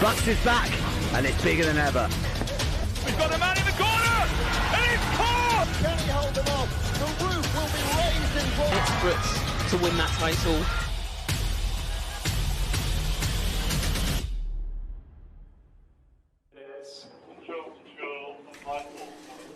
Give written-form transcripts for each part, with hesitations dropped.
BUCS is back, and it's bigger than ever. We've got a man in the corner, and it's caught! Can he hold them off? The roof will be raised in front. It's BUCS to win that title.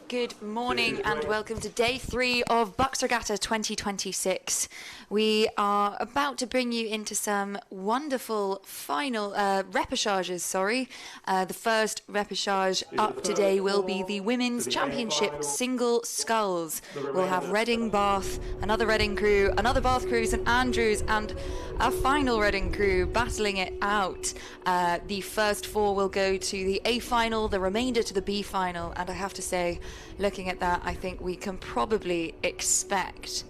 Good morning and welcome to day 3 of BUCS Regatta 2026. We are about to bring you into some wonderful final repechages, The first repechage up today will be the Women's Championship Single Sculls. We'll have Reading, Bath, another Reading crew, another Bath crew, St Andrews, and a final Reading crew battling it out. The first 4 will go to the A final, the remainder to the B final, and I have to say, looking at that, I think we can probably expect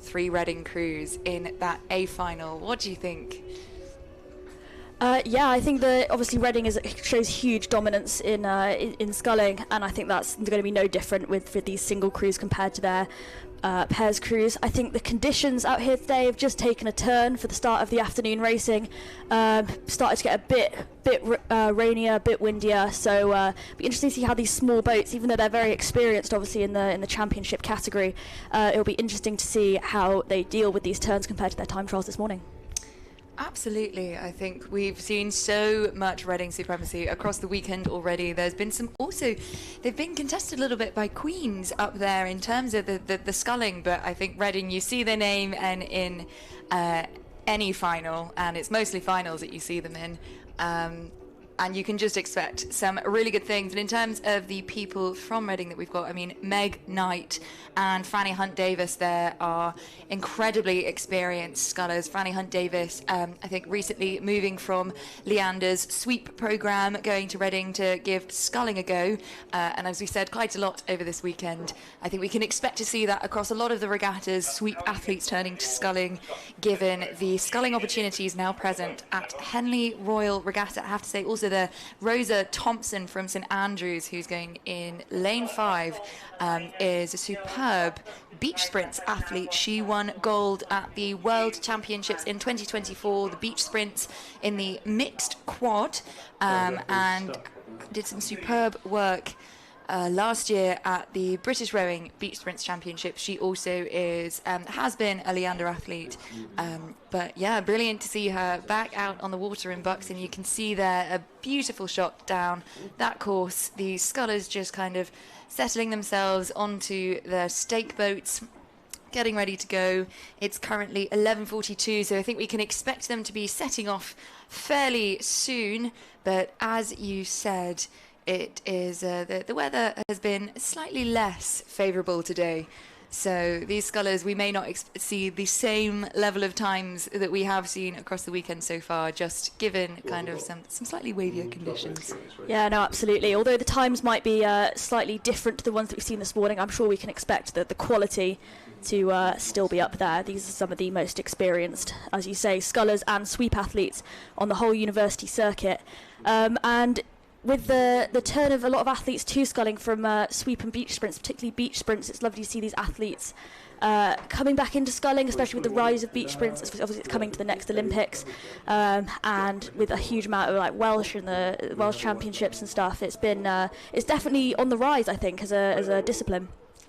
3 Reading crews in that A final. What do you think? Yeah, I think that obviously Reading shows huge dominance in sculling, and I think that's going to be no different with these single crews compared to their pairs crews. I think the conditions out here today have just taken a turn for the start of the afternoon racing. Started to get a bit rainier, a bit windier, so it'll be interesting to see how these small boats, even though they're very experienced obviously in the championship category, it'll be interesting to see how they deal with these turns compared to their time trials this morning. Absolutely. I think we've seen so much Reading supremacy across the weekend already. There's been some also, they've been contested a little bit by Queens up there in terms of the sculling, but I think Reading, you see their name and in any final, and it's mostly finals that you see them in. And you can just expect some really good things. And in terms of the people from Reading that we've got, I mean, Meg Knight and Franny Hunt-Davis there are incredibly experienced scullers. Franny Hunt-Davis, I think recently moving from Leander's sweep programme, going to Reading to give sculling a go. And as we said, quite a lot over this weekend. I think we can expect to see that across a lot of the regattas, sweep athletes turning to sculling, given the sculling opportunities now present at Henley Royal Regatta. I have to say also the Rosa Thompson from St Andrews, who's going in lane 5, is a superb beach sprints athlete. She won gold at the World Championships in 2024, the beach sprints in the mixed quad, and did some superb work last year at the British Rowing Beach Sprints Championship. She also is has been a Leander athlete, but yeah, brilliant to see her back out on the water in BUCS, and you can see there a beautiful shot down that course. The scullers just kind of settling themselves onto their stake boats, getting ready to go. It's currently 11:42, so I think we can expect them to be setting off fairly soon, but as you said, it is the weather has been slightly less favourable today, so these scullers, we may not see the same level of times that we have seen across the weekend so far, just given kind of some slightly wavier conditions. Yeah, no, absolutely. Although the times might be slightly different to the ones that we've seen this morning, I'm sure we can expect that the quality to still be up there. These are some of the most experienced, as you say, scullers and sweep athletes on the whole university circuit, and with the turn of a lot of athletes to sculling from sweep and beach sprints, particularly beach sprints, it's lovely to see these athletes coming back into sculling, especially with the rise of beach sprints. Obviously, it's coming to the next Olympics, and with a huge amount of like Welsh and the Welsh Championships and stuff. It's been it's definitely on the rise, I think, as a discipline.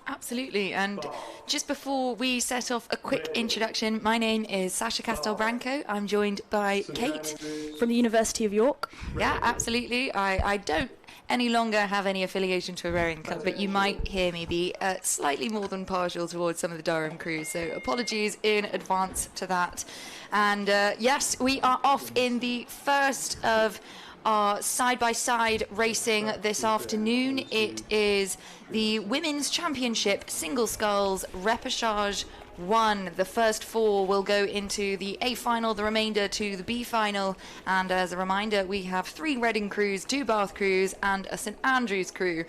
Absolutely. And just before we set off, a quick introduction. My name is Sasha Castelbranco. I'm joined by Kate from the University of York. Yeah, absolutely. I don't any longer have any affiliation to a rowing club, but you might hear me be slightly more than partial towards some of the Durham crews, so apologies in advance to that. And yes, we are off in the first of our side-by-side racing this afternoon. It is the Women's Championship Single Sculls Repechage 1. The first 4 will go into the A final, the remainder to the B final. And as a reminder, we have 3 Reading crews, 2 Bath crews, and a St Andrews crew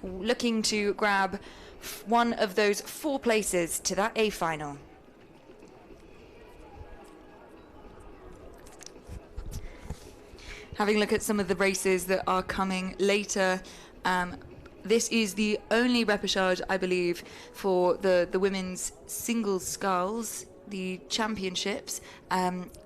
looking to grab one of those 4 places to that A final. Having a look at some of the races that are coming later, this is the only repechage, I believe, for the women's single sculls. the championships.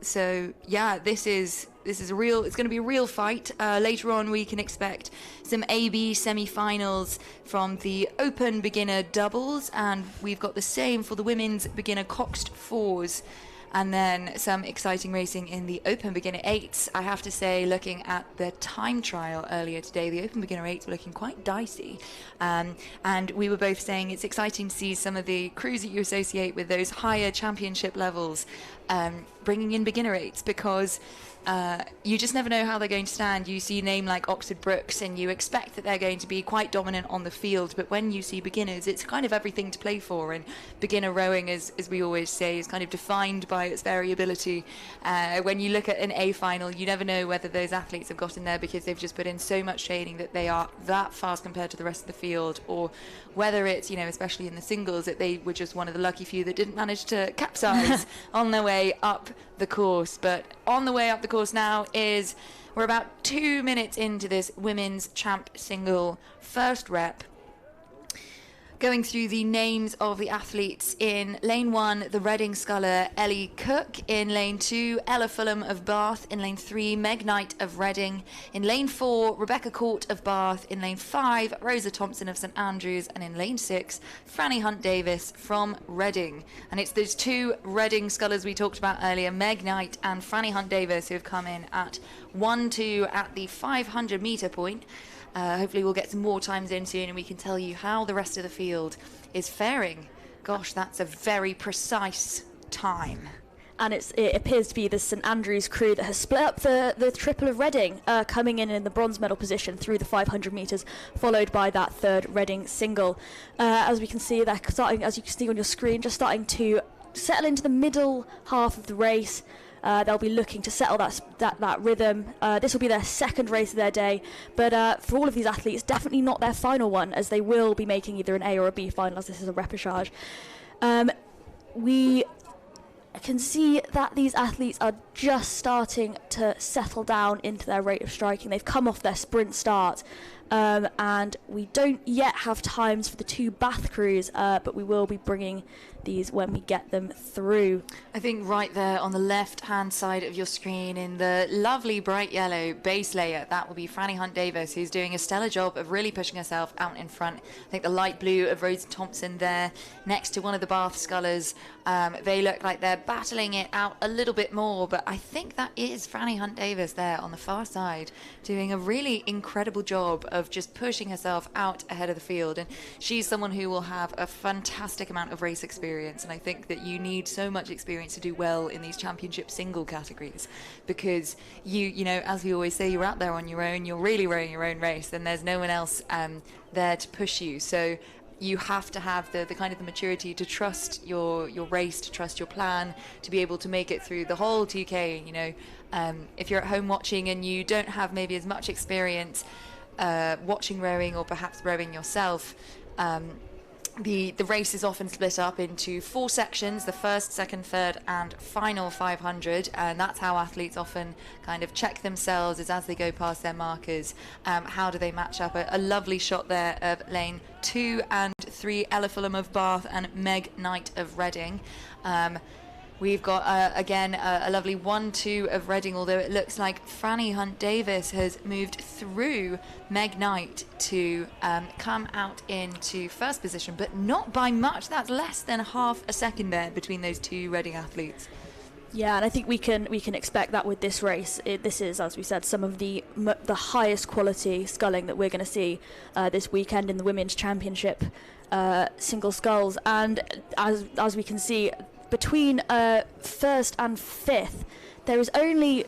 So yeah, this is it's going to be a real fight. Later on, we can expect some AB semi-finals from the open beginner doubles, and we've got the same for the women's beginner Coxed fours. And then some exciting racing in the Open Beginner 8s. I have to say, looking at the time trial earlier today, the Open Beginner 8s were looking quite dicey. And we were both saying it's exciting to see some of the crews that you associate with those higher championship levels bringing in beginner 8s, because you just never know how they're going to stand. You see a name like Oxford Brooks and you expect that they're going to be quite dominant on the field, but when you see beginners, it's kind of everything to play for. And beginner rowing, as we always say, is kind of defined by its variability. When you look at an A final, you never know whether those athletes have gotten there because they've just put in so much training that they are that fast compared to the rest of the field, or whether it's, especially in the singles, that they were just one of the lucky few that didn't manage to capsize on their way up the course. But on the way up the course now we're about 2 minutes into this women's champ single first rep. Going through the names of the athletes: in lane 1, the Reading sculler Ellie Cook; in lane 2, Ella Fulham of Bath; in lane 3, Meg Knight of Reading; in lane 4, Rebecca Court of Bath; in lane 5, Rosa Thompson of St Andrews; and in lane 6, Franny Hunt-Davis from Reading. And it's those two Reading scullers we talked about earlier, Meg Knight and Franny Hunt-Davis, who have come in at 1-2 at the 500 metre point. Hopefully we'll get some more times in soon and we can tell you how the rest of the field is faring. Gosh, that's a very precise time. And it appears to be the St Andrews crew that has split up the triple of Reading, coming in the bronze medal position through the 500 metres, followed by that third Reading single. As we can see, they're starting, as you can see on your screen, just starting to settle into the middle half of the race. They'll be looking to settle that rhythm. This will be their second race of their day, but for all of these athletes, definitely not their final one, as they will be making either an A or a B final, as this is a repechage. We can see that these athletes are just starting to settle down into their rate of striking. They've come off their sprint start, and we don't yet have times for the two Bath crews, but we will be bringing these when we get them through. I think right there on the left-hand side of your screen in the lovely bright yellow base layer, that will be Franny Hunt-Davis, who's doing a stellar job of really pushing herself out in front. I think the light blue of Rosa Thompson there next to one of the Bath scullers, they look like they're battling it out a little bit more, but I think that is Franny Hunt-Davis there on the far side doing a really incredible job of just pushing herself out ahead of the field. And she's someone who will have a fantastic amount of race experience, and I think that you need so much experience to do well in these championship single categories, because you know, as we always say, you're out there on your own, you're really rowing your own race, and there's no one else there to push you. So you have to have the kind of the maturity to trust your race, to trust your plan, to be able to make it through the whole 2K. You know, if you're at home watching and you don't have maybe as much experience watching rowing, or perhaps rowing yourself, the race is often split up into 4 sections: the first, second, third and final 500, and that's how athletes often kind of check themselves, as they go past their markers, how do they match up. A lovely shot there of lane 2 and 3, Ella Fulham of Bath and Meg Knight of Reading. We've got, again, a lovely 1-2 of Reading, although it looks like Franny Hunt-Davis has moved through Meg Knight to come out into first position, but not by much. That's less than half a second there between those two Reading athletes. Yeah, and I think we can expect that with this race. This is, as we said, some of the highest quality sculling that we're going to see this weekend in the Women's Championship single sculls. And as we can see, between first and fifth, there was only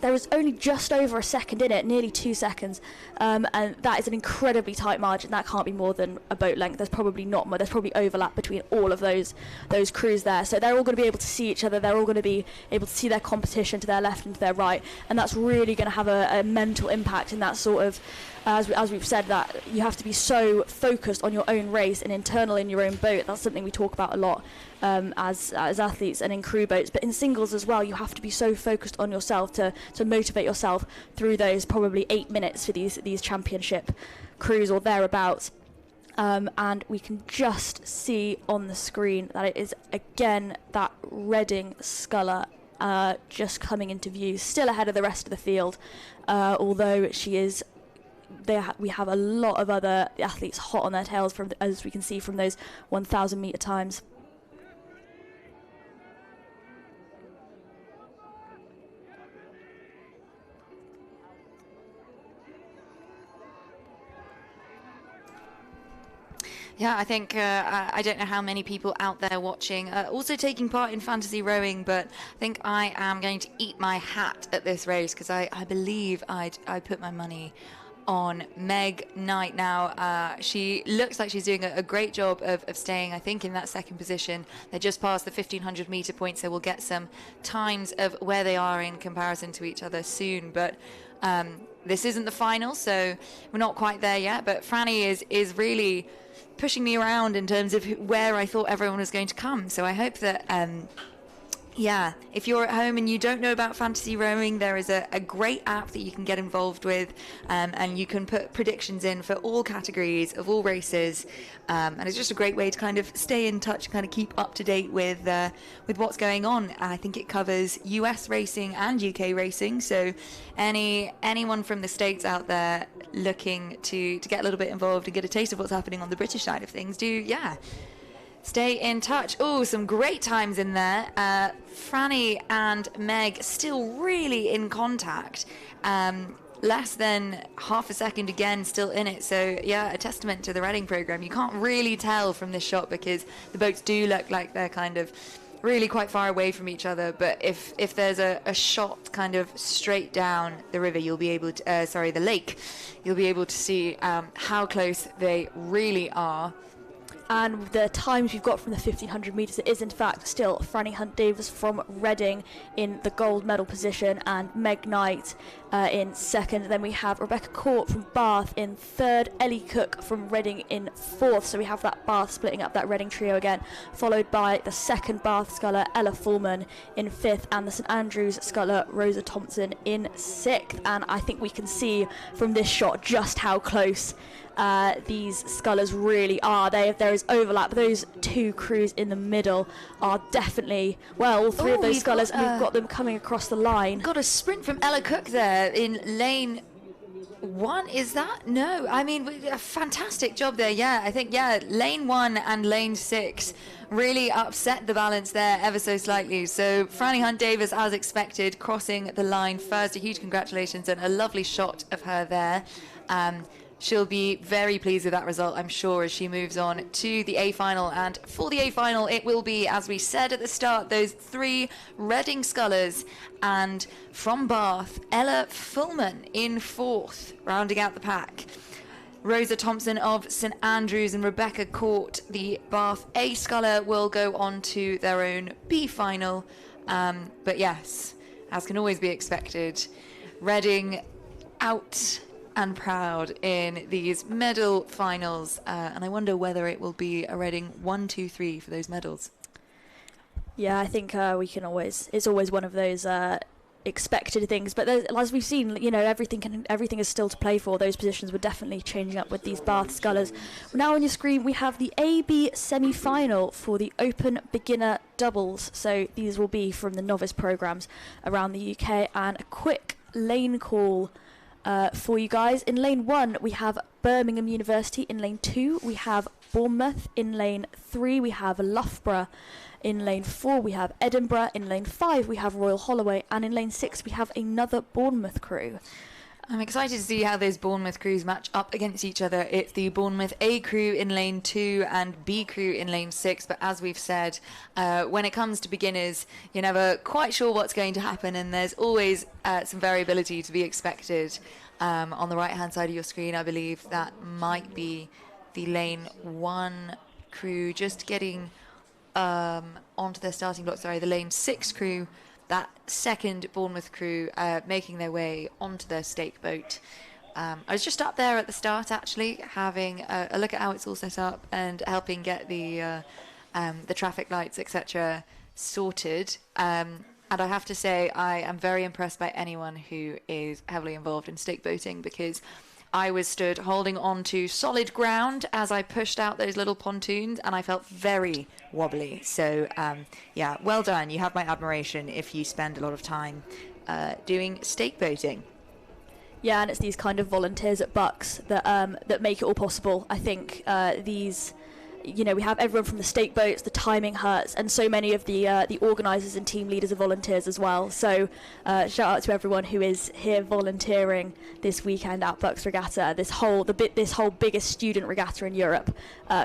just over a second in it, nearly 2 seconds, and that is an incredibly tight margin. That can't be more than a boat length. There's probably not more. There's probably overlap between all of those crews there. So they're all going to be able to see each other. They're all going to be able to see their competition to their left and to their right, and that's really going to have a mental impact in that sort of. As we've said, that you have to be so focused on your own race and internal in your own boat. That's something we talk about a lot as athletes and in crew boats, but in singles as well. You have to be so focused on yourself to motivate yourself through those probably 8 minutes for these championship crews or thereabouts. And we can just see on the screen that it is again that Reading sculler just coming into view, still ahead of the rest of the field, although she is. We have a lot of other athletes hot on their tails, as we can see from those 1,000 metre times. Yeah, I think I don't know how many people out there watching also taking part in fantasy rowing, but I think I am going to eat my hat at this race because I believe I put my money on Meg Knight now. She looks like she's doing a great job of staying, I think, in that second position. They're just past the 1,500 metre point, so we'll get some times of where they are in comparison to each other soon. But this isn't the final, so we're not quite there yet. But Franny is really pushing me around in terms of where I thought everyone was going to come. So I hope that yeah, if you're at home and you don't know about fantasy rowing, there is a great app that you can get involved with, and you can put predictions in for all categories of all races, and it's just a great way to kind of stay in touch, kind of keep up to date with what's going on. I think it covers US racing and UK racing, so anyone from the States out there looking to get a little bit involved and get a taste of what's happening on the British side of things, stay in touch. Oh, some great times in there. Franny and Meg still really in contact. Less than half a second again, still in it. So, yeah, a testament to the Reading programme. You can't really tell from this shot because the boats do look like they're kind of really quite far away from each other. But if there's a shot kind of straight down the river, you'll be able to, the lake, you'll be able to see how close they really are. And the times we've got from the 1,500 metres, it is in fact still Franny Hunt-Davis from Reading in the gold medal position and Meg Knight in second. Then we have Rebecca Court from Bath in third, Ellie Cook from Reading in fourth. So we have that Bath splitting up that Reading trio again, followed by the second Bath sculler Ella Fullman in fifth and the St Andrews sculler Rosa Thompson in sixth. And I think we can see from this shot just how close these scullers really are. There is overlap. Those two crews in the middle are definitely, well, all three of those scullers, and we've got them coming across the line. Got a sprint from Ella Cook there in lane one. Is that? No, I mean, a fantastic job there. Yeah, I think, lane one and lane six really upset the balance there ever so slightly. So Franny Hunt-Davis, as expected, crossing the line first. A huge congratulations and a lovely shot of her there. She'll be very pleased with that result, I'm sure, as she moves on to the A-final. And for the A-final, it will be, as we said at the start, those three Reading scullers. And from Bath, Ella Fullman in fourth, rounding out the pack. Rosa Thompson of St Andrews and Rebecca Court, the Bath A sculler, will go on to their own B final. But yes, as can always be expected, Reading out and proud in these medal finals, and I wonder whether it will be a Reading 1, 2, 3 for those medals. Yeah, I think it's always one of those expected things, but as we've seen, everything is still to play for. Those positions were definitely changing up with these Bath scullers. Now on your screen we have the AB semi-final for the Open Beginner Doubles, so these will be from the novice programs around the UK, and a quick lane call for you guys. In lane 1 we have Birmingham University, in lane 2 we have Bournemouth, in lane 3 we have Loughborough, in lane 4 we have Edinburgh, in lane 5 we have Royal Holloway, and in lane 6 we have another Bournemouth crew. I'm excited to see how those Bournemouth crews match up against each other. It's the Bournemouth A crew in lane 2 and B crew in lane 6. But as we've said, when it comes to beginners, you're never quite sure what's going to happen, and there's always some variability to be expected. On the right-hand side of your screen, I believe that might be the lane 1 crew just getting onto their starting block. Sorry, the lane 6 crew. That second Bournemouth crew making their way onto their stake boat. I was just up there at the start, actually, having a look at how it's all set up and helping get the traffic lights, etc., sorted. And I have to say, I am very impressed by anyone who is heavily involved in stake boating, because I was stood holding on to solid ground as I pushed out those little pontoons, and I felt very wobbly. So, yeah, well done. You have my admiration if you spend a lot of time doing stake boating. Yeah, and it's these kind of volunteers at BUCS that make it all possible. I think these, we have everyone from the stake boats, the timing hurts, and so many of the organisers and team leaders are volunteers as well. So shout out to everyone who is here volunteering this weekend at BUCS Regatta. This whole biggest student regatta in Europe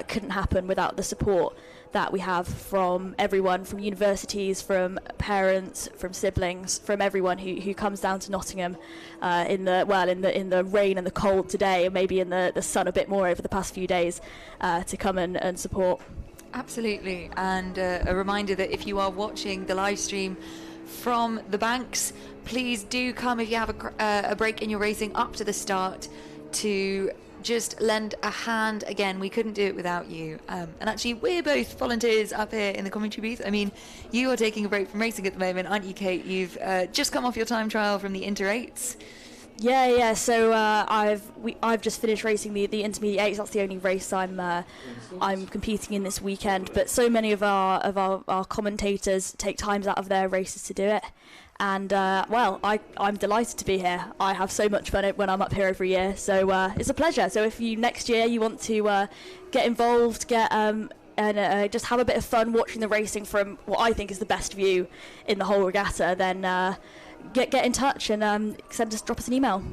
couldn't happen without the support that we have from everyone, from universities, from parents, from siblings, from everyone who comes down to Nottingham in the rain and the cold today, and maybe in the sun a bit more over the past few days, to come and support. Absolutely, and a reminder that if you are watching the live stream from the banks, please do come if you have a break in your racing up to the start to just lend a hand. Again, we couldn't do it without you. And actually, we're both volunteers up here in the commentary booth. I mean, you are taking a break from racing at the moment, aren't you, Kate? You've just come off your time trial from the Inter 8s. Yeah. So I've just finished racing the Intermediate 8s. That's the only race I'm competing in this weekend. But so many of our commentators take times out of their races to do it. And I'm delighted to be here. I have so much fun when I'm up here every year, so it's a pleasure. So if next year you want to get involved, and just have a bit of fun watching the racing from what I think is the best view in the whole regatta, then get in touch and drop us an email.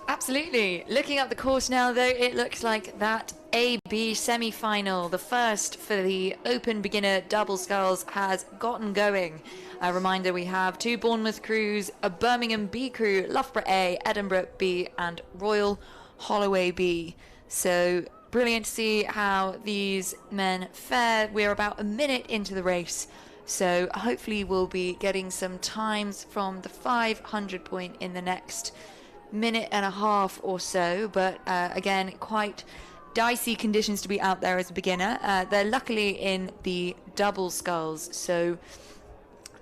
Absolutely. Looking up the course now, though, it looks like that AB semi-final, the first for the Open Beginner Double Sculls, has gotten going. A reminder, we have 2 Bournemouth crews, a Birmingham B crew, Loughborough A, Edinburgh B, and Royal Holloway B. So brilliant to see how these men fare. We're about a minute into the race, so hopefully we'll be getting some times from the 500 point in the next minute and a half or so. But again, quite dicey conditions to be out there as a beginner. They're luckily in the double sculls, so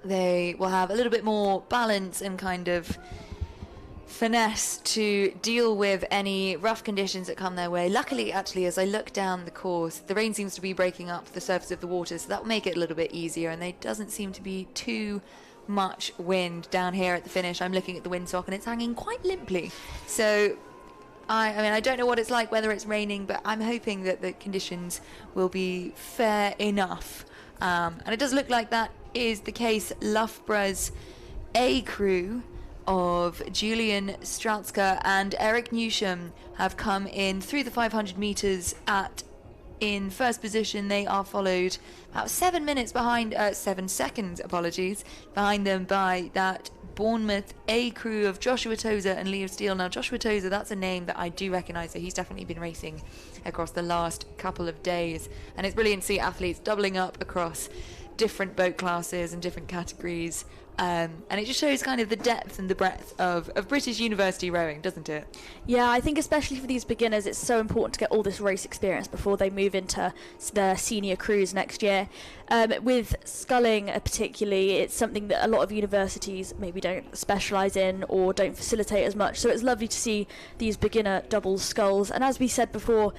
they will have a little bit more balance and kind of finesse to deal with any rough conditions that come their way. Luckily, actually, as I look down the course, the rain seems to be breaking up the surface of the water, so that will make it a little bit easier, and there doesn't seem to be too much wind down here at the finish. I'm looking at the windsock and it's hanging quite limply, so I don't know what it's like, whether it's raining, but I'm hoping that the conditions will be fair enough. And it does look like that is the case. Loughborough's A crew of Julian Strautska and Eric Newsham have come in through the 500 metres in first position. They are followed about 7 seconds behind them by that Bournemouth A crew of Joshua Tozer and Leo Steele. Now, Joshua Tozer, that's a name that I do recognise, so he's definitely been racing across the last couple of days, and it's brilliant to see athletes doubling up across different boat classes and different categories. And it just shows kind of the depth and the breadth of British university rowing, doesn't it? Yeah, I think especially for these beginners, it's so important to get all this race experience before they move into their senior crews next year. With sculling particularly, it's something that a lot of universities maybe don't specialise in or don't facilitate as much. So it's lovely to see these beginner double sculls. And as we said before,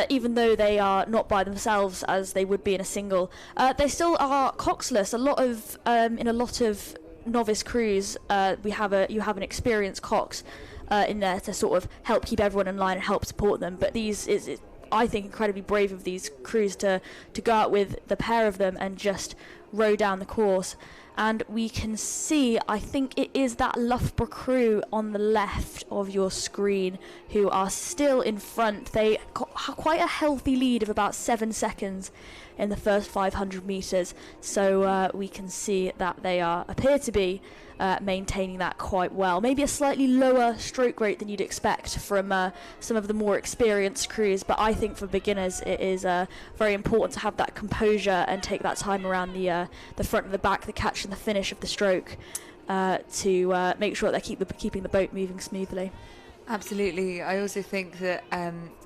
even though they are not by themselves as they would be in a single, they still are coxless. In a lot of novice crews, you have an experienced cox in there to sort of help keep everyone in line and help support them. But I think incredibly brave of these crews to go out with the pair of them and just row down the course. And we can see, I think it is that Loughborough crew on the left of your screen who are still in front. They got quite a healthy lead of about 7 seconds in the first 500 metres, so we can see that they appear to be maintaining that quite well. Maybe a slightly lower stroke rate than you'd expect from some of the more experienced crews, but I think for beginners it is very important to have that composure and take that time around the front and the back, the catch and the finish of the stroke to make sure that they're keeping the boat moving smoothly. Absolutely. I also think that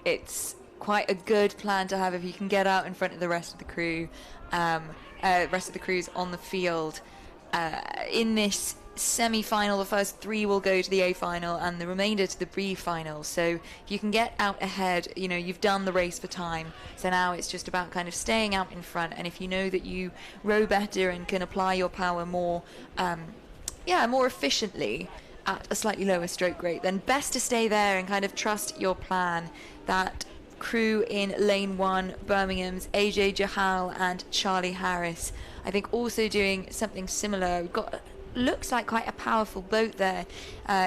it's quite a good plan to have if you can get out in front of the rest of the crew, rest of the crews on the field in this semi-final, the first 3 will go to the A final and the remainder to the B final. So you can get out ahead, you know, you've done the race for time. So now it's just about kind of staying out in front. And if you know that you row better and can apply your power more, more efficiently at a slightly lower stroke rate, then best to stay there and kind of trust your plan. That crew in lane 1, Birmingham's AJ Jahal and Charlie Harris, I think also doing something similar. We've got looks like quite a powerful boat there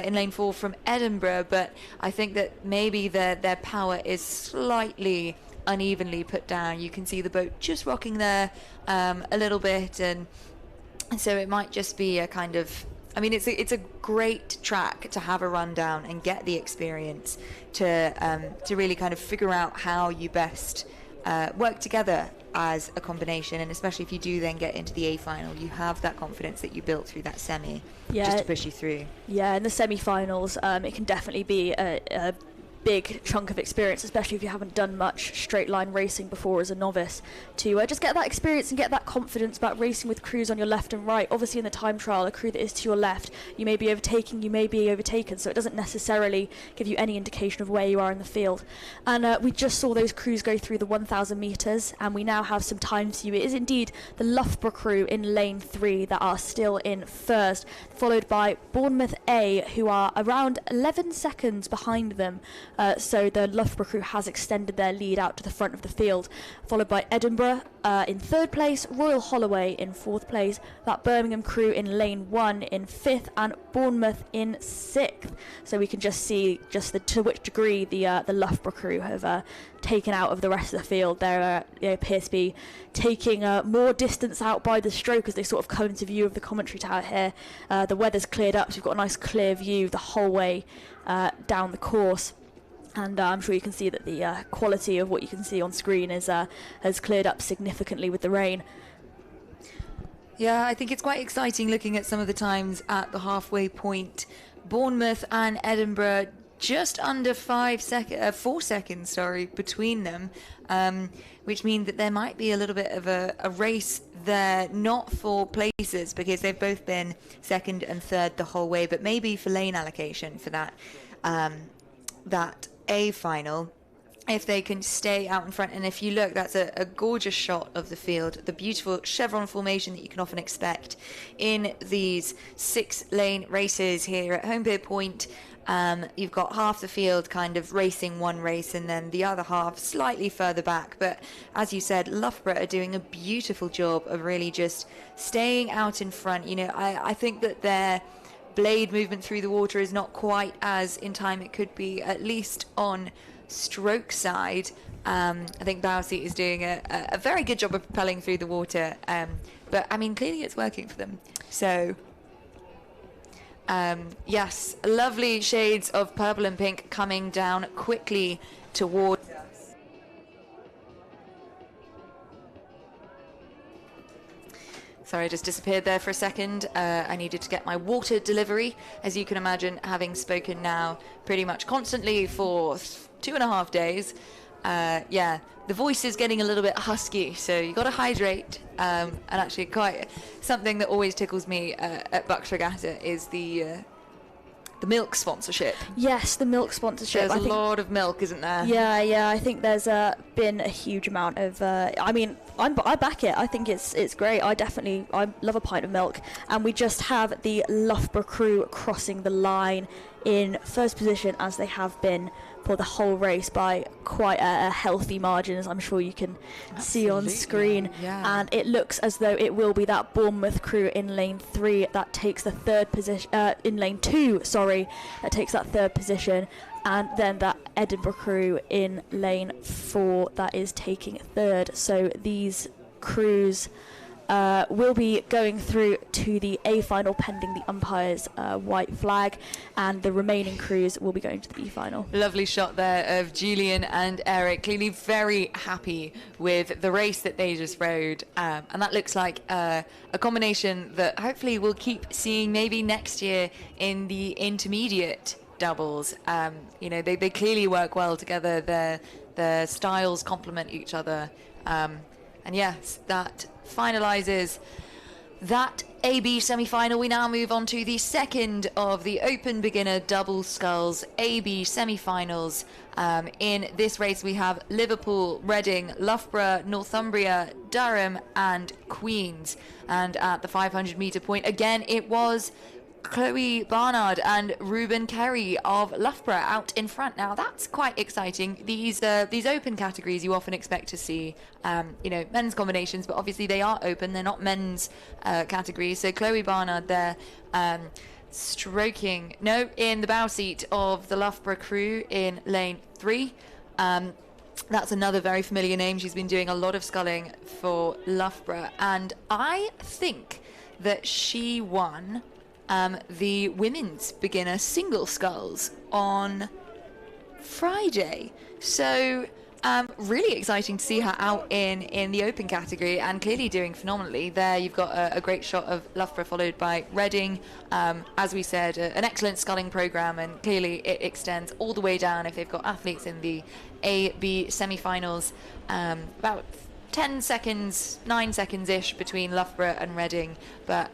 in lane 4 from Edinburgh, but I think that maybe their power is slightly unevenly put down. You can see the boat just rocking there a little bit, and so it might just be a kind of, I mean, it's a great track to have a rundown and get the experience to really kind of figure out how you best work together as a combination, and especially if you do then get into the A final, you have that confidence that you built through that semi, just to push you through. Yeah, in the semi-finals, it can definitely be a big chunk of experience, especially if you haven't done much straight line racing before as a novice, to just get that experience and get that confidence about racing with crews on your left and right. Obviously in the time trial, a crew that is to your left, you may be overtaking, you may be overtaken, so it doesn't necessarily give you any indication of where you are in the field. And we just saw those crews go through the 1,000 metres, and we now have some time to you. It is indeed the Loughborough crew in lane 3 that are still in first, followed by Bournemouth A, who are around 11 seconds behind them. So the Loughborough crew has extended their lead out to the front of the field, followed by Edinburgh in 3rd place, Royal Holloway in 4th place, that Birmingham crew in lane 1 in 5th, and Bournemouth in 6th. So we can just see to which degree the Loughborough crew have taken out of the rest of the field. They appear to be taking more distance out by the stroke as they sort of come into view of the commentary tower here. The weather's cleared up, so we've got a nice clear view the whole way down the course. And I'm sure you can see that the quality of what you can see on screen has cleared up significantly with the rain. Yeah, I think it's quite exciting looking at some of the times at the halfway point. Bournemouth and Edinburgh just under 4 seconds, between them, which means that there might be a little bit of a race there, not for places because they've both been 2nd and 3rd the whole way, but maybe for lane allocation for that A final, if they can stay out in front. And if you look, that's a gorgeous shot of the field, the beautiful chevron formation that you can often expect in these 6-lane races here at Holme Pierrepont. You've got half the field kind of racing one race and then the other half slightly further back. But as you said, Loughborough are doing a beautiful job of really just staying out in front. You know, I think that their blade movement through the water is not quite as in time it could be, at least on stroke side. I think BUCS is doing a very good job of propelling through the water, but I mean clearly it's working for them. So yes, lovely shades of purple and pink coming down quickly towards us. Sorry, I just disappeared there for a second. I needed to get my water delivery. As you can imagine, having spoken now pretty much constantly for 2.5 days, yeah, the voice is getting a little bit husky, so you got to hydrate. And actually, quite something that always tickles me at BUCS Regatta is the milk sponsorship. Yes, the milk sponsorship. There's a lot of milk, isn't there? Yeah. I think there's been a huge amount of. I mean, I back it. I think it's great. I love a pint of milk. And we just have the Loughborough crew crossing the line in first position, as they have been for the whole race by quite a healthy margin, as I'm sure you can see on screen. Yeah. And it looks as though it will be that Bournemouth crew in lane 3 that takes the 3rd position, in lane 2, that takes that 3rd position, and then that Edinburgh crew in lane 4 that is taking 3rd. So these crews will be going through to the A final pending the umpire's white flag, and the remaining crews will be going to the B final. Lovely shot there of Julian and Eric, clearly very happy with the race that they just rode, and that looks like a combination that hopefully we'll keep seeing maybe next year in the intermediate doubles. You know, they clearly work well together. Their styles complement each other, and yes, that finalizes that AB semi-final, we now move on to the second of the Open Beginner Double Sculls AB semi-finals. In this race, we have Liverpool, Reading, Loughborough, Northumbria, Durham, and Queens. And at the 500-meter point, again, it was Chloe Barnard and Ruben Kerry of Loughborough out in front. Now that's quite exciting. These open categories you often expect to see, men's combinations, but obviously they are open. They're not men's categories. So Chloe Barnard there, in the bow seat of the Loughborough crew in lane 3. That's another very familiar name. She's been doing a lot of sculling for Loughborough, and I think that she won the women's beginner single sculls on Friday. So really exciting to see her out in the open category, and clearly doing phenomenally. There you've got a great shot of Loughborough followed by Reading. As we said, an excellent sculling program, and clearly it extends all the way down if they've got athletes in the A-B semi-finals. About 10 seconds, 9 seconds-ish between Loughborough and Reading, but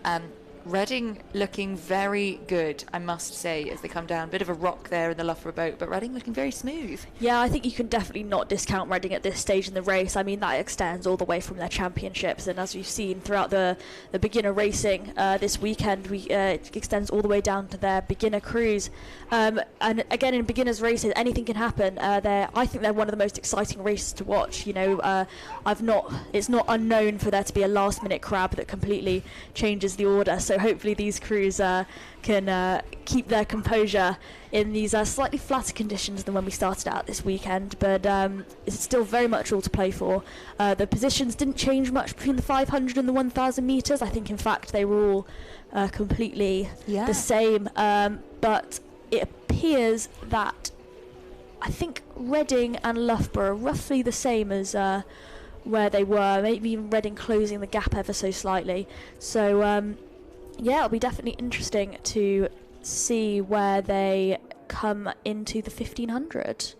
Reading looking very good, I must say, as they come down. Bit of a rock there in the Loughborough boat, but Reading looking very smooth. Yeah, I think you can definitely not discount Reading at this stage in the race. I mean, that extends all the way from their championships, and as we've seen throughout the beginner racing this weekend, it extends all the way down to their beginner crews. And again, in beginners races, anything can happen. I think they're one of the most exciting races to watch. It's not unknown for there to be a last-minute crab that completely changes the order. So hopefully these crews can keep their composure in these slightly flatter conditions than when we started out this weekend, but it's still very much all to play for. The positions didn't change much between the 500 and the 1,000 metres. I think, in fact, they were all completely the same, but it appears that I think Reading and Loughborough are roughly the same as where they were, maybe even Reading closing the gap ever so slightly. So it'll be definitely interesting to see where they come into the 1500.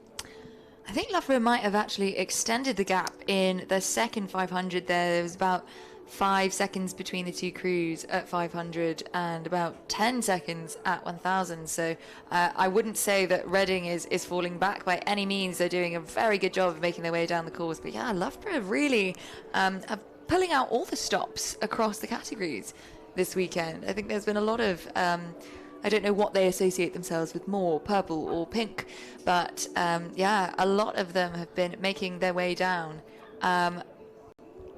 I think Loughborough might have actually extended the gap in the second 500 there. There was about 5 seconds between the two crews at 500 and about 10 seconds at 1,000. So I wouldn't say that Reading is falling back by any means. They're doing a very good job of making their way down the course. But yeah, Loughborough really are pulling out all the stops across the categories this weekend. I think there's been a lot of I don't know what they associate themselves with more, purple or pink, but a lot of them have been making their way down.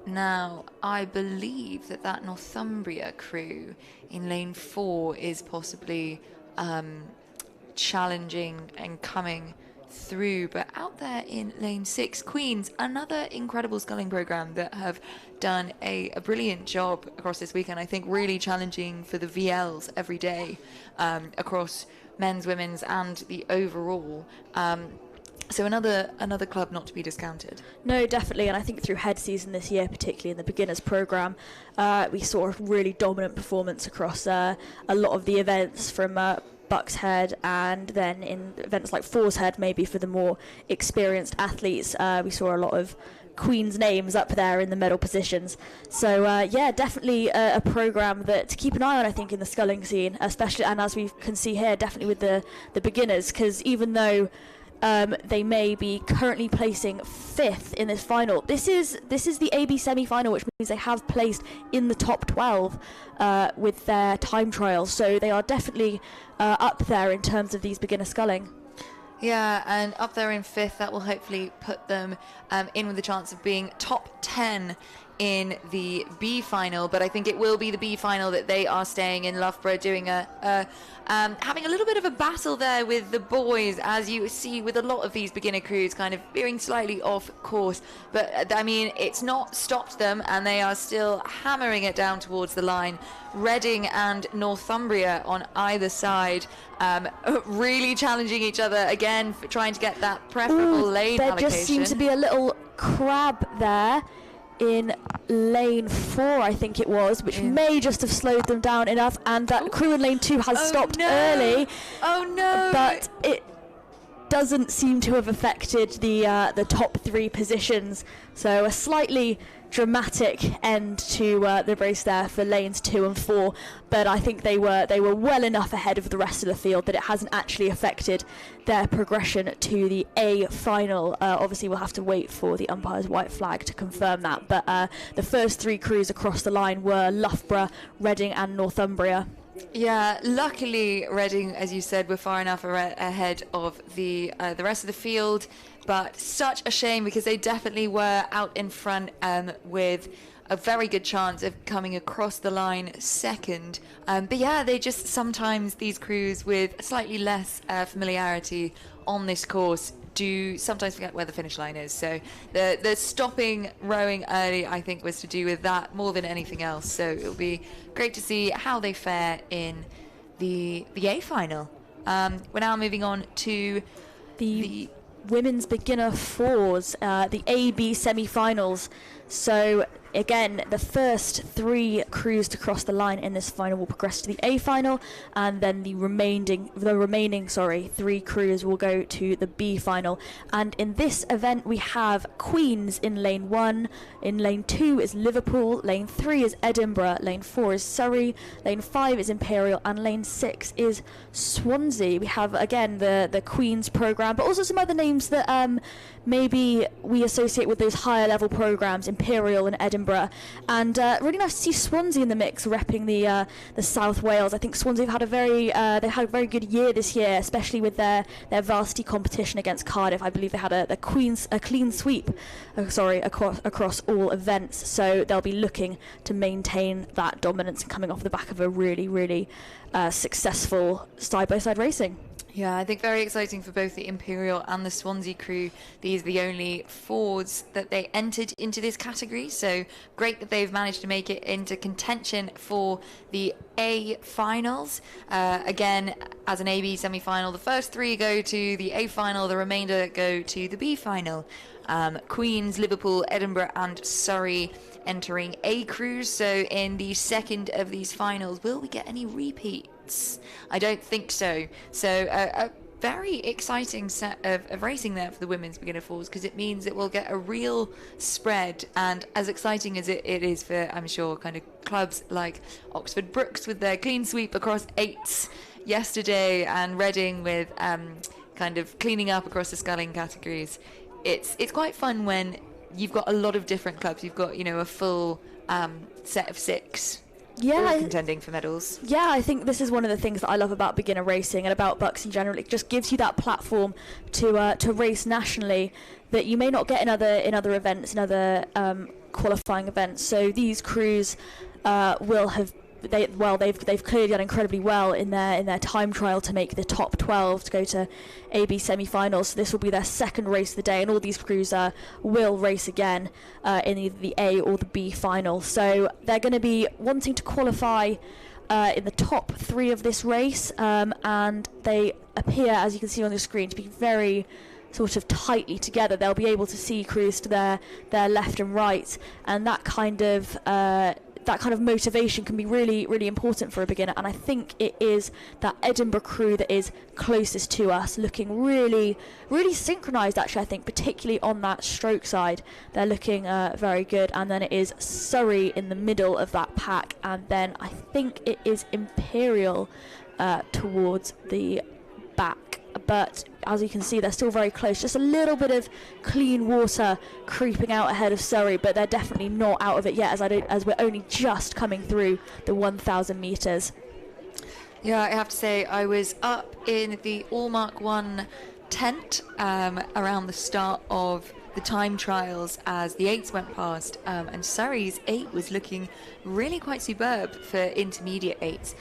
Now I believe that Northumbria crew in lane 4 is possibly challenging and coming through, but out there in lane 6, Queens, another incredible sculling program that have done a brilliant job across this weekend. I think really challenging for the VLs every day across men's, women's, and the overall. So another club not to be discounted. No, definitely, and I think through head season this year, particularly in the beginners program, we saw a really dominant performance across a lot of the events from BUCS Head, and then in events like Fours Head, maybe for the more experienced athletes, we saw a lot of Queen's names up there in the medal positions. So definitely a program that to keep an eye on, I think, in the sculling scene, especially, and as we can see here, definitely with the beginners, because even though they may be currently placing 5th in this final, This is the AB semi-final, which means they have placed in the top 12 with their time trials. So they are definitely up there in terms of these beginner sculling. Yeah, and up there in 5th, that will hopefully put them in with a chance of being top 10 in the B final. But I think it will be the B final that they are staying in. Loughborough doing having a little bit of a battle there with the boys, as you see with a lot of these beginner crews kind of veering slightly off course. But I mean, it's not stopped them, and they are still hammering it down towards the line. Reading and Northumbria on either side, really challenging each other again, for trying to get that preferable lane there allocation. There just seems to be a little crab there in lane 4, I think it was, which may just have slowed them down enough, and that crew in lane 2 has stopped early. Oh no! But it doesn't seem to have affected the top 3 positions. So a slightly dramatic end to the race there for lanes 2 and 4, but I think they were well enough ahead of the rest of the field that it hasn't actually affected their progression to the A final. Obviously we'll have to wait for the umpire's white flag to confirm that, but the first 3 crews across the line were Loughborough, Reading and Northumbria. Yeah, luckily Reading, as you said, were far enough ahead of the rest of the field, but such a shame because they definitely were out in front with a very good chance of coming across the line second. But yeah, they just sometimes, these crews with slightly less familiarity on this course do sometimes forget where the finish line is. So the stopping rowing early, I think, was to do with that more than anything else. So it'll be great to see how they fare in the A final. We're now moving on to the women's beginner fours, the AB semi-finals. So again, the first 3 crews to cross the line in this final will progress to the A final, and then the remaining 3 crews will go to the B final. And in this event we have Queen's in lane 1, in lane 2 is Liverpool, lane 3 is Edinburgh, lane 4 is Surrey, lane 5 is Imperial, and lane 6 is Swansea. We have again the Queen's programme, but also some other names that maybe we associate with those higher level programmes, Imperial and Edinburgh. And really nice to see Swansea in the mix, repping the South Wales. I think Swansea have had they had a very good year this year, especially with their varsity competition against Cardiff. I believe they had a clean sweep across all events, so they'll be looking to maintain that dominance and coming off the back of a really successful side-by-side racing. Yeah, I think very exciting for both the Imperial and the Swansea crew. These are the only Fords that they entered into this category, so great that they've managed to make it into contention for the A finals. Again, as an AB semi-final, the first 3 go to the A final, the remainder go to the B final. Queen's, Liverpool, Edinburgh and Surrey entering A crews. So in the second of these finals, will we get any repeats? I don't think so. So a very exciting set of racing there for the women's beginner fours, because it means that we'll get a real spread, and as exciting as it is for, I'm sure, kind of clubs like Oxford Brookes with their clean sweep across 8s yesterday, and Reading with kind of cleaning up across the sculling categories. It's quite fun when you've got a lot of different clubs. You've got, a full set of 6 all contending for medals. Yeah, I think this is one of the things that I love about beginner racing and about BUCS in general. It just gives you that platform to race nationally that you may not get in other events, in other qualifying events. So these crews will have. They've clearly done incredibly well in their time trial to make the top 12 to go to AB semi-finals. So this will be their second race of the day, and all these crews will race again in either the A or the B final. So they're going to be wanting to qualify in the top 3 of this race, and they appear, as you can see on the screen, to be very sort of tightly together. They'll be able to see crews to their left and right, and that kind of motivation can be really important for a beginner. And I think it is that Edinburgh crew that is closest to us, looking really synchronized, actually. I think particularly on that stroke side they're looking very good. And then it is Surrey in the middle of that pack, and then I think it is Imperial towards the back. But as you can see, they're still very close. Just a little bit of clean water creeping out ahead of Surrey, but they're definitely not out of it yet, as we're only just coming through the 1,000 metres. Yeah, I have to say, I was up in the All Mark 1 tent around the start of the time trials as the 8s went past, and Surrey's 8 was looking really quite superb for intermediate 8s.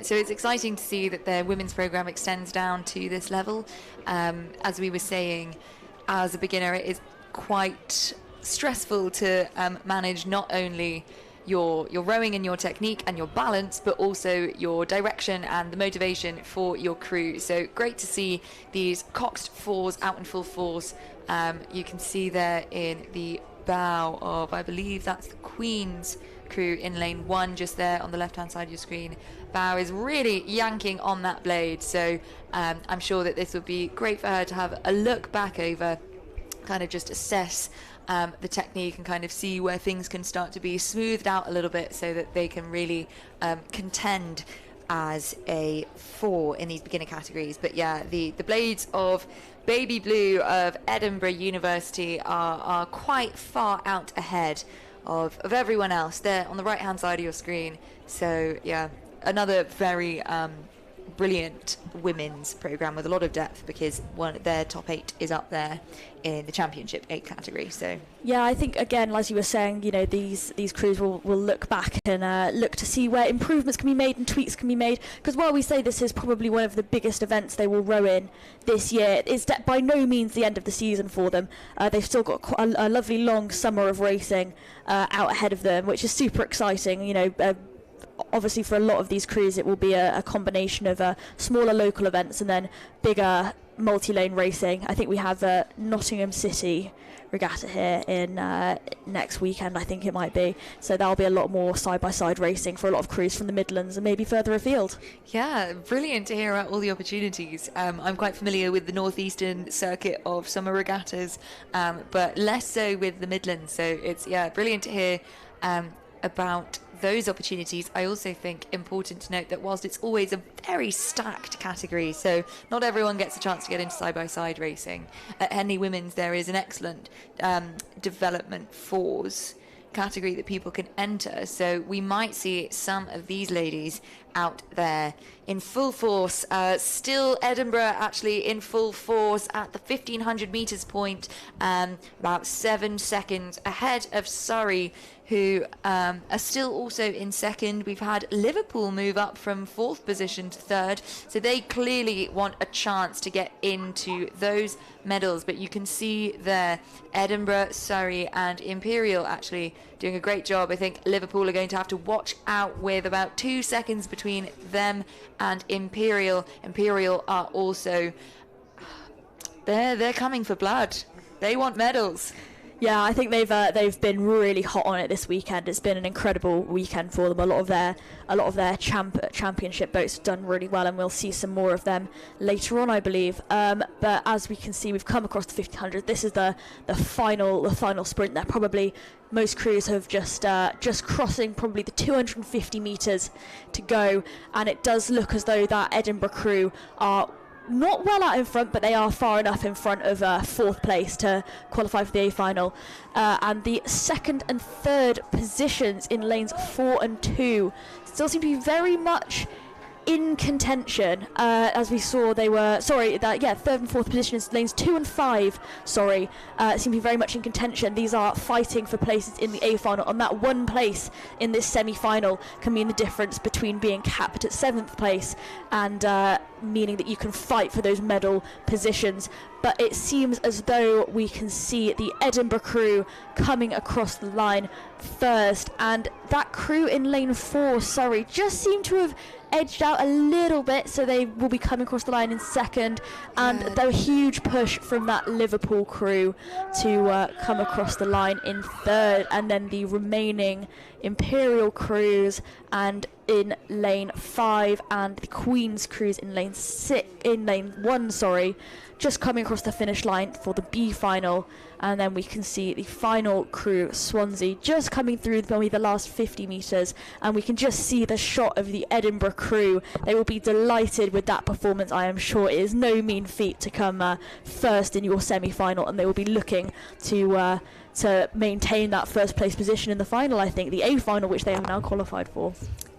So it's exciting to see that their women's programme extends down to this level. As we were saying, as a beginner, it is quite stressful to manage not only your rowing and your technique and your balance, but also your direction and the motivation for your crew. So great to see these Coxed 4s out in full force. You can see there in the bow of, I believe that's the Queen's crew in lane 1, just there on the left hand side of your screen. Bow is really yanking on that blade, so I'm sure that this would be great for her to have a look back over, kind of just assess the technique and kind of see where things can start to be smoothed out a little bit so that they can really contend as a 4 in these beginner categories. But yeah, the blades of Baby Blue of Edinburgh University are quite far out ahead of everyone else. They're on the right hand side of your screen. So yeah, another very brilliant women's program with a lot of depth, because their top 8 is up there in the championship 8 category. So yeah, I think again, as you were saying, you know, these crews will look back and look to see where improvements can be made and tweaks can be made, because while we say this is probably one of the biggest events they will row in this year, it's by no means the end of the season for them. They've still got a lovely long summer of racing out ahead of them, which is super exciting. You know, obviously for a lot of these crews it will be a combination of smaller local events and then bigger multi-lane racing. I think we have Nottingham City Regatta here in next weekend, I think it might be, so that'll be a lot more side-by-side racing for a lot of crews from the Midlands and maybe further afield. Yeah, brilliant to hear about all the opportunities. I'm quite familiar with the northeastern circuit of summer regattas, but less so with the Midlands, so it's brilliant to hear about those opportunities. I also think important to note that whilst it's always a very stacked category, so not everyone gets a chance to get into side-by-side racing, at Henley Women's there is an excellent development fours category that people can enter, so we might see some of these ladies out there in full force. Still Edinburgh actually in full force at the 1500 metres point, about 7 seconds ahead of Surrey, who are still also in second. We've had Liverpool move up from 4th position to 3rd, so they clearly want a chance to get into those medals. But you can see there Edinburgh, Surrey and Imperial actually doing a great job. I think Liverpool are going to have to watch out with about 2 seconds between them and Imperial. Imperial are also they're coming for blood. They want medals. Yeah, I think they've been really hot on it this weekend. It's been an incredible weekend for them. A lot of their championship boats have done really well, and we'll see some more of them later on, I believe. But as we can see, we've come across the 1500. This is the final sprint. There probably most crews have just crossing probably the 250 metres to go, and it does look as though that Edinburgh crew are not well out in front, but they are far enough in front of 4th place to qualify for the A final. And the 2nd and 3rd positions in lanes 4 and 2 still seem to be very much in contention. As we saw, they were 3rd and 4th positions in lanes 2 and 5 seem to be very much in contention. These are fighting for places in the A final, and that one place in this semi-final can mean the difference between being capped at 7th place and meaning that you can fight for those medal positions. But it seems as though we can see the Edinburgh crew coming across the line first, and that crew in lane 4, Surrey, just seem to have edged out a little bit, so they will be coming across the line in 2nd, and the huge push from that Liverpool crew to come across the line in 3rd, and then the remaining Imperial crews and in lane 5 and the Queen's crews in lane 1, just coming across the finish line for the B final. And then we can see the final crew, Swansea, just coming through maybe the last 50 metres, and we can just see the shot of the Edinburgh crew. They will be delighted with that performance, I am sure. It is no mean feat to come first in your semi-final, and they will be looking to maintain that 1st place position in the final, I think, the A final, which they have now qualified for.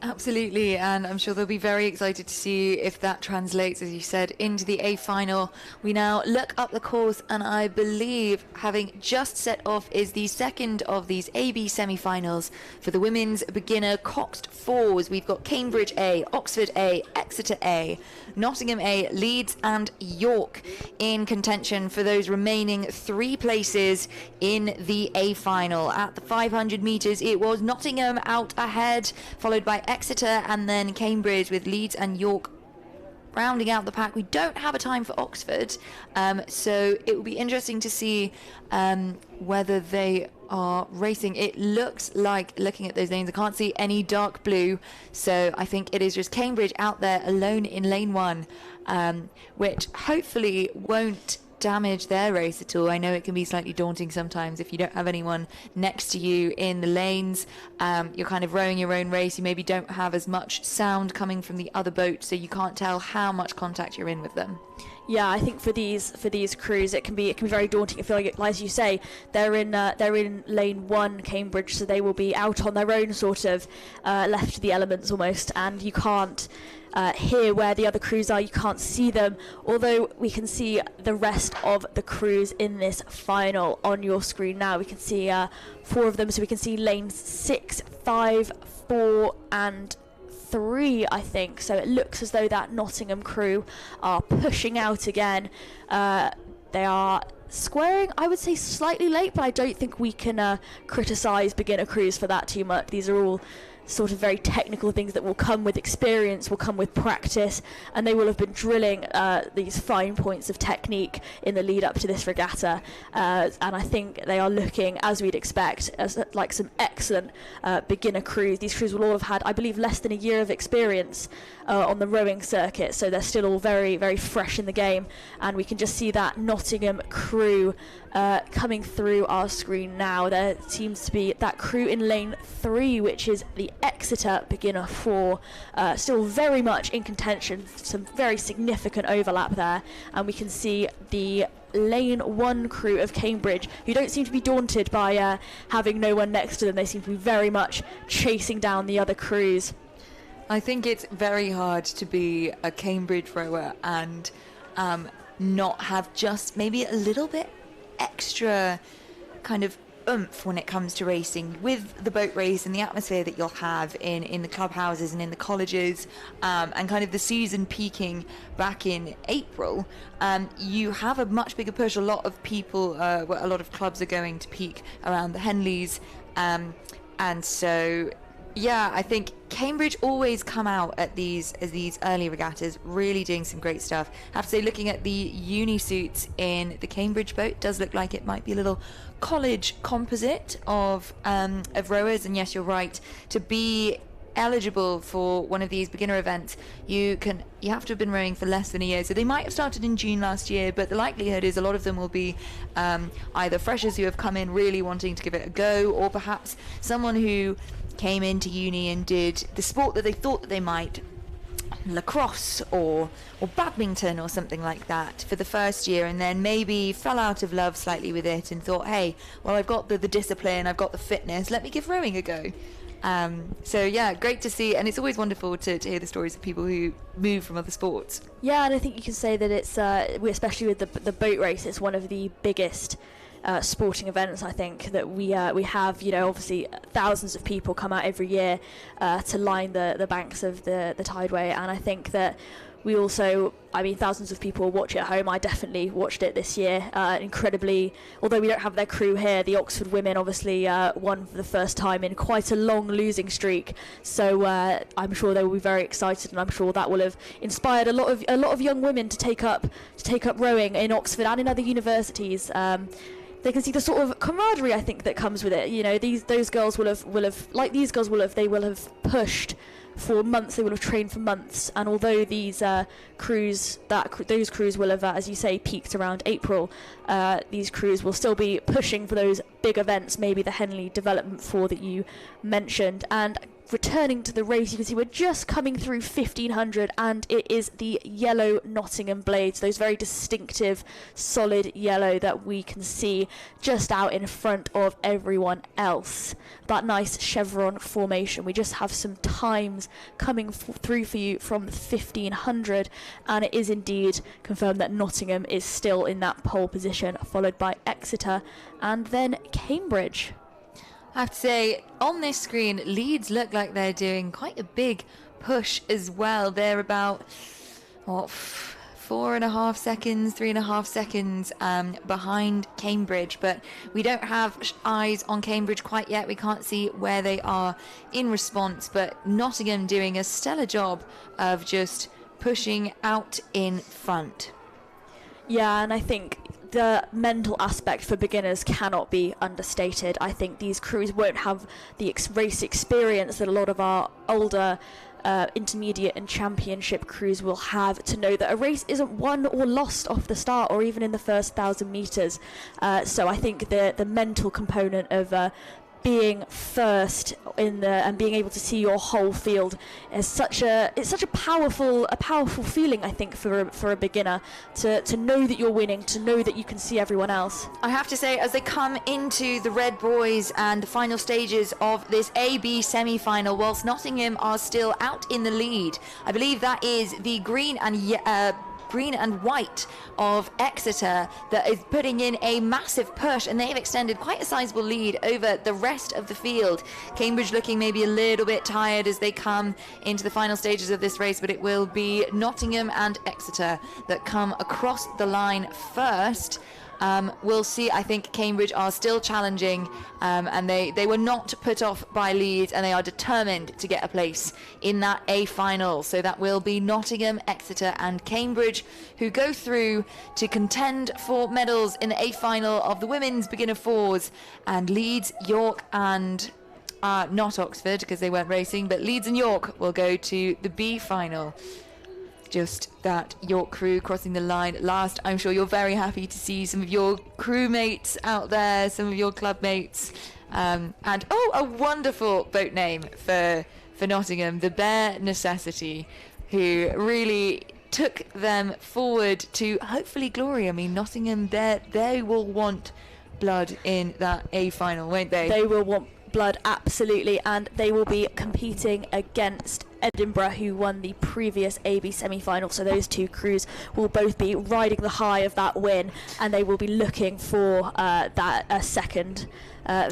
Absolutely, and I'm sure they'll be very excited to see if that translates, as you said, into the A final. We now look up the course, and I believe, having just set off, is the 2nd of these AB semi-finals for the women's beginner Coxed fours. We've got Cambridge A, Oxford A, Exeter A, Nottingham A, Leeds and York in contention for those remaining 3 places in the A final. At the 500 metres, it was Nottingham out ahead, followed by Exeter and then Cambridge, with Leeds and York rounding out the pack. We don't have a time for Oxford, so it will be interesting to see whether they are racing. It looks like, looking at those names, I can't see any dark blue, so I think it is just Cambridge out there alone in lane 1, which hopefully won't damage their race at all? I know it can be slightly daunting sometimes if you don't have anyone next to you in the lanes. You're kind of rowing your own race. You maybe don't have as much sound coming from the other boat, so you can't tell how much contact you're in with them. Yeah, I think for these crews, it can be very daunting. I feel like, as you say, they're in lane 1, Cambridge, so they will be out on their own, sort of left to the elements almost, and you can't hear where the other crews are. You can't see them, although we can see the rest of the crews in this final on your screen now. We can see 4 of them, so we can see lanes 6, 5, 4, and 3, I think. So it looks as though that Nottingham crew are pushing out again. They are squaring, I would say, slightly late, but I don't think we can criticise beginner crews for that too much. These are all sort of very technical things that will come with experience, will come with practice, and they will have been drilling these fine points of technique in the lead up to this regatta, and I think they are looking, as we'd expect, as like some excellent beginner crews. These crews will all have had, I believe, less than a year of experience on the rowing circuit, so they're still all very, very fresh in the game, and we can just see that Nottingham crew coming through our screen now. There seems to be that crew in lane 3, which is the Exeter beginner 4, still very much in contention, some very significant overlap there, and we can see the lane 1 crew of Cambridge, who don't seem to be daunted by having no one next to them. They seem to be very much chasing down the other crews. I think it's very hard to be a Cambridge rower and not have just maybe a little bit extra kind of oomph when it comes to racing with the boat race and the atmosphere that you'll have in the clubhouses and in the colleges, and kind of the season peaking back in April. You have a much bigger push. A lot of people, a lot of clubs are going to peak around the Henleys, and so yeah, I think Cambridge always come out at these early regattas really doing some great stuff. I have to say, looking at the uni suits in the Cambridge boat, does look like it might be a little college composite of rowers. And yes, you're right, to be eligible for one of these beginner events, you have to have been rowing for less than a year. So they might have started in June last year, but the likelihood is a lot of them will be either freshers who have come in really wanting to give it a go, or perhaps someone who came into uni and did the sport that they thought that they might, lacrosse or badminton or something like that, for the first year, and then maybe fell out of love slightly with it and thought, hey, well, I've got the discipline, I've got the fitness, let me give rowing a go. So yeah, great to see, and it's always wonderful to hear the stories of people who move from other sports. Yeah, and I think you can say that it's especially with the boat race, it's one of the biggest sporting events, I think, that we have. You know, obviously thousands of people come out every year to line the banks of the tideway, and I think that we also, I mean, thousands of people watch it at home. I definitely watched it this year. Incredibly, although we don't have their crew here, the Oxford women obviously won for the first time in quite a long losing streak. So I'm sure they will be very excited, and I'm sure that will have inspired a lot of young women to take up rowing in Oxford and in other universities. They can see the sort of camaraderie, I think, that comes with it. You know, those girls will have they will have pushed for months. They will have trained for months, and although these crews will have, as you say, peaked around April, these crews will still be pushing for those big events, maybe the Henley Development 4 that you mentioned. And returning to the race, you can see we're just coming through 1500, and it is the yellow Nottingham blades, those very distinctive solid yellow that we can see just out in front of everyone else. That nice chevron formation. We just have some times coming through for you from the 1500, and it is indeed confirmed that Nottingham is still in that pole position, followed by Exeter and then Cambridge. I have to say, on this screen, Leeds look like they're doing quite a big push as well. They're about 3.5 seconds behind Cambridge, but we don't have eyes on Cambridge quite yet. We can't see where they are in response, but Nottingham doing a stellar job of just pushing out in front. Yeah, and I think the mental aspect for beginners cannot be understated. I think these crews won't have the race experience that a lot of our older intermediate and championship crews will have to know that a race isn't won or lost off the start or even in the first 1,000 metres. So I think the mental component of being first and being able to see your whole field is such a powerful feeling, I think, for a beginner to know that you're winning, to know that you can see everyone else. I have to say, as they come into the Red Boys and the final stages of this AB semi-final, whilst Nottingham are still out in the lead, I believe that is the green and white of Exeter that is putting in a massive push, and they've extended quite a sizable lead over the rest of the field. Cambridge looking maybe a little bit tired as they come into the final stages of this race, but it will be Nottingham and Exeter that come across the line first. We'll see. I think Cambridge are still challenging, and they were not put off by Leeds, and they are determined to get a place in that A final. So that will be Nottingham, Exeter and Cambridge, who go through to contend for medals in the A final of the women's beginner fours, and Leeds, York and not Oxford because they weren't racing, but Leeds and York will go to the B final. Just that York crew crossing the line last. I'm sure you're very happy to see some of your crewmates out there, some of your club mates, and a wonderful boat name for Nottingham, the Bare Necessity, who really took them forward to hopefully glory. I mean, Nottingham, they will want blood in that A final, won't they? They will want blood, absolutely, and they will be competing against Edinburgh, who won the previous AB semi-final. So those two crews will both be riding the high of that win, and they will be looking for that second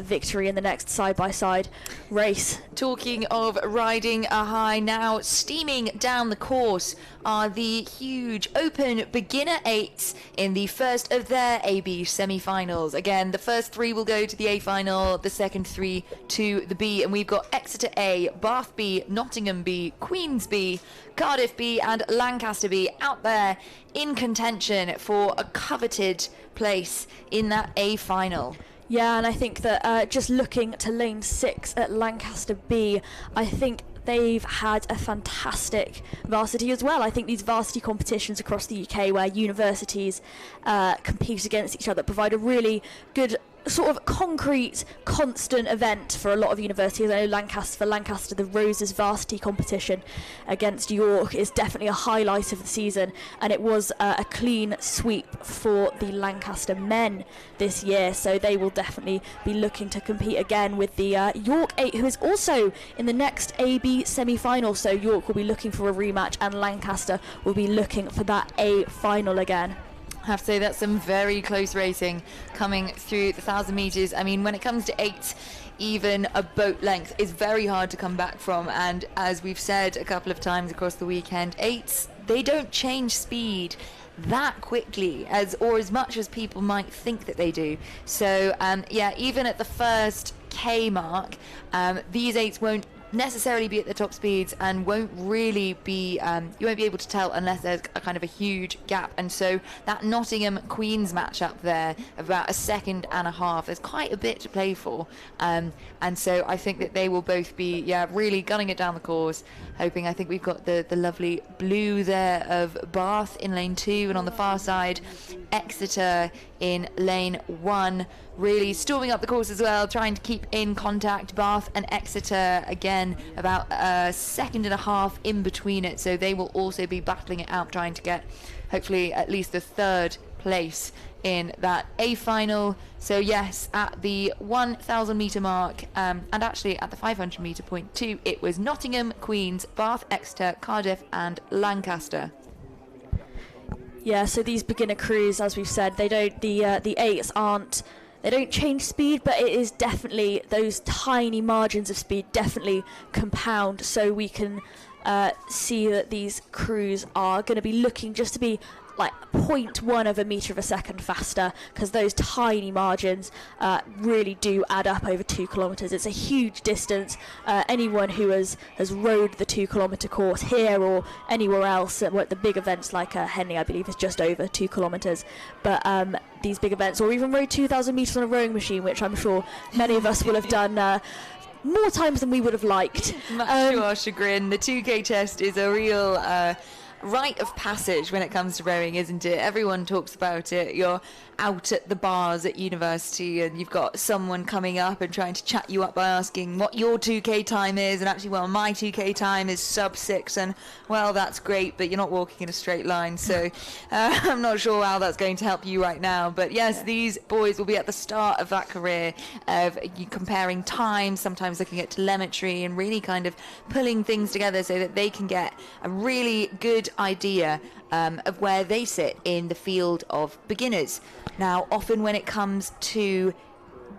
victory in the next side-by-side race. Talking of riding a high, now steaming down the course are the huge open beginner eights in the first of their AB semi-finals. Again, the first three will go to the A final, the second three to the B, and we've got Exeter A, Bath B, Nottingham B, Queens B, Cardiff B and Lancaster B out there in contention for a coveted place in that A final. Yeah, and I think that just looking to lane 6 at Lancaster B, I think they've had a fantastic varsity as well. I think these varsity competitions across the UK where universities compete against each other provide a really good sort of concrete, constant event for a lot of universities. I know for Lancaster, the Roses varsity competition against York is definitely a highlight of the season, and it was a clean sweep for the Lancaster men this year, so they will definitely be looking to compete again with the York 8, who is also in the next AB semi-final, so York will be looking for a rematch and Lancaster will be looking for that A final again. I have to say that's some very close racing coming through the 1,000 metres. I mean, when it comes to 8, even a boat length is very hard to come back from, and as we've said a couple of times across the weekend, 8s, they don't change speed that quickly as much as people might think that they do. So yeah, even at the first K mark, these 8s won't necessarily be at the top speeds and won't really be you won't be able to tell unless there's a kind of a huge gap. And so that Nottingham Queens match up there, about a second and a half, there's quite a bit to play for, and so I think that they will both be really gunning it down the course, hoping. I think we've got the lovely blue there of Bath in lane 2, and on the far side Exeter in lane 1, really storming up the course as well, trying to keep in contact. Bath and Exeter again about a second and a half in between it, so they will also be battling it out, trying to get hopefully at least the third place in that A final. So yes, at the 1,000 metre mark, and actually at the 500 metre point too, it was Nottingham, Queens, Bath, Exeter, Cardiff and Lancaster. Yeah, so these beginner crews, as we've said, they don't the 8s they don't change speed, but it is definitely those tiny margins of speed definitely compound, so we can see that these crews are going to be looking just to be like 0.1 of a metre of a second faster, because those tiny margins really do add up over 2 kilometres. It's a huge distance. Anyone who has rode the 2 kilometre course here or anywhere else at the big events like Henley, I believe, is just over 2 kilometres. But these big events, or even rode 2,000 metres on a rowing machine, which I'm sure many of us will have done more times than we would have liked. Much to our chagrin. The 2K test is a real rite of passage when it comes to rowing, isn't it? Everyone talks about it. You're out at the bars at university and you've got someone coming up and trying to chat you up by asking what your 2K time is, and actually, well, my 2K time is sub 6, and well, that's great, but you're not walking in a straight line, so I'm not sure how that's going to help you right now. But yes, these boys will be at the start of that career of you comparing time, sometimes looking at telemetry and really kind of pulling things together so that they can get a really good idea of where they sit in the field of beginners. Now, often when it comes to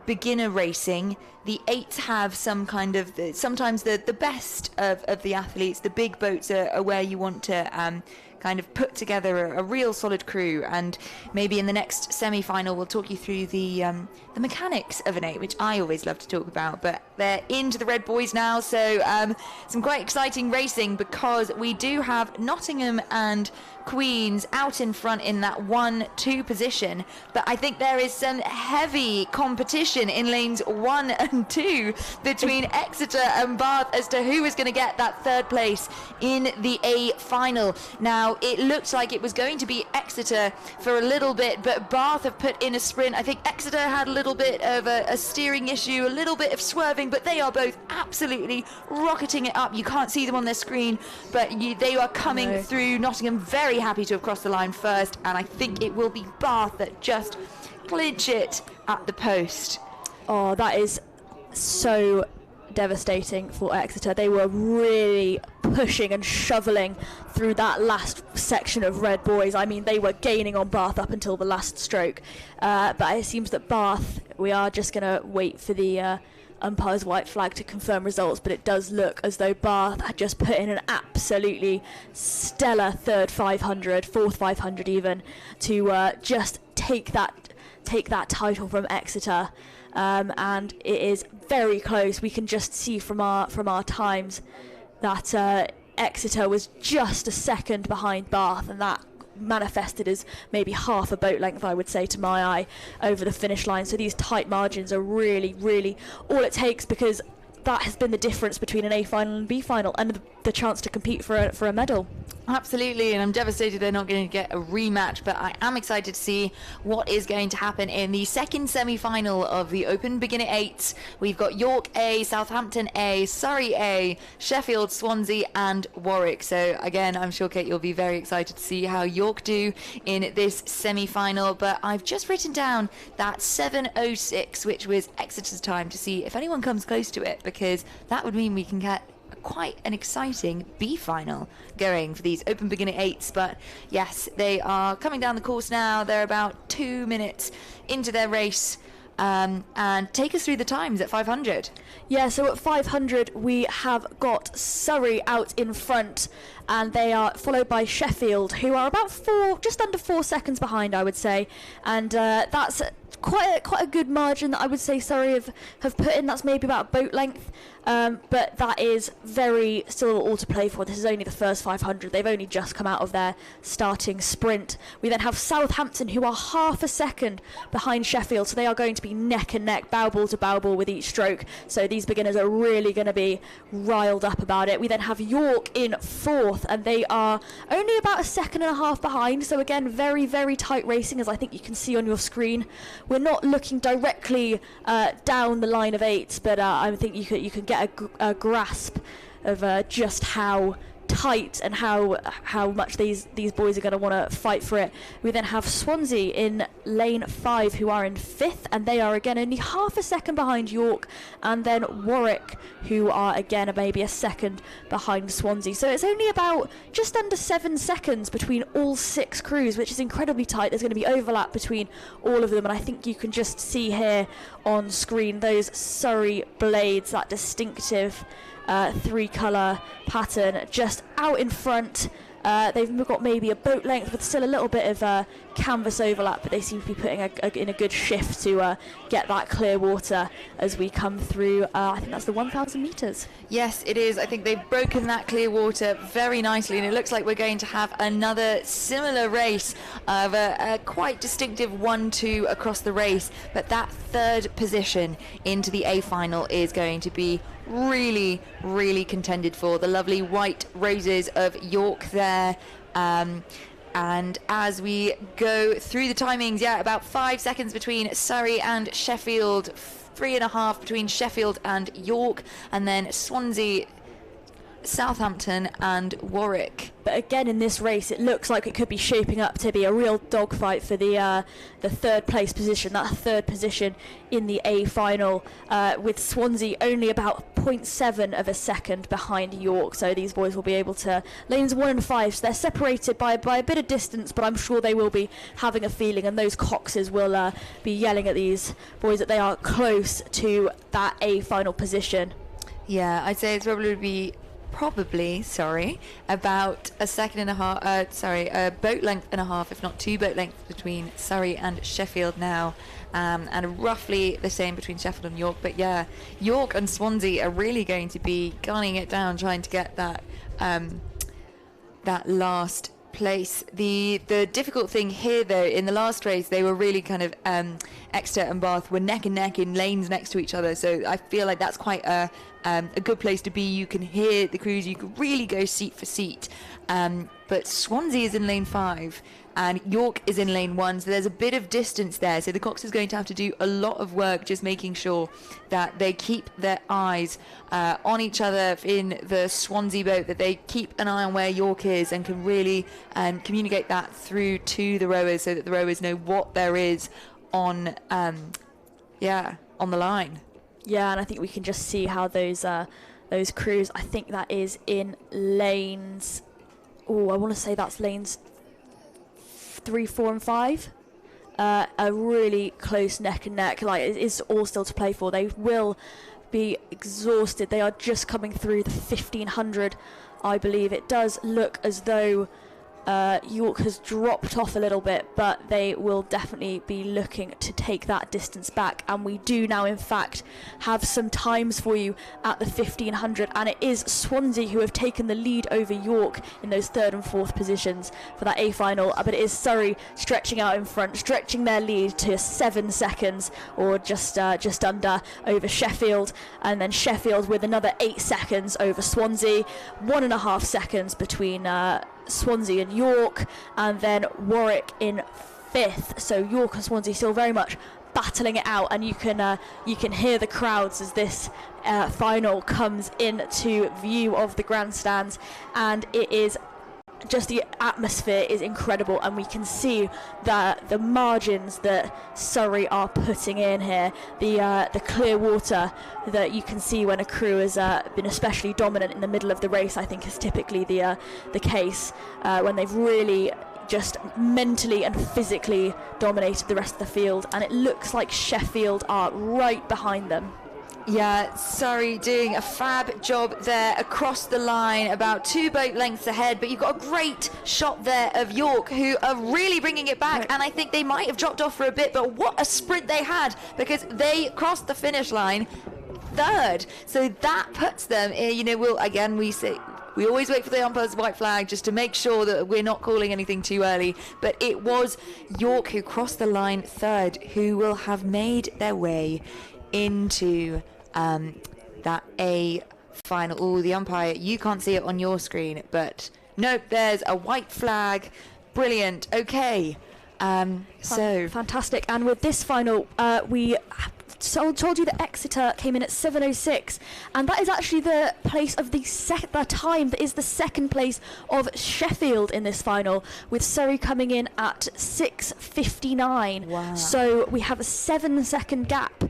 beginner racing, the eights have some kind of, sometimes the best of the athletes. The big boats are where you want to kind of put together a real solid crew, and maybe in the next semi-final we'll talk you through the mechanics of an 8, which I always love to talk about. But they're into the red boys now, so some quite exciting racing, because we do have Nottingham and Queens out in front in that 1-2 position, but I think there is some heavy competition in lanes 1 and 2 between Exeter and Bath as to who is going to get that third place in the A final. Now, it looked like it was going to be Exeter for a little bit, but Bath have put in a sprint. I think Exeter had a little bit of a steering issue, a little bit of swerving, but they are both absolutely rocketing it up. You can't see them on their screen, but they are coming through. Nottingham very happy to have crossed the line first, and I think it will be Bath that just clinch it at the post. Oh, that is so devastating for Exeter. They were really pushing and shoveling through that last section of red boys. I mean, they were gaining on Bath up until the last stroke, but it seems that Bath, we are just going to wait for the umpire's white flag to confirm results, but it does look as though Bath had just put in an absolutely stellar third 500, fourth 500 even, to just take that title from Exeter. And it is very close. We can just see from our times that Exeter was just a second behind Bath, and that manifested as maybe half a boat length, I would say, to my eye, over the finish line. So these tight margins are really, really all it takes, because that has been the difference between an A final and B final, and the chance to compete for a medal. Absolutely, and I'm devastated they're not going to get a rematch, but I am excited to see what is going to happen in the second semi-final of the Open Beginner 8s. We've got York A, Southampton A, Surrey A, Sheffield, Swansea and Warwick. So again, I'm sure, Kate, you'll be very excited to see how York do in this semi-final, but I've just written down that 7:06, which was Exeter's time, to see if anyone comes close to it, because that would mean we can get quite an exciting B final going for these Open Beginner 8s. But yes, they are coming down the course now. They're about 2 minutes into their race. And take us through the times at 500. Yeah, so at 500 we have got Surrey out in front, and they are followed by Sheffield, who are about just under 4 seconds behind, I would say, and that's quite a good margin that I would say Surrey have put in. That's maybe about a boat length, but that is very still all to play for. This is only the first 500. They've only just come out of their starting sprint. We then have Southampton, who are half a second behind Sheffield, so they are going to be neck and neck, bow ball to bow ball with each stroke. So these beginners are really going to be riled up about it. We then have York in fourth, and they are only about a second and a half behind. So again, very, very tight racing, as I think you can see on your screen. We're not looking directly down the line of 8s, but I think you can get a grasp of just how tight and how much these boys are going to want to fight for it. We then have Swansea in lane 5, who are in 5th, and they are again only half a second behind York, and then Warwick, who are again maybe a second behind Swansea. So it's only about just under 7 seconds between all 6 crews, which is incredibly tight. There's going to be overlap between all of them, and I think you can just see here on screen those Surrey blades, that distinctive 3-colour pattern just out in front. They've got maybe a boat length with still a little bit of canvas overlap, but they seem to be putting in a good shift to get that clear water as we come through. I think that's the 1,000 metres. Yes, it is. I think they've broken that clear water very nicely, and it looks like we're going to have another similar race of a quite distinctive 1-2 across the race. But that third position into the A final is going to be really, really contended for. The lovely white roses of York there. And as we go through the timings, about 5 seconds between Surrey and Sheffield, 3.5 between Sheffield and York, and then Swansea, Southampton and Warwick. But again, in this race, it looks like it could be shaping up to be a real dogfight for the third place position, that third position in the A final, with Swansea only about 0.7 of a second behind York. So these boys will be able to, lanes 1 and 5, so they're separated by a bit of distance, but I'm sure they will be having a feeling, and those Coxes will be yelling at these boys that they are close to that A final position. Yeah, I'd say it's probably about a second and a half, a boat length and a half, if not 2 boat lengths between Surrey and Sheffield now, and roughly the same between Sheffield and York. But yeah, York and Swansea are really going to be gunning it down, trying to get that last place. The difficult thing here, though, in the last race, they were really kind of Exeter and Bath were neck and neck in lanes next to each other, so I feel like that's quite a good place to be. You can hear the crews, you can really go seat for seat, but Swansea is in lane 5 and York is in lane 1, so there's a bit of distance there, so the Cox is going to have to do a lot of work just making sure that they keep their eyes on each other in the Swansea boat, that they keep an eye on where York is and can really communicate that through to the rowers, so that the rowers know what there is on the line. Yeah, and I think we can just see how those crews, I think that is in lanes, I want to say that's lanes 3, 4 and 5, are really close neck and neck. Like, it is all still to play for. They will be exhausted. They are just coming through the 1500, I believe. It does look as though York has dropped off a little bit, but they will definitely be looking to take that distance back, and we do now in fact have some times for you at the 1500, and it is Swansea who have taken the lead over York in those 3rd and 4th positions for that A final, but it is Surrey stretching out in front, stretching their lead to 7 seconds or just under over Sheffield, and then Sheffield with another 8 seconds over Swansea, 1.5 seconds between Swansea and York, and then Warwick in 5th. So York and Swansea still very much battling it out, and you can hear the crowds as this final comes into view of the grandstands, and it is just, the atmosphere is incredible, and we can see that the margins that Surrey are putting in here, the clear water that you can see when a crew has been especially dominant in the middle of the race, I think is typically the case when they've really just mentally and physically dominated the rest of the field, and it looks like Sheffield are right behind them. Yeah, Surrey doing a fab job there across the line, about 2 boat lengths ahead, but you've got a great shot there of York, who are really bringing it back, and I think they might have dropped off for a bit, but what a sprint they had, because they crossed the finish line 3rd, so that puts them, we always wait for the umpire's white flag just to make sure that we're not calling anything too early, but it was York who crossed the line 3rd, who will have made their way into that A final. Oh, the umpire, you can't see it on your screen, but nope, there's a white flag. Brilliant. Okay. So fantastic. And with this final, we told you that Exeter came in at 7:06, and that is actually the place of the time that is the 2nd place of Sheffield in this final, with Surrey coming in at 6:59. Wow. So we have a 7-second gap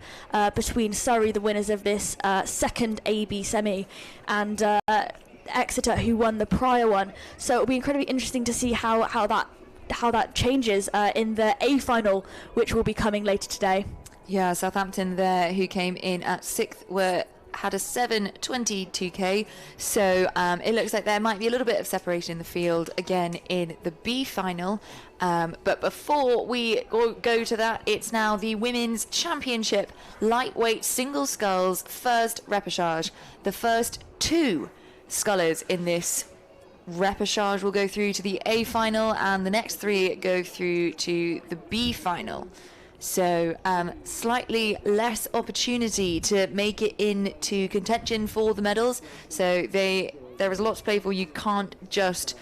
between Surrey, the winners of this 2nd AB semi, and Exeter, who won the prior one. So it'll be incredibly interesting to see how that changes in the A final, which will be coming later today. yeah, Southampton there, who came in at 6th, were had a 7:22k, so it looks like there might be a little bit of separation in the field again in the B final. But before we go to that, it's now the Women's Championship lightweight single sculls first repechage. The first 2 scullers in this repechage will go through to the A final, and the next 3 go through to the B final. So slightly less opportunity to make it into contention for the medals. So there is a lot to play for. You can't just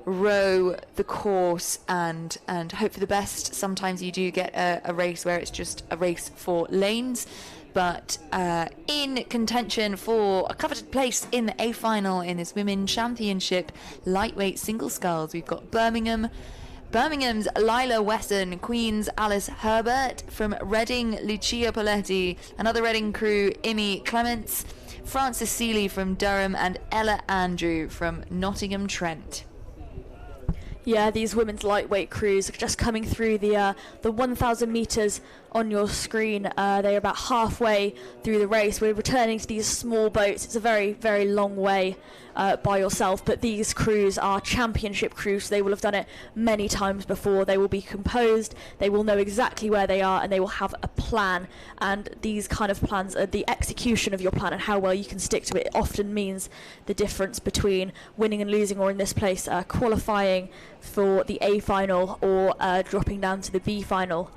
row the course and hope for the best. Sometimes you do get a race where it's just a race for lanes. But in contention for a coveted place in the A final in this Women's Championship lightweight single sculls, we've got Birmingham's Lila Wesson, Queen's Alice Herbert, from Reading Lucia Poletti, another Reading crew Imi Clements, Frances Seeley from Durham, and Ella Andrew from Nottingham Trent. Yeah, these women's lightweight crews are just coming through the 1,000 metres on your screen. They're about halfway through the race. We're returning to these small boats. It's a very, very long way by yourself, but these crews are championship crews. They will have done it many times before. They will be composed, they will know exactly where they are, and they will have a plan. And these kind of plans, the execution of your plan and how well you can stick to it, often means the difference between winning and losing, or in this place qualifying for the A final or dropping down to the B final.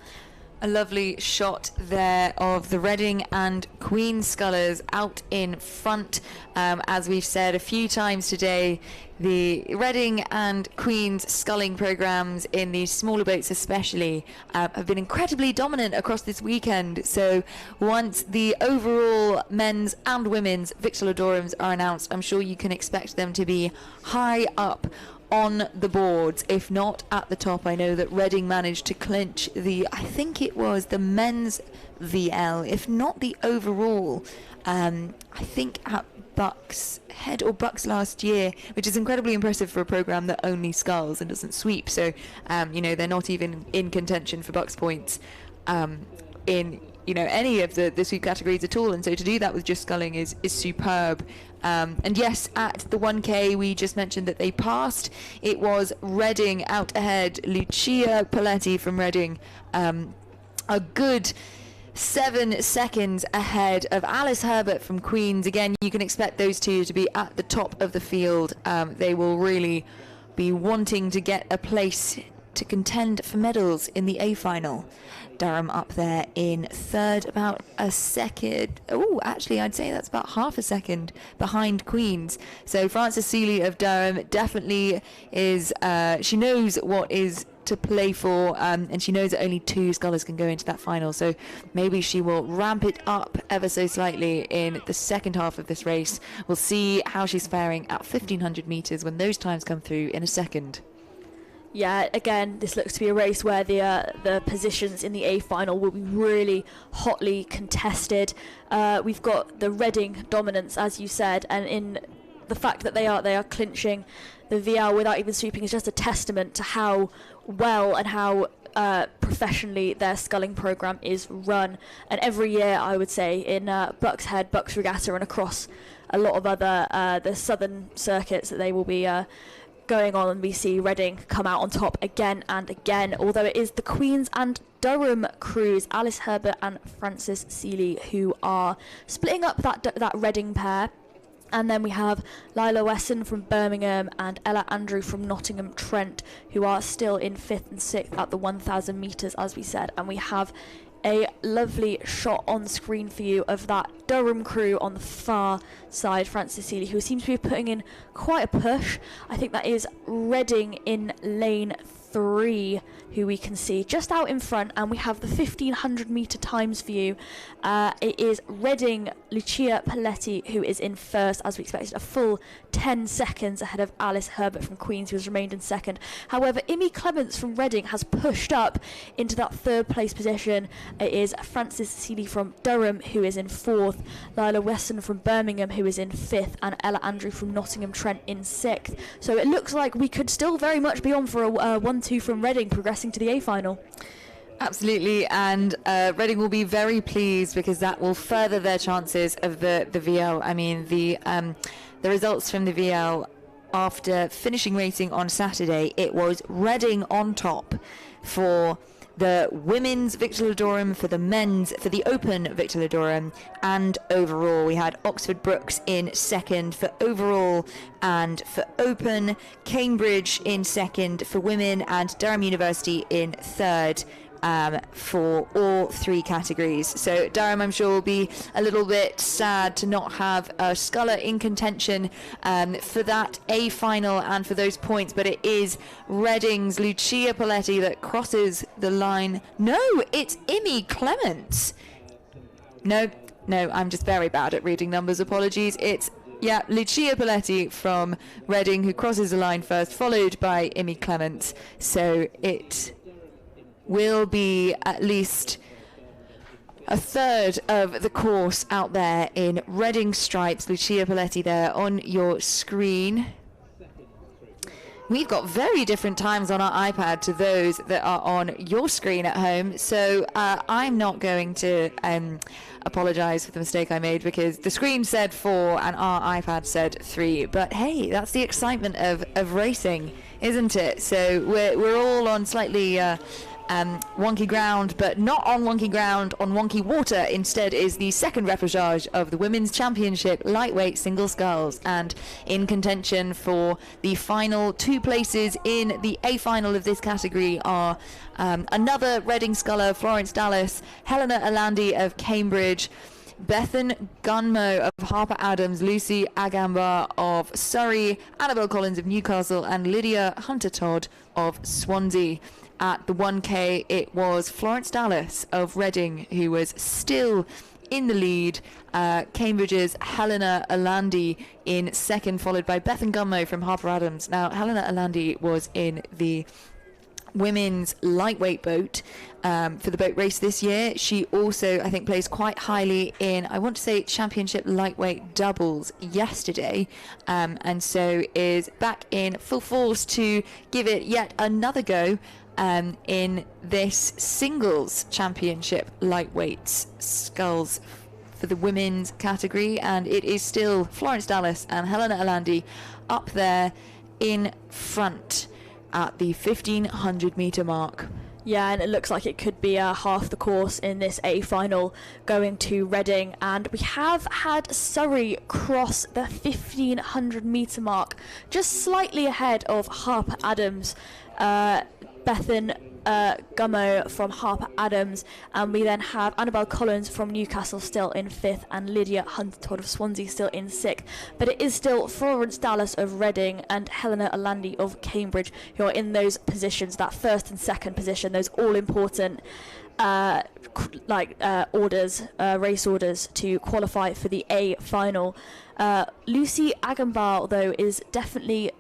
A lovely shot there of the Reading and Queen scullers out in front. As we've said a few times today, the Reading and Queen's sculling programmes in these smaller boats especially have been incredibly dominant across this weekend. So once the overall men's and women's Victualladorums are announced, I'm sure you can expect them to be high up on the boards, if not at the top. I know that Reading managed to clinch I think it was the men's VL, if not the overall, I think at BUCS Head or BUCS last year, which is incredibly impressive for a programme that only sculls and doesn't sweep. So they're not even in contention for BUCS points in any of the sweep categories at all, and so to do that with just sculling is superb. And yes, at the 1k we just mentioned that they passed. It was Reading out ahead, Lucia Poletti from Reading, a good 7 seconds ahead of Alice Herbert from Queen's. Again, you can expect those two to be at the top of the field. They will really be wanting to get a place to contend for medals in the A final. Durham up there in third, about a second. Oh, actually, I'd say that's about half a second behind Queen's. So Frances Seeley of Durham definitely is, she knows what is to play for, and she knows that only 2 scullers can go into that final. So maybe she will ramp it up ever so slightly in the second half of this race. We'll see how she's faring at 1,500 metres when those times come through in a second. Yeah, again, this looks to be a race where the positions in the A final will be really hotly contested. We've got the Reading dominance, as you said, and in the fact that they are clinching the VL without even sweeping is just a testament to how well and how professionally their sculling program is run. And every year, I would say, in BUCS Head, BUCS Regatta, and across a lot of other the southern circuits that they will be going on, and we see Reading come out on top again and again, although it is the Queen's and Durham crews, Alice Herbert and Frances Seeley, who are splitting up that Reading pair. And then we have Lila Wesson from Birmingham and Ella Andrew from Nottingham Trent, who are still in 5th and 6th at the 1,000 metres, as we said. And we have a lovely shot on screen for you of that Durham crew on the far side, Frances Seeley, who seems to be putting in quite a push. I think that is Reading in lane 3, who we can see just out in front, and we have the 1,500 metre times for you. It is Reading Lucia Poletti who is in first, as we expected, a full 10 seconds ahead of Alice Herbert from Queen's, who has remained in second. However, Imi Clements from Reading has pushed up into that 3rd place position. It is Frances Seeley from Durham who is in 4th, Lila Wesson from Birmingham who is in 5th, and Ella Andrew from Nottingham Trent in 6th. So it looks like we could still very much be on for a 1-2 from Reading progressing to the A final. Absolutely, and Reading will be very pleased because that will further their chances of the VL. I mean, the results from the VL after finishing racing on Saturday, it was Reading on top for the women's Victor Ludorum, for the men's, for the Open Victor Ludorum, and overall. We had Oxford Brookes in second for overall and for Open, Cambridge in second for women, and Durham University in third for all three categories. So Durham, I'm sure, will be a little bit sad to not have a sculler in contention for that A final and for those points, but it is Reading's Lucia Poletti that crosses the line. No, it's Imi Clements. No, I'm just very bad at reading numbers, apologies. It's Lucia Poletti from Reading who crosses the line first, followed by Imi Clements. So it will be at least a third of the course out there in Reading stripes. Lucia Poletti there on your screen. We've got very different times on our iPad to those that are on your screen at home, so I'm not going to apologise for the mistake I made, because the screen said 4 and our iPad said 3, but hey, that's the excitement of racing, isn't it? So we're all on slightly wonky ground, but not on wonky ground, on wonky water. Instead is the second repechage of the Women's Championship lightweight single sculls, and in contention for the final 2 places in the A final of this category are another Reading sculler, Florence Dallas, Helena Alandi of Cambridge, Bethan Gunmo of Harper Adams, Lucy Agambar of Surrey, Annabelle Collins of Newcastle, and Lydia Hunter-Todd of Swansea. At the 1K, it was Florence Dallas of Reading who was still in the lead. Cambridge's Helena Alandi in second, followed by Bethan Gunmo from Harper Adams. Now, Helena Alandi was in the women's lightweight boat for the boat race this year. She also, I think, placed quite highly in, I want to say, championship lightweight doubles yesterday, and so is back in full force to give it yet another go in this singles championship lightweights sculls for the women's category, and it is still Florence Dallas and Helena Alandi up there in front at the 1500 metre mark. Yeah, and it looks like it could be half the course in this A final going to Reading, and we have had Surrey cross the 1500 metre mark, just slightly ahead of Harper Adams. Bethan Gummo from Harper Adams, and we then have Annabelle Collins from Newcastle still in 5th, and Lydia Hunter-Todd of Swansea still in 6th. But it is still Florence Dallas of Reading and Helena Alandi of Cambridge who are in those positions, that first and second position, those all-important orders, race orders to qualify for the A final. Lucy Agambar, though, is definitely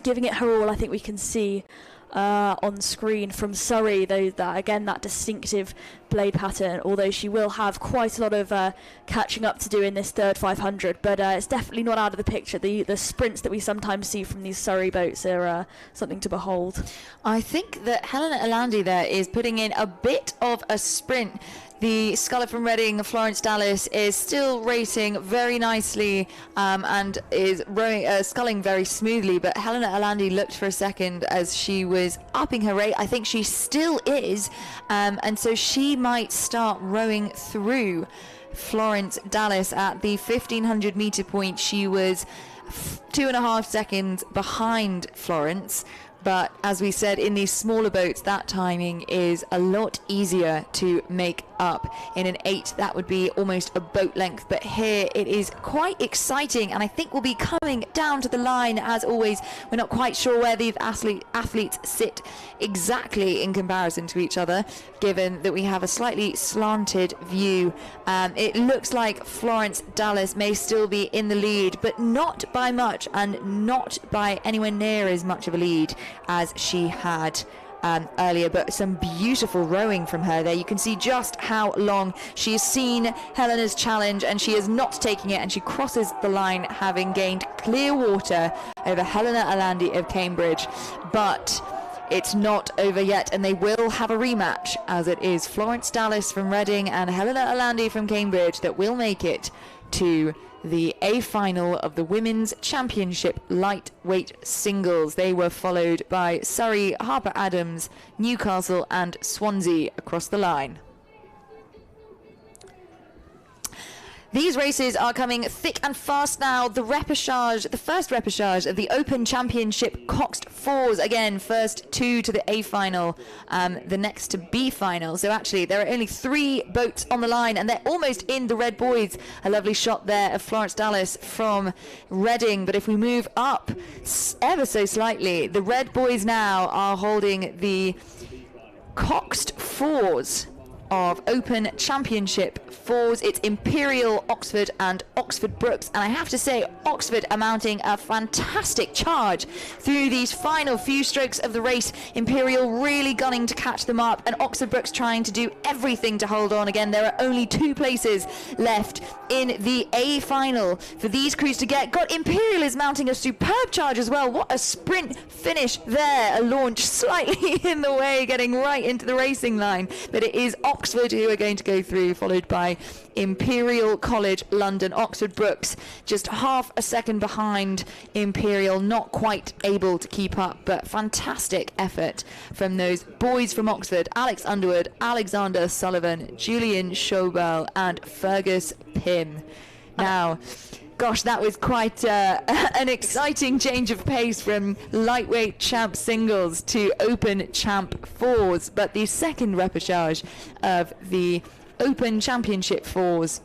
giving it her all. I think we can see on screen from Surrey, though, that distinctive blade pattern, although she will have quite a lot of catching up to do in this third 500, but it's definitely not out of the picture. The sprints that we sometimes see from these Surrey boats are something to behold. I think that Helena Alandi there is putting in a bit of a sprint. The sculler from Reading, Florence Dallas, is still racing very nicely and is sculling very smoothly, but Helena Alandi looked for a second as she was upping her rate. I think she still is, and so she might start rowing through Florence Dallas at the 1500 metre point. She was 2.5 seconds behind Florence. But as we said, in these smaller boats, that timing is a lot easier to make up. In an 8, that would be almost a boat length. But here it is quite exciting, and I think we'll be coming down to the line. As always, we're not quite sure where these athletes sit exactly in comparison to each other, given that we have a slightly slanted view. It looks like Florence Dallas may still be in the lead, but not by much, and not by anywhere near as much of a lead as she had earlier. But some beautiful rowing from her there. You can see just how long she has seen Helena's challenge, and she is not taking it, and she crosses the line having gained clear water over Helena Alandi of Cambridge. But it's not over yet, and they will have a rematch, as it is Florence Dallas from Reading and Helena Alandi from Cambridge that will make it to the A final of the Women's Championship lightweight singles. They were followed by Surrey, Harper Adams, Newcastle and Swansea across the line. These races are coming thick and fast now. The repechage, the first repechage of the Open Championship Coxed fours. Again, first two to the A final, the next to B final. So actually, there are only 3 boats on the line, and they're almost in the red boys. A lovely shot there of Florence Dallas from Reading. But if we move up ever so slightly, the red boys now are holding the Coxed fours of Open Championship fours. It's Imperial, Oxford and Oxford Brookes, and I have to say Oxford are mounting a fantastic charge through these final few strokes of the race. Imperial really gunning to catch them up, and Oxford Brookes trying to do everything to hold on. Again, there are only 2 places left in the A final for these crews to get. God, Imperial is mounting a superb charge as well. What a sprint finish there. A launch slightly in the way, getting right into the racing line, but it is Oxford who are going to go through, followed by Imperial College London. Oxford Brookes just half a second behind Imperial, not quite able to keep up, but fantastic effort from those boys from Oxford: Alex Underwood, Alexander Sullivan, Julian Schobel and Fergus Pym. Now, gosh, that was quite an exciting change of pace from lightweight champ singles to open champ fours. But the second repechage of the Open Championship fours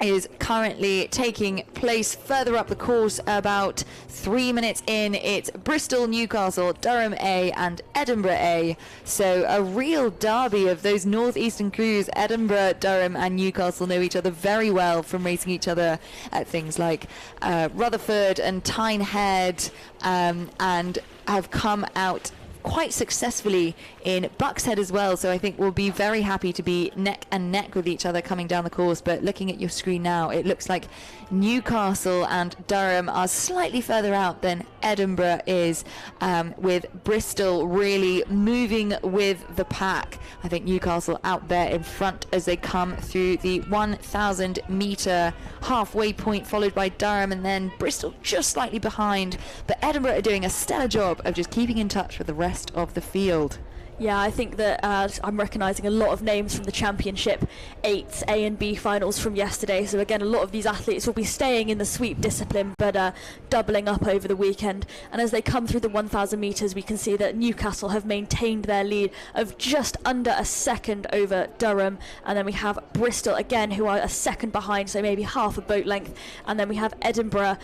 is currently taking place further up the course, about 3 minutes in. It's Bristol, Newcastle, Durham A and Edinburgh A. So a real derby of those northeastern crews. Edinburgh, Durham and Newcastle know each other very well from racing each other at things like Rutherford and Tyne Head, and have come out quite successfully in BUCS Head as well, so I think we'll be very happy to be neck and neck with each other coming down the course. But looking at your screen now, it looks like Newcastle and Durham are slightly further out than Edinburgh is, with Bristol really moving with the pack. I think Newcastle out there in front as they come through the 1,000 metre halfway point, followed by Durham, and then Bristol just slightly behind. But Edinburgh are doing a stellar job of just keeping in touch with the rest of the field. Yeah, I think that I'm recognising a lot of names from the Championship 8 A and B finals from yesterday. So again, a lot of these athletes will be staying in the sweep discipline, but doubling up over the weekend. And as they come through the 1,000 metres, we can see that Newcastle have maintained their lead of just under a second over Durham. And then we have Bristol again, who are a second behind, so maybe half a boat length. And then we have Edinburgh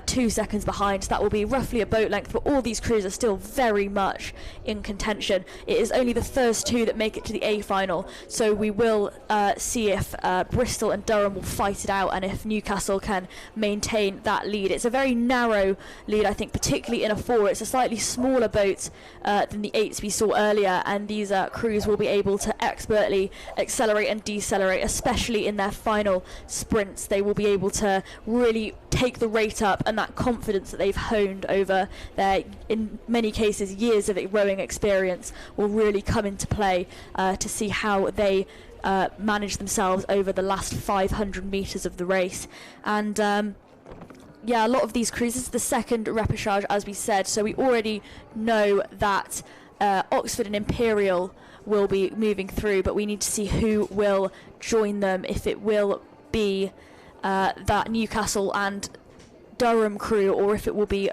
2 seconds behind, so that will be roughly a boat length. But all these crews are still very much in contention. It is only the first 2 that make it to the A final, so we will see if Bristol and Durham will fight it out and if Newcastle can maintain that lead. It's a very narrow lead, I think, particularly in a 4. It's a slightly smaller boat than the 8s we saw earlier, and these crews will be able to expertly accelerate and decelerate, especially in their final sprints. They will be able to really take the rate up, and that confidence that they've honed over their, in many cases, years of rowing experience will really come into play to see how they manage themselves over the last 500 metres of the race. And yeah, a lot of these crews, this is the second repechage, as we said, so we already know that Oxford and Imperial will be moving through, but we need to see who will join them, if it will be that Newcastle and Durham crew, or if it will be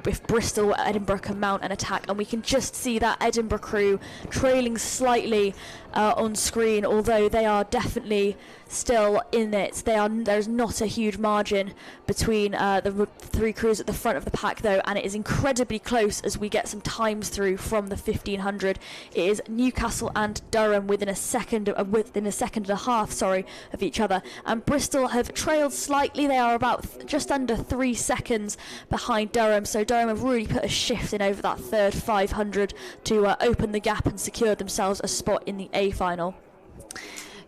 if Bristol or Edinburgh can mount an attack. And we can just see that Edinburgh crew trailing slightly on screen, although they are definitely still in it. There's not a huge margin between the 3 crews at the front of the pack, though, and it is incredibly close as we get some times through from the 1500. It is Newcastle and Durham within a second and a half, of each other, and Bristol have trailed slightly. They are about just under 3 seconds behind Durham, so Durham have really put a shift in over that third 500 to open the gap and secure themselves a spot in the A final.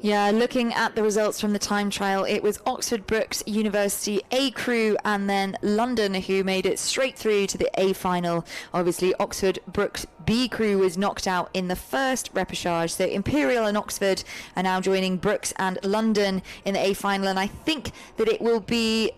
Yeah, looking at the results from the time trial, it was Oxford Brookes University A crew and then London who made it straight through to the A final. Obviously, Oxford Brookes B crew was knocked out in the first repechage. So Imperial and Oxford are now joining Brookes and London in the A final. And I think that it will be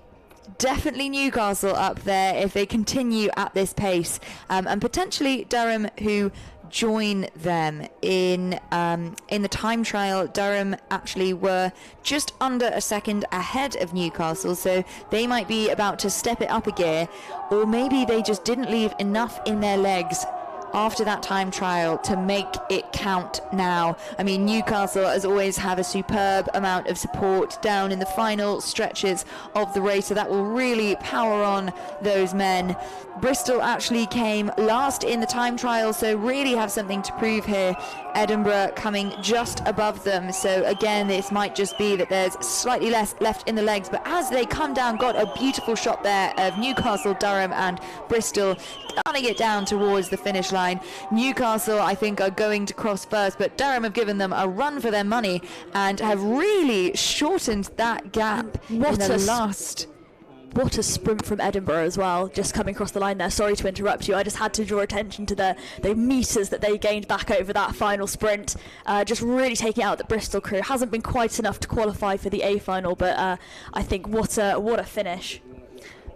definitely Newcastle up there if they continue at this pace. And potentially Durham, who join them in the time trial. Durham actually were just under a second ahead of Newcastle, so they might be about to step it up a gear, or maybe they just didn't leave enough in their legs after that time trial to make it count now. I mean, Newcastle, as always, have a superb amount of support down in the final stretches of the race, so that will really power on those men. Bristol actually came last in the time trial, so really have something to prove here. Edinburgh coming just above them, so again, this might just be that there's slightly less left in the legs, but as they come down, got a beautiful shot there of Newcastle, Durham and Bristol gunning it down towards the finish line. Newcastle, I think, are going to cross first, but Durham have given them a run for their money and have really shortened that gap in the last. What a sprint from Edinburgh as well, just coming across the line there. Sorry to interrupt you, I just had to draw attention to the metres that they gained back over that final sprint. Just really taking out the Bristol crew. Hasn't been quite enough to qualify for the A final, but I think what a finish.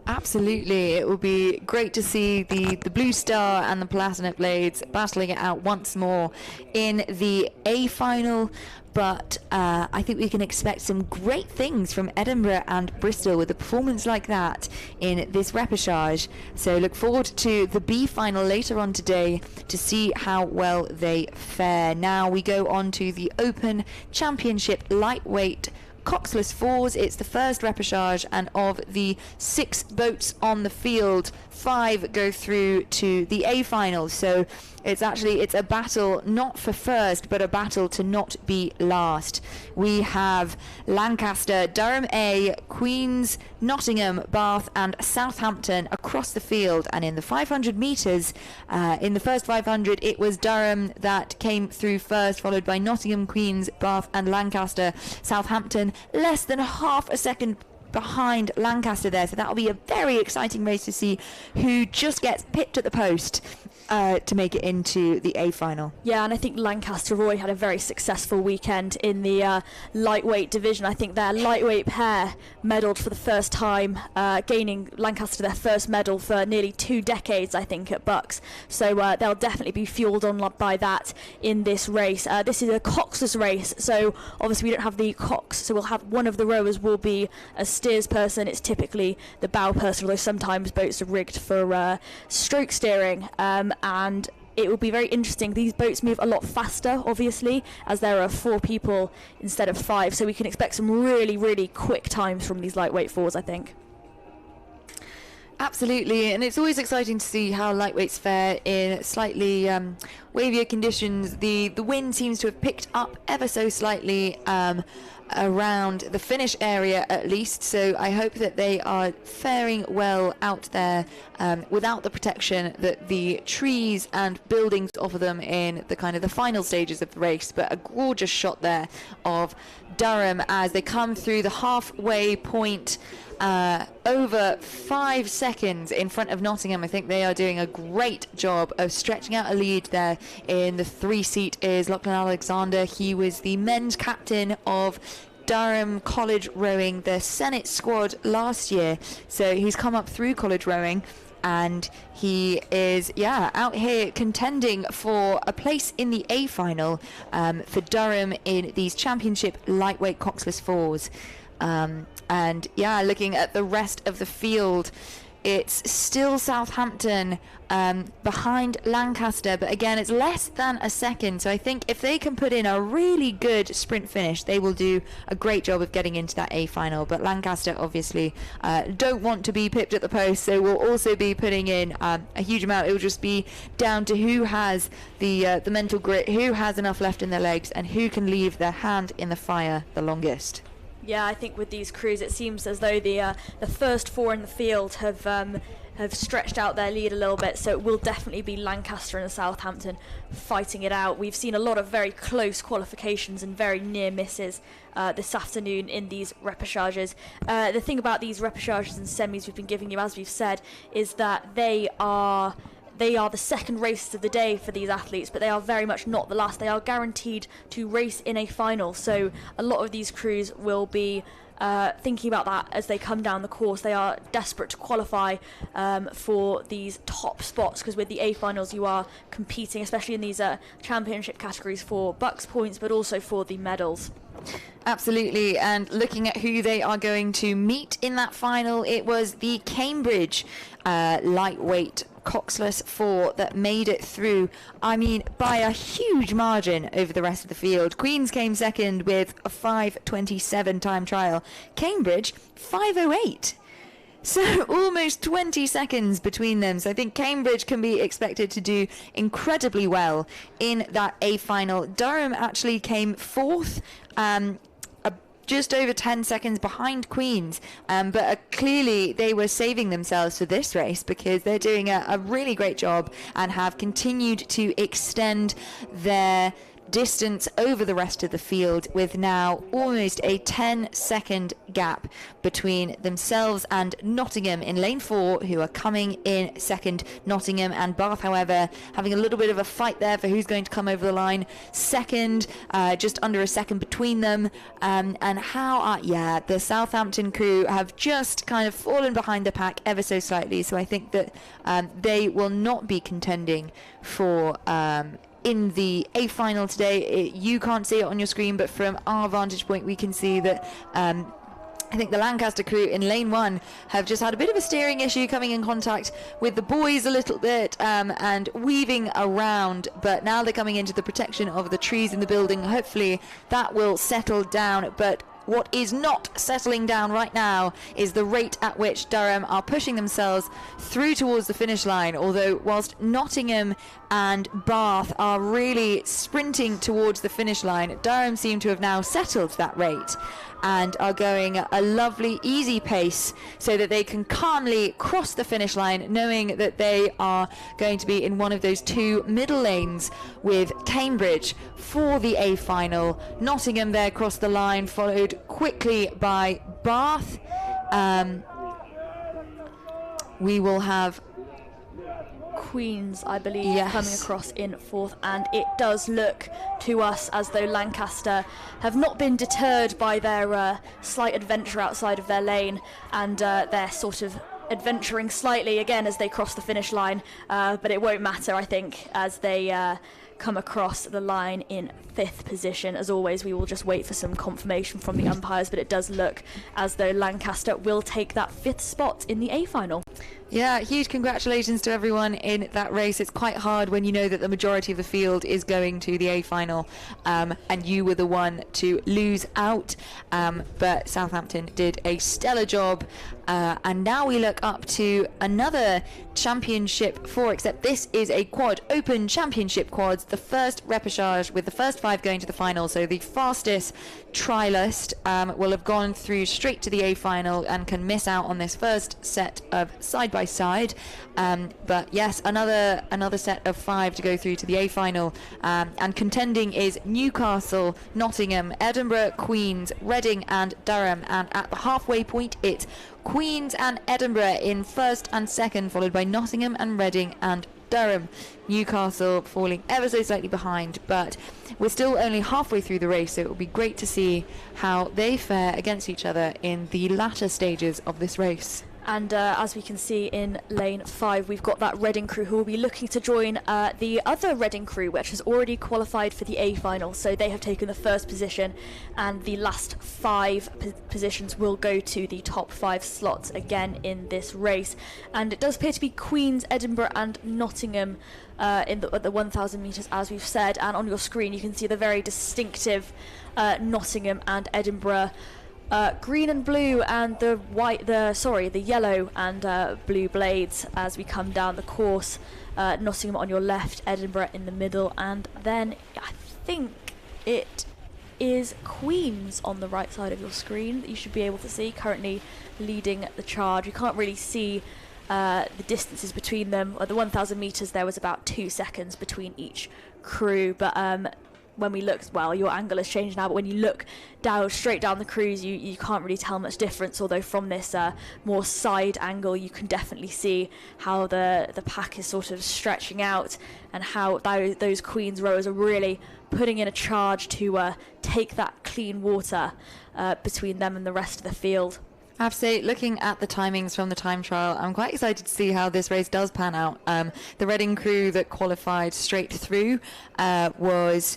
Absolutely, it will be great to see the Blue Star and the Palatinate Blades battling it out once more in the A final. But I think we can expect some great things from Edinburgh and Bristol with a performance like that in this repechage. So look forward to the B final later on today to see how well they fare. Now we go on to the Open Championship lightweight coxless fours. It's the first repechage, and of the 6 boats on the field, 5 go through to the A final. So it's a battle not for first, but a battle to not be last. We have Lancaster, Durham A, Queen's, Nottingham, Bath and Southampton across the field. And in the 500 metres, in the first 500, it was Durham that came through first, followed by Nottingham, Queen's, Bath and Lancaster. Southampton less than half a second behind Lancaster there, so that'll be a very exciting race to see who just gets pipped at the post to make it into the A final. Yeah, and I think Lancaster Roy had a very successful weekend in the lightweight division. I think their lightweight pair medalled for the first time, gaining Lancaster their first medal for nearly 2 decades, I think, at BUCS. So they'll definitely be fueled on by that in this race. This is a coxless race, so obviously we don't have the cox, so we'll have one of the rowers will be a steers person. It's typically the bow person, although sometimes boats are rigged for stroke steering. And it will be very interesting. These boats move a lot faster, obviously, as there are 4 people instead of 5, so we can expect some really, really quick times from these lightweight fours, I think. Absolutely, and it's always exciting to see how lightweights fare in slightly wavier conditions. The wind seems to have picked up ever so slightly around the finish area at least, so I hope that they are faring well out there without the protection that the trees and buildings offer them in the kind of the final stages of the race. But a gorgeous shot there of Durham as they come through the halfway point, over 5 seconds in front of Nottingham. I think they are doing a great job of stretching out a lead there. In the 3-seat is Lachlan Alexander. He was the men's captain of Durham College Rowing, the Senate squad last year. So he's come up through college rowing, and he is out here contending for a place in the A final for Durham in these championship lightweight coxless fours. And looking at the rest of the field, it's still Southampton behind Lancaster, but again it's less than a second, so I think if they can put in a really good sprint finish, they will do a great job of getting into that A final. But Lancaster obviously don't want to be pipped at the post, so we'll also be putting in a huge amount. It will just be down to who has the mental grit, who has enough left in their legs, and who can leave their hand in the fire the longest. Yeah, I think with these crews, it seems as though the first 4 in the field have have stretched out their lead a little bit, so it will definitely be Lancaster and Southampton fighting it out. We've seen a lot of very close qualifications and very near misses this afternoon in these repechages. The thing about these repechages and semis we've been giving you, as we've said, is that they are the second races of the day for these athletes, but they are very much not the last. They are guaranteed to race in a final, so a lot of these crews will be thinking about that as they come down the course. They are desperate to qualify for these top spots, because with the A finals you are competing, especially in these championship categories, for BUCS points, but also for the medals. Absolutely, and looking at who they are going to meet in that final, it was the Cambridge lightweight coxless 4 that made it through, I mean, by a huge margin over the rest of the field. Queens came second with a 5:27 time trial. Cambridge, 5:08. So almost 20 seconds between them. So I think Cambridge can be expected to do incredibly well in that A final. Durham actually came fourth, just over 10 seconds behind Queens, but clearly they were saving themselves for this race, because they're doing a really great job and have continued to extend their distance over the rest of the field, with now almost a 10-second gap between themselves and Nottingham in lane 4, who are coming in second. Nottingham and Bath, however, having a little bit of a fight there for who's going to come over the line second, just under a second between them. And the Southampton crew have just kind of fallen behind the pack ever so slightly, so I think that they will not be contending for in the A final today. You can't see it on your screen, but from our vantage point we can see that I think the Lancaster crew in lane 1 have just had a bit of a steering issue, coming in contact with the boys a little bit and weaving around, but now they're coming into the protection of the trees in the building. Hopefully that will settle down, but what is not settling down right now is the rate at which Durham are pushing themselves through towards the finish line, although whilst Nottingham and Bath are really sprinting towards the finish line, Durham seem to have now settled that rate and are going at a lovely easy pace so that they can calmly cross the finish line, knowing that they are going to be in one of those two middle lanes with Cambridge for the A final. Nottingham there crossed the line, followed quickly by Bath. We will have Queens, I believe, coming across in fourth, and it does look to us as though Lancaster have not been deterred by their slight adventure outside of their lane, and they're sort of adventuring slightly again as they cross the finish line, but it won't matter, I think, as they come across the line in 5th position. As always, we will just wait for some confirmation from the umpires, but it does look as though Lancaster will take that 5th spot in the A final. Yeah, huge congratulations to everyone in that race. It's quite hard when you know that the majority of the field is going to the A final, and you were the one to lose out, but Southampton did a stellar job, and now we look up to another championship 4, except this is a quad, open championship quads, the first repechage with the first 5 going to the final. So the fastest trialist will have gone through straight to the A final and can miss out on this first set of side by side, but yes, another set of 5 to go through to the A final, and contending is Newcastle, Nottingham, Edinburgh, Queens, Reading and Durham, and at the halfway point it's Queens and Edinburgh in first and second, followed by Nottingham and Reading and Durham. Newcastle falling ever so slightly behind, but we're still only halfway through the race, so it will be great to see how they fare against each other in the latter stages of this race. And as we can see in lane 5, we've got that Reading crew who will be looking to join the other Reading crew, which has already qualified for the A final. So they have taken the first position, and the last 5 positions will go to the top 5 slots again in this race. And it does appear to be Queens, Edinburgh and Nottingham at the 1,000 metres, as we've said. And on your screen you can see the very distinctive Nottingham and Edinburgh green and blue, and the yellow and blue blades as we come down the course. Nottingham on your left, Edinburgh in the middle, and then I think it is Queens on the right side of your screen that you should be able to see, currently leading the charge. You can't really see the distances between them. At the 1,000 metres, there was about 2 seconds between each crew, but when we looked, well, your angle has changed now, but when you look down straight down the crews, you can't really tell much difference, although from this more side angle you can definitely see how the pack is sort of stretching out, and how those Queen's rowers are really putting in a charge to take that clean water between them and the rest of the field. I have to say, looking at the timings from the time trial, I'm quite excited to see how this race does pan out. The Reading crew that qualified straight through was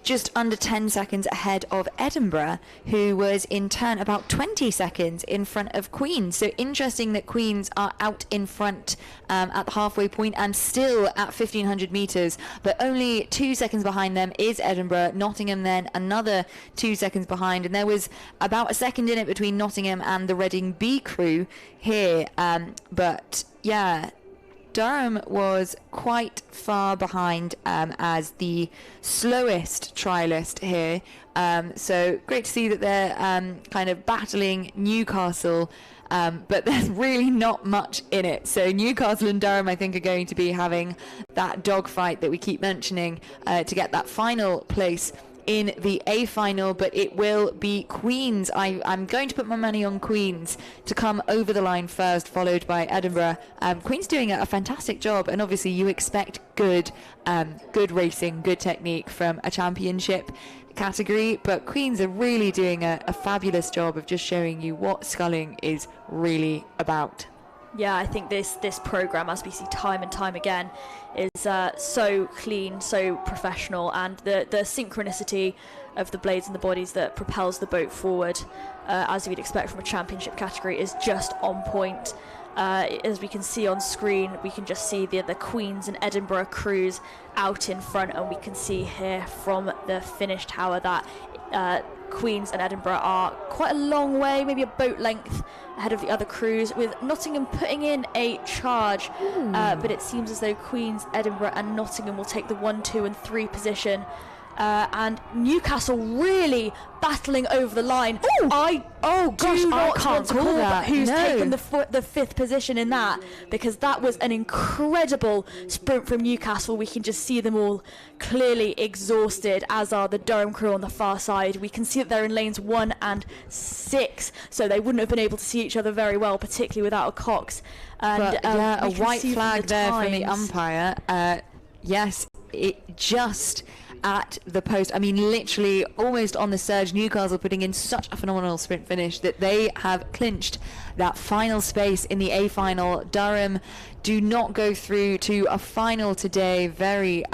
just under 10 seconds ahead of Edinburgh, who was in turn about 20 seconds in front of Queen's. So interesting that Queen's are out in front at the halfway point and still at 1,500 metres, but only 2 seconds behind them is Edinburgh. Nottingham then another 2 seconds behind, and there was about a second in it between Nottingham and the Reading B crew here. But yeah, Durham was quite far behind as the slowest trialist here. So great to see that they're kind of battling Newcastle, but there's really not much in it. So Newcastle and Durham, I think, are going to be having that dogfight that we keep mentioning to get that final place in the A final, but it will be Queen's. I'm going to put my money on Queen's to come over the line first, followed by Edinburgh. Queen's doing a fantastic job, and obviously you expect good racing, good technique from a championship category, but Queen's are really doing a fabulous job of just showing you what sculling is really about. Yeah, I think this programme, as we see time and time again, is so clean, so professional, and the synchronicity of the blades and the bodies that propels the boat forward, as we'd expect from a championship category, is just on point. As we can see on screen, we can just see the Queen's and Edinburgh crews out in front, and we can see here from the finish tower that Queen's and Edinburgh are quite a long way, maybe a boat length ahead of the other crews, with Nottingham putting in a charge, but it seems as though Queen's, Edinburgh and Nottingham will take the 1, 2 and 3 position, and Newcastle really battling over the line. I do not want to call that who's taken the 5th position in that, because that was an incredible sprint from Newcastle. We can just see them all clearly exhausted, as are the Durham crew on the far side. We can see that they're in lanes 1 and 6, so they wouldn't have been able to see each other very well, particularly without a Cox. And a white flag there from the umpire. Yes, it just at the post. I mean, literally almost on the surge. Newcastle putting in such a phenomenal sprint finish that they have clinched that final space in the A final. Durham do not go through to a final today. Very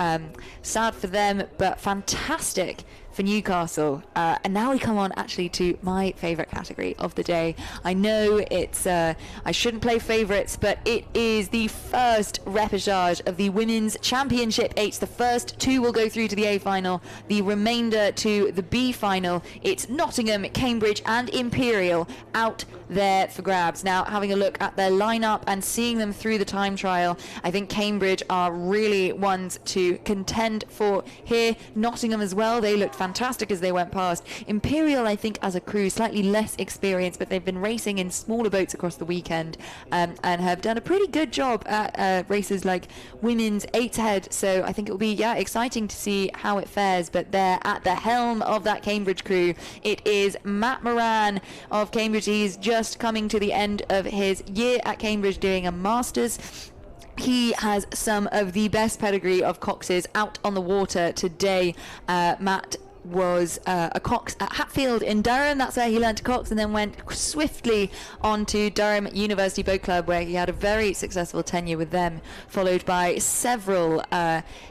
sad for them, but fantastic for Newcastle. And now we come on actually to my favourite category of the day. I know it's I shouldn't play favourites, but it is the first repechage of the Women's Championship 8s. The first 2 will go through to the A final, the remainder to the B final. It's Nottingham, Cambridge and Imperial out there for grabs. Now, having a look at their lineup and seeing them through the time trial, I think Cambridge are really ones to contend for here. Nottingham as well, they looked fantastic as they went past. Imperial, I think, as a crew, slightly less experienced, but they've been racing in smaller boats across the weekend, and have done a pretty good job at races like Women's 8 head. So I think it will be exciting to see how it fares. But they're at the helm of that Cambridge crew. It is Matt Moran of Cambridge. He's just coming to the end of his year at Cambridge doing a Masters. He has some of the best pedigree of Coxes out on the water today. Matt was a Cox at Hatfield in Durham. That's where he learned to Cox, and then went swiftly on to Durham University Boat Club, where he had a very successful tenure with them, followed by several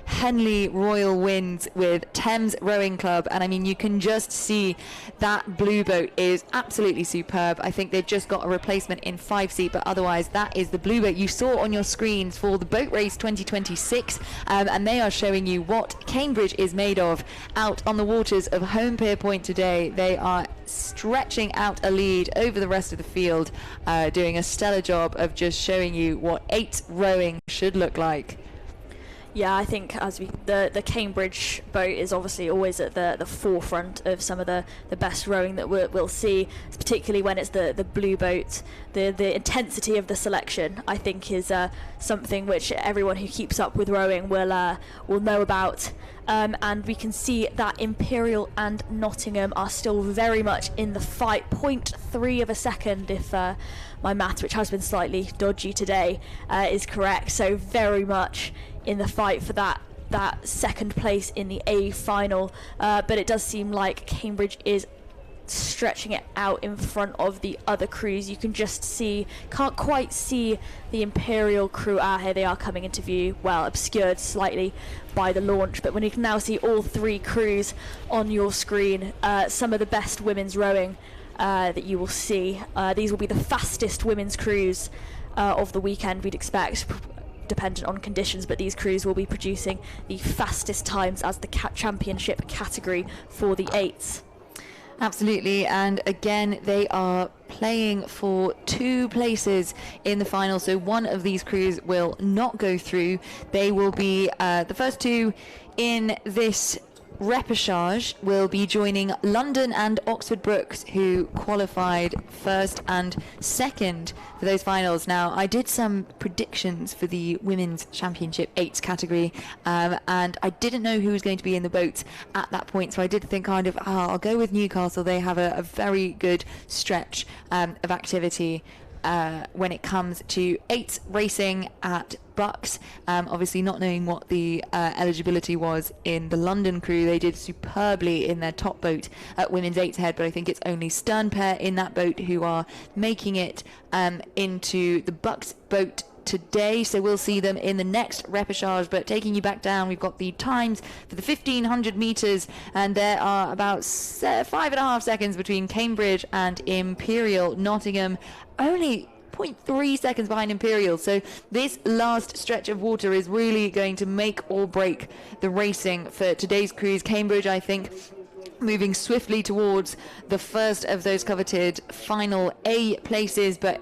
Henley Royal wins with Thames Rowing Club. And I mean, you can just see that blue boat is absolutely superb. I think they've just got a replacement in 5-seat, but otherwise that is the blue boat you saw on your screens for the Boat Race 2026, and they are showing you what Cambridge is made of out on the waters of Holme Pierrepont today. They are stretching out a lead over the rest of the field, doing a stellar job of just showing you what 8 rowing should look like. Yeah, I think the Cambridge boat is obviously always at the forefront of some of the best rowing that we'll see, particularly when it's the blue boat. The intensity of the selection, I think, is something which everyone who keeps up with rowing will know about. And we can see that Imperial and Nottingham are still very much in the fight. 0.3 of a second, if my math, which has been slightly dodgy today, is correct. So very much in the fight for that second place in the A final. But it does seem like Cambridge is stretching it out in front of the other crews. You can just can't quite see the Imperial crew. Here they are coming into view, well, obscured slightly by the launch, but when you can now see all three crews on your screen, some of the best women's rowing that you will see. These will be the fastest women's crews of the weekend, we'd expect, dependent on conditions, but these crews will be producing the fastest times as the championship category for the eights. Absolutely, and again they are playing for 2 places in the final, so one of these crews will not go through. They will be the first 2 in this repechage will be joining London and Oxford Brookes, who qualified first and second for those finals. Now, I did some predictions for the Women's Championship 8s category, and I didn't know who was going to be in the boats at that point, so I did think kind of, I'll go with Newcastle. They have a very good stretch of activity when it comes to 8s racing at BUCS. Obviously not knowing what the eligibility was in the London crew, they did superbly in their top boat at women's 8s head, but I think it's only Stern pair in that boat who are making it into the BUCS boat today, so we'll see them in the next repechage. But taking you back down, we've got the times for the 1500 meters, and there are about 5.5 seconds between Cambridge and Imperial. Nottingham only 0.3 seconds behind Imperial, so this last stretch of water is really going to make or break the racing for today's crews. Cambridge, I think, moving swiftly towards the first of those coveted final A places, but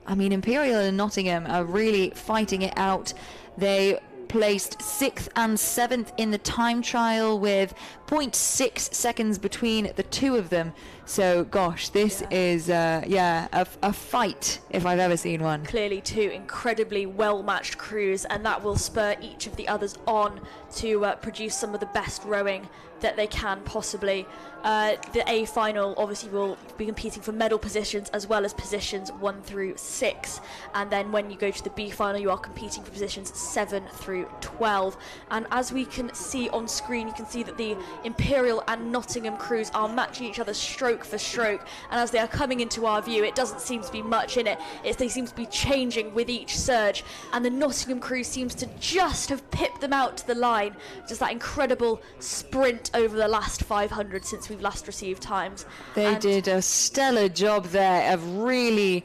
I mean, Imperial and Nottingham are really fighting it out. They placed 6th and 7th in the time trial with 0.6 seconds between the two of them. So, gosh, this is, a fight if I've ever seen one. Clearly 2 incredibly well-matched crews, and that will spur each of the others on to produce some of the best rowing that they can possibly. The A final obviously will be competing for medal positions as well as positions 1 through 6, and then when you go to the B final you are competing for positions 7 through 12. And as we can see on screen, you can see that the Imperial and Nottingham crews are matching each other stroke for stroke, and as they are coming into our view, it doesn't seem to be much in it. They seem to be changing with each surge, and the Nottingham crew seems to just have pipped them out to the line. Just that incredible sprint over the last 500 since we've last received times. They did a stellar job there of really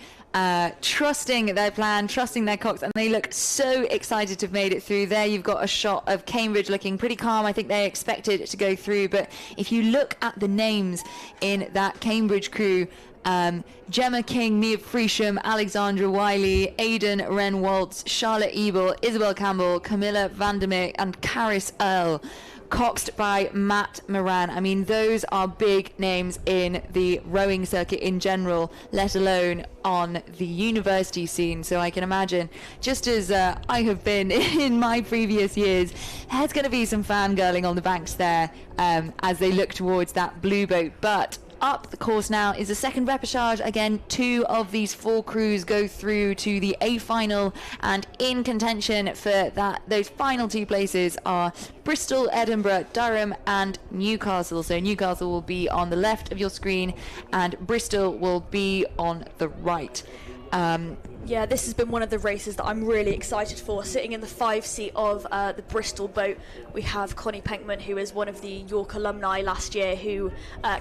trusting their plan, trusting their Coxed, and they look so excited to have made it through. There you've got a shot of Cambridge looking pretty calm. I think they expected it to go through, but if you look at the names in that Cambridge crew, Gemma King, Mia Freesham, Alexandra Wiley, Aidan Wren-Waltz, Charlotte Ebel, Isabel Campbell, Camilla Vandermeer and Caris Earle. Coxed by Matt Moran. I mean, those are big names in the rowing circuit in general, let alone on the university scene. So I can imagine, just as I have been in my previous years, there's going to be some fangirling on the banks there as they look towards that blue boat. But up the course now is the second repechage. Again, 2 of these 4 crews go through to the A final, and in contention for those final 2 places are Bristol, Edinburgh, Durham and Newcastle. So Newcastle will be on the left of your screen and Bristol will be on the right. Yeah, this has been one of the races that I'm really excited for. Sitting in the 5 seat of the Bristol boat, we have Connie Penkman, who is one of the York alumni last year, who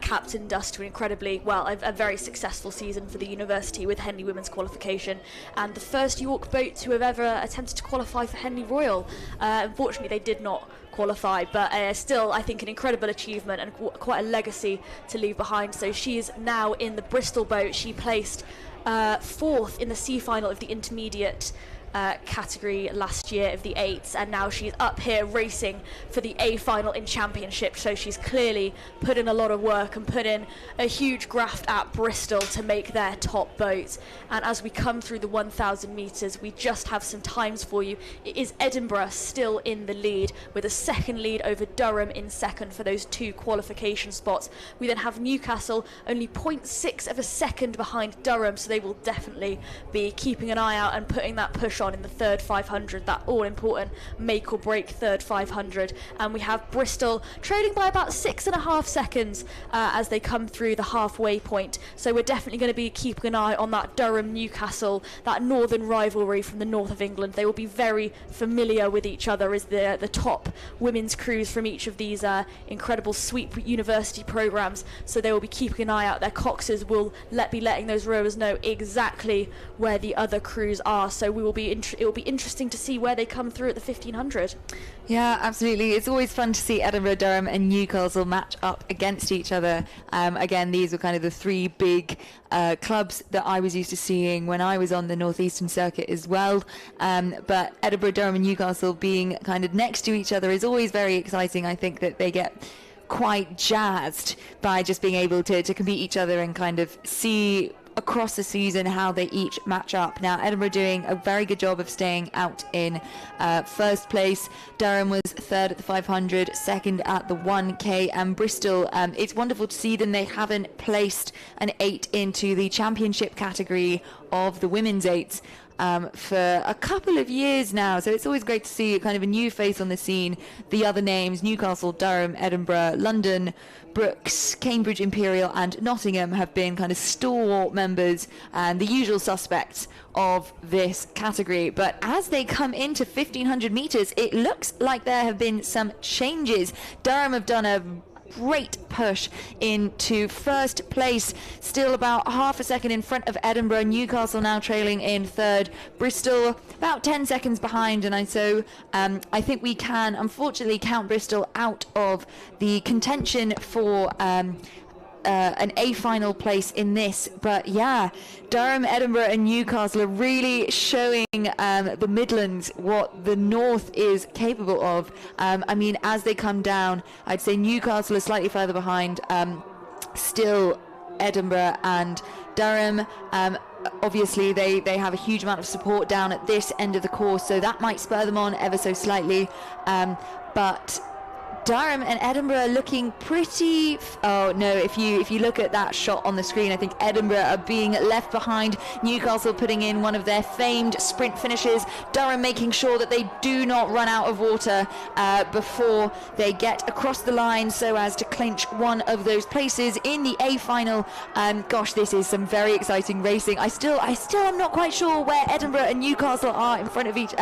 captained us to a very successful season for the university with Henley Women's qualification, and the first York boat to have ever attempted to qualify for Henley Royal. Unfortunately, they did not qualify, but still I think an incredible achievement and quite a legacy to leave behind. So she is now in the Bristol boat. She placed 4th in the C final of the intermediate category last year of the 8s, and now she's up here racing for the A final in championship. So she's clearly put in a lot of work and put in a huge graft at Bristol to make their top boat. And as we come through the 1,000 metres, we just have some times for you. It is Edinburgh still in the lead, with a second lead over Durham in second for those 2 qualification spots. We then have Newcastle only 0.6 of a second behind Durham, so they will definitely be keeping an eye out and putting that push on in the third 500, that all-important make or break third 500. And we have Bristol trailing by about 6.5 seconds as they come through the halfway point. So we're definitely going to be keeping an eye on that Durham-Newcastle, that northern rivalry from the north of England. They will be very familiar with each other as the top women's crews from each of these incredible sweep university programs. So they will be keeping an eye out. Their coxes will be letting those rowers know exactly where the other crews are. So we will be it will be interesting to see where they come through at the 1500. Yeah, absolutely. It's always fun to see Edinburgh, Durham and Newcastle match up against each other. Again, these were kind of the 3 big clubs that I was used to seeing when I was on the Northeastern Circuit as well. But Edinburgh, Durham and Newcastle being kind of next to each other is always very exciting. I think that they get quite jazzed by just being able to compete each other and kind of see across the season how they each match up. Now, Edinburgh doing a very good job of staying out in first place. Durham was third at the 500, second at the 1k, and Bristol, it's wonderful to see them. They haven't placed an 8 into the championship category of the women's 8s for a couple of years now, so it's always great to see kind of a new face on the scene. The other names, Newcastle, Durham, Edinburgh, London, BUCS, Cambridge Imperial and Nottingham, have been kind of stalwart members and the usual suspects of this category. But as they come into 1500 metres, it looks like there have been some changes. Durham have done a great push into first place, still about half a second in front of Edinburgh. Newcastle now trailing in third, Bristol about 10 seconds behind, and I think we can unfortunately count Bristol out of the contention for an A final place in this. But yeah, Durham, Edinburgh and Newcastle are really showing the Midlands what the North is capable of. I mean, as they come down, I'd say Newcastle is slightly further behind, still Edinburgh and Durham. Obviously they have a huge amount of support down at this end of the course, so that might spur them on ever so slightly, but Durham and Edinburgh are looking pretty... Oh no, if you look at that shot on the screen, I think Edinburgh are being left behind. Newcastle putting in one of their famed sprint finishes. Durham making sure that they do not run out of water before they get across the line, so as to clinch one of those places in the A final. Gosh, this is some very exciting racing. I still am not quite sure where Edinburgh and Newcastle are in front of each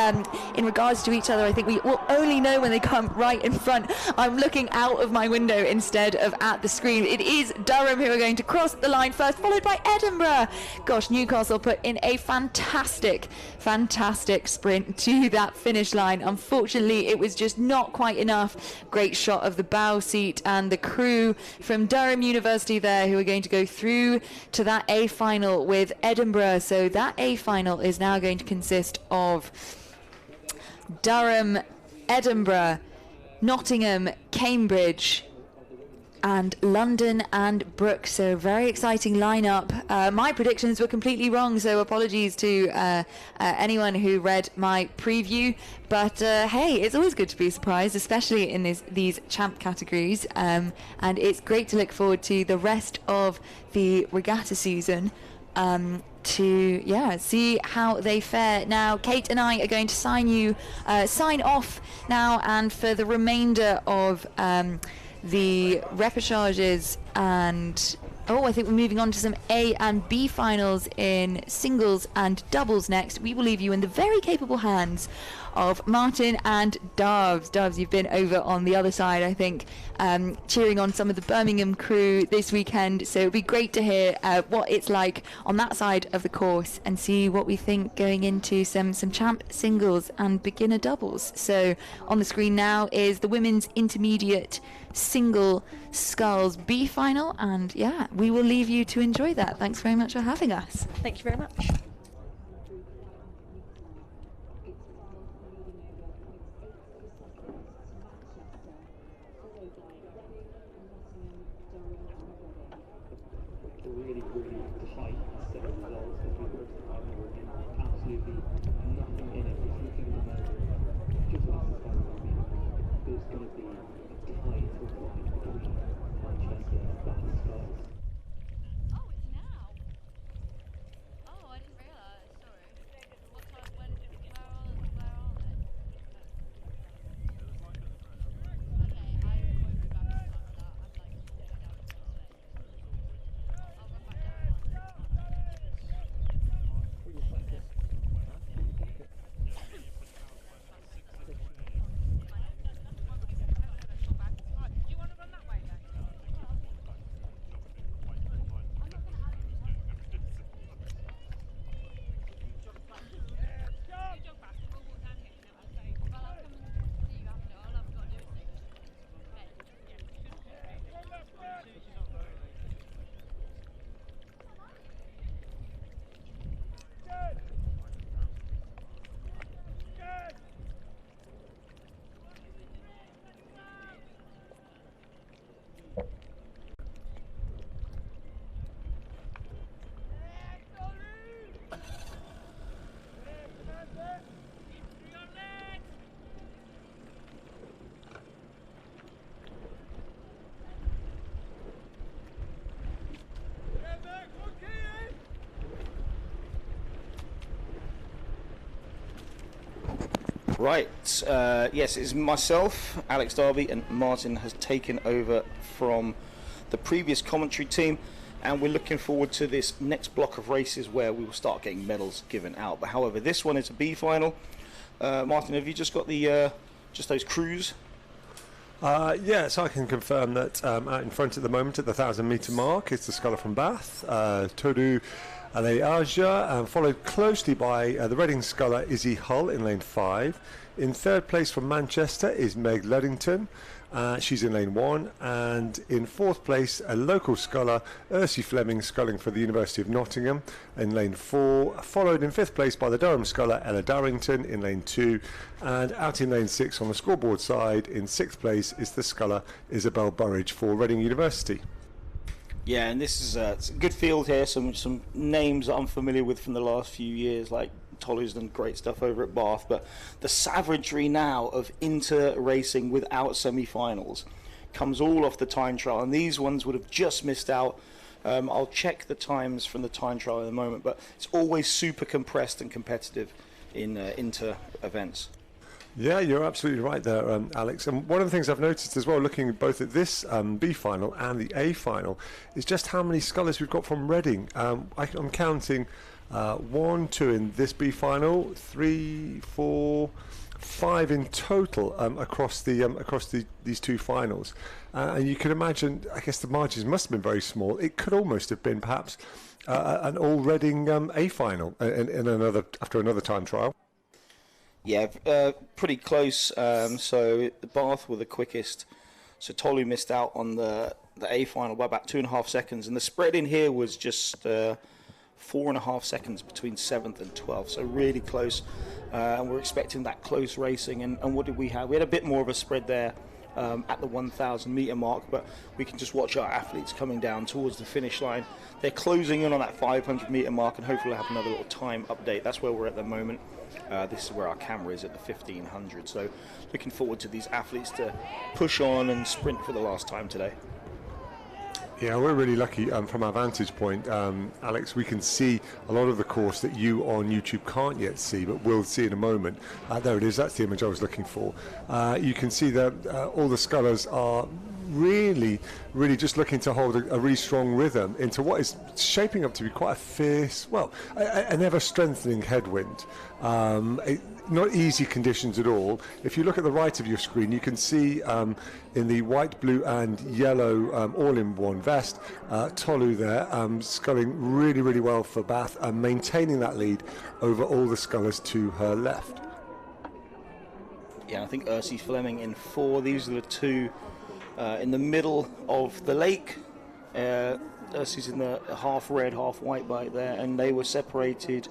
in regards to each other. I think we will only know when they come right in front. I'm looking out of my window instead of at the screen. It is Durham who are going to cross the line first, followed by Edinburgh. Gosh, Newcastle put in a fantastic sprint to that finish line. Unfortunately, it was just not quite enough. Great shot of the bow seat and the crew from Durham University there, who are going to go through to that A final with Edinburgh. So that A final is now going to consist of Durham, Edinburgh, Nottingham, Cambridge and London and BUCS. So very exciting lineup. My predictions were completely wrong, so apologies to anyone who read my preview, but hey, it's always good to be surprised, especially in these champ categories, and it's great to look forward to the rest of the regatta season, to see how they fare. Now Kate and I are going to sign off now, and for the remainder of the repechages, and I think we're moving on to some A and B finals in singles and doubles next. We will leave you in the very capable hands of Martin and Darves. Darves, you've been over on the other side, I think, cheering on some of the Birmingham crew this weekend, so it'll be great to hear what it's like on that side of the course and see what we think going into some champ singles and beginner doubles. So on the screen now is the women's intermediate single sculls B final, and yeah, we will leave you to enjoy that. Thanks very much for having us. Thank you very much. Right, yes, it's myself, Alex Darby, and Martin has taken over from the previous commentary team, and we're looking forward to this next block of races where we will start getting medals given out. But however, this one is a B final. Martin, have you just got the just those crews? Yes, I can confirm that out in front at the moment at the 1,000-metre mark is the Sculler from Bath, Toru Aleaja, followed closely by the Reading Sculler Izzy Hull in lane 5. In third place from Manchester is Meg Luddington. She's in lane 1, and in fourth place a local sculler, Ursi Fleming, sculling for the University of Nottingham in lane 4, followed in fifth place by the Durham sculler Ella Darrington in lane 2, and out in lane 6 on the scoreboard side in sixth place is the sculler Isabel Burridge for Reading University. Yeah, and this is it's a good field here. Some names that I'm familiar with from the last few years, like Tolly's done great stuff over at Bath, but the savagery now of inter-racing without semi-finals comes all off the time trial, and these ones would have just missed out. I'll check the times from the time trial in a moment, but it's always super compressed and competitive in inter-events. Yeah, you're absolutely right there, Alex. And one of the things I've noticed as well, looking both at this B final and the A final, is just how many scullers we've got from Reading. I'm counting 1, 2 in this B final, 3, 4, 5 in total across these two finals. And you can imagine, I guess the margins must have been very small. It could almost have been perhaps an all Reading A final after another time trial. Yeah, pretty close. So the Bath were the quickest. So Tolu missed out on the A final by about 2.5 seconds, and the spread in here was just 4.5 seconds between 7th and 12th. So really close, and we're expecting that close racing. And what did we have? We had a bit more of a spread there at the 1,000 metre mark, but we can just watch our athletes coming down towards the finish line. They're closing in on that 500 metre mark, and hopefully we'll have another little time update. That's where we're at the moment. This is where our camera is at the 1,500. So looking forward to these athletes to push on and sprint for the last time today. Yeah, we're really lucky from our vantage point, Alex. We can see a lot of the course that you on YouTube can't yet see, but we'll see in a moment. There it is. That's the image I was looking for. You can see that all the scullers are really just looking to hold a really strong rhythm into what is shaping up to be quite a fierce, an ever-strengthening headwind. Not easy conditions at all. If you look at the right of your screen, you can see in the white, blue and yellow all-in-one vest, Tolu there, sculling really well for Bath and maintaining that lead over all the scullers to her left. Yeah, I think Ursi Fleming in 4. These are the two in the middle of the lake. Ursi's in the half red, half white bike there, and they were separated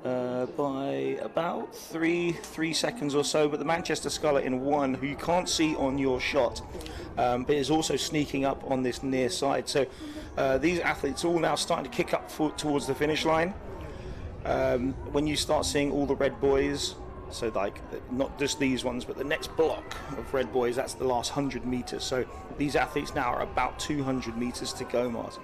by about three seconds or so, but the Manchester Sculler in 1, who you can't see on your shot, but is also sneaking up on this near side. So these athletes all now starting to kick up towards the finish line. When you start seeing all the red boys, so like not just these ones, but the next block of red boys, that's the last 100 meters. So these athletes now are about 200 meters to go, Martin.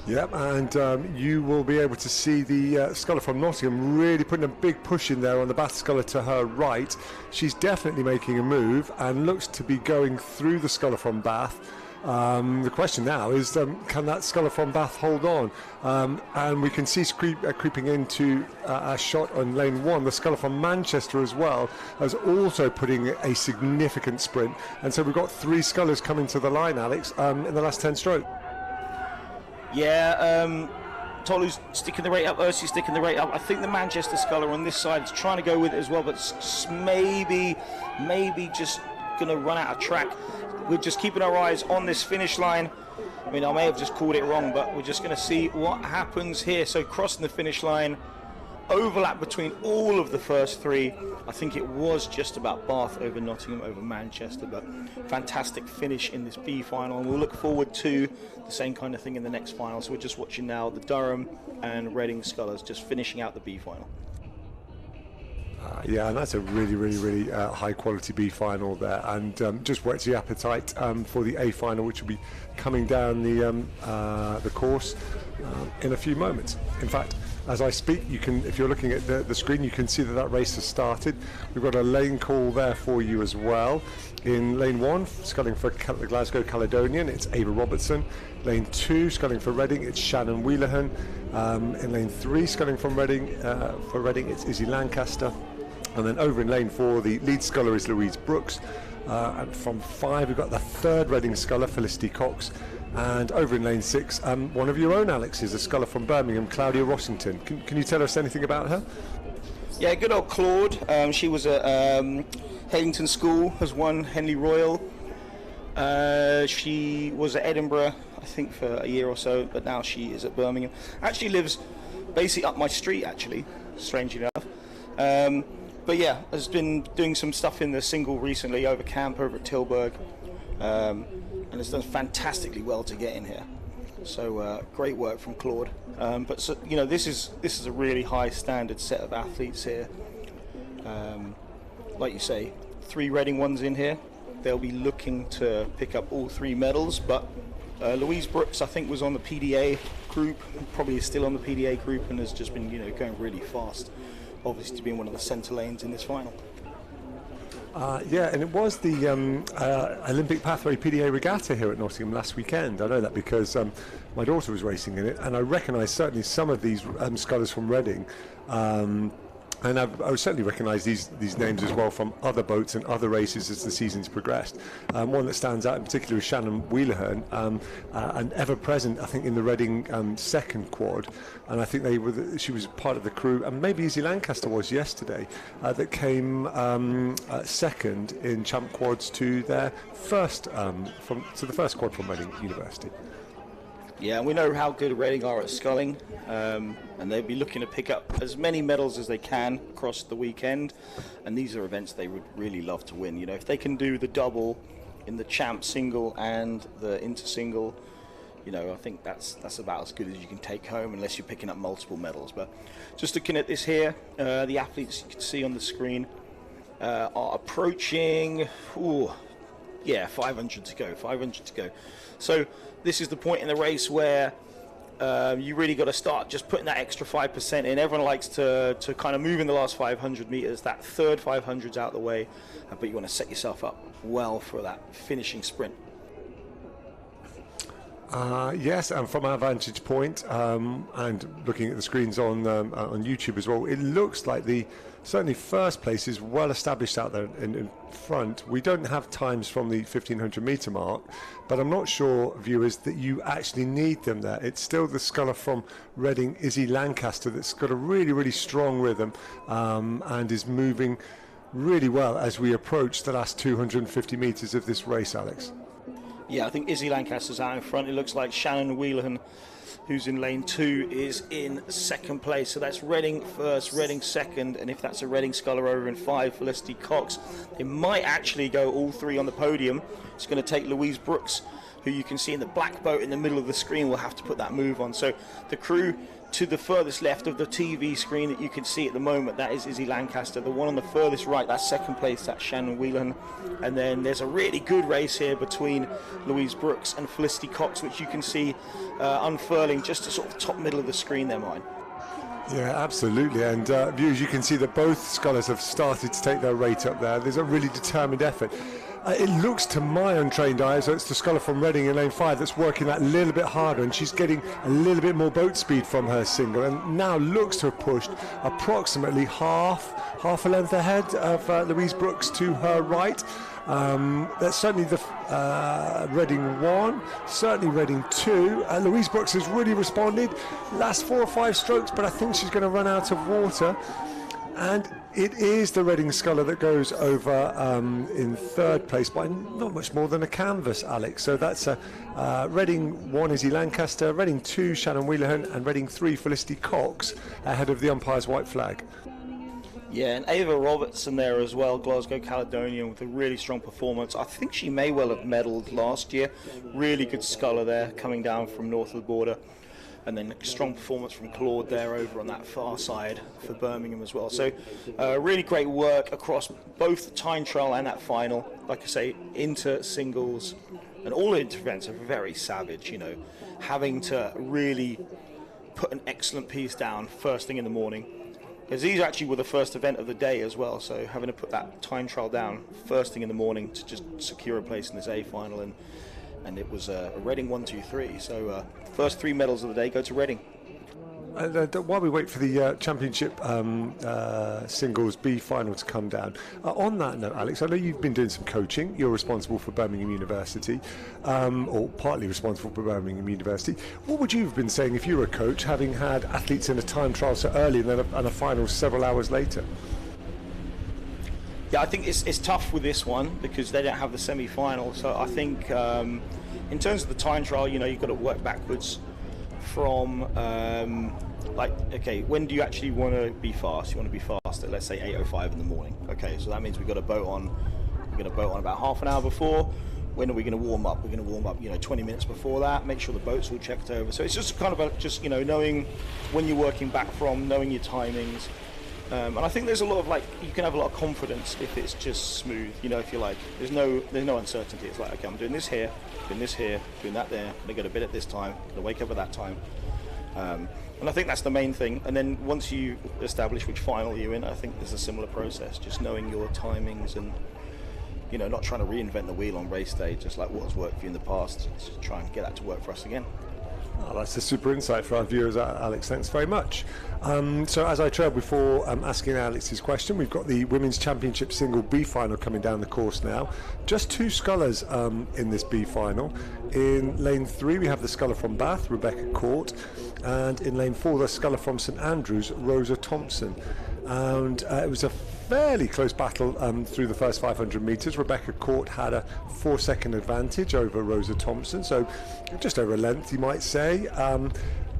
Yep, and you will be able to see the Sculler from Nottingham really putting a big push in there on the Bath Sculler to her right. She's definitely making a move and looks to be going through the Sculler from Bath. The question now is, can that Sculler from Bath hold on? And we can see creeping into a shot on lane 1. The Sculler from Manchester as well is also putting a significant sprint. And so we've got 3 Scullers coming to the line, Alex, in the last 10 strokes. Yeah, Tolu's sticking the rate up, Ursi's sticking the rate up. I think the Manchester Sculler on this side is trying to go with it as well, but maybe just going to run out of track. We're just keeping our eyes on this finish line. I mean, I may have just called it wrong, but we're just going to see what happens here. So crossing the finish line, overlap between all of the first 3. I think it was just about Bath over Nottingham over Manchester, but fantastic finish in this B final, and we'll look forward to the same kind of thing in the next final. So we're just watching now the Durham and Reading Scullers just finishing out the B final. Yeah, and that's a really high quality B final there, and just whets the appetite for the A final, which will be coming down the course in a few moments. In fact, as I speak, you can, if you're looking at the screen, you can see that race has started. We've got a lane call there for you as well. In lane 1, sculling for the Glasgow Caledonian, it's Ava Robertson. Lane 2, sculling for Reading, it's Shannon Wheelahan. In lane 3, sculling from Reading, it's Izzy Lancaster. And then over in lane 4, the lead sculler is Louise Brooks. And from 5, we've got the 3rd Reading sculler, Felicity Cox. And over in lane 6, one of your own, Alex, is a sculler from Birmingham, Claudia Rossington. Can you tell us anything about her? Yeah, good old Claude. She was at Haylington School, has won Henley Royal. She was at Edinburgh, I think, for a year or so, but now she is at Birmingham. Actually lives basically up my street, actually, strangely enough. But yeah, has been doing some stuff in the single recently over camp over at Tilburg, and has done fantastically well to get in here. So great work from Claude. But so, you know, this is a really high standard set of athletes here. Like you say, 3 Reading ones in here. They'll be looking to pick up all 3 medals. But Louise Brooks, I think, was on the PDA group. Probably is still on the PDA group and has just been, you know, going really fast. Obviously to be in one of the centre lanes in this final. Yeah, and it was the Olympic Pathway PDA Regatta here at Nottingham last weekend. I know that because my daughter was racing in it, and I recognise certainly some of these scullers from Reading. And I certainly recognise these names as well from other boats and other races as the season's progressed. One that stands out in particular is Shannon Wheelahan, and ever present, I think, in the Reading second quad. And I think she was part of the crew, and maybe Izzy Lancaster was yesterday, that came second in champ quads to their first to the first quad from Reading University. Yeah, and we know how good Reading are at sculling, and they'll be looking to pick up as many medals as they can across the weekend. And these are events they would really love to win. You know, if they can do the double in the champ single and the inter single, you know, I think that's about as good as you can take home, unless you're picking up multiple medals. But just looking at this here, the athletes you can see on the screen are approaching, 500 to go. 500 to go. So this is the point in the race where you really got to start just putting that extra 5% in. Everyone likes to kind of move in the last 500 meters. That third 500's out the way, but you want to set yourself up well for that finishing sprint. Yes, and from our vantage point, and looking at the screens on YouTube as well, it looks like certainly first place is well established out there in front. We don't have times from the 1500 metre mark, but I'm not sure, viewers, that you actually need them there. It's still the sculler from Reading, Izzy Lancaster, that's got a really strong rhythm and is moving really well as we approach the last 250 metres of this race, Alex. Yeah, I think Izzy Lancaster's out in front. It looks like Shannon Wheelahan, who's in lane 2, is in second place. So that's Reading first, Reading second, and if that's a Reading sculler over in 5, Felicity Cox, they might actually go all 3 on the podium. It's going to take Louise Brooks, who you can see in the black boat in the middle of the screen, will have to put that move on. So the crew to the furthest left of the TV screen that you can see at the moment, that is Izzy Lancaster. The one on the furthest right, that's second place, that's Shannon Whelan. And then there's a really good race here between Louise Brooks and Felicity Cox, which you can see unfurling just to sort of top middle of the screen there, mine. Yeah, absolutely. And viewers, you can see that both scullers have started to take their rate up there. There's a really determined effort. It looks to my untrained eye, so it's the sculler from Reading in lane 5 that's working that little bit harder, and she's getting a little bit more boat speed from her single, and now looks to have pushed approximately half a length ahead of Louise Brooks to her right. That's certainly the Reading 1, certainly Reading 2. Louise Brooks has really responded. Last 4 or 5 strokes, but I think she's going to run out of water. And it is the Reading sculler that goes over in third place by not much more than a canvas, Alex. So that's Reading 1, Izzy Lancaster, Reading 2, Shannon Wheelahan, and Reading 3, Felicity Cox, ahead of the umpire's white flag. Yeah, and Ava Robertson there as well, Glasgow Caledonian, with a really strong performance. I think she may well have medalled last year. Really good sculler there, coming down from north of the border. And then a strong performance from Claude there over on that far side for Birmingham as well. So really great work across both the time trial and that final. Like I say, inter singles and all the inter events are very savage, you know, having to really put an excellent piece down first thing in the morning. Because these actually were the first event of the day as well, so having to put that time trial down first thing in the morning to just secure a place in this A final, and it was a Reading 1, 2, 3. So first 3 medals of the day go to Reading. While we wait for the championship singles B final to come down, on that note, Alex, I know you've been doing some coaching. You're responsible for Birmingham University, or partly responsible for Birmingham University. What would you have been saying if you were a coach, having had athletes in a time trial so early and then a final several hours later? Yeah, I think it's tough with this one because they don't have the semi-final. So I think in terms of the time trial, you know, you've got to work backwards from like, okay, when do you actually want to be fast? You want to be fast at, let's say, 8:05 in the morning. Okay, so that means we've got a boat on. We're going to boat on about half an hour before. When are we going to warm up? We're going to warm up, you know, 20 minutes before that. Make sure the boat's all checked over. So it's just kind of just, you know, knowing when you're working back from, knowing your timings. And I think there's a lot of, like, you can have a lot of confidence if it's just smooth, you know, if you're like, there's no uncertainty. It's like, okay, I'm doing this here, doing that there, I'm going to go to bed at this time, I'm going to wake up at that time. And I think that's the main thing. And then once you establish which final you're in, I think there's a similar process, just knowing your timings and, you know, not trying to reinvent the wheel on race day, just like what has worked for you in the past, just try and get that to work for us again. Oh, that's a super insight for our viewers, Alex. Thanks very much. So as I trailed before asking Alex his question, we've got the Women's Championship Single B final coming down the course now. Just 2 scullers in this B final. In lane 3, we have the sculler from Bath, Rebecca Court, and in lane 4, the sculler from St Andrews, Rosa Thompson. And it was a fairly close battle through the first 500 metres. Rebecca Court had a 4-second advantage over Rosa Thompson, so just over a length, you might say.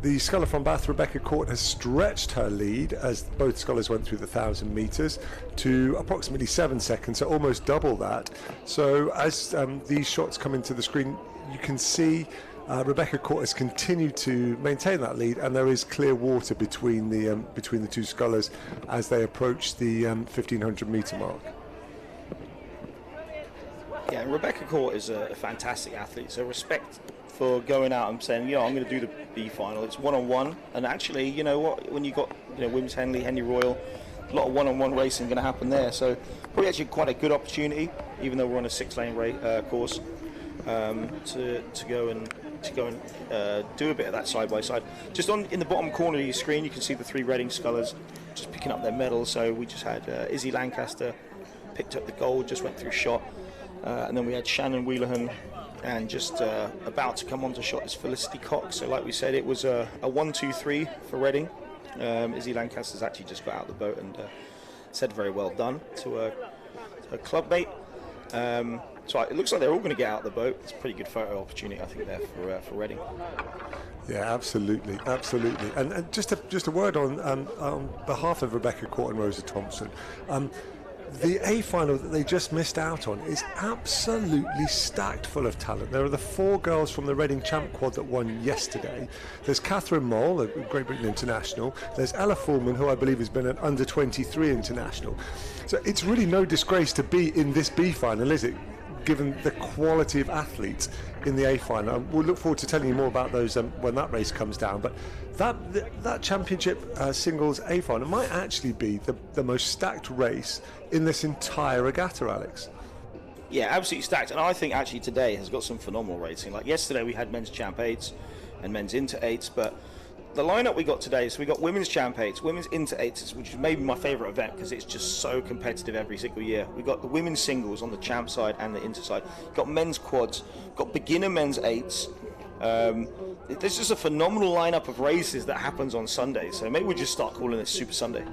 The sculler from Bath, Rebecca Court, has stretched her lead as both scullers went through the 1,000 metres to approximately 7 seconds, so almost double that. So as these shots come into the screen, you can see Rebecca Court has continued to maintain that lead, and there is clear water between the 2 scullers as they approach the 1,500 metre mark. Yeah, and Rebecca Court is a fantastic athlete, so respect for going out and saying, you know, I'm going to do the B final. It's one-on-one, and actually, you know what, when you got, you know, Wims Henley Royal, a lot of one-on-one racing going to happen there. So probably actually quite a good opportunity, even though we're on a 6-lane course, to go and do a bit of that side by side. Just in the bottom corner of your screen, you can see the 3 Reading scullers just picking up their medals. So we just had Izzy Lancaster picked up the gold, just went through shot, and then we had Shannon Wheelahan, and just about to come onto shot is Felicity Cox. So like we said, it was a 1, 2, 3 for Reading. Izzy Lancaster's actually just got out of the boat and said very well done to her clubmate. So it looks like they're all going to get out of the boat. It's a pretty good photo opportunity, I think, there for Reading. Yeah, absolutely, absolutely. And just a word on behalf of Rebecca Court and Rosa Thompson. The A final that they just missed out on is absolutely stacked full of talent. There are the 4 girls from the Reading Champ Quad that won yesterday. There's Catherine Mole, a Great Britain international. There's Ella Foreman, who I believe has been an under-23 international. So it's really no disgrace to be in this B final, is it? Given the quality of athletes in the A final. We'll look forward to telling you more about those when that race comes down. But that championship singles A final might actually be the most stacked race in this entire regatta, Alex. Yeah, absolutely stacked. And I think actually today has got some phenomenal racing. Like yesterday we had men's champ 8s and men's inter 8s, but the lineup we got today, so we got women's champ 8s, women's inter 8s, which is maybe my favourite event because it's just so competitive every single year. We got the women's singles on the champ side and the inter side. Got men's quads, got beginner men's 8s. There's just a phenomenal lineup of races that happens on Sunday. So maybe we just start calling it Super Sunday.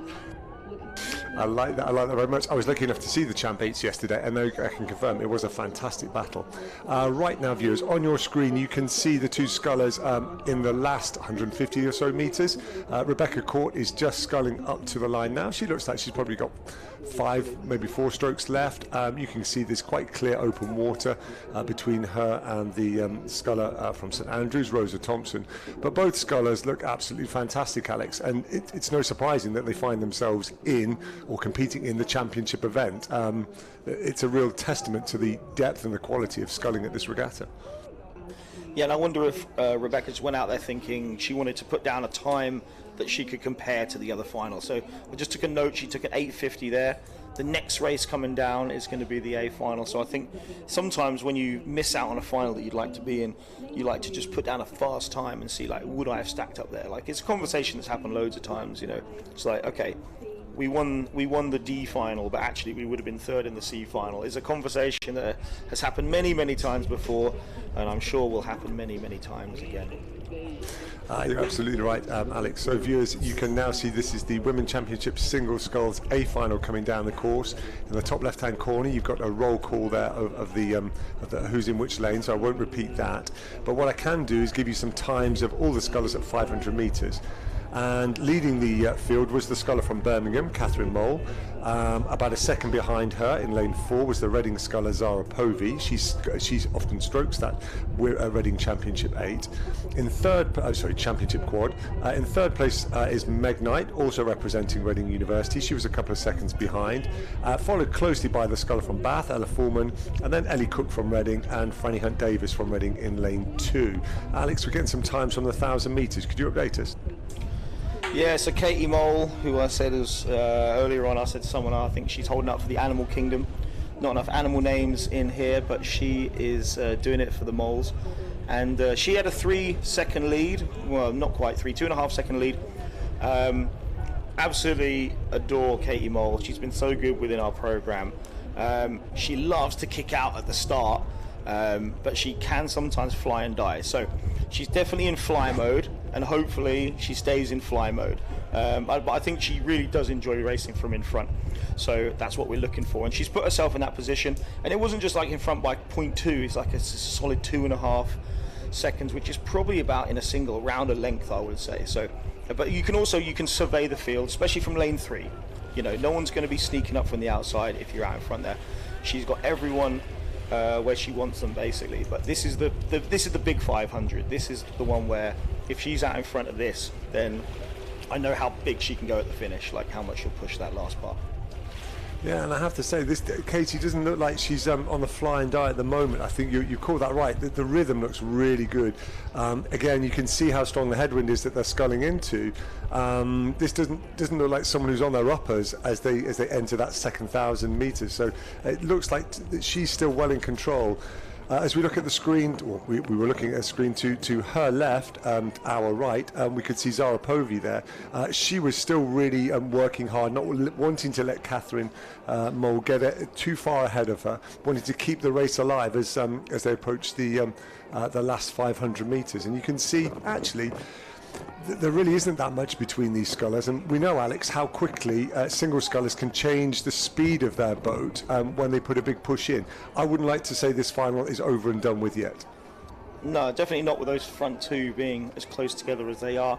I like that very much. I was lucky enough to see the Champ 8s yesterday, and I can confirm it was a fantastic battle. Right now, viewers, on your screen you can see the 2 scullers in the last 150 or so metres. Rebecca Court is just sculling up to the line now. She looks like she's probably got 5, maybe 4 strokes left. You can see there's quite clear open water between her and the sculler from St Andrews, Rosa Thompson. But both scullers look absolutely fantastic, Alex, and it's no surprising that they find themselves in or competing in the championship event. It's a real testament to the depth and the quality of sculling at this regatta. Yeah, and I wonder if Rebecca just went out there thinking she wanted to put down a time that she could compare to the other final. So I just took a note, she took an 8:50 there. The next race coming down is going to be the A final. So I think sometimes when you miss out on a final that you'd like to be in, you like to just put down a fast time and see, like, would I have stacked up there? Like, it's a conversation that's happened loads of times, you know. It's like, okay, we won the D final, but actually we would have been 3rd in the C final. It's a conversation that has happened many times before, and I'm sure will happen many times again. You're absolutely right, Alex. So viewers, you can now see this is the Women's Championship Single Sculls A final coming down the course. In the top left-hand corner, you've got a roll call there of the who's in which lane, so I won't repeat that. But what I can do is give you some times of all the scullers at 500 metres. And leading the field was the sculler from Birmingham, Catherine Mole. About a second behind her in lane 4 was the Reading sculler Zara Povey. She's often strokes that Reading Championship 8. In Championship Quad. In 3rd place is Meg Knight, also representing Reading University. She was a couple of seconds behind. Followed closely by the sculler from Bath, Ella Foreman, and then Ellie Cook from Reading and Franny Hunt Davis from Reading in lane 2. Alex, we're getting some times from the 1,000 metres. Could you update us? Yeah, so Katie Mole, who I said was earlier on, I said to someone, I think she's holding up for the animal kingdom. Not enough animal names in here, but she is doing it for the moles. And she had a 3-second lead, well, not quite 3, 2.5 second lead. Absolutely adore Katie Mole. She's been so good within our program. She loves to kick out at the start, but she can sometimes fly and die. So she's definitely in fly mode, and hopefully she stays in fly mode. But I think she really does enjoy racing from in front. So that's what we're looking for. And she's put herself in that position. And it wasn't just like in front by 0.2, it's like a solid 2.5 seconds, which is probably about in a single round a length, I would say. So, but you can survey the field, especially from lane 3. You know, no one's going to be sneaking up from the outside if you're out in front there. She's got everyone where she wants them, basically. But this is the big 500. This is the one where if she's out in front of this, then I know how big she can go at the finish, like how much she'll push that last part. Yeah, and I have to say, this Katie doesn't look like she's on the fly and die at the moment. I think you call that right. The rhythm looks really good. Again, you can see how strong the headwind is that they're sculling into. This doesn't look like someone who's on their uppers as they enter that second 1,000 metres. So it looks like she's still well in control. As we look at the screen, we were looking at a screen to her left and our right, we could see Zara Povey there. She was still really working hard, not wanting to let Catherine Mole get too far ahead of her, wanting to keep the race alive as they approach the last 500 metres. And you can see, actually, there really isn't that much between these scullers, and we know, Alex, how quickly single scullers can change the speed of their boat when they put a big push in. I wouldn't like to say this final is over and done with yet. No, definitely not with those front two being as close together as they are.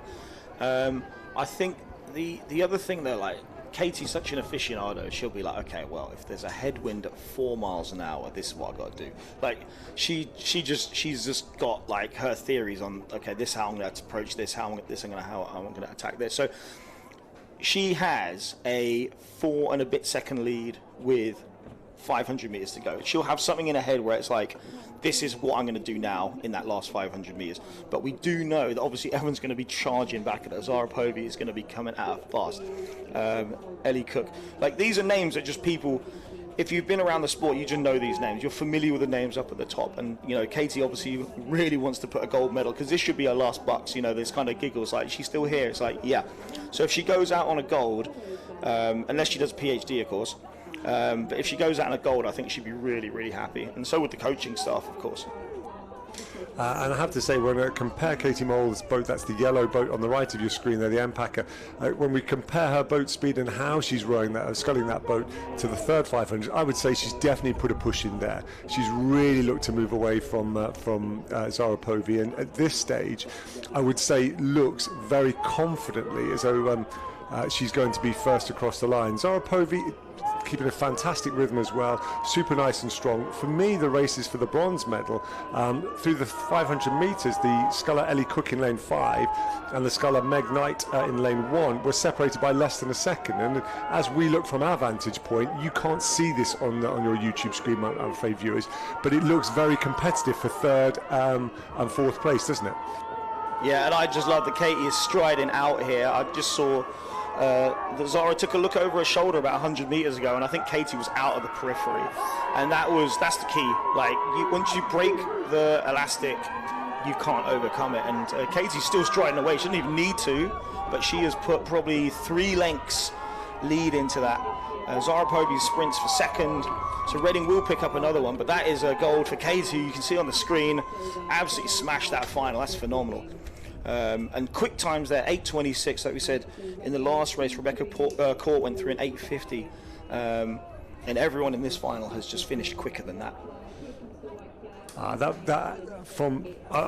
I think the other thing though, like, Katie's such an aficionado, she'll be like, okay, well, if there's a headwind at 4 miles an hour, this is what I've got to do. Like, she's just got like her theories on, okay, this is how I'm going to approach this, how I'm going to attack this. So she has a 4 and a bit second lead with 500 meters to go. She'll have something in her head where it's like, this is what I'm going to do now in that last 500 meters. But we do know that obviously everyone's going to be charging back at her. Zara Povey is going to be coming at her fast. Ellie Cook. Like, these are names that just people, if you've been around the sport, you just know these names. You're familiar with the names up at the top. And, you know, Katie obviously really wants to put a gold medal because this should be her last BUCS. You know, there's kind of giggles like, she's still here. It's like, yeah. So if she goes out on a gold, unless she does a PhD, of course, but if she goes out on a gold, I think she'd be really, really happy. And so would the coaching staff, of course. And I have to say, when I compare Katie Mole's boat, that's the yellow boat on the right of your screen there, the Ampacker, when we compare her boat speed and how she's rowing that, sculling that boat to the third 500, I would say she's definitely put a push in there. She's really looked to move away from Zara Povey, and at this stage, I would say looks very confidently as though she's going to be first across the line. Zara Povey keeping a fantastic rhythm as well, super nice and strong. For me, the race is for the bronze medal. Through the 500 metres, the sculler Ellie Cook in lane 5 and the sculler Meg Knight in lane 1 were separated by less than a second. And as we look from our vantage point, you can't see this on your YouTube screen, I'm afraid, viewers, but it looks very competitive for third and fourth place, doesn't it? Yeah, and I just love that Katie is striding out here. I just saw that Zara took a look over her shoulder about 100 meters ago, and I think Katie was out of the periphery, and that's the key. Like, once you break the elastic, you can't overcome it. And Katie's still striding away. She didn't even need to, but she has put probably 3 lengths lead into that. Zara Povey sprints for second, so Reading will pick up another one, but that is a gold for Katie. You can see on the screen, absolutely smashed that final. That's phenomenal. And quick times there, 8:26, like we said in the last race. Rebecca Court went through an 8:50, and everyone in this final has just finished quicker than that. I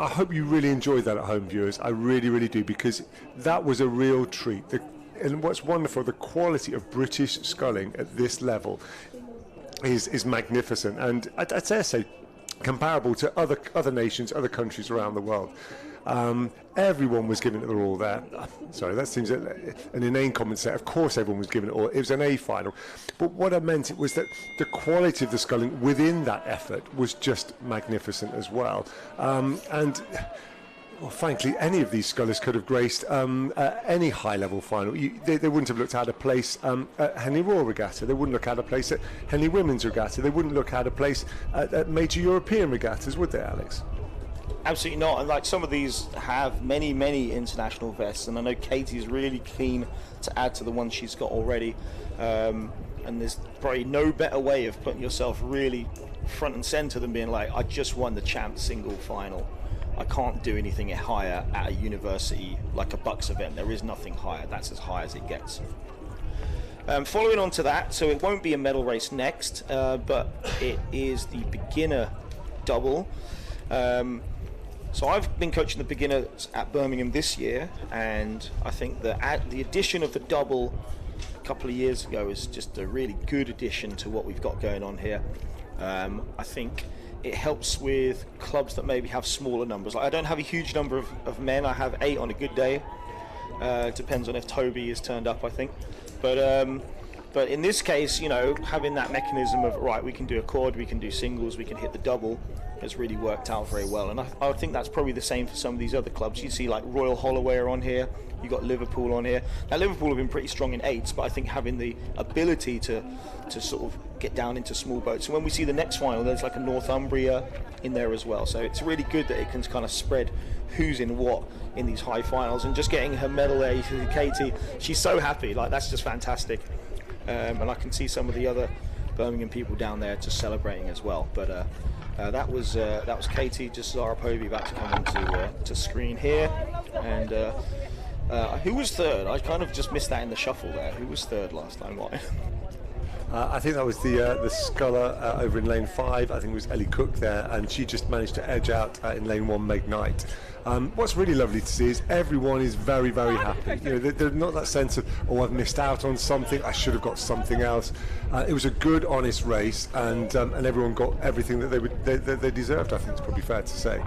hope you really enjoyed that at home, viewers. I really, really do, because that was a real treat. And what's wonderful, the quality of British sculling at this level is magnificent, and I dare say comparable to other nations, other countries around the world. Everyone was giving it their all there. Sorry, that seems an inane comment set. Of course everyone was giving it all. It was an A final. But what I meant was that the quality of the sculling within that effort was just magnificent as well. Well, frankly, any of these scullers could have graced any high-level final. They wouldn't have looked out of place at Henley Royal Regatta. They wouldn't look out of place at Henley Women's Regatta. They wouldn't look out of place at major European regattas, would they, Alex? Absolutely not. And like, some of these have many, many international vests, and I know Katie's really keen to add to the ones she's got already. And there's probably no better way of putting yourself really front and center than being like, I just won the champ single final. I can't do anything higher at a university like a BUCS event. There is nothing higher. That's as high as it gets. Following on to that, so it won't be a medal race next, but it is the beginner double. So I've been coaching the beginners at Birmingham this year, and I think that the addition of the double a couple of years ago is just a really good addition to what we've got going on here. I think it helps with clubs that maybe have smaller numbers. Like, I don't have a huge number of men. I have 8 on a good day. Depends on if Toby is turned up, I think. But in this case, you know, having that mechanism of, right, we can do a quad, we can do singles, we can hit the double, has really worked out very well. And I think that's probably the same for some of these other clubs. You see like Royal Holloway are on here, you got Liverpool on here. Now Liverpool have been pretty strong in 8s, but I think having the ability to sort of get down into small boats. So when we see the next final, there's like a Northumbria in there as well. So it's really good that it can kind of spread who's in what in these high finals. And just getting her medal there, Katie, she's so happy. Like, that's just fantastic. And I can see some of the other Birmingham people down there just celebrating as well. But That was Katie Jasarapovi about to come onto to screen here, and who was third? I kind of just missed that in the shuffle there. Who was third last time, Ryan? I think that was the sculler over in lane 5. I think it was Ellie Cook there, and she just managed to edge out in lane 1, Meg Knight. What's really lovely to see is everyone is very, very happy. You know, there's not that sense of, oh, I've missed out on something, I should have got something else. It was a good, honest race, and everyone got everything that they deserved. I think it's probably fair to say.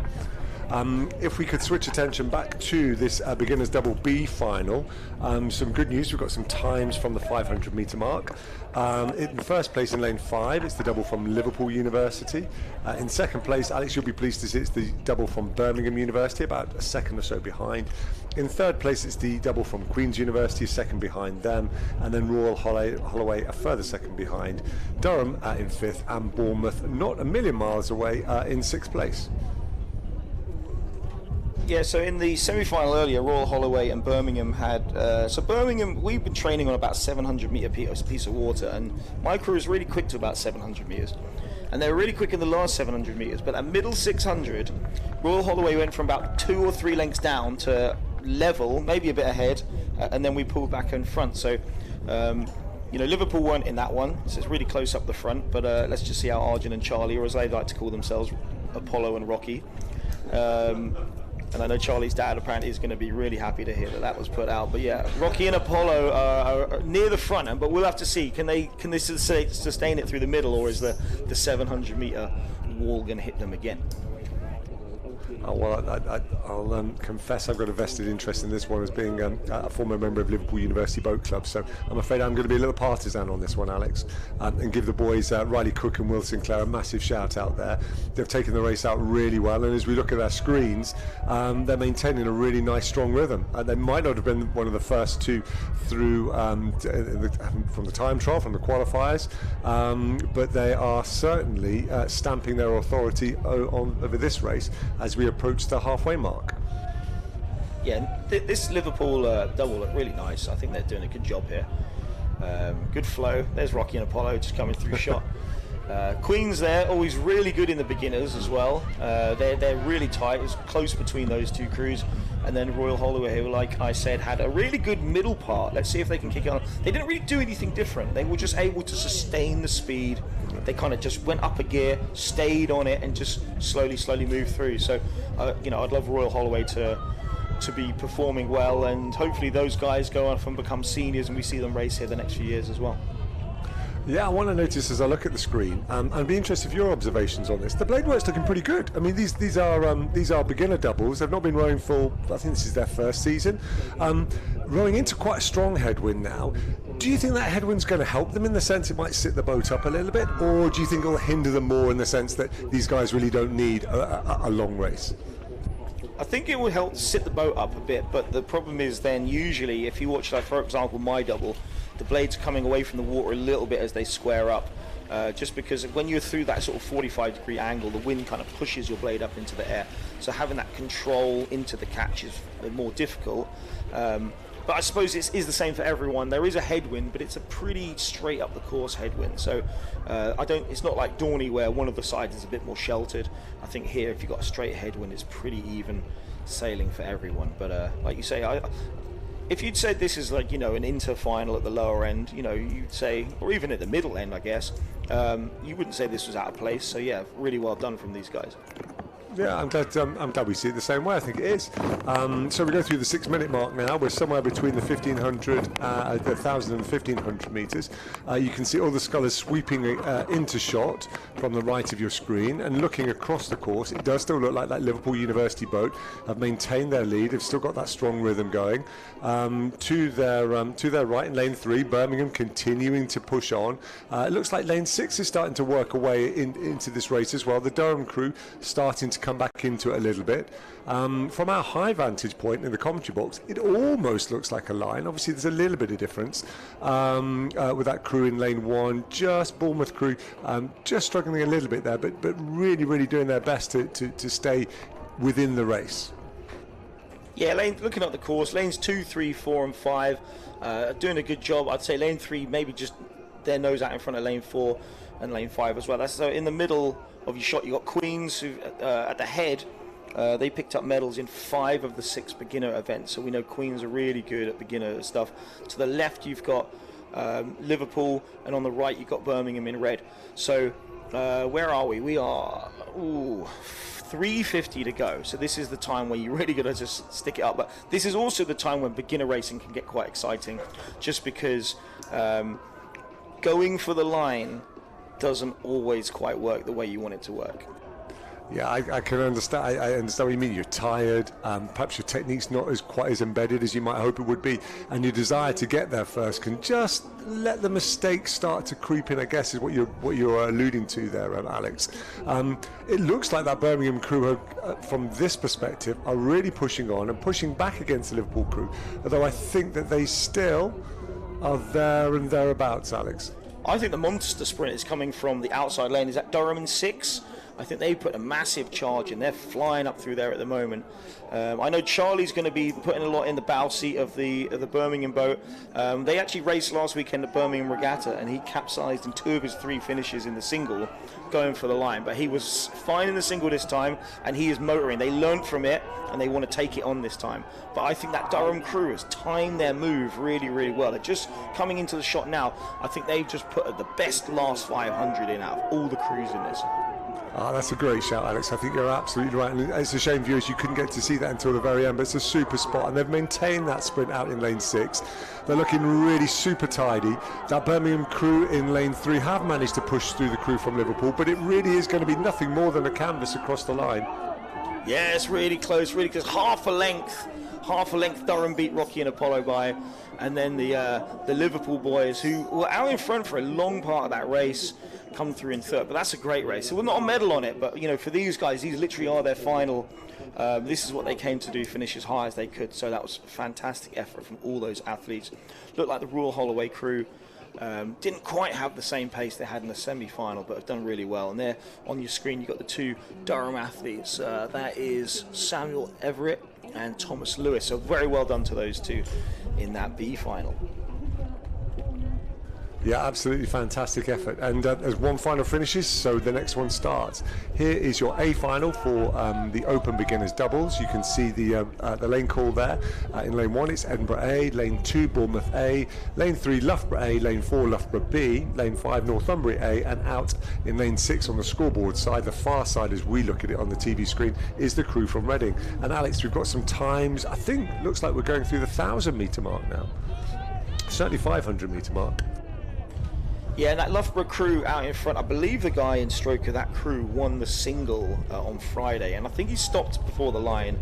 If we could switch attention back to this beginners double B final, some good news. We've got some times from the 500 metre mark. In first place in lane 5, it's the double from Liverpool University. In second place, Alex, you'll be pleased to see it's the double from Birmingham University, about a second or so behind. In third place, it's the double from Queen's University, a second behind them, and then Royal Holloway a further second behind. Durham in fifth, and Bournemouth not a million miles away in sixth place. Yeah, so in the semi-final earlier, Royal Holloway and Birmingham had... so Birmingham, we've been training on about 700 metre piece of water, and my crew is really quick to about 700 metres. And they were really quick in the last 700 metres, but that middle 600, Royal Holloway went from about 2 or 3 lengths down to level, maybe a bit ahead, and then we pulled back in front. So, you know, Liverpool weren't in that one, so it's really close up the front, but let's just see how Arjun and Charlie, or as they like to call themselves, Apollo and Rocky. And I know Charlie's dad apparently is going to be really happy to hear that was put out. But yeah, Rocky and Apollo are near the front end, but we'll have to see. Can they sustain it through the middle, or is the 700 metre wall going to hit them again? Well, I'll confess I've got a vested interest in this one as being a former member of Liverpool University Boat Club, so I'm afraid I'm going to be a little partisan on this one, Alex, and give the boys Riley Cook and Will Sinclair a massive shout out there. They've taken the race out really well, and as we look at our screens, they're maintaining a really nice strong rhythm. They might not have been one of the first two through from the time trial, from the qualifiers, but they are certainly stamping their authority over this race as we approach the halfway mark. Yeah, this Liverpool double looked really nice. I think they're doing a good job here. Good flow. There's Rocky and Apollo just coming through shot. Queen's there, always really good in the beginners as well. They're really tight. It's close between those two crews. And then Royal Holloway, who, like I said, had a really good middle part. Let's see if they can kick it on. They didn't really do anything different. They were just able to sustain the speed. They kind of just went up a gear, stayed on it, and just slowly moved through. So, you know, I'd love Royal Holloway to be performing well, and hopefully those guys go off and become seniors, and we see them race here the next few years as well. Yeah, I want to notice as I look at the screen, I'd be interested in your observations on this. The blade work's looking pretty good. I mean, these are beginner doubles. They've not been rowing for, I think this is their first season. Rowing into quite a strong headwind now. Do you think that headwind's going to help them in the sense it might sit the boat up a little bit, or do you think it'll hinder them more in the sense that these guys really don't need a long race? I think it will help sit the boat up a bit, but the problem is then usually if you watch, like, for example, my double, the blades coming away from the water a little bit as they square up, just because when you're through that sort of 45-degree angle, the wind kind of pushes your blade up into the air. So having that control into the catch is more difficult. But I suppose it is the same for everyone. There is a headwind, but it's a pretty straight up the course headwind. So it's not like Dorney where one of the sides is a bit more sheltered. I think here, if you've got a straight headwind, it's pretty even sailing for everyone. But like you say, if you'd said this is like, you know, an inter-final at the lower end, you know, you'd say, or even at the middle end, I guess, you wouldn't say this was out of place. So yeah, really well done from these guys. Yeah, I'm glad we see it the same way. I think it is. So we go through the 6-minute mark now. We're somewhere between the 1,500, the 1,000 and 1,500 metres. You can see all the scullers sweeping into shot from the right of your screen, and looking across the course, it does still look like that Liverpool University boat have maintained their lead. They've still got that strong rhythm going. To their right in lane 3, Birmingham continuing to push on. It looks like lane 6 is starting to work away into this race as well. The Durham crew starting to come back into it a little bit. From our high vantage point in the commentary box, it almost looks like a line. Obviously there's a little bit of difference with that crew in lane 1, just Bournemouth crew just struggling a little bit there, but really doing their best to stay within the race. Yeah, looking at the course, lanes 2, 3, 4 and 5 doing a good job. I'd say lane 3 maybe just their nose out in front of lane 4. and lane 5 as well. That's so in the middle of your shot. You got Queens who at the head. They picked up medals in 5 of the 6 beginner events, so we know Queens are really good at beginner stuff. To the left, you've got Liverpool, and on the right, you've got Birmingham in red. So where are we? We are 3:50 to go. So this is the time where you really got to just stick it up. But this is also the time when beginner racing can get quite exciting, just because going for the line doesn't always quite work the way you want it to work. Yeah, I can understand. I understand what you mean. You're tired. Perhaps your technique's not quite as embedded as you might hope it would be, and your desire to get there first can just let the mistakes start to creep in. I guess is what you're alluding to there, Alex. It looks like that Birmingham crew, from this perspective, are really pushing on and pushing back against the Liverpool crew. Although I think that they still are there and thereabouts, Alex. I think the monster sprint is coming from the outside lane. Is that Durham in 6? I think they put a massive charge in. They're flying up through there at the moment. I know Charlie's going to be putting a lot in the bow seat of the Birmingham boat. They actually raced last weekend at Birmingham Regatta, and he capsized in 2 of his 3 finishes in the single, going for the line. But he was fine in the single this time, and he is motoring. They learned from it, and they want to take it on this time. But I think that Durham crew has timed their move really, really well. They're just coming into the shot now. I think they've just put the best last 500 in out of all the crews in this. Oh, that's a great shout, Alex. I think you're absolutely right. And it's a shame, viewers, you couldn't get to see that until the very end, but it's a super spot, and they've maintained that sprint out in lane 6. They're looking really super tidy. That Birmingham crew in lane 3 have managed to push through the crew from Liverpool, but it really is going to be nothing more than a canvas across the line. Yeah, it's really close, half a length Durham beat Rocky and Apollo by, and then the Liverpool boys, who were out in front for a long part of that race, come through in 3rd. But that's a great race. So we're not a medal on it, but for these guys, these literally are their final. This is what they came to do, finish as high as they could. So that was a fantastic effort from all those athletes. Looked like the Royal Holloway crew didn't quite have the same pace they had in the semi-final, but have done really well. And there on your screen, you've got the 2 Durham athletes. That is Samuel Everett and Thomas Lewis. So very well done to those 2 in that B final. Yeah, absolutely fantastic effort. And there's one final finishes, so the next one starts. Here is your A final for the Open Beginners Doubles. You can see the lane call there. In lane 1, it's Edinburgh A. Lane 2, Bournemouth A. Lane 3, Loughborough A. Lane 4, Loughborough B. Lane 5, Northumbria A. And out in lane 6 on the scoreboard side, the far side as we look at it on the TV screen, is the crew from Reading. And Alex, we've got some times. I think looks like we're going through the 1,000-metre mark now. Certainly 500-metre mark. Yeah, and that Loughborough crew out in front, I believe the guy in stroke of that crew won the single on Friday, and I think he stopped before the line,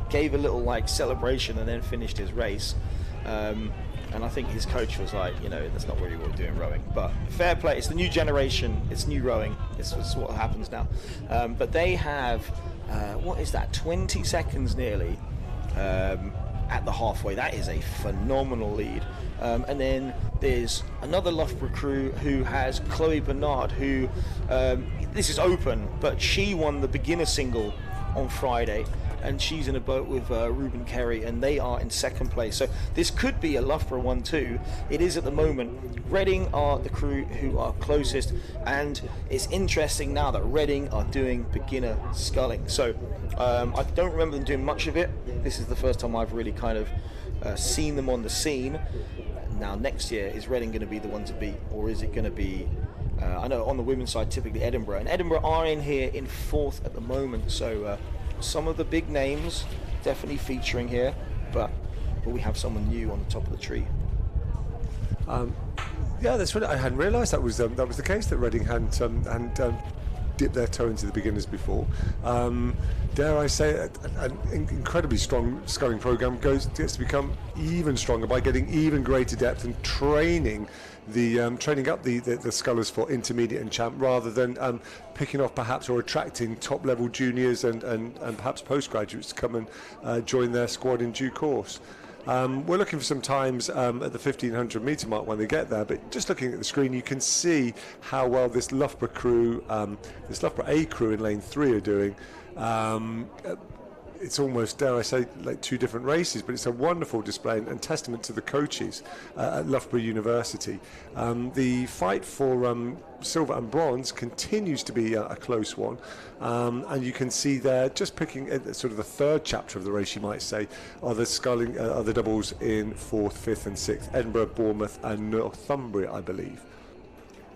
gave a little celebration, and then finished his race. And I think his coach was like, that's not really what we're doing rowing. But fair play, it's the new generation, it's new rowing, it's what happens now. But they have, 20 seconds nearly at the halfway. That is a phenomenal lead. And then there's another Loughborough crew who has Chloe Bernard, who this is open, but she won the beginner single on Friday, and she's in a boat with Ruben Kerry, and they are in 2nd place. So this could be a Loughborough 1-2. It is at the moment. Reading are the crew who are closest, and it's interesting now that Reading are doing beginner sculling. So I don't remember them doing much of it. This is the first time I've really kind of seen them on the scene. Now next year, is Reading going to be the one to beat, or is it going to be I know on the women's side typically Edinburgh, and Edinburgh are in here in 4th at the moment, so some of the big names definitely featuring here, but will we have someone new on the top of the tree? Yeah, that's right. I hadn't realised that was the case, that Reading hadn't dipped their toe into the beginners before. Dare I say, an incredibly strong sculling program gets to become even stronger by getting even greater depth and training up the scullers for intermediate and champ, rather than picking off perhaps or attracting top level juniors and perhaps postgraduates to come and join their squad in due course. We're looking for some times at the 1,500 metre mark when they get there, but just looking at the screen, you can see how well this Loughborough crew, this Loughborough A crew in lane 3 are doing. it's almost, dare I say, like two different races, but it's a wonderful display and testament to the coaches at Loughborough University. The fight for silver and bronze continues to be a close one, and you can see there, just picking sort of the third chapter of the race, you might say, are the doubles in 4th, 5th and 6th, Edinburgh, Bournemouth and Northumbria, I believe.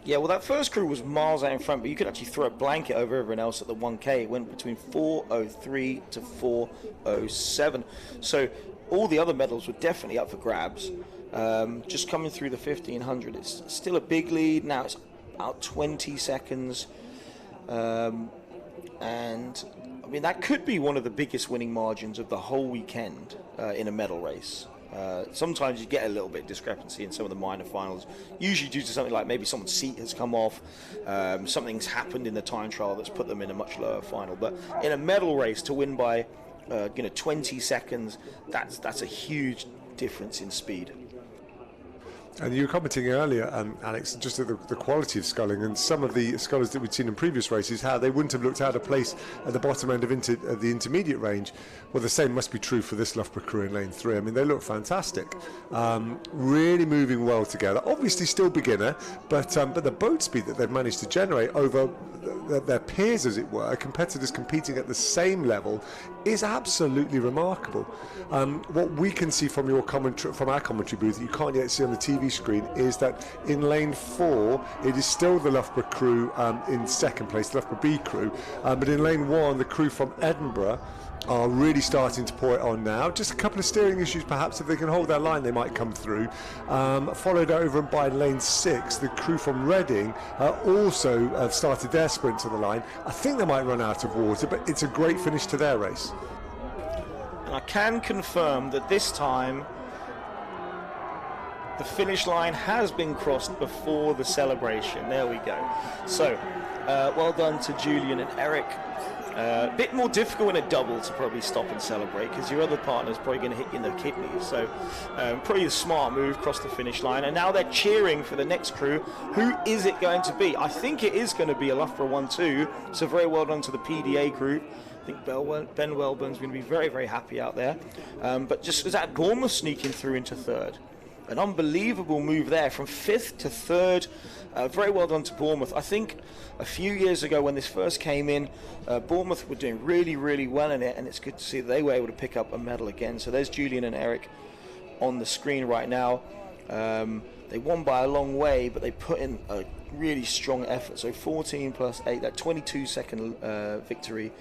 Yeah, well, that first crew was miles out in front, but you could actually throw a blanket over everyone else at the 1K. It went between 4:03 to 4:07. So all the other medals were definitely up for grabs. Just coming through the 1500, it's still a big lead. Now it's about 20 seconds. And, I mean, that could be one of the biggest winning margins of the whole weekend in a medal race. Sometimes you get a little bit of discrepancy in some of the minor finals, usually due to something like maybe someone's seat has come off, something's happened in the time trial that's put them in a much lower final. But in a medal race, to win by 20 seconds, that's a huge difference in speed. And you were commenting earlier, Alex, just at the quality of sculling, and some of the scullers that we'd seen in previous races, how they wouldn't have looked out of place at the bottom end of the intermediate range. Well, the same must be true for this Loughborough crew in lane 3. I mean, they look fantastic. Really moving well together. Obviously still beginner, but the boat speed that they've managed to generate over their peers, as it were, competitors competing at the same level, is absolutely remarkable. What we can see from your commentary, from our commentary booth, that you can't yet see on the TV screen, is that in lane 4 it is still the Loughborough crew in second place, the Loughborough B crew, but in lane 1 the crew from Edinburgh are really starting to pour it on now. Just a couple of steering issues perhaps. If they can hold their line, they might come through. Followed over by lane 6, the crew from Reading also have started their sprint to the line. I think they might run out of water, but it's a great finish to their race. And I can confirm that this time the finish line has been crossed before the celebration. There we go. So well done to Julian and Eric. A bit more difficult in a double to probably stop and celebrate, because your other partner's probably going to hit you in the kidneys. So probably a smart move, across the finish line. And now they're cheering for the next crew. Who is it going to be? I think it is going to be a Loughborough 1-2. So very well done to the PDA group. I think Ben Welburn's going to be very, very happy out there. But just as that Bournemouth sneaking through into 3rd. An unbelievable move there from 5th to 3rd. Very well done to Bournemouth. I think a few years ago when this first came in, Bournemouth were doing really, really well in it, and it's good to see that they were able to pick up a medal again. So there's Julian and Eric on the screen right now. They won by a long way, but they put in a really strong effort. So 14 plus 8, that 22-second victory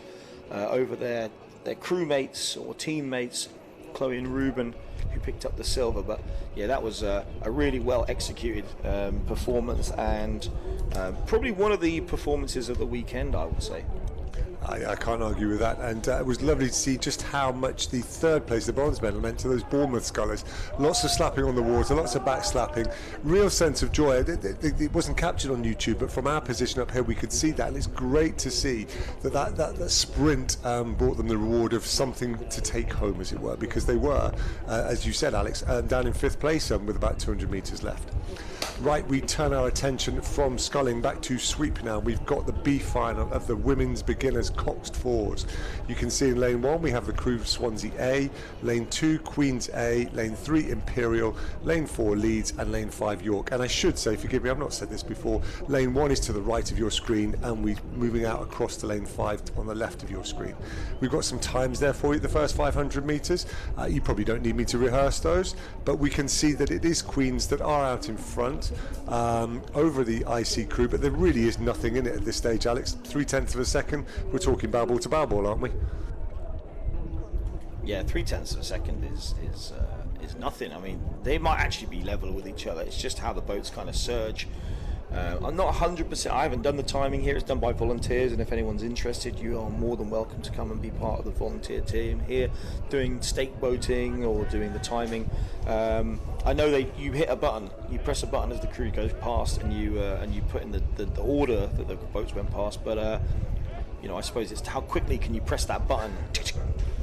over their crewmates or teammates, Chloe and Ruben, who picked up the silver. But yeah, that was a really well executed performance, and probably one of the performances of the weekend, I would say. I can't argue with that, and it was lovely to see just how much the 3rd place, the bronze medal, meant to those Bournemouth scullers. Lots of slapping on the water, lots of back slapping, real sense of joy. It wasn't captured on YouTube, but from our position up here we could see that, and it's great to see that sprint brought them the reward of something to take home, as it were, because they were, as you said, Alex, down in 5th place with about 200 metres left. Right, we turn our attention from sculling back to sweep now. We've got the B final of the women's beginners Coxed 4s. You can see in lane 1 we have the crew of Swansea A, lane 2 Queen's A, lane 3 Imperial, lane 4 Leeds and lane 5 York. And I should say, forgive me, I've not said this before, lane 1 is to the right of your screen, and we're moving out across to lane 5 on the left of your screen. We've got some times there for you, the first 500 metres. You probably don't need me to rehearse those, but we can see that it is Queens that are out in front over the IC crew, but there really is nothing in it at this stage, Alex. 0.3 of a second. We're talking bow ball to bow ball, aren't we? Yeah, 0.3 of a second is nothing. I mean, they might actually be level with each other. It's just how the boats kind of surge. I'm not 100%. I haven't done the timing here. It's done by volunteers, and if anyone's interested, you are more than welcome to come and be part of the volunteer team here, doing stake boating or doing the timing. I know that you hit a button, you press a button as the crew goes past, and you put in the order that the boats went past. But you know, I suppose it's how quickly can you press that button,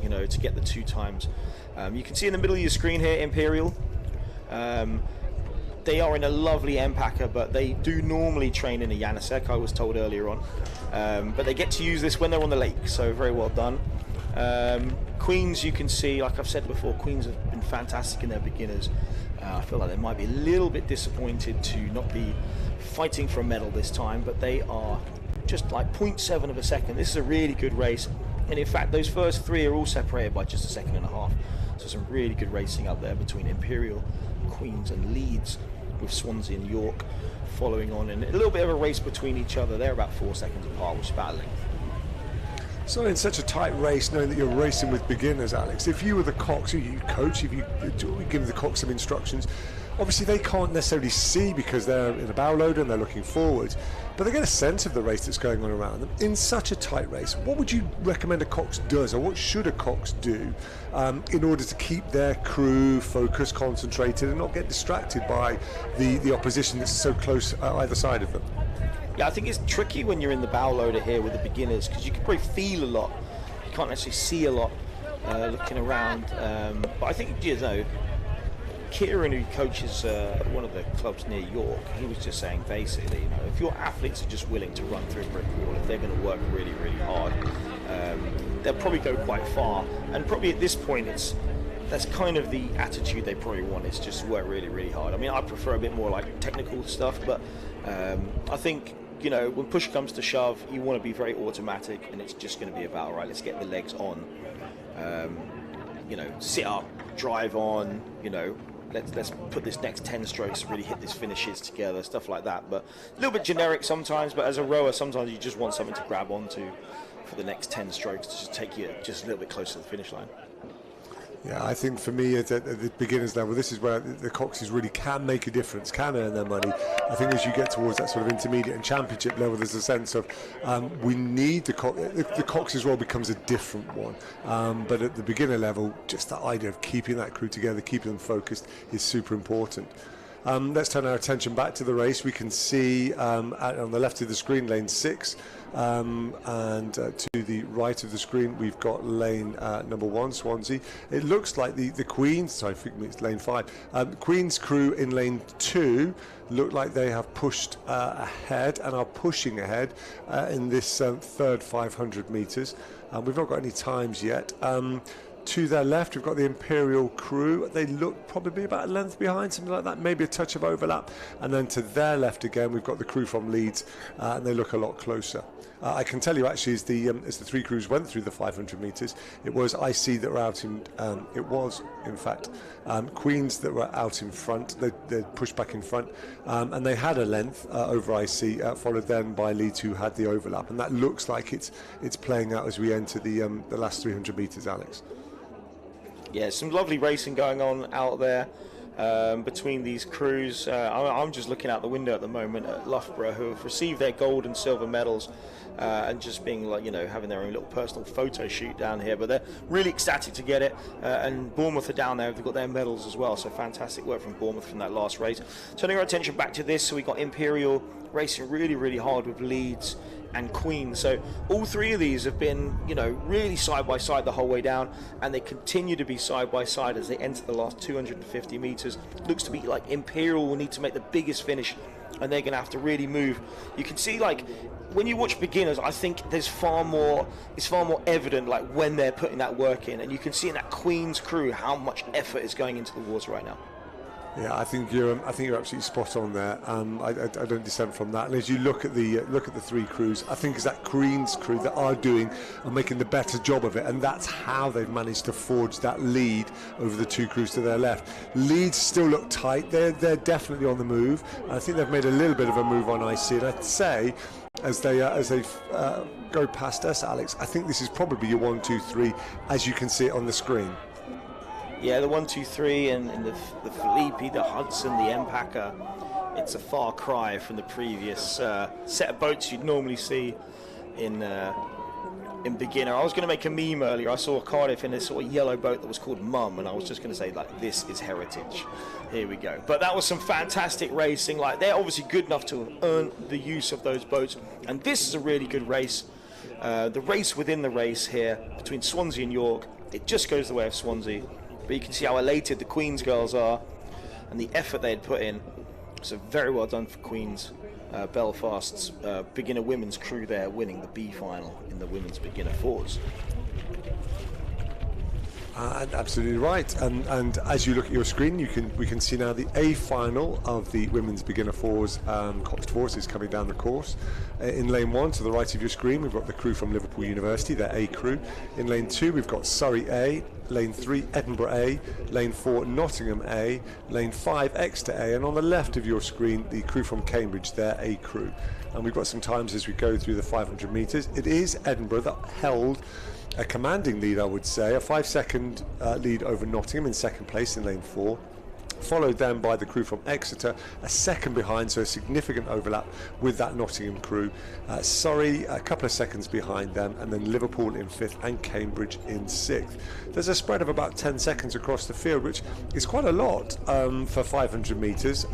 you know, to get the 2 times. You can see in the middle of your screen here, Imperial. They are in a lovely Empacker, but they do normally train in a Janusek, I was told earlier on. But they get to use this when they're on the lake, so very well done. Queens, you can see, like I've said before, Queens have been fantastic in their beginners. I feel like they might be a little bit disappointed to not be fighting for a medal this time, but they are just like 0.7 of a second. This is a really good race, and in fact those first three are all separated by just a second and a half. So some really good racing up there between Imperial, Queens and Leeds, with Swansea and York following on, and a little bit of a race between each other. They're about 4 seconds apart, which is about a length. So in such a tight race, knowing that you're racing with beginners, Alex, if you were the Cox, or you coach, if you give the Cox some instructions, obviously they can't necessarily see because they're in a bow loader and they're looking forward, but they get a sense of the race that's going on around them. In such a tight race, what would you recommend a Cox does, or what should a Cox do in order to keep their crew focused, concentrated, and not get distracted by the opposition that's so close either side of them? Yeah, I think it's tricky when you're in the bow loader here with the beginners, because you can probably feel a lot. You can't actually see a lot looking around. But I think, you know, Kieran, who coaches one of the clubs near York, he was just saying basically, you know, if your athletes are just willing to run through a brick wall, if they're going to work really, really hard, they'll probably go quite far. And probably at this point, that's kind of the attitude they probably want, is just work really, really hard. I mean, I prefer a bit more like technical stuff, but I think, you know, when push comes to shove, you want to be very automatic, and it's just going to be about, all right, let's get the legs on, you know, sit up, drive on, you know, let's put this next 10 strokes to really hit these finishes together, stuff like that. But a little bit generic sometimes, but as a rower, sometimes you just want something to grab onto for the next 10 strokes to just take you just a little bit closer to the finish line. Yeah, I think for me at the beginners level, this is where the Coxes really can make a difference, can earn their money. I think as you get towards that sort of intermediate and championship level, there's a sense of we need the Coxes role becomes a different one. But at the beginner level, just that idea of keeping that crew together, keeping them focused is super important. Let's turn our attention back to the race. We can see on the left of the screen, lane 6, and to the right of the screen, we've got lane number 1, Swansea. It looks like the Queen's, sorry, it's lane 5. Queen's crew in lane 2 look like they have pushed ahead and are pushing ahead in this third 500 metres. We've not got any times yet. To their left, we've got the Imperial crew. They look probably about a length behind, something like that, maybe a touch of overlap. And then to their left again, we've got the crew from Leeds, and they look a lot closer. I can tell you actually, as the 3 crews went through the 500 metres, it was IC that were out in. It was, in fact, Queens that were out in front. They pushed back in front, and they had a length over IC, followed then by Leeds, who had the overlap. And that looks like it's playing out as we enter the last 300 metres, Alex. Yeah, some lovely racing going on out there between these crews. I'm just looking out the window at the moment at Loughborough, who have received their gold and silver medals, and just being like, you know, having their own little personal photo shoot down here. But they're really ecstatic to get it. And Bournemouth are down there; they've got their medals as well. So fantastic work from Bournemouth from that last race. Turning our attention back to this, so we got Imperial racing really, really hard with Leeds and Queen. So all 3 of these have been, you know, really side by side the whole way down, and they continue to be side by side as they enter the last 250 meters. Looks to be like Imperial will need to make the biggest finish, and they're going to have to really move. You can see, like, when you watch beginners, I think it's far more evident, like, when they're putting that work in, and you can see in that Queen's crew how much effort is going into the water right now. Yeah, I think you're absolutely spot on there. I don't dissent from that. And as you look at the 3 crews, I think it's that Queen's crew that are doing and making the better job of it, and that's how they've managed to forge that lead over the 2 crews to their left. Leeds still look tight. They're definitely on the move. I think they've made a little bit of a move on IC, and I'd say as they go past us, Alex, I think this is probably your 1, 2, 3 as you can see it on the screen. Yeah, the 1, 2, 3 and the Felipe, the Hudson, the Empacher. It's a far cry from the previous set of boats you'd normally see in beginner. I was going to make a meme earlier. I saw Cardiff in this sort of yellow boat that was called Mum, and I was just going to say, like, this is heritage. Here we go. But that was some fantastic racing. Like, they're obviously good enough to earn the use of those boats, and this is a really good race. The race within the race here between Swansea and York, it just goes the way of Swansea. But you can see how elated the Queen's girls are and the effort they had put in. So very well done for Queen's. Belfast's beginner women's crew there winning the B final in the women's beginner fours. Absolutely right. And as you look at your screen, we can see now the A final of the women's beginner fours, Coxed forces coming down the course. In lane 1, to the right of your screen, we've got the crew from Liverpool University, their A crew. In lane 2, we've got Surrey A. Lane 3, Edinburgh A. Lane 4, Nottingham A. Lane 5, Exeter A. And on the left of your screen, the crew from Cambridge, their A crew. And we've got some times as we go through the 500 metres. It is Edinburgh that held a commanding lead, I would say, a 5-second lead over Nottingham in second place in lane 4, followed then by the crew from Exeter, a second behind, so a significant overlap with that Nottingham crew. Surrey a couple of seconds behind them, and then Liverpool in 5th and Cambridge in 6th. There's a spread of about 10 seconds across the field, which is quite a lot for 500 metres.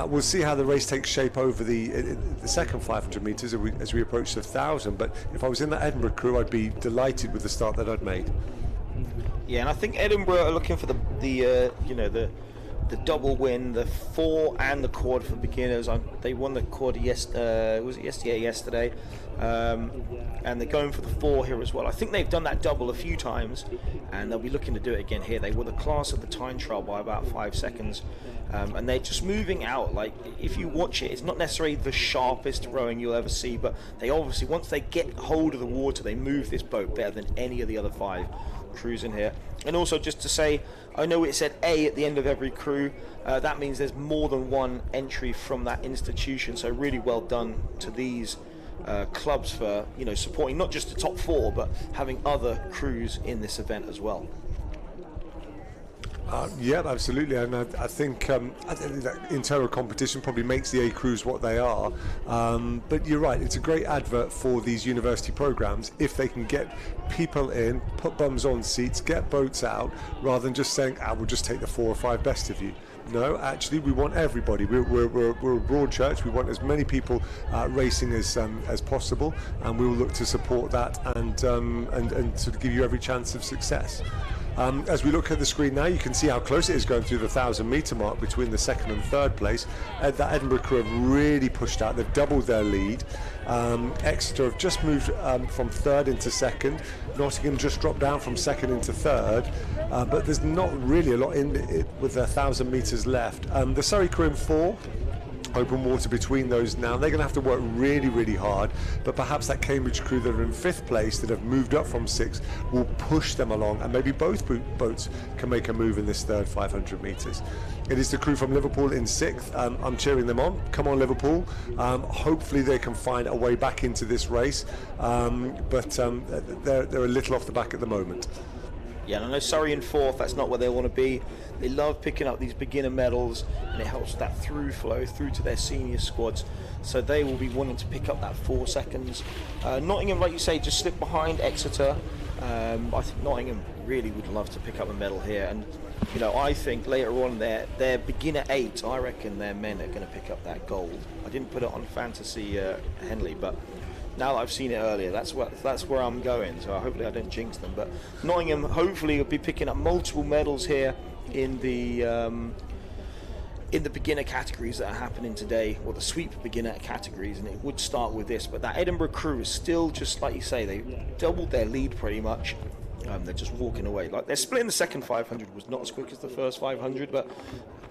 We'll see how the race takes shape over the second 500 metres as we approach the 1,000. But if I was in that Edinburgh crew, I'd be delighted with the start that I'd made. Yeah, and I think Edinburgh are looking for the double win, the 4 and the quad for beginners. They won the quad yesterday, and they're going for the 4 here as well. I think they've done that double a few times, and they'll be looking to do it again here. They were the class of the time trial by about 5 seconds, and they're just moving out. Like, if you watch it, it's not necessarily the sharpest rowing you'll ever see, but they obviously, once they get hold of the water, they move this boat better than any of the other 5 crews in here. And also, just to say, I know it said A at the end of every crew. That means there's more than one entry from that institution, so really well done to these clubs for supporting not just the top 4 but having other crews in this event as well. Yeah, absolutely, and I think that internal competition probably makes the A crews what they are. But you're right; it's a great advert for these university programs if they can get people in, put bums on seats, get boats out, rather than just saying, "We'll just take the 4 or 5 best of you." No, actually, we want everybody. We're a broad church. We want as many people racing as possible, and we will look to support that and sort of give you every chance of success. As we look at the screen now, you can see how close it is going through the 1,000-metre mark between the 2nd and 3rd place. That Edinburgh crew have really pushed out. They've doubled their lead. Exeter have just moved from 3rd into 2nd. Nottingham just dropped down from 2nd into 3rd. But there's not really a lot in it with 1,000 metres left. The Surrey crew in 4. Open water between those now. They're going to have to work really, really hard, but perhaps that Cambridge crew that are in 5th place that have moved up from 6th will push them along, and maybe both boats can make a move in this third 500 metres. It is the crew from Liverpool in 6th. I'm cheering them on. Come on, Liverpool. Hopefully they can find a way back into this race, but they're a little off the back at the moment. Yeah, and I know Surrey in 4th, that's not where they want to be. They love picking up these beginner medals, and it helps that through flow through to their senior squads. So they will be wanting to pick up that 4 seconds. Nottingham, like you say, just slipped behind Exeter. I think Nottingham really would love to pick up a medal here. And, I think later on their beginner 8, I reckon their men are going to pick up that gold. I didn't put it on Fantasy Henley, but now that I've seen it earlier, that's where I'm going, so hopefully I don't jinx them. But Nottingham hopefully will be picking up multiple medals here in the beginner categories that are happening today, or the sweep beginner categories, and it would start with this. But that Edinburgh crew is still, just like you say, they doubled their lead pretty much. They're just walking away. Like, they're splitting the second 500 was not as quick as the first 500, but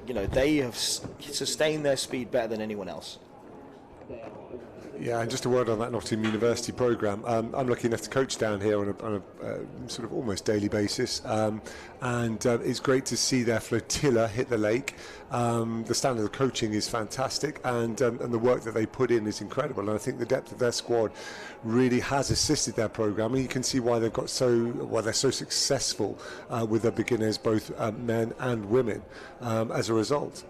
they have sustained their speed better than anyone else. Yeah, and just a word on that Nottingham University programme. I'm lucky enough to coach down here on a sort of almost daily basis, and it's great to see their flotilla hit the lake. The standard of coaching is fantastic, and the work that they put in is incredible. And I think the depth of their squad really has assisted their programme, and you can see why they're so successful with their beginners, both men and women, as a result.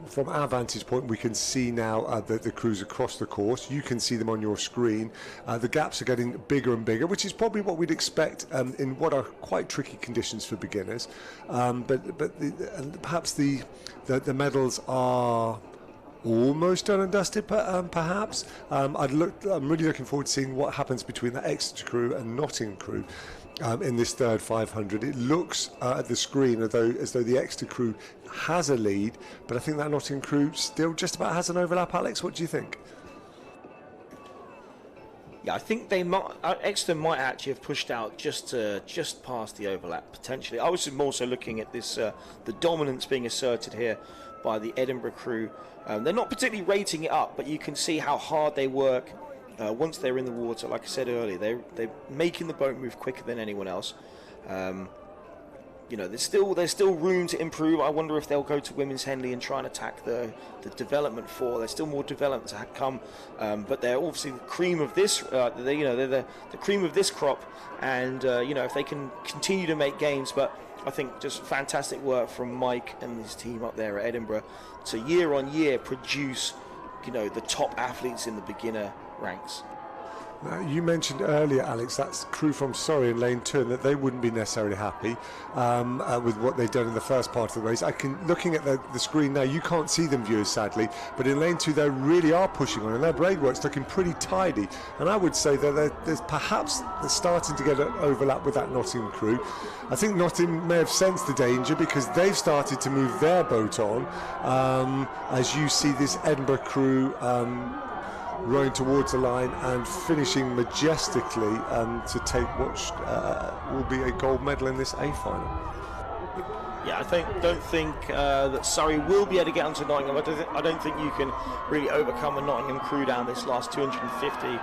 From our vantage point, we can see now the crews across the course. You can see them on your screen. The gaps are getting bigger and bigger, which is probably what we'd expect in what are quite tricky conditions for beginners. But perhaps the medals are almost done and dusted, perhaps. I'm really looking forward to seeing what happens between the Exeter crew and Nottingham crew in this third 500. It looks at the screen as though the Exeter crew has a lead, but I think that Nottingham crew still just about has an overlap. Alex, what do you think? Yeah, I think they might. Exeter might actually have pushed out just past the overlap potentially. I was more so looking at this the dominance being asserted here by the Edinburgh crew. They're not particularly rating it up, but you can see how hard they work once they're in the water. Like I said earlier, they're making the boat move quicker than anyone else. You know, there's still room to improve. I wonder if they'll go to Women's Henley and try and attack the development 4. There's still more development to come, but they're obviously the cream of this. They're the cream of this crop, and if they can continue to make gains. But I think just fantastic work from Mike and his team up there at Edinburgh to year on year produce, the top athletes in the beginner ranks. Now, you mentioned earlier, Alex, that's crew from Surrey in lane 2, and that they wouldn't be necessarily happy with what they've done in the first part of the race. Looking at the screen now, you can't see them, viewers, sadly, but in lane 2 they really are pushing on, and their braid work's looking pretty tidy. And I would say that they're starting to get an overlap with that Nottingham crew. I think Nottingham may have sensed the danger because they've started to move their boat on, as you see this Edinburgh crew rowing towards the line and finishing majestically to take what will be a gold medal in this A final. Yeah, I don't think that Surrey will be able to get onto Nottingham. I don't think you can really overcome a Nottingham crew down this last 250.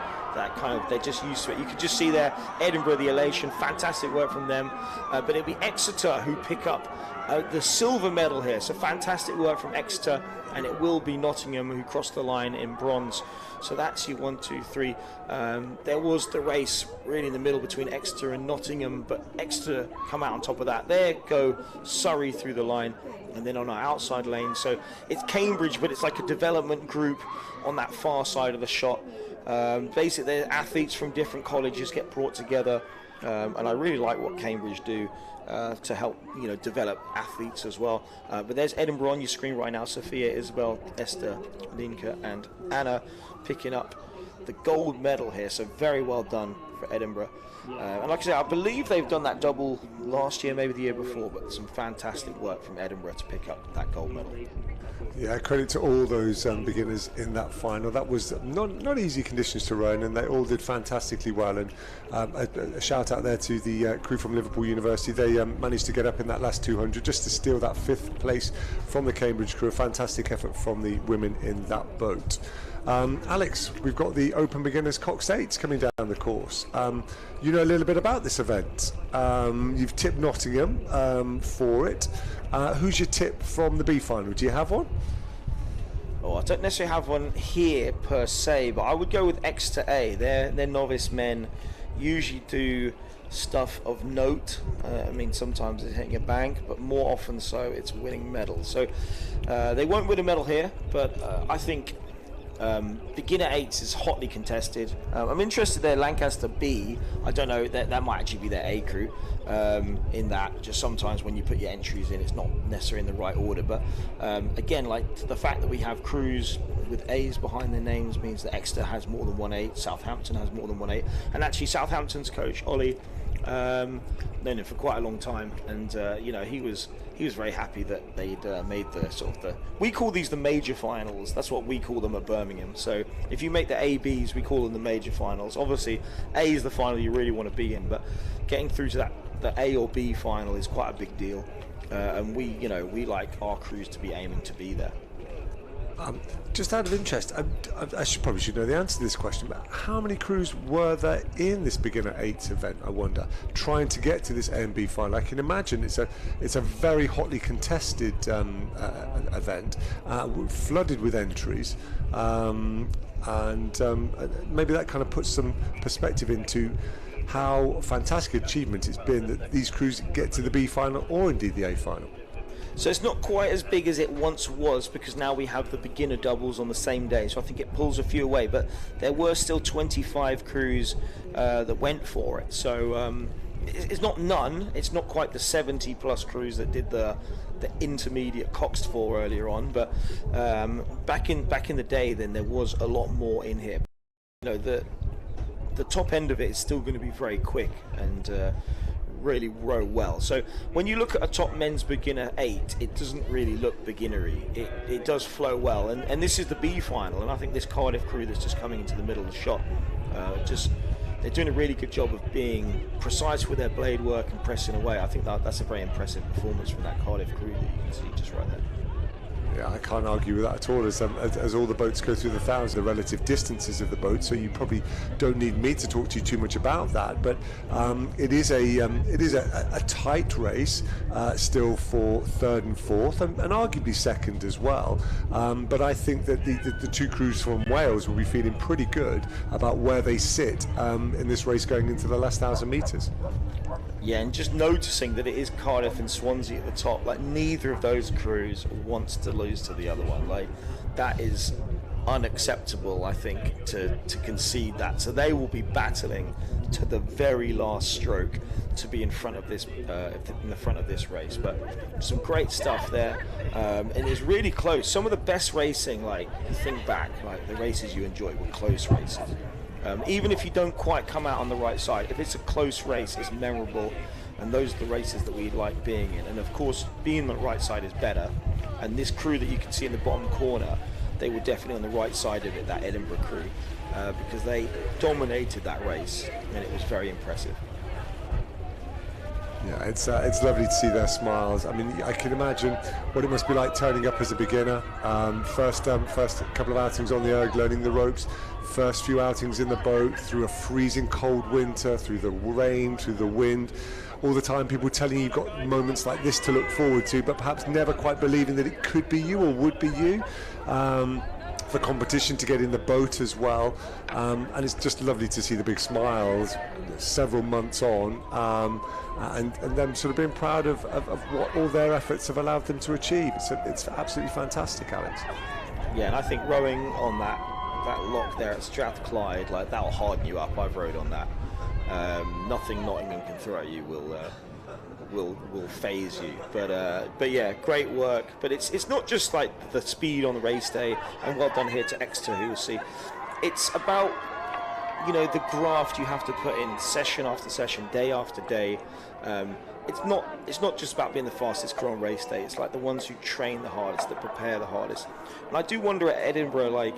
They're just used to it. You could just see there, Edinburgh, the elation, fantastic work from them. But it'll be Exeter who pick up the silver medal here. So fantastic work from Exeter, and it will be Nottingham who cross the line in bronze. So that's your 1, 2, 3. There was the race really in the middle between Exeter and Nottingham, but Exeter come out on top of that. There go Surrey through the line, and then on our outside lane. So it's Cambridge, but it's like a development group on that far side of the shot. Basically, the athletes from different colleges get brought together, and I really like what Cambridge do to help develop athletes as well. But there's Edinburgh on your screen right now. Sophia, Isabel, Esther, Linka and Anna picking up the gold medal here, so very well done for Edinburgh. And like I said, I believe they've done that double last year, maybe the year before, but some fantastic work from Edinburgh to pick up that gold medal. Yeah, credit to all those beginners in that final. That was not easy conditions to row in, and they all did fantastically well. And a shout out there to the crew from Liverpool University. They managed to get up in that last 200 just to steal that 5th place from the Cambridge crew. A fantastic effort from the women in that boat. Alex, we've got the Open Beginners Coxed 8s coming down the course. You know a little bit about this event. You've tipped Nottingham for it. Who's your tip from the B final? Do you have one? Oh, I don't necessarily have one here per se, but I would go with Exeter A. Their novice men usually do stuff of note. I mean, sometimes it's hitting a bank, but more often so it's winning medals. So they won't win a medal here, but I think beginner 8s is hotly contested. I'm interested there, Lancaster B. I don't know, that might actually be their A crew. In that, just sometimes when you put your entries in, it's not necessarily in the right order. But again, like the fact that we have crews with A's behind their names means that Exeter has more than 1 8, Southampton has more than 1 8, and actually Southampton's coach Ollie, known him for quite a long time, and he was very happy that they'd made the we call these the major finals. That's what we call them at Birmingham. So if you make the ABs, we call them the major finals. Obviously A is the final you really want to be in, but getting through to the A or B final is quite a big deal, and we like our crews to be aiming to be there. Just out of interest, I probably should know the answer to this question, but how many crews were there in this beginner 8s event, I wonder, trying to get to this A and B final? I can imagine it's a very hotly contested event, flooded with entries, and maybe that kind of puts some perspective into how fantastic achievement it's been that these crews get to the B final or indeed the A final. So it's not quite as big as it once was, because now we have the beginner doubles on the same day, so I think it pulls a few away, but there were still 25 crews that went for it. So it's not none, it's not quite the 70 plus crews that did the intermediate Coxed for earlier on, but back in the day then there was a lot more in here. The top end of it is still going to be very quick and really row well. So when you look at a top men's beginner 8, it doesn't really look beginnery. It does flow well, and this is the B final, and I think this Cardiff crew that's just coming into the middle of the shot Just they're doing a really good job of being precise with their blade work and pressing away. I think that's a very impressive performance from that Cardiff crew that you can see just right there. Yeah, I can't argue with that at all. As all the boats go through the 1,000, the relative distances of the boats, so you probably don't need me to talk to you too much about that. But it is a tight race still for third and fourth, and arguably second as well. But I think that the two crews from Wales will be feeling pretty good about where they sit in this race going into the last 1,000 metres. Yeah, and just noticing that it is Cardiff and Swansea at the top. Like, neither of those crews wants to lose to the other one. Like, that is unacceptable, I think, to concede that. So they will be battling to the very last stroke to be in front of this race. But some great stuff there, and it's really close. Some of the best racing, like, you think back, like the races you enjoy were close races. Even if you don't quite come out on the right side, if it's a close race, it's memorable, and those are the races that we like being in. And of course, being on the right side is better. And this crew that you can see in the bottom corner, they were definitely on the right side of it, that Edinburgh crew, because they dominated that race, and it was very impressive. Yeah, it's lovely to see their smiles. I mean, I can imagine what it must be like turning up as a beginner. First couple of outings on the erg, learning the ropes. First few outings in the boat, through a freezing cold winter, through the rain, through the wind. All the time people telling you you've got moments like this to look forward to, but perhaps never quite believing that it could be you or would be you. The competition to get in the boat as well, and it's just lovely to see the big smiles several months on, and them sort of being proud of what all their efforts have allowed them to achieve. It's absolutely fantastic, Alex. Yeah, and I think rowing on that lock there at Strathclyde, like, that'll harden you up. I've rowed on that. Nothing Nottingham can throw at you will phase you, but yeah, great work. But it's not just like the speed on the race day, and well done here to Exeter, who will see. It's about, you know, the graft you have to put in session after session, day after day. It's not just about being the fastest crew on race day. It's like the ones who train the hardest, that prepare the hardest. And I do wonder at Edinburgh, like,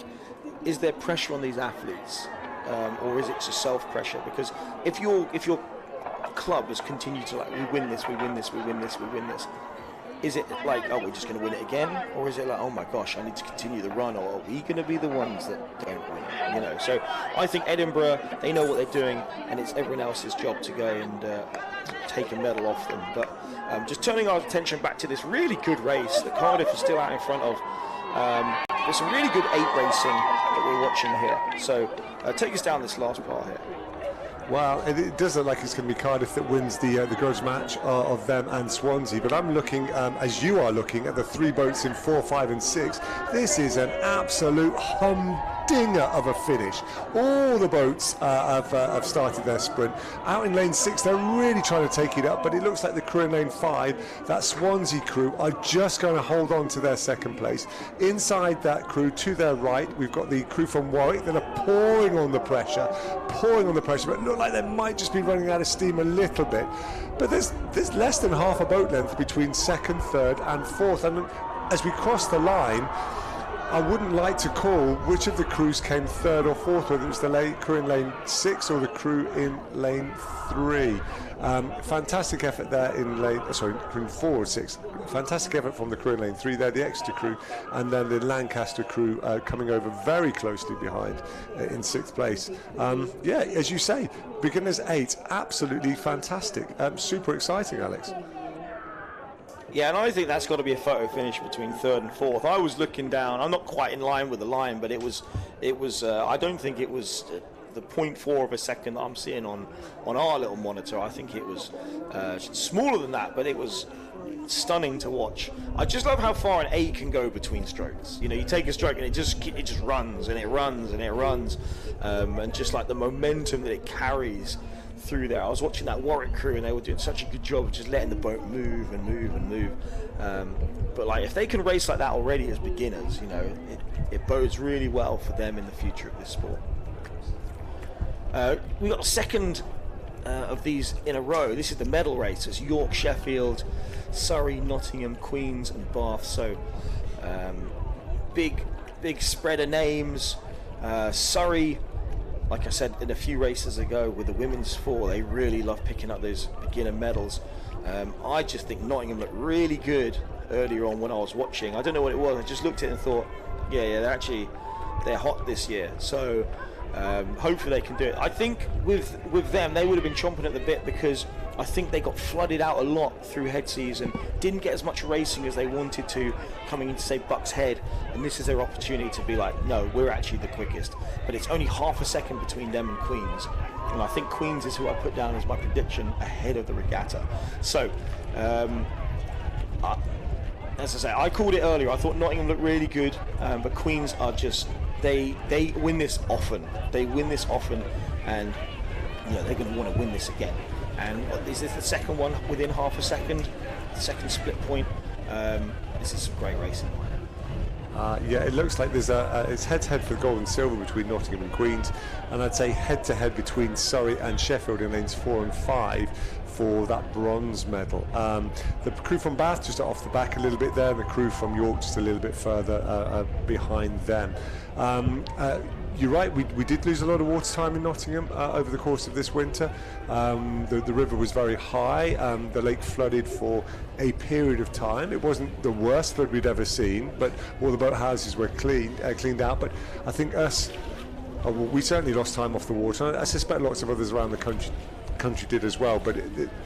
is there pressure on these athletes, or is it just self-pressure? Because if your club has continued to, like, we win this, is it like, oh, we're just going to win it again? Or is it like, oh my gosh, I need to continue the run, or are we going to be the ones that don't win? You know, so I think Edinburgh, they know what they're doing, and it's everyone else's job to go and take a medal off them. But just turning our attention back to this really good race that Cardiff is still out in front of. There's some really good 8 racing that we're watching here. So take us down this last part here. Well, it does look like it's going to be Cardiff that wins the grudge match of them and Swansea, but I'm looking, as you are looking, at the 3 boats in 4, 5 and 6. This is an absolute humdinger of a finish. All the boats have started their sprint. Out in lane 6, they're really trying to take it up, but it looks like the crew in lane 5, that Swansea crew, are just going to hold on to their second place. Inside that crew, to their right, we've got the crew from Warwick that are pouring on the pressure, but look like they might just be running out of steam a little bit. But there's less than half a boat length between second, third and fourth, and as we cross the line, I wouldn't like to call which of the crews came third or fourth, whether it was the crew in lane 6 or the crew in lane 3. Fantastic effort there in crew 4 or 6. Fantastic effort from the crew in lane 3 there, the Exeter crew, and then the Lancaster crew coming over very closely behind in 6th place. Yeah, as you say, beginners 8, absolutely fantastic. Super exciting, Alex. Yeah, and I think that's got to be a photo finish between 3rd and 4th. I was looking down. I'm not quite in line with the line, but it was. I don't think it was the 0.4 of a second that I'm seeing on our little monitor. I think it was smaller than that, but it was stunning to watch. I just love how far an 8 can go between strokes. You know, you take a stroke and it just runs and it runs and it runs, and just like the momentum that it carries through there. I was watching that Warwick crew, and they were doing such a good job of just letting the boat move and move and move. But like, if they can race like that already as beginners, you know, it bodes really well for them in the future of this sport. We got a second of these in a row. This is the medal race. It's York, Sheffield, Surrey, Nottingham, Queens and Bath. So big spread of names. Surrey, like I said in a few races ago with the women's 4, they really love picking up those beginner medals. I just think Nottingham looked really good earlier on when I was watching. I don't know what it was. I just looked at it and thought, yeah, they're hot this year. So hopefully they can do it. I think with them, they would have been chomping at the bit, because I think they got flooded out a lot through head season, didn't get as much racing as they wanted to coming into, say, BUCS Head, and this is their opportunity to be like, no, we're actually the quickest. But it's only half a second between them and Queens, and I think Queens is who I put down as my prediction ahead of the regatta. So, as I say, I called it earlier. I thought Nottingham looked really good, but Queens are just, they win this often. They win this often, and they're going to want to win this again. And is this the second one within half a second? Second split point. This is some great racing. Yeah, it looks like it's head-to-head for gold and silver between Nottingham and Queens, and I'd say head-to-head between Surrey and Sheffield in lanes 4 and 5 for that bronze medal. The crew from Bath just off the back a little bit there, and the crew from York just a little bit further behind them. You're right, we did lose a lot of water time in Nottingham over the course of this winter. The river was very high, the lake flooded for a period of time. It wasn't the worst flood we'd ever seen, but all the boathouses were cleaned out. But I think we certainly lost time off the water. I suspect lots of others around the country did as well, but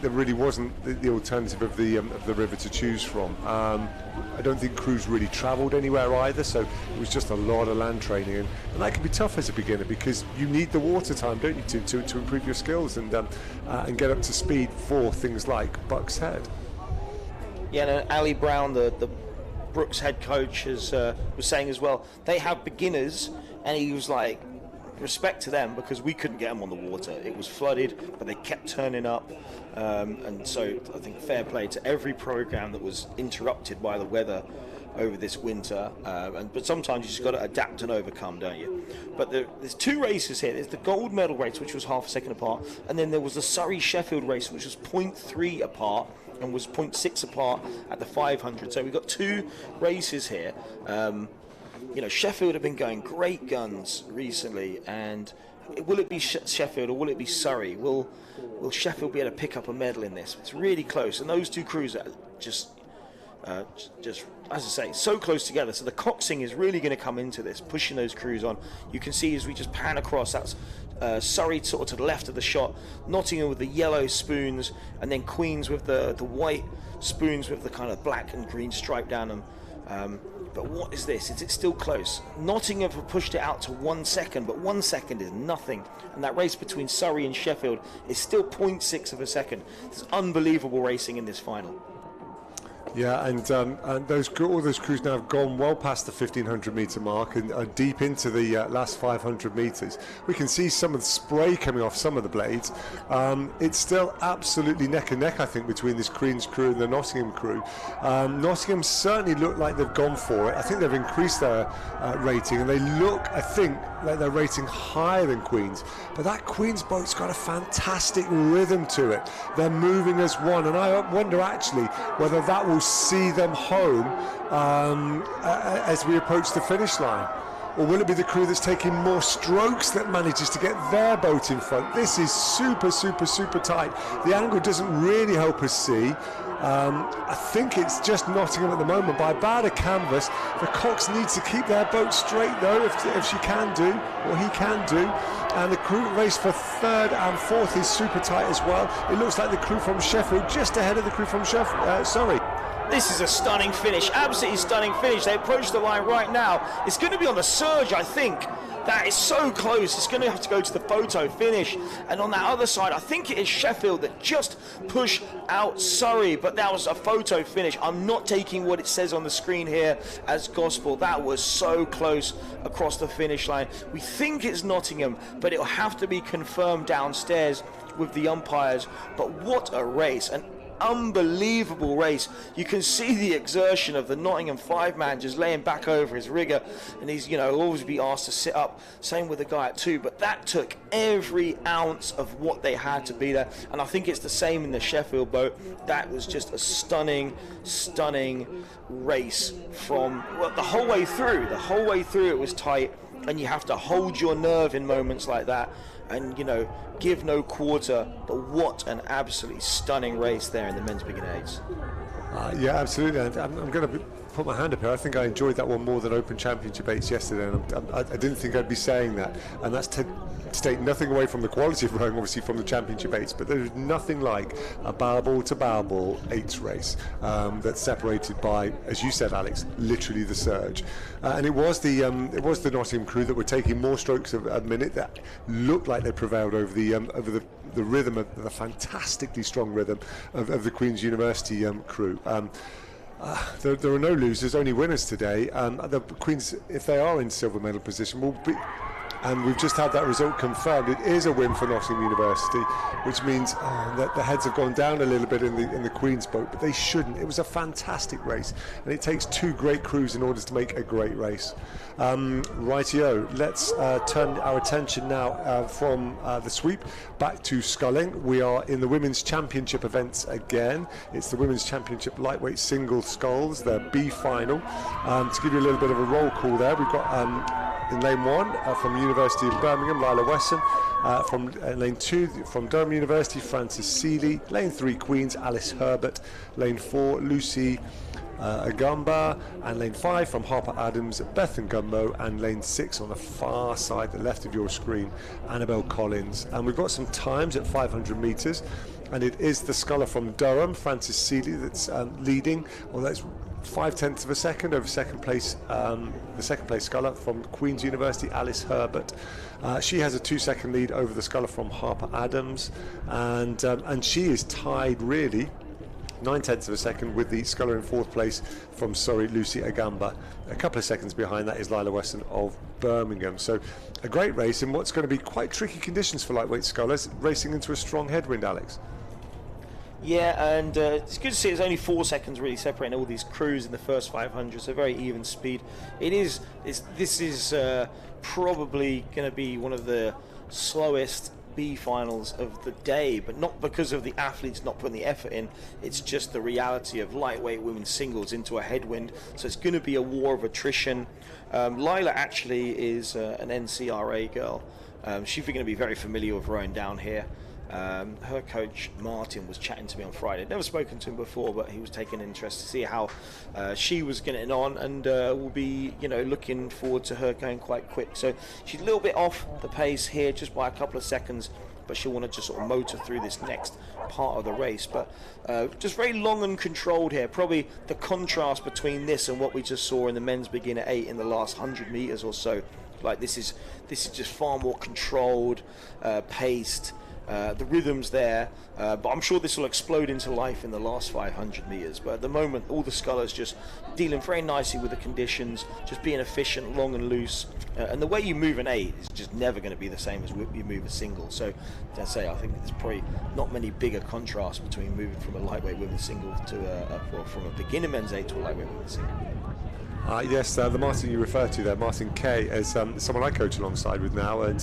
there really wasn't the alternative of the river to choose from. I don't think crews really travelled anywhere either, so it was just a lot of land training, and that can be tough as a beginner, because you need the water time, don't you, to improve your skills and get up to speed for things like BUCS Head. Yeah, and Ali Brown, the Brooks head coach, was saying as well, they have beginners, and he was like, respect to them, because we couldn't get them on the water. It was flooded, but they kept turning up, and so I think fair play to every program that was interrupted by the weather over this winter. But sometimes you just got to adapt and overcome, don't you? But there's two races here. There's the gold medal race, which was half a second apart, and then there was the Surrey-Sheffield race, which was 0.3 apart and was 0.6 apart at the 500. So we've got two races here. Sheffield have been going great guns recently, and will it be Sheffield or will it be Surrey? Will Sheffield be able to pick up a medal in this? It's really close, and those two crews are just as I say, so close together. So the coxing is really going to come into this, pushing those crews on. You can see as we just pan across, that's Surrey sort of to the left of the shot, Nottingham with the yellow spoons, and then Queens with the white spoons with the kind of black and green stripe down them. But what is this? Is it still close? Nottingham have pushed it out to 1 second, but 1 second is nothing. And that race between Surrey and Sheffield is still 0.6 of a second. It's unbelievable racing in this final. Yeah, and all those crews now have gone well past the 1500 metre mark and are deep into the last 500 metres. We can see some of the spray coming off some of the blades. It's still absolutely neck and neck, I think, between this Queen's crew and the Nottingham crew. Nottingham certainly look like they've gone for it. I think they've increased their rating, and they look, I think, like they're rating higher than Queen's. But that Queen's boat's got a fantastic rhythm to it. They're moving as one, and I wonder actually whether that will see them home as we approach the finish line. Or will it be the crew that's taking more strokes that manages to get their boat in front? This is super, super, super tight. The angle doesn't really help us see. I think it's just Nottingham at the moment by about a canvas. The Cox needs to keep their boat straight though, if she can do, or he can do. And the crew race for third and fourth is super tight as well. It looks like the crew from Sheffield just ahead of the crew from Surrey. This is a stunning finish, absolutely stunning finish. They approach the line right now. It's going to be on the surge, I think. That is so close. It's going to have to go to the photo finish. And on that other side, I think it is Sheffield that just push out Surrey. But that was a photo finish. I'm not taking what it says on the screen here as gospel. That was so close across the finish line. We think it's Nottingham, but it'll have to be confirmed downstairs with the umpires. But what a race. An unbelievable race. You can see the exertion of the Nottingham 5-man just laying back over his rigger, and he's always be asked to sit up. Same with the guy at 2, but that took every ounce of what they had to be there, and I think it's the same in the Sheffield boat. That was just a stunning race from the whole way through. The whole way through it was tight, and you have to hold your nerve in moments like that, and give no quarter. But what an absolutely stunning race there in the men's beginner 8s. Yeah, absolutely. And I'm going to put my hand up here. I think I enjoyed that one more than Open Championship 8s yesterday, and I didn't think I'd be saying that. And that's to take nothing away from the quality of rowing, obviously, from the Championship 8s, but there's nothing like a bow-ball to bow-ball 8s race that's separated by, as you said, Alex, literally the surge. And it was the Nottingham crew that were taking more strokes a minute that looked like they prevailed over the rhythm of the fantastically strong rhythm of the Queen's University crew. There are no losers, only winners today. The Queens, if they are in silver medal position, will be. And we've just had that result confirmed. It is a win for Nottingham University, which means that the heads have gone down a little bit in the Queen's boat, but they shouldn't. It was a fantastic race, and it takes two great crews in order to make a great race. Rightio, let's turn our attention now from the sweep back to sculling. We are in the Women's Championship events again. It's the Women's Championship lightweight single sculls, their B final. To give you a little bit of a roll call there, we've got in lane 1 from the University of Birmingham, Lila Wesson. From lane 2 from Durham University, Frances Seeley. Lane 3, Queens, Alice Herbert. Lane 4, Lucy Agamba. And lane 5 from Harper Adams, Bethan Gumbo. And lane 6 on the far side, the left of your screen, Annabelle Collins. And we've got some times at 500 metres. And it is the sculler from Durham, Frances Seeley, that's leading. Well, that's 0.5 of a second over second place, the second place sculler from Queen's University, Alice Herbert. She has a 2-second lead over the sculler from Harper Adams, and she is tied really 0.9 of a second with the sculler in 4th place from Lucy Agamba. A couple of seconds behind that is Lila Wesson of Birmingham. So a great race in what's going to be quite tricky conditions for lightweight scullers, racing into a strong headwind, Alex. Yeah, and it's good to see it's only 4 seconds really separating all these crews in the first 500, so very even speed. This is probably going to be one of the slowest B finals of the day, but not because of the athletes not putting the effort in. It's just the reality of lightweight women's singles into a headwind, so it's going to be a war of attrition. Lila actually is an NCRA girl. She's going to be very familiar with rowing down here. Her coach Martin was chatting to me on Friday. Never spoken to him before, but he was taking interest to see how she was getting on, and we'll be looking forward to her going quite quick. So she's a little bit off the pace here, just by a couple of seconds, but she'll want to just sort of motor through this next part of the race. But just very long and controlled here. Probably the contrast between this and what we just saw in the men's beginner 8 in the last 100 meters or so. Like this is just far more controlled, paced. The rhythm's there, but I'm sure this will explode into life in the last 500 meters. But at the moment, all the scullers just dealing very nicely with the conditions, just being efficient, long and loose. And the way you move an 8 is just never going to be the same as you move a single. So, as I say, I think there's probably not many bigger contrasts between moving from a lightweight women's single to from a beginner men's 8 to a lightweight women's single. Yes, the Martin you referred to there, Martin Kay, is someone I coach alongside with now, and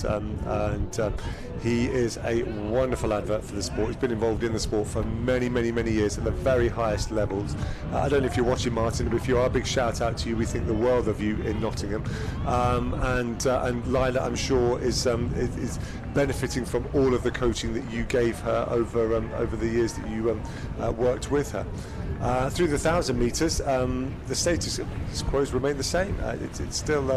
he is a wonderful advert for the sport. He's been involved in the sport for many, many, many years at the very highest levels. I don't know if you're watching, Martin, but if you are, a big shout out to you. We think the world of you in Nottingham, and Lila, I'm sure, is benefiting from all of the coaching that you gave her over the years that you worked with her. Through the 1,000 metres, the status quo remain the same. It's still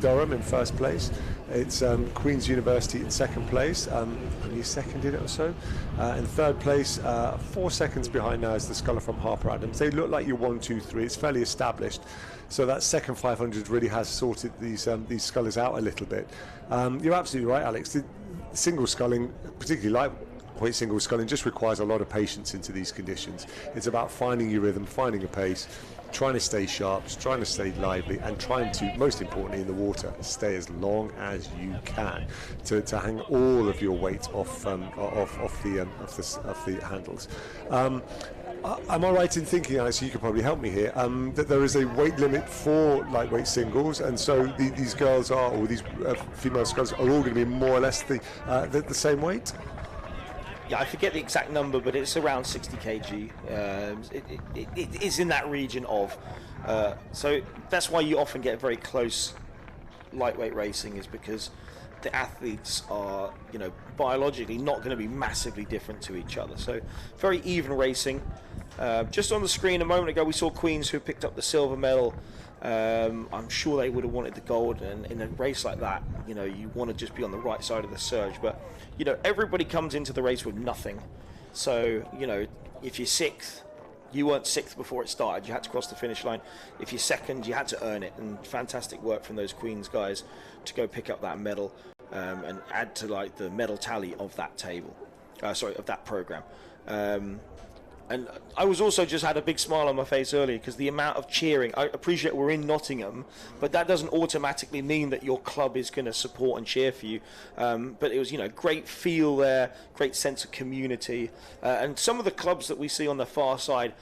Durham in first place. It's Queen's University in second place, only second in it or so. In third place, 4 seconds behind now is the sculler from Harper Adams. They look like you're 1, 2, 3. It's fairly established. So that second 500 really has sorted these scullers out a little bit. You're absolutely right, Alex. The single sculling, particularly lightweight single sculling, just requires a lot of patience into these conditions. It's about finding your rhythm, finding a pace, trying to stay sharp, trying to stay lively, and trying to, most importantly in the water, stay as long as you can to hang all of your weight off the handles. Am I right in thinking, Alex, you could probably help me here, that there is a weight limit for lightweight singles, and so these girls are, or these female scullers are all going to be more or less the same weight? Yeah, I forget the exact number, but it's around 60 kg. It is in that region of. So that's why you often get very close lightweight racing is because the athletes are, biologically not going to be massively different to each other. So very even racing. Just on the screen a moment ago, we saw Queens who picked up the silver medal. I'm sure they would have wanted the gold, and in a race like that, you want to just be on the right side of the surge. But, everybody comes into the race with nothing. So, if you're sixth, you weren't sixth before it started. You had to cross the finish line. If you're second, you had to earn it. And fantastic work from those Queens guys to go pick up that medal and add to the medal tally of that table. Of that program. And I was also just had a big smile on my face earlier because the amount of cheering. I appreciate we're in Nottingham, but that doesn't automatically mean that your club is going to support and cheer for you. But it was, great feel there, great sense of community. And some of the clubs that we see on the far side,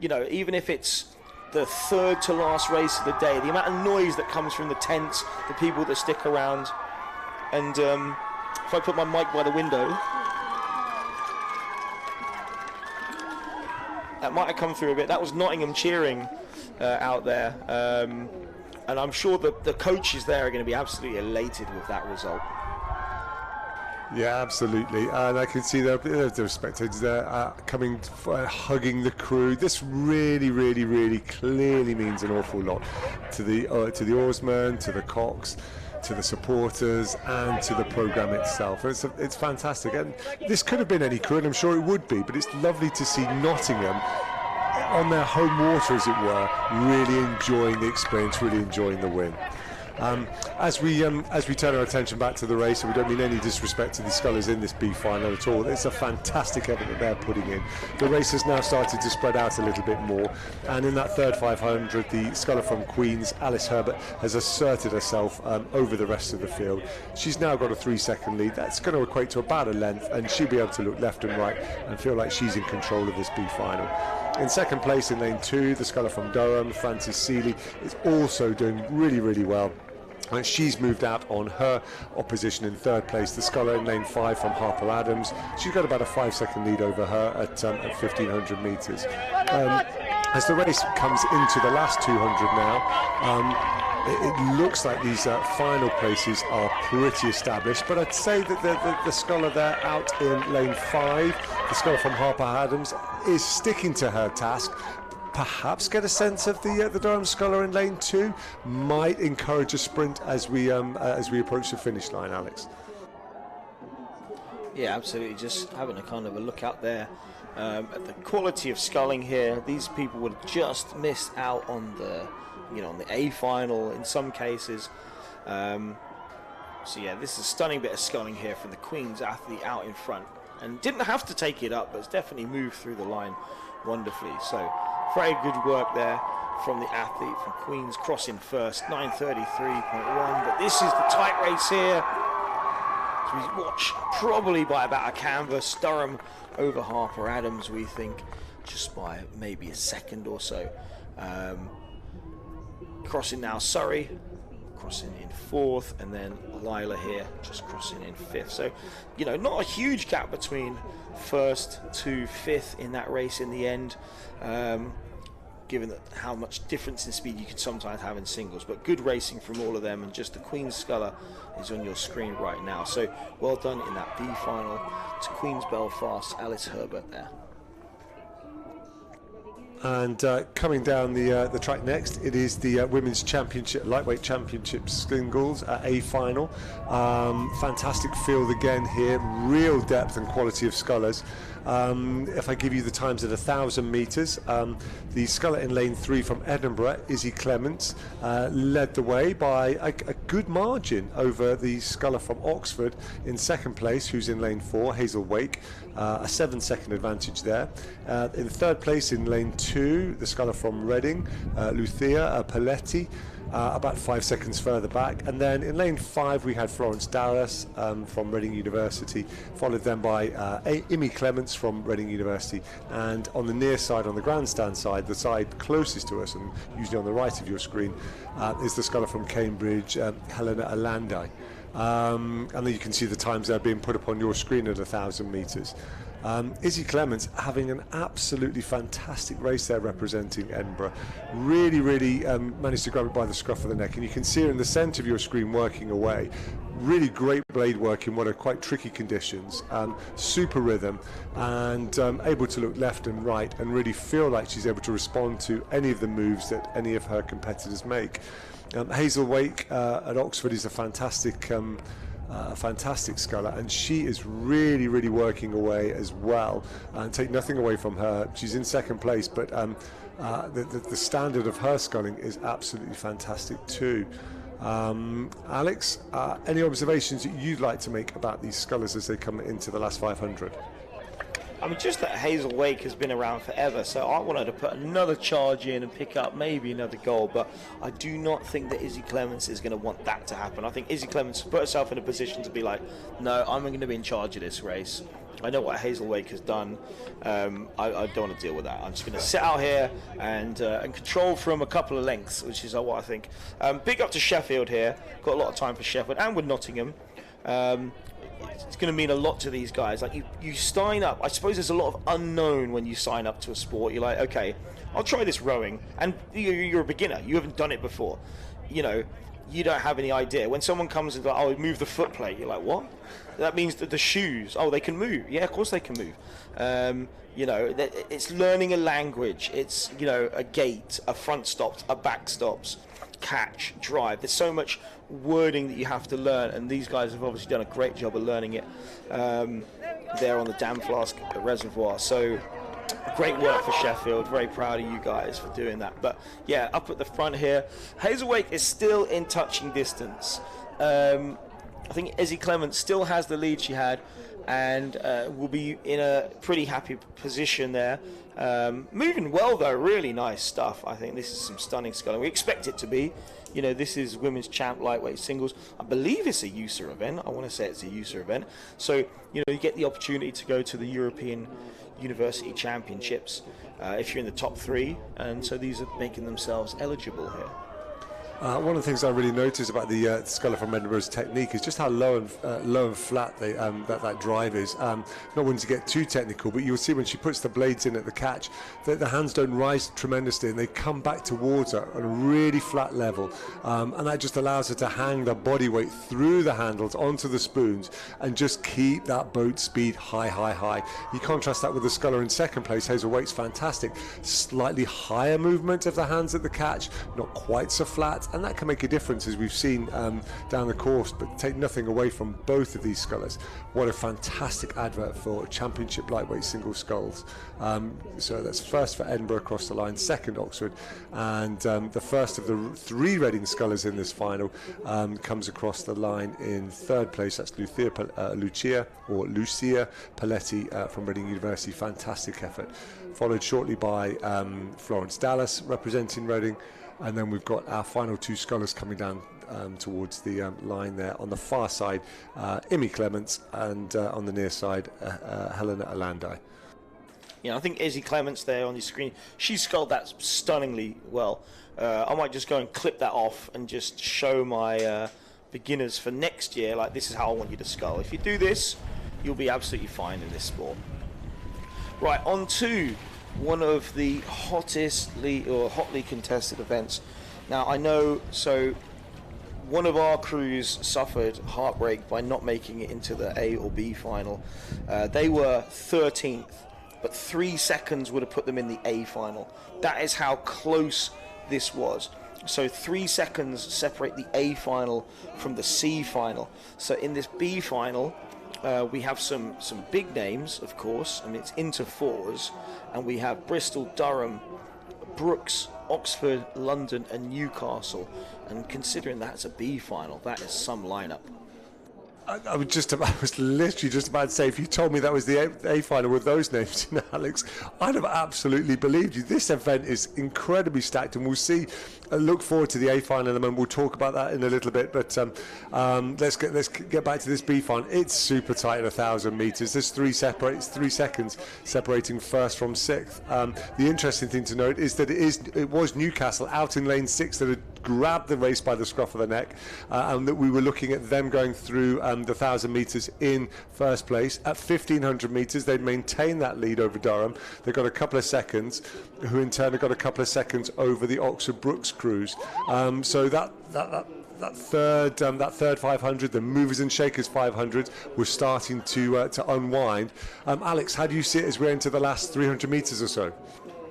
even if it's the third to last race of the day, the amount of noise that comes from the tents, the people that stick around. And if I put my mic by the window, that might have come through a bit. That was Nottingham cheering out there. And I'm sure that the coaches there are going to be absolutely elated with that result. Yeah, absolutely. And I can see the spectators there coming, hugging the crew. This really, really, really clearly means an awful lot to the oarsmen, to the Coxed, to the supporters, and to the programme itself. It's fantastic, and this could have been any crew, and I'm sure it would be, but it's lovely to see Nottingham on their home water, as it were, really enjoying the experience, really enjoying the win. As we turn our attention back to the race, and we don't mean any disrespect to the scullers in this B final at all, it's a fantastic effort that they're putting in. The race has now started to spread out a little bit more, and in that third 500, the sculler from Queens, Alice Herbert, has asserted herself over the rest of the field. She's now got a 3-second lead. That's going to equate to about a length, and she'll be able to look left and right and feel like she's in control of this B final. In second place in lane 2, the sculler from Durham, Frances Seeley, is also doing really, really well. And she's moved out on her opposition in third place. The sculler in lane 5 from Harper Adams. She's got about a 5-second lead over her at 1,500 metres. As the race comes into the last 200 now, it looks like these final places are pretty established, but I'd say that the sculler there out in lane 5, the sculler from Harper Adams, is sticking to her task. Perhaps get a sense of the Durham sculler in lane 2, might encourage a sprint as we approach the finish line, Alex. Yeah, absolutely. Just having a kind of a look out there at the quality of sculling here. These people would have just missed out on the on the A final in some cases. So yeah, this is a stunning bit of sculling here from the Queen's athlete out in front, and didn't have to take it up, but it's definitely moved through the line wonderfully. So very good work there from the athlete from Queen's, crossing first, 9:33.1. But this is the tight race here. So we watch probably by about a canvas. Durham over Harper Adams, we think, just by maybe a second or so. Crossing now Surrey, crossing in 4th, and then Lila here just crossing in 5th. So, not a huge gap between 1st to 5th in that race in the end, given that how much difference in speed you can sometimes have in singles. But good racing from all of them, and just the Queen's sculler is on your screen right now. So well done in that B final to Queen's Belfast, Alice Herbert there. And coming down the track next, it is the Women's Championship, Lightweight Championship singles A final. Fantastic field again here, real depth and quality of scullers. If I give you the times at 1,000 metres, the sculler in lane 3 from Edinburgh, Izzy Clements, led the way by a good margin over the sculler from Oxford in second place, who's in lane 4, Hazel Wake, a 7-second advantage there. In third place in lane 2, the sculler from Reading, Luthea Paletti, about 5 seconds further back. And then in lane 5 we had Florence Dallas from Reading University, followed then by Imi Clements from Reading University, and on the near side, on the grandstand side, the side closest to us and usually on the right of your screen, is the sculler from Cambridge, Helena Alandai. And then you can see the times that are being put up on your screen at 1,000 metres. Izzy Clements having an absolutely fantastic race there representing Edinburgh. Really, really managed to grab it by the scruff of the neck, and you can see her in the centre of your screen working away. Really great blade work in what are quite tricky conditions, super rhythm, and able to look left and right and really feel like she's able to respond to any of the moves that any of her competitors make. Hazel Wake at Oxford is a fantastic sculler, and she is really, really working away as well, and take nothing away from her. She's in second place, but the standard of her sculling is absolutely fantastic too. Alex, any observations that you'd like to make about these scullers as they come into the last 500? I mean, just that Hazel Wake has been around forever, so I wanted to put another charge in and pick up maybe another goal, but I do not think that Izzy Clements is going to want that to happen. I think Izzy Clements put herself in a position to be like, no, I'm going to be in charge of this race. I know what Hazel Wake has done. I don't want to deal with that. I'm just going to sit out here and control from a couple of lengths, which is what I think. Big up to Sheffield here. Got a lot of time for Sheffield and with Nottingham. It's going to mean a lot to these guys. Like you sign up. I suppose there's a lot of unknown when you sign up to a sport. You're like, okay, I'll try this rowing, and you're a beginner. You haven't done it before. You know, you don't have any idea. When someone comes and like, oh, move the foot plate, you're like, what? That means that the shoes, oh, they can move. Yeah, of course they can move. You know, it's learning a language. It's, you know, a gate, a front stops, a back stops, catch, drive. There's so much wording that you have to learn, and these guys have obviously done a great job of learning it there on the Dam Flask Reservoir. So great work for Sheffield. Very proud of you guys for doing that. But yeah, up at the front here, Hazel Wake is still in touching distance. I think Izzy Clements still has the lead she had, and will be in a pretty happy position there. Moving well though, really nice stuff. I think this is some stunning sculling. We expect it to be. You know, this is women's champ lightweight singles. I believe it's a USA event. I want to say it's a USA event. So, you know, you get the opportunity to go to the European University Championships if you're in the top 3, and so these are making themselves eligible here. One of the things I really noticed about the sculler from Edinburgh's technique is just how low and flat they, that drive is. Not wanting to get too technical, but you'll see when she puts the blades in at the catch that the hands don't rise tremendously and they come back towards her on a really flat level, and that just allows her to hang the body weight through the handles onto the spoons and just keep that boat speed high. You contrast that with the sculler in second place, Hazel Wake's fantastic, slightly higher movement of the hands at the catch, not quite so flat. And that can make a difference, as we've seen down the course, but take nothing away from both of these scullers. What a fantastic advert for Championship lightweight single sculls. So that's first for Edinburgh across the line, second Oxford, and the first of the 3 Reading scullers in this final comes across the line in third place. That's Lucia Paletti from Reading University. Fantastic effort. Followed shortly by Florence Dallas representing Reading. And then we've got our final 2 scullers coming down towards the line there. On the far side, Imi Clements, and on the near side, Helena Alandai. Yeah, I think Izzy Clements there on your screen, she sculled that stunningly well. I might just go and clip that off and just show my beginners for next year, like, this is how I want you to scull. If you do this, you'll be absolutely fine in this sport. Right, on to one of the hotly contested events. Now, I know, so one of our crews suffered heartbreak by not making it into the A or B final. They were 13th, but 3 seconds would have put them in the A final. That is how close this was. So 3 seconds separate the A final from the C final. So in this B final, we have some big names, of course. I mean, it's into 4s, and we have Bristol, Durham, Brooks, Oxford, London, and Newcastle. And considering that's a B final, that is some lineup. I was literally just about to say, if you told me that was the A final with those names in, Alex, I'd have absolutely believed you. This event is incredibly stacked, and we'll see. Look forward to the A final, and we'll talk about that in a little bit. But let's get back to this B final. It's super tight at 1,000 meters. There's 3 seconds separating first from 6th. The interesting thing to note is that it was Newcastle out in lane 6 that had grabbed the race by the scruff of the neck, and that we were looking at them going through the 1,000 metres in first place. At 1,500 metres, they'd maintained that lead over Durham. They got a couple of seconds, who in turn have got a couple of seconds over the Oxford Brooks crews. So that third 500, the movers and shakers 500, was starting to unwind. Alex, how do you see it as we enter the last 300 metres or so?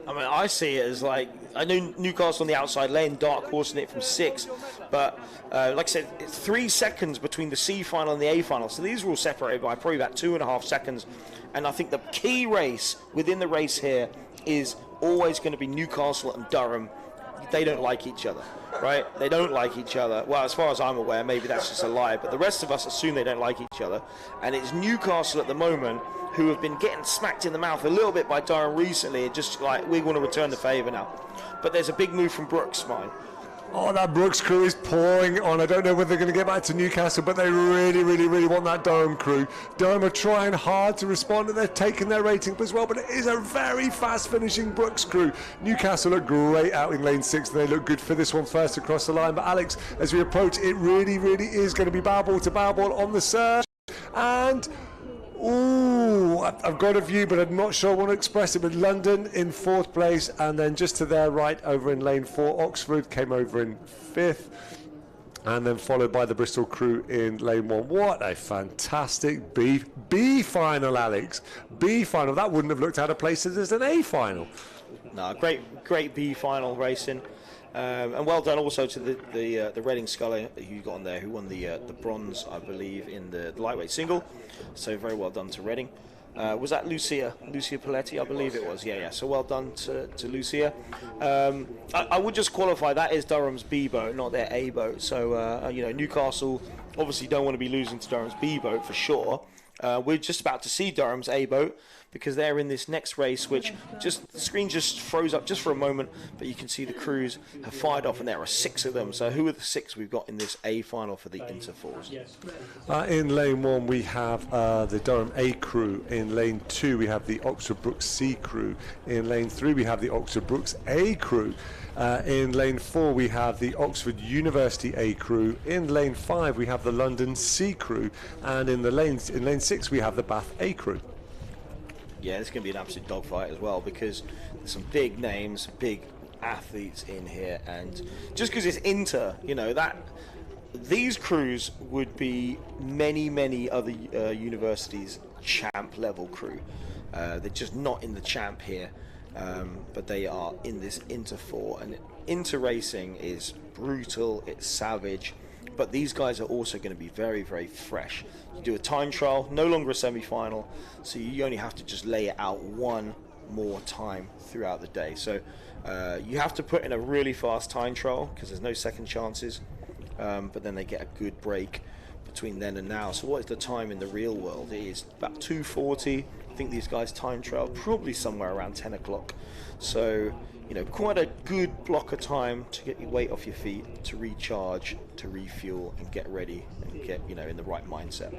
I mean, I see it as like, I know Newcastle on the outside lane, dark horsing it from 6, but like I said, it's 3 seconds between the C final and the A final, so these are all separated by probably about 2.5 seconds. And I think the key race within the race here is always going to be Newcastle and Durham. They don't like each other, right? They don't like each other. Well, as far as I'm aware, maybe that's just a lie, but the rest of us assume they don't like each other. And it's Newcastle at the moment who have been getting smacked in the mouth a little bit by Durham recently, and just like, we want to return the favour now. But there's a big move from Brooks, mine. Oh, that Brooks crew is pouring on. I don't know whether they're going to get back to Newcastle, but they really, really, really want that Durham crew. Durham are trying hard to respond, and they're taking their rating as well, but it is a very fast finishing Brooks crew. Newcastle look great out in lane 6. They look good for this one first across the line. But Alex, as we approach, it really, really is going to be bow ball to bow ball on the surge. And ooh, I've got a view, but I'm not sure I want to express it. But London in 4th place, and then just to their right over in lane 4, Oxford came over in 5th, and then followed by the Bristol crew in lane 1. What a fantastic B final, Alex. B final. That wouldn't have looked out of place as an A final. No, great B final racing. And well done also to the Reading Sculler who you got on there, who won the bronze, I believe, in the lightweight single. So very well done to Reading. Was that Lucia Paletti? I believe it was. Yeah. So well done to Lucia. I would just qualify, that is Durham's B boat, not their A boat. So Newcastle obviously don't want to be losing to Durham's B boat for sure. We're just about to see Durham's A boat, because they're in this next race, which the screen just froze up just for a moment, but you can see the crews have fired off, and there are 6 of them. So who are the 6 we've got in this A final for the Inter 4s? In lane 1 we have the Durham A crew. In lane 2 we have the Oxford Brooks C crew. In lane 3 we have the Oxford Brooks A crew. In lane 4 we have the Oxford University A crew. In lane 5 we have the London C crew, and in lane 6 we have the Bath A crew. Yeah, it's going to be an absolute dogfight as well, because there's some big names, big athletes in here, and just because it's Inter, these crews would be many other universities' champ level crew. They're just not in the champ here, but they are in this Inter 4, and Inter racing is brutal, it's savage. But these guys are also going to be very, very fresh. You do a time trial, no longer a semi-final, so you only have to just lay it out one more time throughout the day. So you have to put in a really fast time trial, because there's no second chances, but then they get a good break between then and now. So what is the time in the real world? It is about 2:40. I think these guys time trial probably somewhere around 10 o'clock. So quite a good block of time to get your weight off your feet, to recharge, to refuel, and get ready, and get in the right mindset.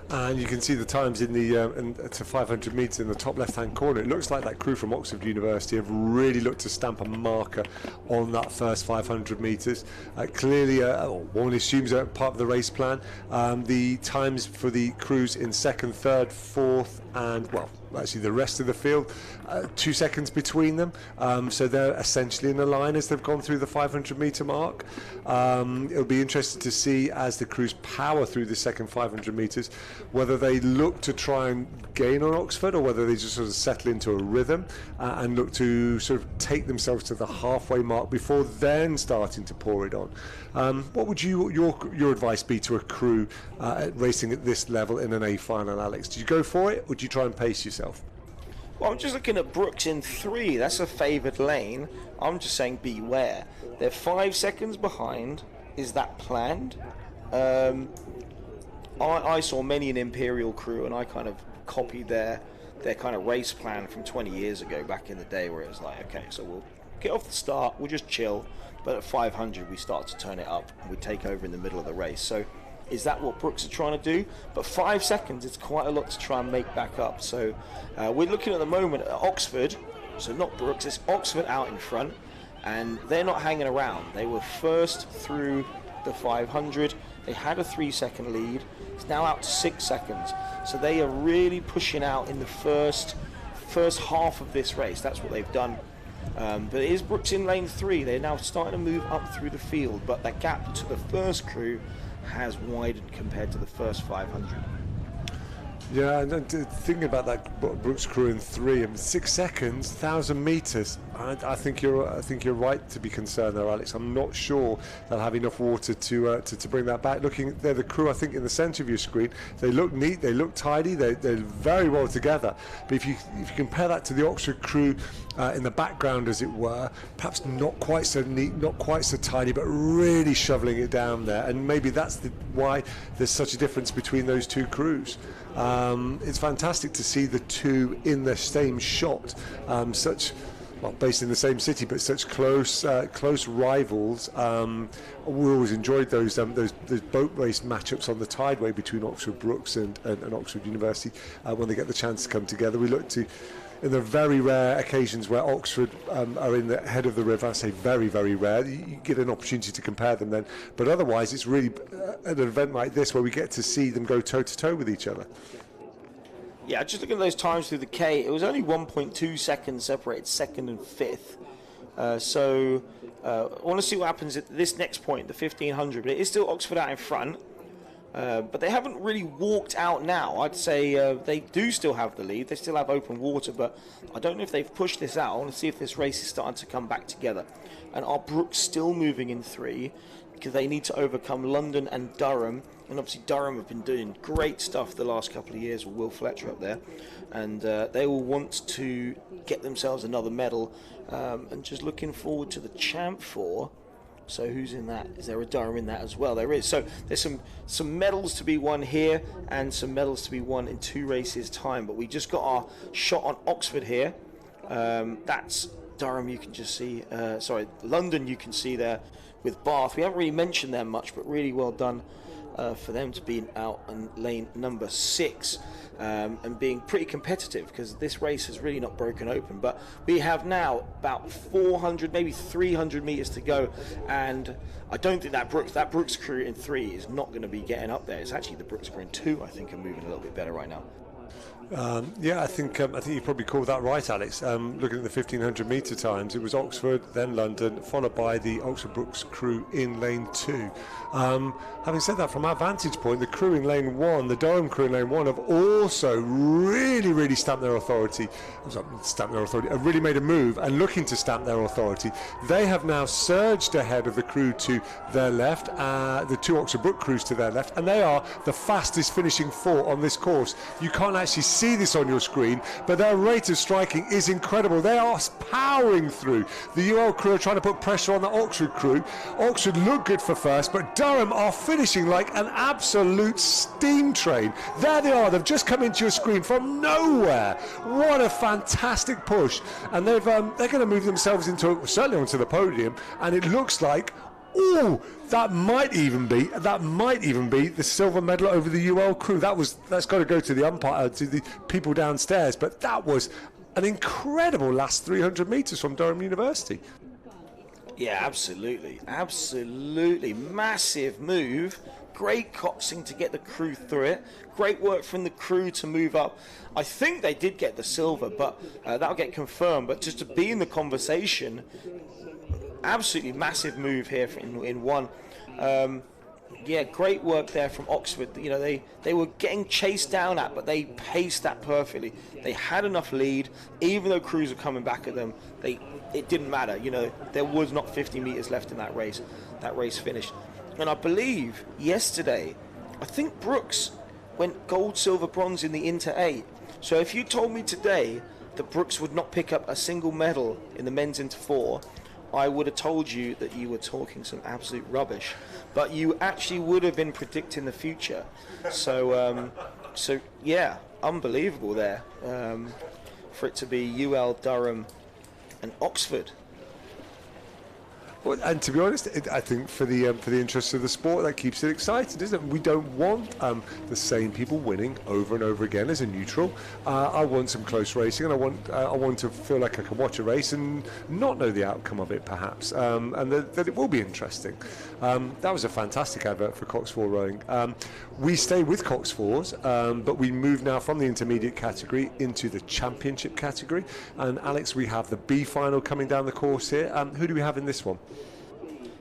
And you can see the times in the to 500 metres in the top left-hand corner. It looks like that crew from Oxford University have really looked to stamp a marker on that first 500 metres. Clearly, one assumes a part of the race plan. The times for the crews in 2nd, 3rd, 4th, and actually the rest of the field, 2 seconds between them, so they're essentially in a line as they've gone through the 500 metre mark. It'll be interesting to see, as the crews power through the second 500 metres, whether they look to try and gain on Oxford, or whether they just sort of settle into a rhythm and look to sort of take themselves to the halfway mark before then starting to pour it on. What would your advice be to a crew racing at this level in an A final, Alex? Do you go for it, or do you try and pace yourself? Well, I'm just looking at Brooks in 3. That's a favoured lane. I'm just saying beware. They're 5 seconds behind. Is that planned? I saw many an Imperial crew, and I kind of copied their kind of race plan from 20 years ago, back in the day, where it was like, okay, so we'll get off the start, we'll just chill, but at 500 we start to turn it up, and we take over in the middle of the race. So is that what Brooks are trying to do? But 5 seconds, it's quite a lot to try and make back up. So we're looking at the moment at Oxford, so not Brooks, it's Oxford out in front. and they're not hanging around. They were first through the 500. They had a 3-second lead. It's now out to 6 seconds. So they are really pushing out in the first half of this race. That's what they've done. But it is Brooks in lane 3. They're now starting to move up through the field, but that gap to the first crew has widened compared to the first 500. Yeah, and thinking about that Brooks crew in 3, 6 seconds, 1,000 metres. I think you're right to be concerned there, Alex. I'm not sure they'll have enough water to bring that back. Looking there, the crew I think in the centre of your screen, they look neat, they look tidy, they're very well together. But if you compare that to the Oxford crew in the background, as it were, perhaps not quite so neat, not quite so tidy, but really shoveling it down there. And maybe that's why there's such a difference between those two crews. It's fantastic to see the two in the same shot, based in the same city, but such close rivals. We always enjoyed those boat race matchups on the Tideway between Oxford Brookes and Oxford University when they get the chance to come together. We look to, in the very rare occasions where Oxford are in the head of the river, I say very, very rare, you get an opportunity to compare them then. But otherwise, it's really an event like this where we get to see them go toe-to-toe with each other. Yeah, just looking at those times through the K, it was only 1.2 seconds separated second and fifth. So I want to see what happens at this next point, the 1500. But it is still Oxford out in front. But they haven't really walked out now. I'd say they do still have the lead. They still have open water, but I don't know if they've pushed this out. I want to see if this race is starting to come back together. And are Brooks still moving in 3? Because they need to overcome London and Durham. And obviously Durham have been doing great stuff the last couple of years with Will Fletcher up there. And they will want to get themselves another medal. And just looking forward to the Champ 4. So who's in that? Is there a Durham in that as well? There is. So there's some medals to be won here and some medals to be won in 2 races' time. But we just got our shot on Oxford here. That's Durham, you can just see. London you can see there with Bath. We haven't really mentioned them much, but really well done for them to be out in lane number 6 and being pretty competitive, because this race has really not broken open. But we have now about 400, maybe 300 meters to go, and I don't think that Brooks crew in 3 is not going to be getting up there. It's actually the Brooks crew in 2, I think, are moving a little bit better right now. I think you probably called that right, Alex. Looking at the 1500 metre times, it was Oxford, then London, followed by the Oxford Brookes crew in lane 2. Having said that, from our vantage point, the crew in lane 1, the Durham crew in lane 1, have also really stamped their authority. Have really made a move and looking to stamp their authority. They have now surged ahead of the crew to their left, the 2 Oxford Brookes crews to their left, and they are the fastest finishing 4 on this course. You can't actually see this on your screen, but their rate of striking is incredible. They are powering through. The UL crew are trying to put pressure on the Oxford crew. Oxford look good for first, but Durham are finishing like an absolute steam train. There they are. They've just come into your screen from nowhere. What a fantastic push. And they're going to move themselves certainly onto the podium, and it looks like that might even be the silver medal over the UL crew. That's got to go to the umpire, to the people downstairs. But that was an incredible last 300 meters from Durham University. Yeah, absolutely, massive move. Great coxing to get the crew through it. Great work from the crew to move up. I think they did get the silver, but that'll get confirmed. But just to be in the conversation. Absolutely massive move here in 1. Great work there from Oxford. You know, they were getting chased down at, but they paced that perfectly. They had enough lead, even though crews were coming back at them. It didn't matter. You know, there was not 50 meters left in that race. That race finished, and I believe yesterday, I think Brooks went gold, silver, bronze in the Inter 8. So if you told me today that Brooks would not pick up a single medal in the men's Inter 4, I would have told you that you were talking some absolute rubbish, but you actually would have been predicting the future. So yeah, unbelievable there for it to be UL, Durham and Oxford. Well, and to be honest, I think for the interests of the sport, that keeps it exciting, doesn't it? We don't want the same people winning over and over again as a neutral. I want some close racing, and I want to feel like I can watch a race and not know the outcome of it, perhaps, and that it will be interesting. That was a fantastic advert for Coxed 4 rowing. We stay with Coxed 4s, but we move now from the intermediate category into the championship category. And Alex, we have the B final coming down the course here. Who do we have in this one?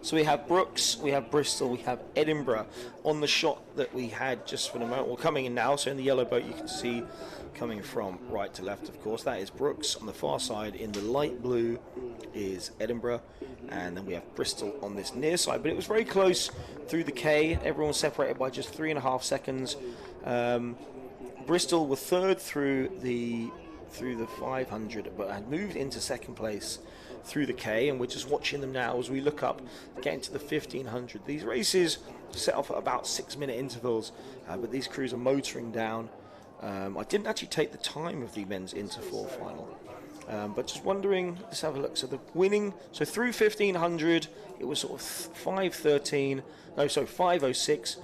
So we have BUCS, we have Bristol, we have Edinburgh on the shot that we had just for the moment. Well, coming in now, so in the yellow boat you can see coming from right to left, of course, that is BUCS. On the far side in the light blue is Edinburgh, and then we have Bristol on this near side. But it was very close through the K. Everyone was separated by just 3.5 seconds. Bristol were third through the 500, but had moved into second place through the K, and we're just watching them now as we look up, getting to the 1500. These races set off at about 6-minute intervals, but these crews are motoring down. I didn't actually take the time of the men's Inter 4 final, but just wondering, let's have a look. So the winning, so through 1500, it was sort of 5:06,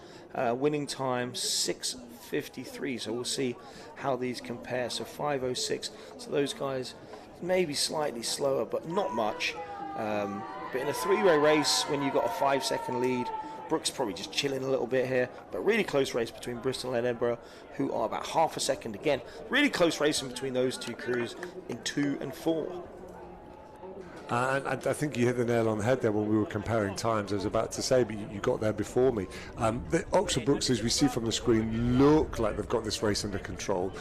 winning time 6:53. So we'll see how these compare. So 5:06. So those guys maybe slightly slower, but not much. But in a three-way race, when you've got a 5-second lead, BUCS probably just chilling a little bit here. But really close race between Bristol and Edinburgh, who are about half a second again. Really close racing between those two crews in 2 and 4. And I think you hit the nail on the head there when we were comparing times. I was about to say, but you got there before me. The Oxford BUCS, as we see from the screen, look like they've got this race under control.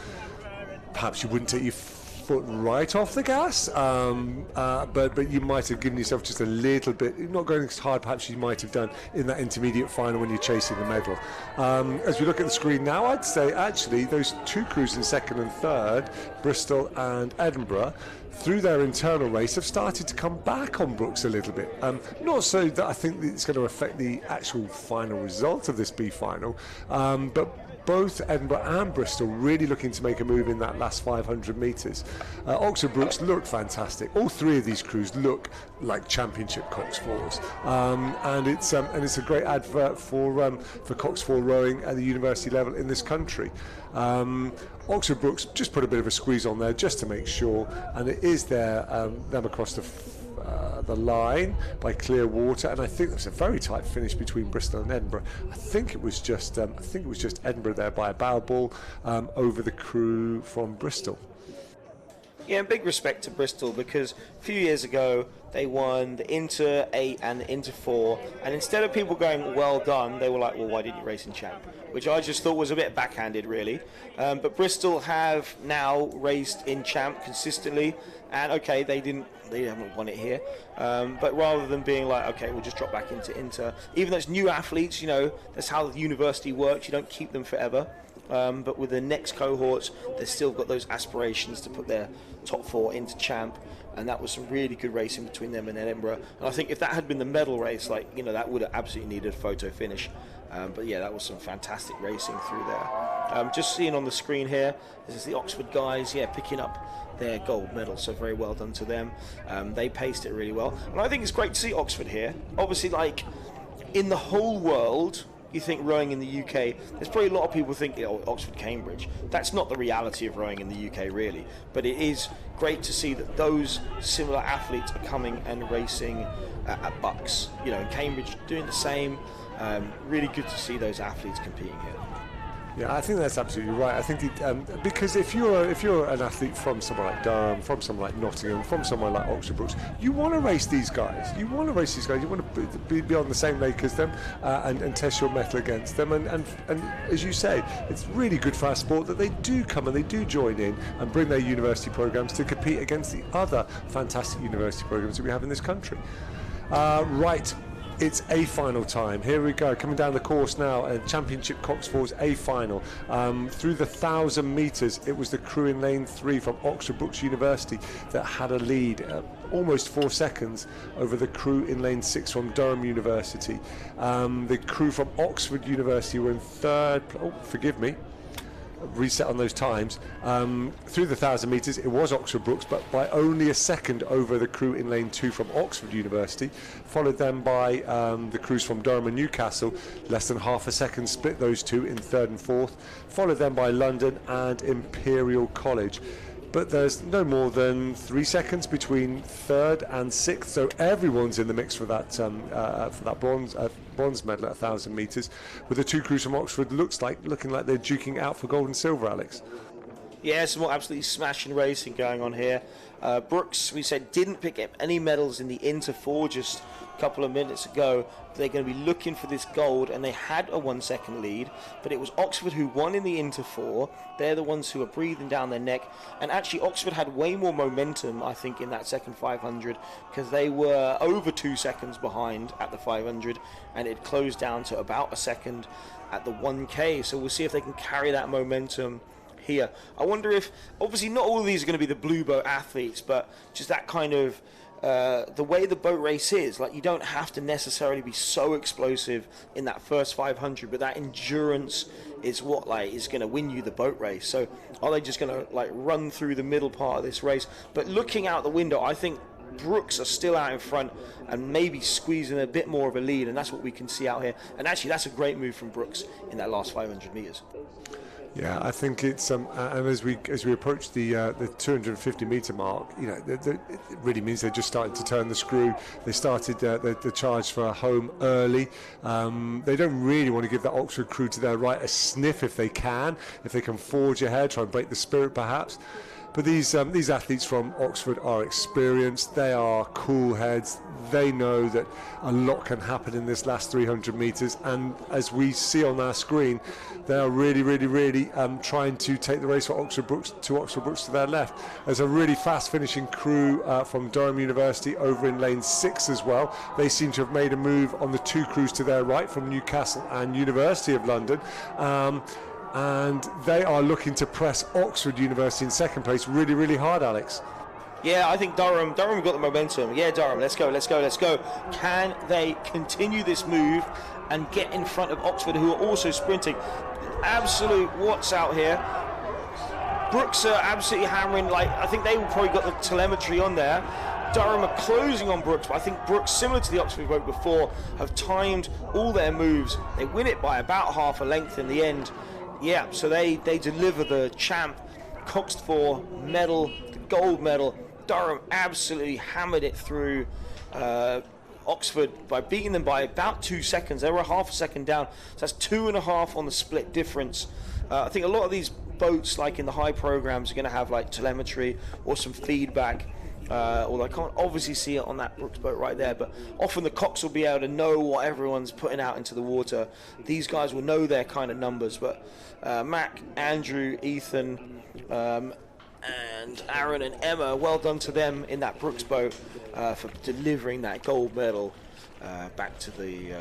Perhaps you wouldn't take your foot right off the gas, but you might have given yourself just a little bit, not going as hard perhaps you might have done in that intermediate final when you're chasing the medal. As we look at the screen now, I'd say actually those two crews in second and third, Bristol and Edinburgh, through their internal race have started to come back on BUCS a little bit. Not so that I think that it's going to affect the actual final result of this B final, but both Edinburgh and Bristol really looking to make a move in that last 500 metres. Oxford BUCS look fantastic. All three of these crews look like championship Coxed 4s, and it's a great advert for Coxed 4 rowing at the university level in this country. Oxford BUCS just put a bit of a squeeze on there just to make sure, and it is there them across the line by clear water, and I think there's a very tight finish between Bristol and Edinburgh. I think it was just Edinburgh there by a bow ball over the crew from Bristol. Yeah, and big respect to Bristol, because a few years ago they won the Inter 8 and the Inter 4, and instead of people going well done, they were like, well, why didn't you race in Champ? Which I just thought was a bit backhanded, really. But Bristol have now raced in Champ consistently, and okay, they haven't won it here, but rather than being like, okay, we'll just drop back into Inter, even though it's new athletes, that's how the university works, you don't keep them forever. But with the next cohorts, they've still got those aspirations to put their top 4 into Champ, and that was some really good racing between them and Edinburgh. And I think if that had been the medal race, that would have absolutely needed a photo finish. But yeah, that was some fantastic racing through there. Just seeing on the screen here, this is the Oxford guys, picking up their gold medal, so very well done to them. They paced it really well, and I think it's great to see Oxford here. Obviously, in the whole world, you think rowing in the UK, there's probably a lot of people think, Oxford, Cambridge. That's not the reality of rowing in the UK, really. But it is great to see that those similar athletes are coming and racing at BUCS. In Cambridge, doing the same. Really good to see those athletes competing here. Yeah, I think that's absolutely right. I think because if you're an athlete from somewhere like Durham, from somewhere like Nottingham, from somewhere like Oxford BUCS, you want to race these guys. You want to be on the same lake as them and test your mettle against them. And as you say, it's really good for our sport that they do come and they do join in and bring their university programs to compete against the other fantastic university programs that we have in this country. Right. It's A final time. Here we go, coming down the course now, Championship Coxed 4's A final. Through the 1,000 metres, it was the crew in lane 3 from Oxford BUCS University that had a lead, almost 4 seconds over the crew in lane 6 from Durham University. The crew from Oxford University were in third. Oh, forgive me. reset on those times. Through the 1,000 metres, it was Oxford Brookes, but by only a second over the crew in lane 2 from Oxford University, followed then by the crews from Durham and Newcastle, less than half a second split those two in 3rd and 4th, followed then by London and Imperial College. But there's no more than 3 seconds between 3rd and 6th, so everyone's in the mix for that bronze medal at 1,000 metres, with the two crews from Oxford looking like they're duking out for gold and silver, Alex. Yeah, some more absolutely smashing racing going on here. Brookes, we said, didn't pick up any medals in the Inter 4 just a couple of minutes ago. They're going to be looking for this gold, and they had a 1 second lead, but it was Oxford who won in the Inter 4. They're the ones who are breathing down their neck, and actually Oxford had way more momentum, I think, in that second 500, because they were over 2 seconds behind at the 500, and it closed down to about a second at the 1K. So we'll see if they can carry that momentum here. I wonder if, obviously not all of these are going to be the blue boat athletes, but just that kind of the way the boat race is, like, you don't have to necessarily be so explosive in that first 500, but that endurance is what is going to win you the boat race. So are they just going to run through the middle part of this race? But looking out the window, I think Brookes are still out in front and maybe squeezing a bit more of a lead, and that's what we can see out here. And actually that's a great move from Brookes in that last 500 metres. Yeah, I think it's and as we approach the 250 metre mark, it really means they're just starting to turn the screw. They started the charge for home early. They don't really want to give that Oxford crew to their right a sniff if they can forge ahead, try and break the spirit perhaps. But these athletes from Oxford are experienced. They are cool heads. They know that a lot can happen in this last 300 metres, and as we see on our screen, they are really trying to take the race for Oxford Brookes to their left. There's a really fast finishing crew from Durham University over in lane 6 as well. They seem to have made a move on the two crews to their right from Newcastle and University of London. And they are looking to press Oxford University in second place really hard, Alex. Yeah, I think Durham got the momentum. Yeah, Durham, let's go. Can they continue this move and get in front of Oxford, who are also sprinting? Absolute what's out here. Brookes are absolutely hammering. I think they probably got the telemetry on there. Durham are closing on Brookes, but I think Brookes, similar to the Oxford boat before, have timed all their moves. They win it by about half a length in the end. Yeah, so they deliver the champ Coxed 4 medal, the gold medal. Durham absolutely hammered it through Oxford by beating them by about 2 seconds. They were half a second down, so that's 2.5 on the split difference. I think a lot of these boats, in the high programs, are going to have telemetry or some feedback. Although I can't obviously see it on that Brookes boat right there, but often the Cox will be able to know what everyone's putting out into the water. These guys will know their kind of numbers, but Mac, Andrew, Ethan, and Aaron and Emma, well done to them in that Brookes boat for delivering that gold medal back to the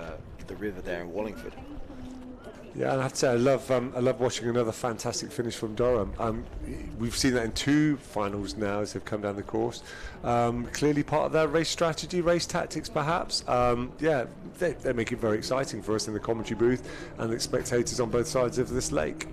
river there in Wallingford. Yeah, and I have to say, I love watching another fantastic finish from Durham. We've seen that in 2 finals now as they've come down the course. Clearly part of their race strategy, race tactics perhaps. They make it very exciting for us in the commentary booth and the spectators on both sides of this lake.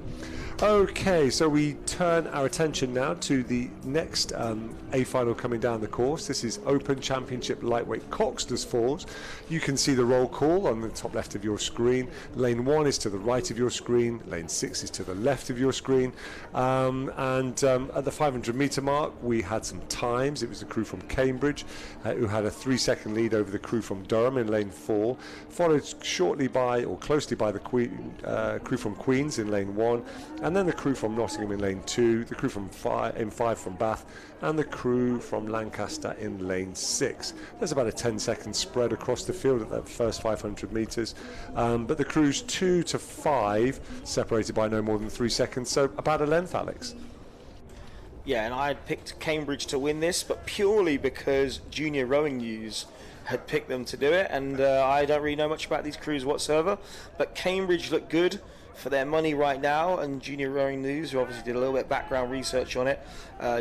Okay, so we turn our attention now to the next A final coming down the course. This is Open Championship Lightweight Coxed Falls. You can see the roll call on the top left of your screen. Lane 1 is to the right of your screen. Lane 6 is to the left of your screen. At the 500 metre mark, we had some times. It was the crew from Cambridge who had a 3-second lead over the crew from Durham in lane 4, followed shortly by, or closely by, the crew from Queens in lane 1. And then the crew from Nottingham in lane 2, the crew from 5 from Bath, and the crew from Lancaster in lane 6. There's about a 10-second spread across the field at that first 500 metres, but the crews 2 to 5 separated by no more than 3 seconds, so about a length, Alex. Yeah, and I had picked Cambridge to win this, but purely because Junior Rowing News had picked them to do it, and I don't really know much about these crews whatsoever, but Cambridge looked good. for their money right now, and Junior Rowing News, who obviously did a little bit of background research on it,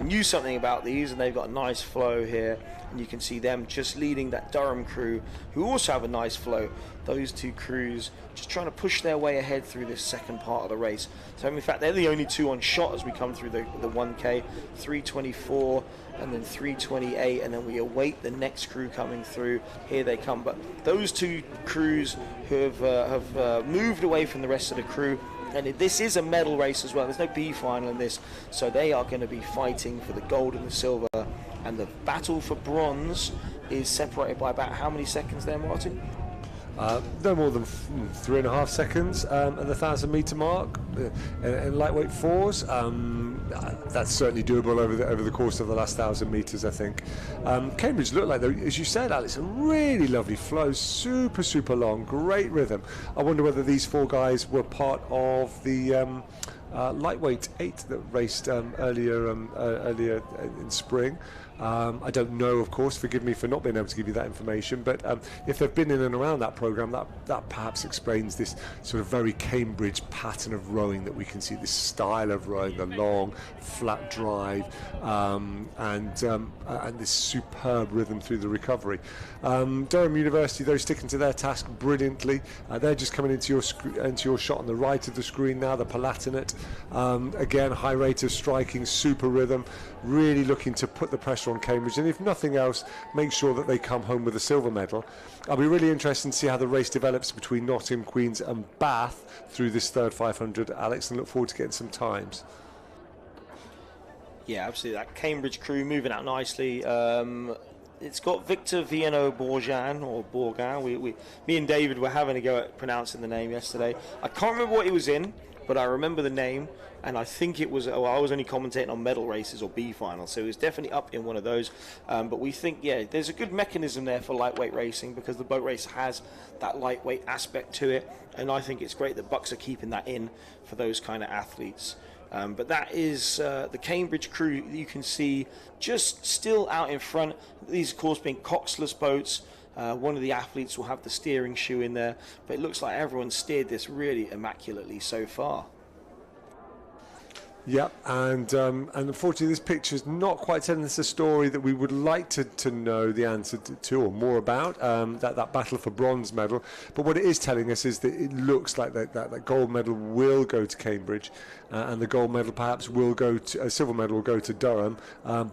knew something about these, and they've got a nice flow here, and you can see them just leading that Durham crew, who also have a nice flow. Those two crews just trying to push their way ahead through this second part of the race. So in fact, they're the only two on shot as we come through the 1K, 3:24 and then 3:28, and then we await the next crew coming through. Here they come. But those two crews who have moved away from the rest of the crew, and this is a medal race as well. There's no B final in this, so they are going to be fighting for the gold and the silver. And the battle for bronze is separated by about how many seconds there, Martin? No more than 3.5 seconds at the 1,000-meter mark in lightweight fours. That's certainly doable over the course of the last 1,000 meters, I think. Cambridge looked like, as you said, Alex, a really lovely flow, super long, great rhythm. I wonder whether these four guys were part of the lightweight 8 that raced earlier in spring. I don't know, of course, forgive me for not being able to give you that information, but if they've been in and around that programme, that perhaps explains this sort of very Cambridge pattern of rowing that we can see, this style of rowing, the long, flat drive, and this superb rhythm through the recovery. Durham University, though, sticking to their task brilliantly. They're just coming into your shot on the right of the screen now, the Palatinate. Again, high rate of striking, super rhythm, really looking to put the pressure on Cambridge, and if nothing else, make sure that they come home with a silver medal. I'll be really interested to see how the race develops between Nottingham, Queens and Bath through this third 500, Alex, and look forward to getting some times. Yeah, absolutely. That Cambridge crew moving out nicely. It's got Victor Viano-Borjan, or Borgan. Me and David were having a go at pronouncing the name yesterday. I can't remember what he was in, but I remember the name, and I think it was, I was only commentating on medal races or B finals, so it was definitely up in one of those. But we think, yeah, there's a good mechanism there for lightweight racing, because the boat race has that lightweight aspect to it, and I think it's great that BUCS are keeping that in for those kind of athletes. But that is the Cambridge crew you can see just still out in front. These, of course, being coxless boats. One of the athletes will have the steering shoe in there, but it looks like everyone's steered this really immaculately so far. Yep, and unfortunately this picture is not quite telling us a story that we would like to know the answer to or more about, that battle for bronze medal. But what it is telling us is that it looks like that gold medal will go to Cambridge, and the gold medal perhaps will go to, a silver medal will go to Durham,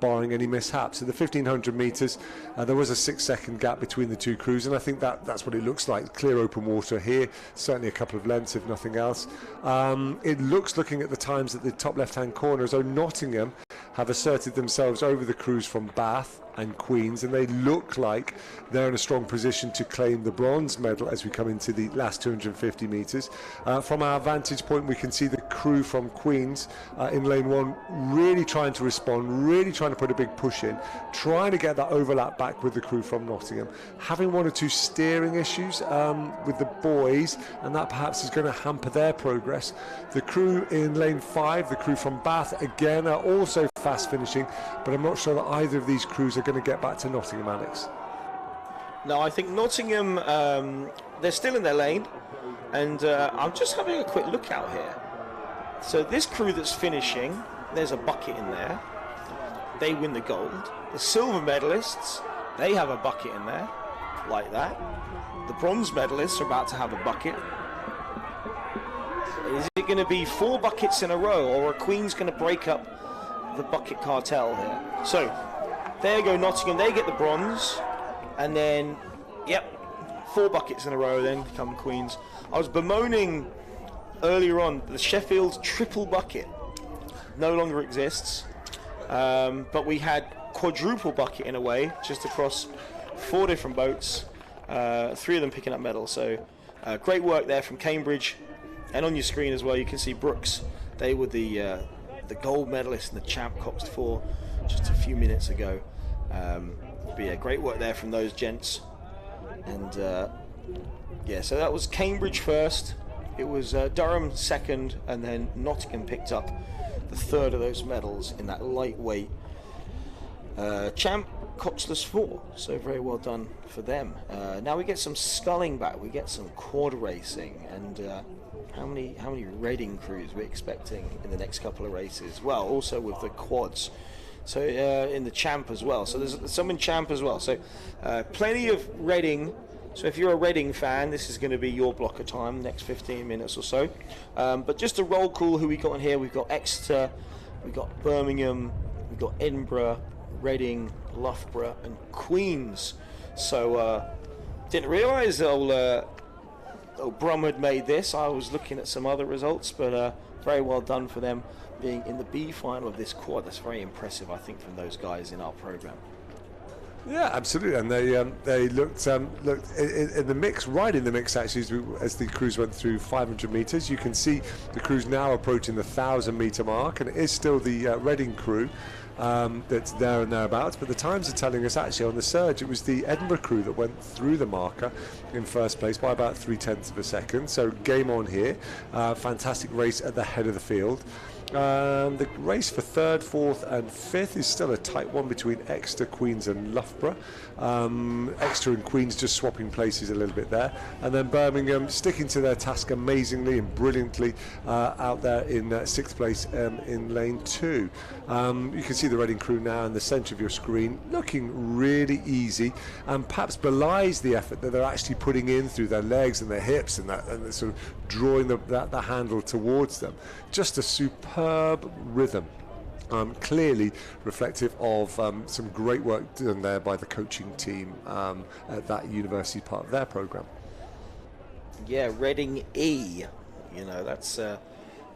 barring any mishaps. So the 1,500 metres, there was a 6-second gap between the two crews, and I think that's what it looks like. Clear open water here, certainly a couple of lengths if nothing else. It looks, looking at the times at the top left-hand corner, as though Nottingham have asserted themselves over the crews from Bath and Queens, and they look like they're in a strong position to claim the bronze medal as we come into the last 250 metres. From our vantage point, we can see the crew from Queens in lane 1 really trying to respond, really trying to put a big push in, trying to get that overlap back with the crew from Nottingham, having one or two steering issues with the boys, and that perhaps is going to hamper their progress. The crew in lane 5, the crew from Bath, again are also fast finishing, but I'm not sure that either of these crews are going to get back to Nottingham, Alex. No, I think Nottingham, they're still in their lane, and I'm just having a quick look out here. So this crew that's finishing, there's a bucket in there. They win the gold. The silver medalists, they have a bucket in there, like that. The bronze medalists are about to have a bucket. Is it going to be 4 buckets in a row, or are Queens going to break up the bucket cartel here? So there go Nottingham, they get the bronze, and then, yep, 4 buckets in a row, then come Queens. I was bemoaning earlier on the Sheffield triple bucket no longer exists, but we had quadruple bucket in a way, just across 4 different boats, 3 of them picking up medals. So great work there from Cambridge. And on your screen as well, you can see Brooks. They were the gold medalist in the Champ Coxed 4 just a few minutes ago. But yeah, great work there from those gents. And yeah, so that was Cambridge first. It was Durham second, and then Nottingham picked up the third of those medals in that lightweight Champ Coxless 4. So very well done for them. Now we get some sculling back. We get some quad racing, and how many Reading crews we're expecting in the next couple of races. Well, also with the quads. So in the Champ as well. So there's some in Champ as well. So plenty of Reading. So if you're a Reading fan, this is going to be your block of time, next 15 minutes or so. But just to roll call who we got in here, we've got Exeter, we've got Birmingham, we've got Edinburgh, Reading, Loughborough and Queens. So didn't realise old Brum had made this. I was looking at some other results, but very well done for them being in the B final of this quad. That's very impressive, I think, from those guys in our programme. Yeah, absolutely, and they looked in the mix, right in the mix actually, as the crews went through 500 metres. You can see the crews now approaching the 1,000-metre mark, and it is still the Reading crew that's there and thereabouts, but the times are telling us actually on the surge it was the Edinburgh crew that went through the marker in first place by about 0.3 of a second. So game on here. Fantastic race at the head of the field. The race for 3rd, 4th and 5th is still a tight one between Exeter, Queens and Loughborough. Exeter and Queens just swapping places a little bit there, and then Birmingham sticking to their task amazingly and brilliantly out there in 6th place in lane 2. You can see the Reading crew now in the centre of your screen, looking really easy, and perhaps belies the effort that they're actually putting in through their legs and their hips and they're sort of drawing the handle towards them. Just a superb rhythm. Clearly reflective of some great work done there by the coaching team at that university part of their programme. Yeah, Reading E, you know, that's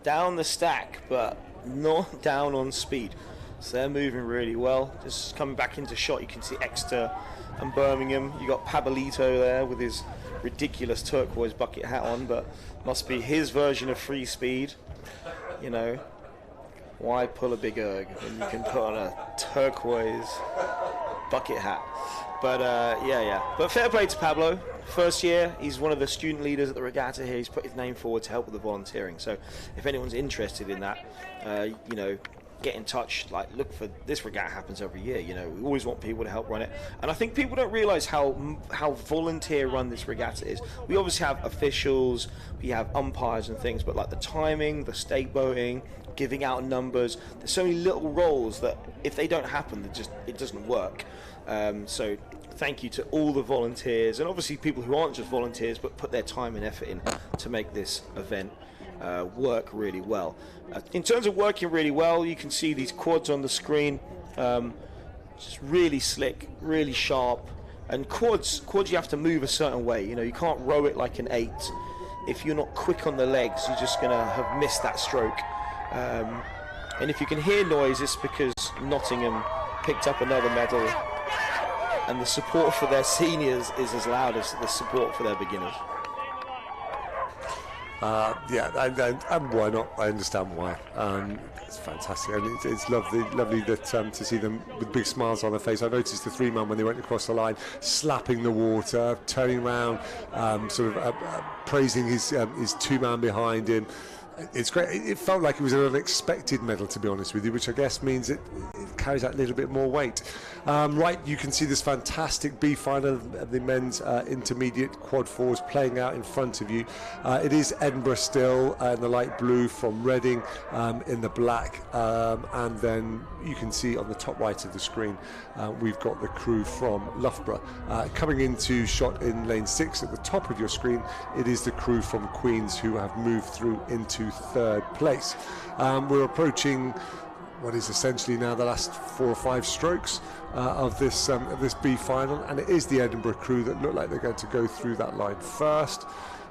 down the stack, but not down on speed. So they're moving really well. Just coming back into shot, you can see Exeter and Birmingham. You got Pablito there with his ridiculous turquoise bucket hat on, but must be his version of free speed. You know, why pull a big erg when you can put on a turquoise bucket hat? But yeah. But fair play to Pablo. First year, he's one of the student leaders at the regatta here. He's put his name forward to help with the volunteering. So if anyone's interested in that, you know, get in touch. Like, look for this regatta happens every year. You know, we always want people to help run it, and I think people don't realise how volunteer run this regatta is. We obviously have officials, we have umpires and things, but like the timing, the stake boating, giving out numbers. There's so many little roles that if they don't happen, it doesn't work. So thank you to all the volunteers, and obviously people who aren't just volunteers but put their time and effort in to make this event work really well. In terms of working really well, you can see these quads on the screen, just really slick, really sharp. And quads you have to move a certain way. You know, you can't row it like an 8. If you're not quick on the legs, you're just gonna have missed that stroke. And if you can hear noise, it's because Nottingham picked up another medal, and the support for their seniors is as loud as the support for their beginners. Yeah, and why not? I understand why. It's fantastic, and it's lovely that to see them with big smiles on their face. I noticed the 3-man when they went across the line, slapping the water, turning around, praising his 2-man behind him. It's great. It felt like it was an unexpected medal, to be honest with you, which I guess means it carries that little bit more weight. Right, you can see this fantastic B final of the men's intermediate quad 4s playing out in front of you. It is Edinburgh still in the light blue, from Reading in the black, and then you can see on the top right of the screen we've got the crew from Loughborough. Coming into shot in lane 6 at the top of your screen, it is the crew from Queens who have moved through into 3rd place. We're approaching what is essentially now the last 4 or 5 strokes of this B final, and it is the Edinburgh crew that look like they're going to go through that line first.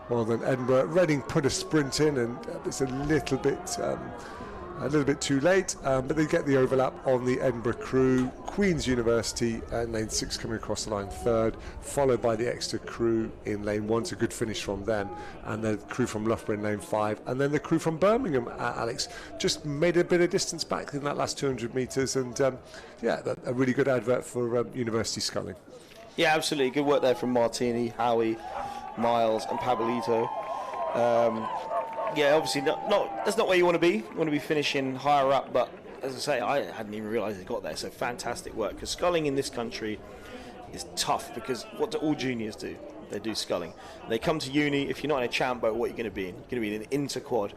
Well, then Reading put a sprint in, and it's a little bit too late, but they get the overlap on the Edinburgh crew. Queen's University in lane 6 coming across the line 3rd, followed by the Exeter crew in lane 1. It's a good finish from them, and the crew from Loughborough in lane 5, and then the crew from Birmingham, Alex, just made a bit of distance back in that last 200 metres, and yeah, a really good advert for University Sculling. Yeah, absolutely. Good work there from Martini, Howie, Miles and Pablito. Yeah, obviously that's not where you want to be. You want to be finishing higher up, but as I say, I hadn't even realised they got there, so fantastic work. Because sculling in this country is tough, because what do all juniors do? They do sculling. They come to uni. If you're not in a champ boat, what are you going to be in? You're going to be in an inter-quad.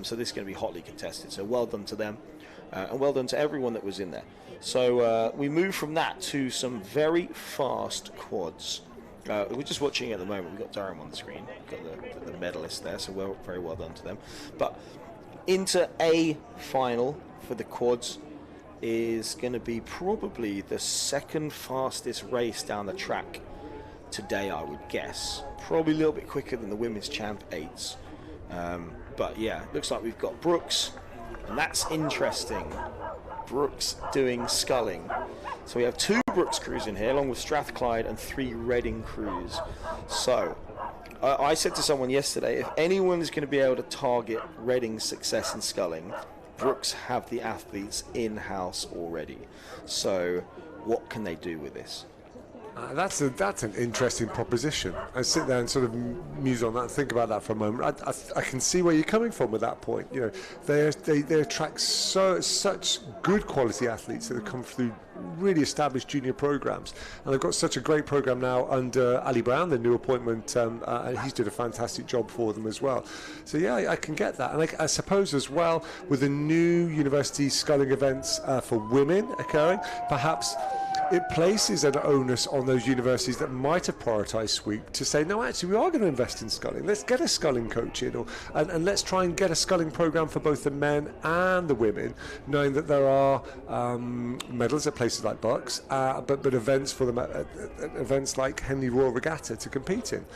So this is going to be hotly contested. So well done to them, and well done to everyone that was in there. So we move from that to some very fast quads. We're just watching at the moment. We've got Durham on the screen. We've got the medalists there, so very well done to them. But into a final for the quads is going to be probably the second fastest race down the track today, I would guess. Probably a little bit quicker than the women's champ 8s. But yeah, looks like we've got Brooks, and that's interesting. Brooks doing sculling. So we have 2 Brooks crews in here, along with Strathclyde and 3 Reading crews. So I said to someone yesterday, if anyone's going to be able to target Reading's success in sculling, Brooks have the athletes in-house already. So what can they do with this? That's an interesting proposition. I sit there and sort of muse on that and think about that for a moment. I can see where you're coming from with that point. You know, they attract such good quality athletes that have come through really established junior programs, and they've got such a great program now under Ali Brown, the new appointment, and he's did a fantastic job for them as well. So yeah, I can get that, and I suppose as well with the new university sculling events for women occurring, perhaps it places an onus on those universities that might have prioritised sweep to say, no, actually, we are going to invest in sculling. Let's get a sculling coach in, and let's try and get a sculling programme for both the men and the women, knowing that there are medals at places like BUCS, but events for them at events like Henley Royal Regatta to compete in.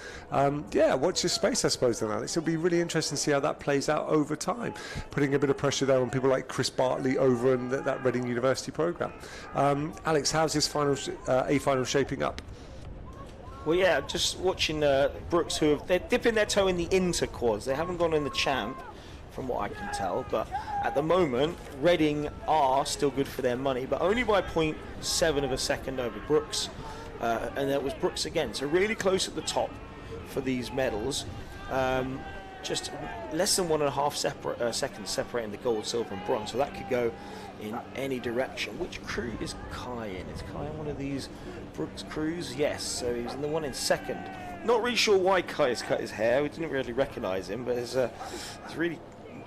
Yeah, watch your space, I suppose, then, Alex. It'll be really interesting to see how that plays out over time, putting a bit of pressure there on people like Chris Bartley over in that Reading University programme. Alex, how's this final shaping up? Well, yeah, just watching Brooks, they're dipping their toe in the inter-quads. They haven't gone in the champ, from what I can tell, but at the moment, Reading are still good for their money, but only by 0.7 of a second over Brooks, and that was Brooks again, so really close at the top for these medals. Just less than 1.5 seconds separating the gold, silver and bronze, so that could go in any direction. Which crew is Kai in? Is Kai in one of these Brooks crews? Yes, so he's in the one in second. Not really sure why Kai has cut his hair. We didn't really recognise him, but it's really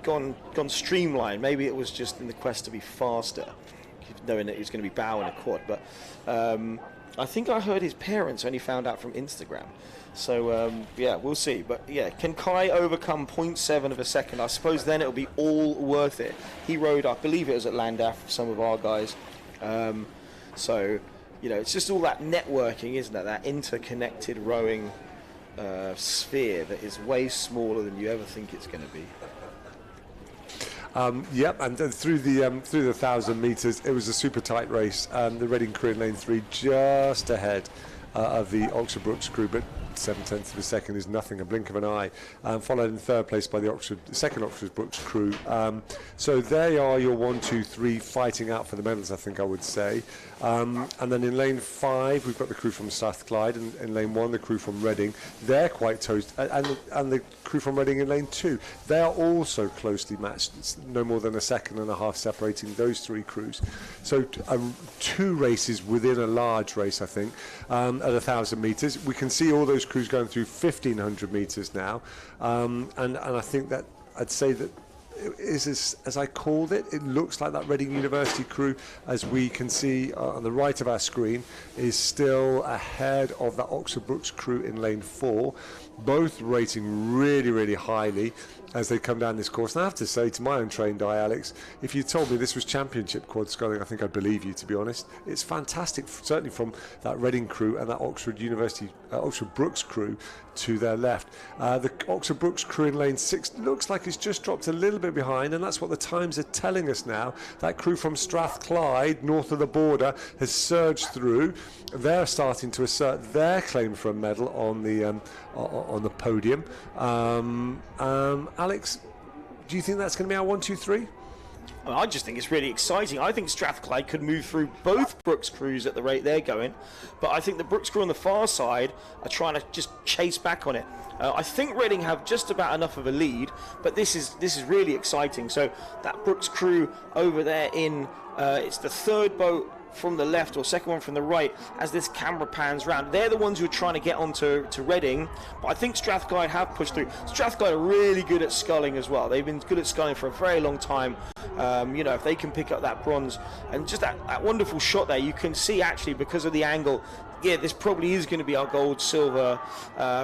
gone streamlined. Maybe it was just in the quest to be faster, knowing that he was going to be bowing a quad. But I think I heard his parents only found out from Instagram. So yeah, we'll see. But yeah, can Kai overcome 0.7 of a second? I suppose then it'll be all worth it. He rode, I believe it was at Landaf, some of our guys. So you know, it's just all that networking, isn't it? That interconnected rowing sphere that is way smaller than you ever think it's going to be. Yep, and through the 1,000 metres, it was a super tight race. The Reading crew in lane 3 just ahead of the Oxford Brooks crew, but 0.7 of a second is nothing, a blink of an eye. Followed in third place by the second Oxford Brooks crew. So they are your 1, 2, 3 fighting out for the medals, I think I would say. And then in lane 5, we've got the crew from Strathclyde, and in lane 1, the crew from Reading. They're quite toast, and the crew from Reading in lane 2. They are also closely matched. It's no more than 1.5 seconds separating those 3 crews. So 2 races within a large race, I think, at 1,000 metres. We can see all those crews going through 1,500 metres now, and I think that I'd say that is as I called it. It looks like that Reading University crew, as we can see on the right of our screen, is still ahead of that Oxford Brooks crew in lane 4, both rating really, really highly as they come down this course. And I have to say, to my untrained eye, Alex, if you told me this was championship quad sculling, I think I'd believe you, to be honest. It's fantastic, certainly from that Reading crew and that Oxford Brooks crew to their left. The Oxford Brooks crew in lane 6 looks like it's just dropped a little bit behind, and that's what the times are telling us now. That crew from Strathclyde, north of the border, has surged through. They're starting to assert their claim for a medal on the podium. Alex, do you think that's going to be our 1, 2, 3? Well, I just think it's really exciting. I think Strathclyde could move through both Brooks crews at the rate they're going, but I think the Brooks crew on the far side are trying to just chase back on it. I think Reading have just about enough of a lead, but this is really exciting. So that Brooks crew over there in it's the third boat from the left or second one from the right as this camera pans round. They're the ones who are trying to get onto Reading, but I think Strathclyde have pushed through. Strathclyde are really good at sculling as well. They've been good at sculling for a very long time. You know, if they can pick up that bronze, and just that wonderful shot there, you can see actually because of the angle, yeah, this probably is going to be our gold, silver,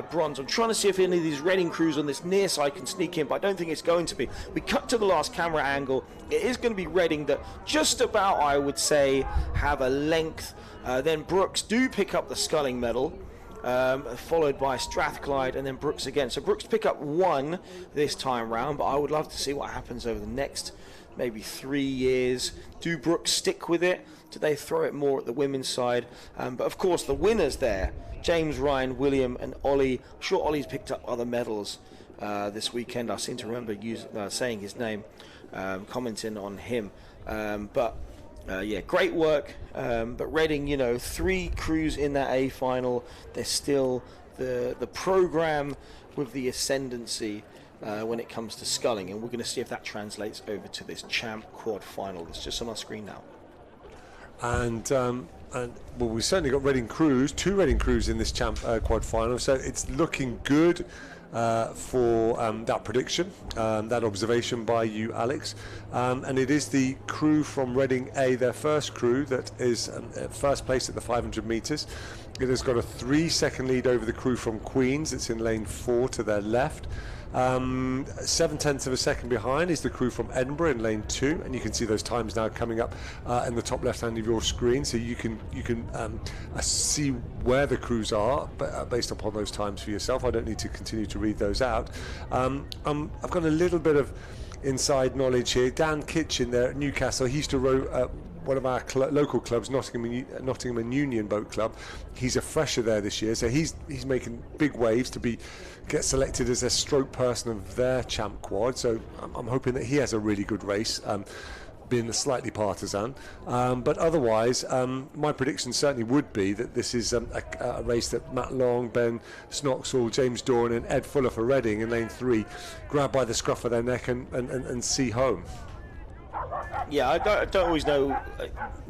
bronze. I'm trying to see if any of these Reading crews on this near side can sneak in, but I don't think it's going to be. We cut to the last camera angle. It is going to be Reading that just about, I would say, have a length. Then Brooks do pick up the sculling medal, followed by Strathclyde and then Brooks again. So Brooks pick up 1 this time round, but I would love to see what happens over the next maybe 3 years. Do Brooks stick with it? Do they throw it more at the women's side? But of course the winners there, James, Ryan, William and Ollie. I'm sure Ollie's picked up other medals this weekend. I seem to remember saying his name, commenting on him. Yeah, great work. But Reading, you know, 3 crews in that A final. There's still the programme with the ascendancy when it comes to sculling, and we're going to see if that translates over to this champ quad final that's just on our screen now. And well, we've certainly got Reading crews, 2 Reading crews in this champ quad final, so it's looking good for that prediction, that observation by you, Alex. And it is the crew from Reading A, their first crew, that is at first place at the 500 metres. It has got a 3-second lead over the crew from Queens. It's in lane 4 to their left. 7/10 of a second behind is the crew from Edinburgh in lane 2, and you can see those times now coming up in the top left hand of your screen, so you can see where the crews are based upon those times for yourself. I don't need to continue to read those out. I've got a little bit of inside knowledge here. Dan Kitchen there at Newcastle, he used to row one of our local clubs, Nottingham and Union Boat Club. He's a fresher there this year, so he's making big waves to get selected as a stroke person of their champ quad. So I'm hoping that he has a really good race, being slightly partisan. But otherwise, my prediction certainly would be that this is a race that Matt Long, Ben Snoxall, James Dorn and Ed Fuller for Reading in lane 3 grab by the scruff of their neck and see home. Yeah, I don't always know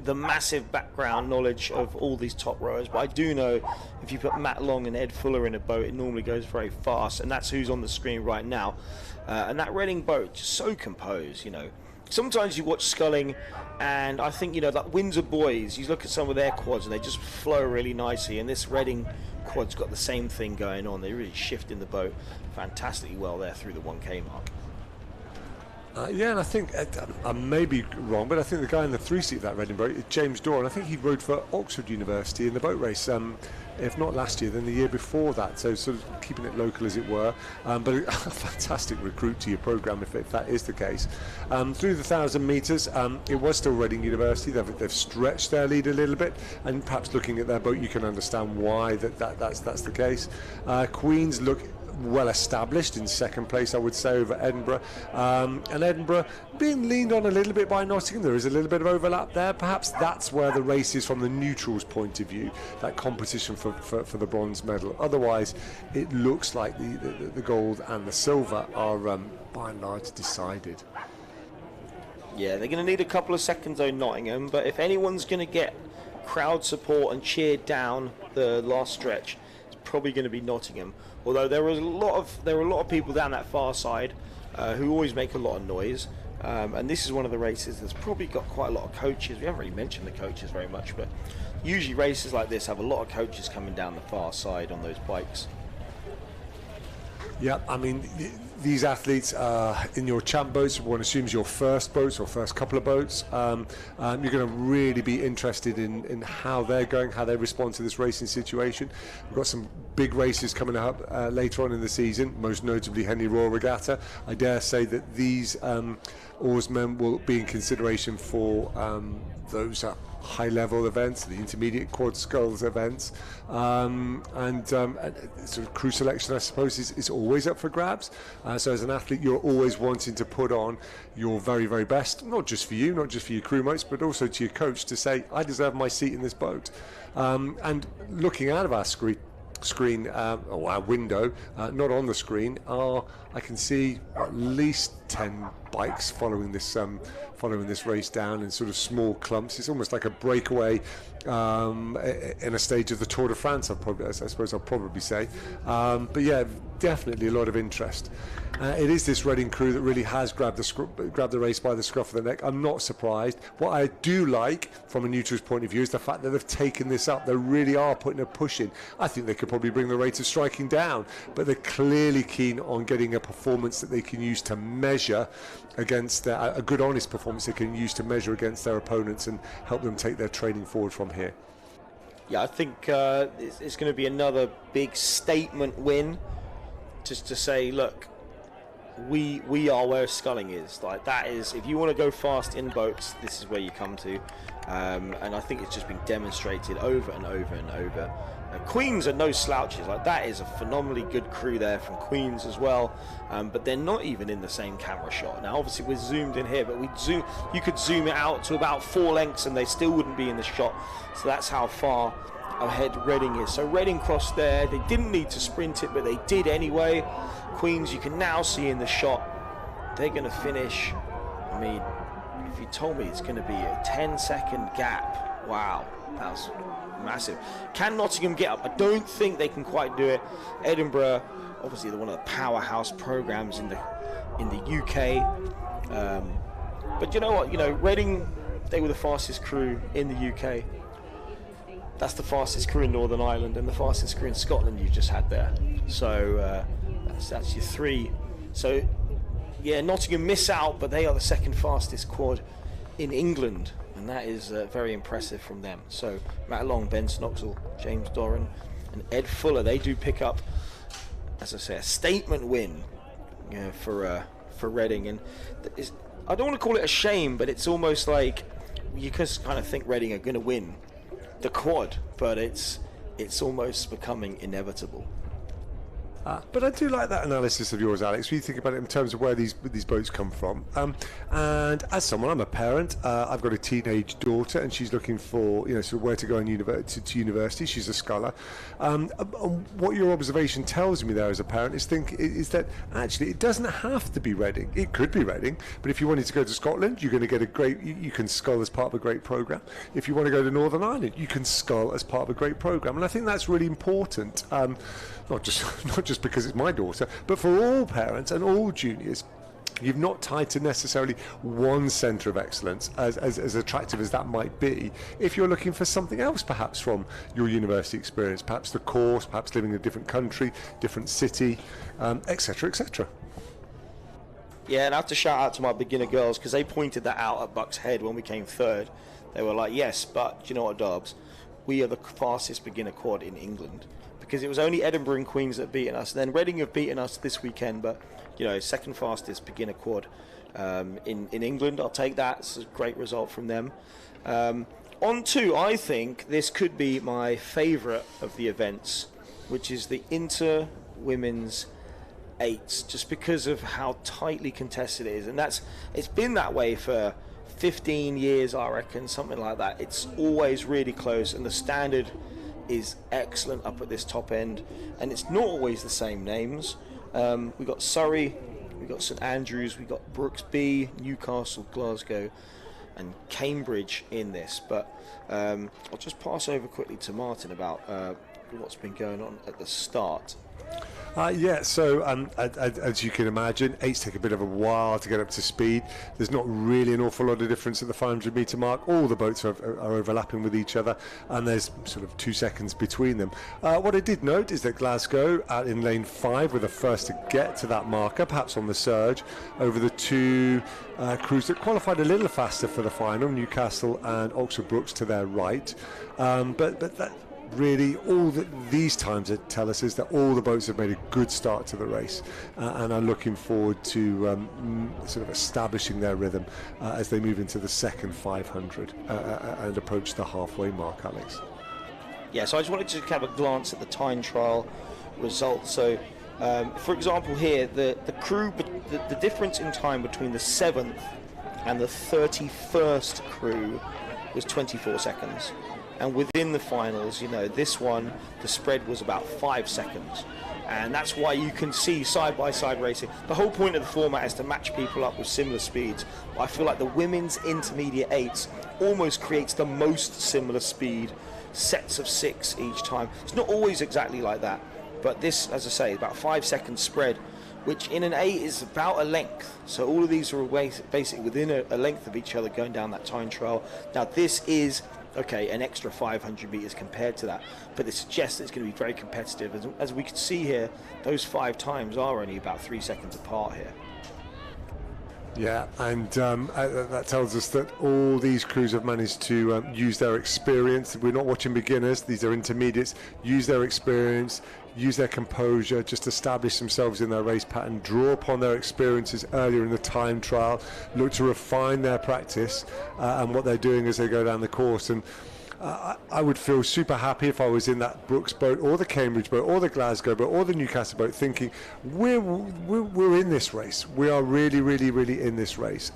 the massive background knowledge of all these top rowers, but I do know if you put Matt Long and Ed Fuller in a boat, it normally goes very fast, and that's who's on the screen right now. And that Reading boat, just so composed, you know. Sometimes you watch sculling, and I think, you know, like Windsor Boys, you look at some of their quads and they just flow really nicely, and this Reading quad's got the same thing going on. They really shift in the boat fantastically well there through the 1K mark. Yeah, and I think, I may be wrong, but I think the guy in the 3-seat of that Reading boat is James Dorn. I think he rowed for Oxford University in the boat race, if not last year, then the year before that, so sort of keeping it local as it were. But a fantastic recruit to your programme if that is the case. Through the 1,000 metres, it was still Reading University. They've stretched their lead a little bit, and perhaps looking at their boat you can understand why that's the case. Queens look well established in second place, I would say, over Edinburgh, and Edinburgh being leaned on a little bit by Nottingham. There is a little bit of overlap there. Perhaps that's where the race is from the neutrals' point of view, that competition for the bronze medal. Otherwise it looks like the gold and the silver are by and large decided. Yeah, they're going to need a couple of seconds on Nottingham, but if anyone's going to get crowd support and cheer down the last stretch, it's probably going to be Nottingham. Although there were a lot of people down that far side who always make a lot of noise, and this is one of the races that's probably got quite a lot of coaches. We haven't really mentioned the coaches very much, but usually races like this have a lot of coaches coming down the far side on those bikes. Yeah, I mean, these athletes in your champ boats, one assumes your first boats or first couple of boats, you're going to really be interested in how they're going, how they respond to this racing situation. We've got some big races coming up later on in the season, most notably Henley Royal Regatta. I dare say that these oarsmen will be in consideration for those high-level events, the intermediate quad sculls events, and sort of crew selection, I suppose, is always up for grabs. So as an athlete, you're always wanting to put on your very, very best, not just for you, not just for your crew mates, but also to your coach to say, I deserve my seat in this boat. And looking out of our screen or our window, not on the screen, I can see at least 10 bikes following this race down in sort of small clumps. It's almost like a breakaway in a stage of the Tour de France, I suppose I'll probably say. But yeah, definitely a lot of interest. It is this Reading crew that really has grabbed the race by the scruff of the neck. I'm not surprised. What I do like, from a neutral's point of view, is the fact that they've taken this up. They really are putting a push in. I think they could probably bring the rate of striking down, but they're clearly keen on getting a performance that they can use to measure against a good, honest performance they can use to measure against their opponents and help them take their training forward from here. Yeah, I think it's going to be another big statement win, just to say, look, we are where sculling is. Like, that is, if you want to go fast in boats, this is where you come to. And I think it's just been demonstrated over and over and over. Queens are no slouches. Like, that is a phenomenally good crew there from Queens as well. But they're not even in the same camera shot. Now, obviously, we're zoomed in here, but you could zoom it out to about 4 lengths and they still wouldn't be in the shot. So that's how far ahead Reading is. So Reading crossed there. They didn't need to sprint it, but they did anyway. Queens, you can now see in the shot, they're going to finish. I mean, if you told me it's going to be a 10-second gap, wow, that was massive. Can Nottingham get up? I don't think they can quite do it. Edinburgh, obviously, they're one of the powerhouse programs in the UK. But you know what? You know, Reading, they were the fastest crew in the UK. That's the fastest crew in Northern Ireland and the fastest crew in Scotland you've just had there. So that's your 3. So yeah, Nottingham miss out, but they are the second fastest quad in England, and that is very impressive from them. So Matt Long, Ben Snoxall, James Doran and Ed Fuller, they do pick up, as I say, a statement win for Reading. And I don't want to call it a shame, but it's almost like you just kind of think Reading are going to win the quad, but it's almost becoming inevitable. But I do like that analysis of yours, Alex. When you think about it in terms of where these boats come from, and as someone, I'm a parent. I've got a teenage daughter, and she's looking for sort of where to go to university. She's a scholar. What your observation tells me there as a parent is that actually it doesn't have to be Reading. It could be Reading, but if you wanted to go to Scotland, you're going to get you can scull as part of a great program. If you want to go to Northern Ireland, you can scull as part of a great program, and I think that's really important. Not just because it's my daughter, but for all parents and all juniors. You've not tied to necessarily one centre of excellence, as attractive as that might be, if you're looking for something else perhaps from your university experience, perhaps the course, perhaps living in a different country, different city, etc., etc. Yeah, and I have to shout out to my beginner girls, because they pointed that out at Bucks Head when we came 3rd. They were like, yes, but you know what, Dobbs, we are the fastest beginner quad in England. Because it was only Edinburgh and Queens that beaten us. And then Reading have beaten us this weekend, but second fastest beginner quad in England. I'll take that. It's a great result from them. On to, I think this could be my favourite of the events, which is the Inter Women's 8s, just because of how tightly contested it is. And it's been that way for 15 years, I reckon, something like that. It's always really close, and the standard is excellent up at this top end, and it's not always the same names. We've got Surrey, we've got St Andrews, we've got Brooksby, Newcastle, Glasgow and Cambridge in this, but I'll just pass over quickly to Martin about what's been going on at the start. So as you can imagine, 8s take a bit of a while to get up to speed. There's not really an awful lot of difference at the 500 metre mark. All the boats are overlapping with each other, and there's sort of 2 seconds between them. What I did note is that Glasgow out in lane 5 were the first to get to that marker, perhaps on the surge, over the 2 crews that qualified a little faster for the final, Newcastle and Oxford Brookes to their right. But that really, all that these times that tell us is that all the boats have made a good start to the race, and are looking forward to sort of establishing their rhythm as they move into the second 500 and approach the halfway mark, Alex. Yeah, so I just wanted to have a glance at the time trial results. So, for example, here the crew, the difference in time between the 7th and the 31st crew was 24 seconds. And within the finals, you know, this one, the spread was about 5 seconds. And that's why you can see side-by-side racing. The whole point of the format is to match people up with similar speeds. But I feel like the women's intermediate 8s almost creates the most similar speed, sets of 6 each time. It's not always exactly like that. But this, as I say, about 5 second spread, which in an 8 is about a length. So all of these are basically within a length of each other going down that time trial. Now this is, okay, an extra 500 meters compared to that, but it suggests that it's going to be very competitive. As we can see here, those 5 times are only about 3 seconds apart here. Yeah, and that tells us that all these crews have managed to use their experience. We're not watching beginners, these are intermediates. Use their experience, use their composure, just establish themselves in their race pattern, draw upon their experiences earlier in the time trial, look to refine their practice and what they're doing as they go down the course. And I would feel super happy if I was in that BUCS boat or the Cambridge boat or the Glasgow boat or the Newcastle boat thinking we're in this race. We are really, really, really in this race.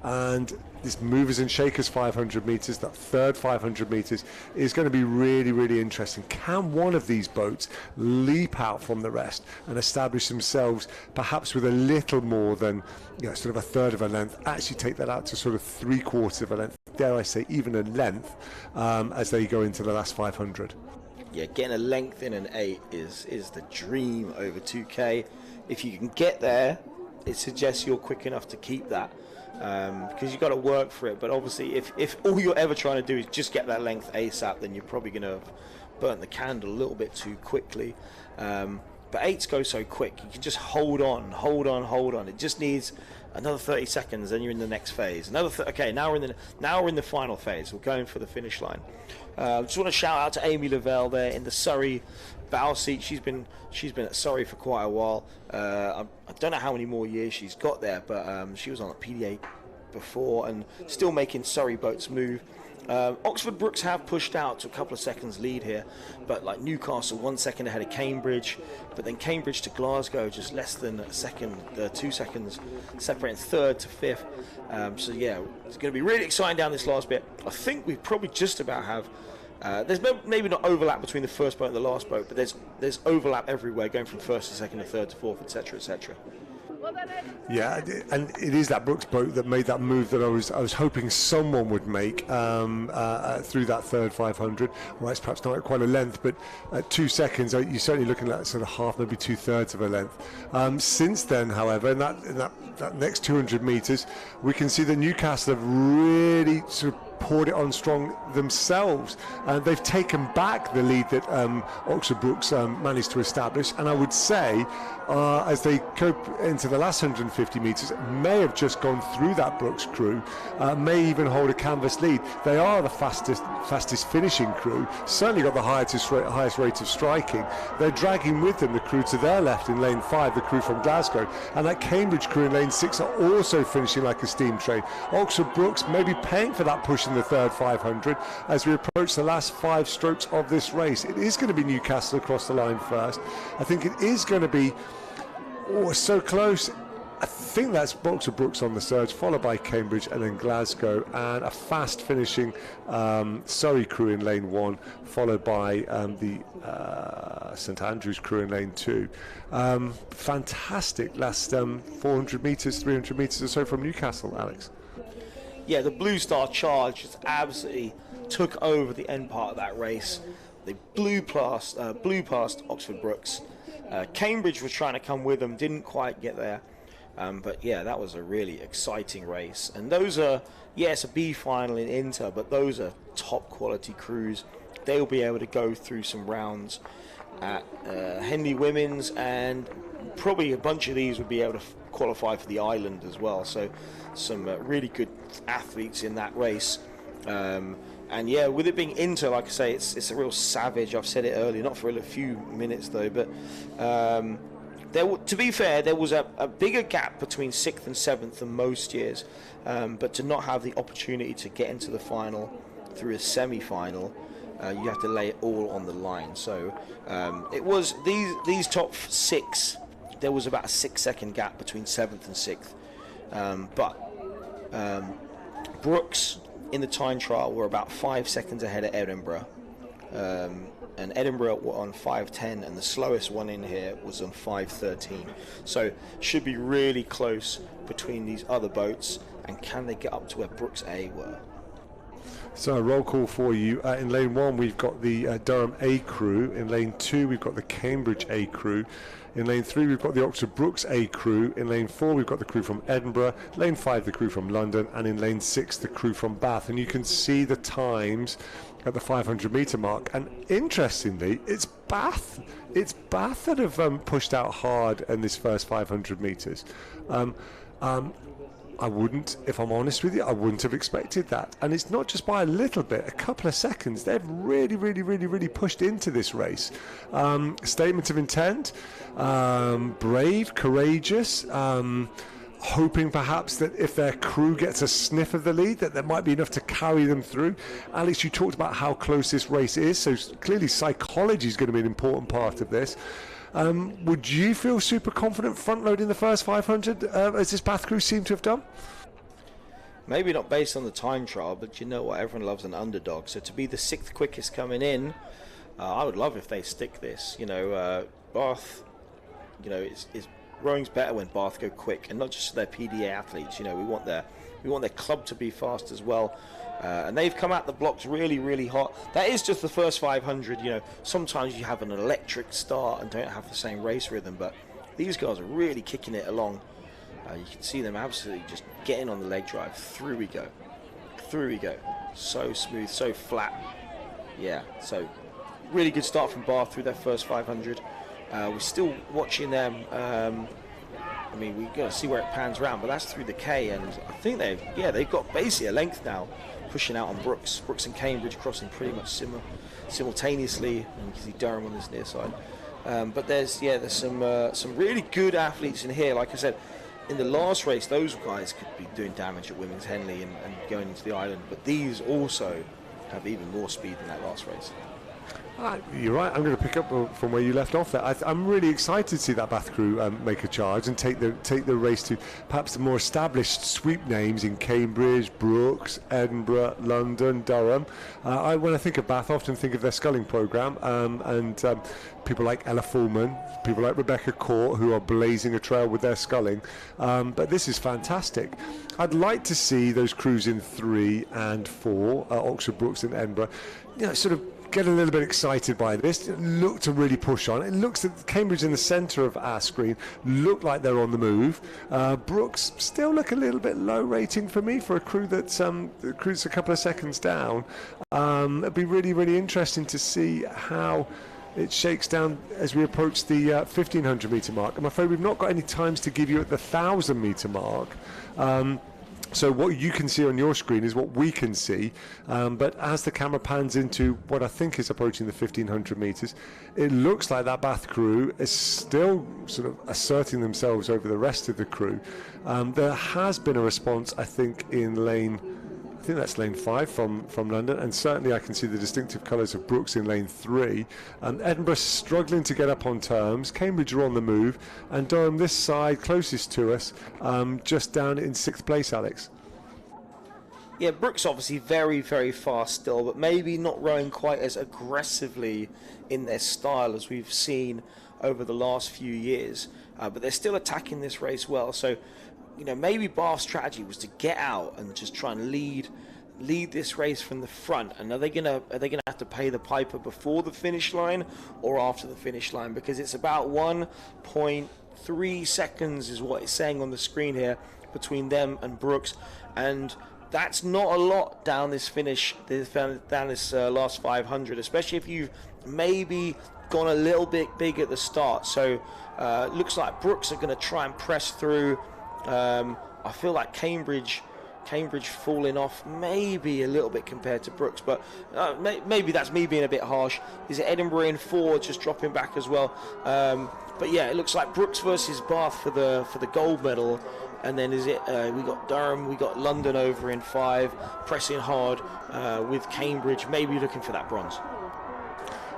And this movers and shakers 500 meters, that third 500 meters is going to be really, really interesting. Can one of these boats leap out from the rest and establish themselves perhaps with a little more than, you know, sort of a third of a length, actually take that out to sort of 3/4 of a length, dare I say even a length, as they go into the last 500. Yeah, getting a length in an 8 is the dream over 2K. If you can get there, it suggests you're quick enough to keep that. Because you've got to work for it, but obviously if all you're ever trying to do is just get that length ASAP, then you're probably going to have burnt the candle a little bit too quickly. But 8s go so quick, you can just hold on. It just needs another 30 seconds, then you're in the next phase. Okay, now we're in the final phase. We're going for the finish line. Just want to shout out to Amy Lavelle there in the Surrey bow seat. She's been at Surrey for quite a while. I don't know how many more years she's got there, but she was on a PDA before and still making Surrey boats move. Oxford Brookes have pushed out to a couple of seconds lead here, but like Newcastle 1 second ahead of Cambridge, but then Cambridge to Glasgow just less than a second, 2 seconds separating third to fifth. So yeah, it's going to be really exciting down this last bit. I think we probably just about have. There's maybe not overlap between the first boat and the last boat, but there's overlap everywhere, going from first to second to third to fourth, etc., etc. Yeah, and it is that Brookes boat that made that move that I was hoping someone would make through that third 500. Well, it's perhaps not quite a length, but at 2 seconds, you're certainly looking at sort of half, maybe 2/3 of a length. Since then, however, in that next 200 meters, we can see that Newcastle have really sort of poured it on strong themselves, and they've taken back the lead that Oxford Brookes managed to establish. And I would say, as they go into the last 150 metres, may have just gone through that Brookes crew, may even hold a canvas lead. They are the fastest finishing crew, certainly got the highest rate of striking. They're dragging with them the crew to their left in lane 5, the crew from Glasgow, and that Cambridge crew in lane 6 are also finishing like a steam train. Oxford Brookes may be paying for that push in the third 500 as we approach the last 5 strokes of this race. It is going to be Newcastle across the line first. I think it is going to be so close. I think that's Oxford Brookes on the surge, followed by Cambridge and then Glasgow, and a fast finishing Surrey crew in lane 1, followed by the St Andrews crew in lane 2. Fantastic last 400 metres, 300 metres or so from Newcastle, Alex. Yeah, the Blue Star Charge just absolutely took over the end part of that race. They blew past Oxford Brookes. Cambridge was trying to come with them, didn't quite get there. But yeah, that was a really exciting race. And those are, yes, a B final in Inter, but those are top quality crews. They'll be able to go through some rounds at Henley Women's, and probably a bunch of these would be able to qualify for the island as well. So some really good athletes in that race. And yeah, with it being Inter, like I say, it's a real savage. I've said it earlier, not for a few minutes though, but to be fair, there was a bigger gap between 6th and 7th than most years, but to not have the opportunity to get into the final through a semi-final, you have to lay it all on the line. So it was these top 6. There was about a 6-second gap between 7th and 6th, but Brookes in the time trial were about 5 seconds ahead of Edinburgh. And Edinburgh were on 5:10, and the slowest one in here was on 5:13. So should be really close between these other boats, and can they get up to where Brooks A were? So a roll call for you. In lane 1 we've got the Durham A crew. In lane 2 we've got the Cambridge A crew. In lane 3 we've got the Oxford Brooks A crew. In lane 4 we've got the crew from Edinburgh. Lane 5 the crew from London, and in lane 6 the crew from Bath. And you can see the times at the 500 metre mark, and interestingly it's Bath that have pushed out hard in this first 500 metres. I wouldn't, if I'm honest with you, I wouldn't have expected that. And it's not just by a little bit, a couple of seconds. They've really pushed into this race. Statement of intent, brave, courageous, hoping perhaps that if their crew gets a sniff of the lead, that there might be enough to carry them through. Alex, you talked about how close this race is, so clearly psychology is going to be an important part of this. Would you feel super confident front-loading the first 500, as this Bath crew seem to have done? Maybe not based on the time trial, but you know what, everyone loves an underdog. So to be the 6th quickest coming in, I would love if they stick this. Bath, is rowing's better when Bath go quick, and not just their PDA athletes. We want their club to be fast as well. And they've come out the blocks really hot. That is just the first 500. Sometimes you have an electric start and don't have the same race rhythm, but these guys are really kicking it along. You can see them absolutely just getting on the leg drive. Through we go. So smooth, so flat. Yeah, so really good start from Bath through their first 500. We're still watching them. We've got to see where it pans around, but that's through the K, and I think they've got basically a length now, pushing out on Brooks and Cambridge crossing pretty much simultaneously, and you can see Durham on this near side. But there's some really good athletes in here. Like I said, in the last race, those guys could be doing damage at Women's Henley and going into the island, but these also have even more speed than that last race. You're right. I'm going to pick up from where you left off there. I'm really excited to see that Bath crew make a charge and take the race to perhaps the more established sweep names in Cambridge, Brooks, Edinburgh, London, Durham. When I think of Bath, I often think of their sculling programme and people like Ella Fullman, people like Rebecca Court, who are blazing a trail with their sculling. But this is fantastic. I'd like to see those crews in 3 and 4, Oxford, Brooks and Edinburgh, sort of get a little bit excited by this, look to really push on. It looks at Cambridge in the centre of our screen, look like they're on the move. Brooks still look a little bit low rating for me for a crew that's the crew's a couple of seconds down. It'd be really interesting to see how it shakes down as we approach the 1500 metre mark. I'm afraid we've not got any times to give you at the 1000 metre mark. So what you can see on your screen is what we can see, but as the camera pans into what I think is approaching the 1500 metres, it looks like that Bath crew is still sort of asserting themselves over the rest of the crew. There has been a response, I think, in lane, I think that's lane 5 from London, and certainly I can see the distinctive colours of Brooks in lane 3. Edinburgh struggling to get up on terms, Cambridge are on the move, and Durham this side closest to us, just down in 6th place, Alex. Yeah, Brooks obviously very fast still, but maybe not rowing quite as aggressively in their style as we've seen over the last few years, but they're still attacking this race well. So maybe Bath's strategy was to get out and just try and lead this race from the front. And are they gonna have to pay the piper before the finish line or after the finish line? Because it's about 1.3 seconds is what it's saying on the screen here between them and Brooks, and that's not a lot down this last 500, especially if you've maybe gone a little bit big at the start. So looks like Brooks are going to try and press through. I feel like Cambridge falling off maybe a little bit compared to Brooks, but maybe that's me being a bit harsh. Is it Edinburgh in 4 just dropping back as well? But yeah, it looks like Brooks versus Bath for the gold medal, and then we got Durham, we got London over in 5, pressing hard with Cambridge, maybe looking for that bronze.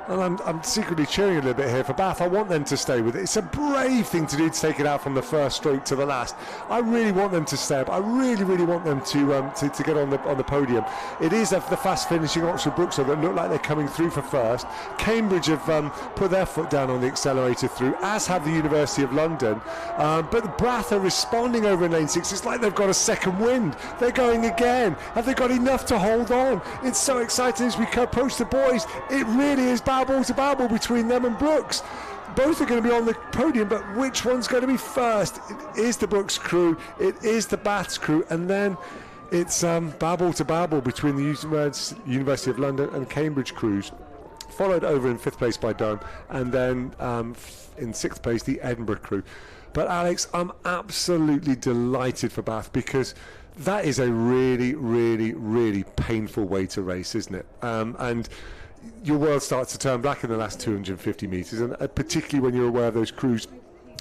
And I'm secretly cheering a little bit here for Bath. I want them to stay with it. It's a brave thing to do to take it out from the first stroke to the last. I really want them to stay up. I really, really want them to get on the podium. It is the fast finishing Oxford Brooks that look like they're coming through for first. Cambridge have put their foot down on the accelerator through, as have the University of London. But Bath are responding over in lane 6. It's like they've got a second wind. They're going again. Have they got enough to hold on? It's so exciting as we approach the boys. It really is ball to ball between them and Brooks. Both are going to be on the podium, but which one's going to be first? It is the Brooks crew, it is the Baths crew, and then it's ball to ball between the University of London and Cambridge crews, followed over in 5th place by Durham, and then in 6th place the Edinburgh crew. But Alex, I'm absolutely delighted for Bath, because that is a really, really, really painful way to race, isn't it? And your world starts to turn black in the last 250 metres, and particularly when you're aware of those crews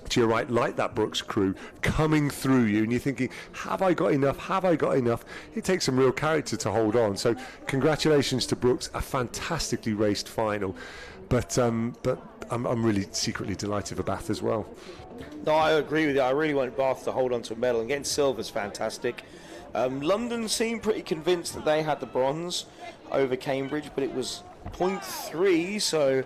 to your right, like that Brooks crew, coming through you, and you're thinking, have I got enough? Have I got enough? It takes some real character to hold on. So congratulations to Brooks, a fantastically raced final. But I'm really secretly delighted for Bath as well. No, I agree with you. I really want Bath to hold on to a medal, and getting silver's fantastic. London seemed pretty convinced that they had the bronze over Cambridge, but it was 0.3, so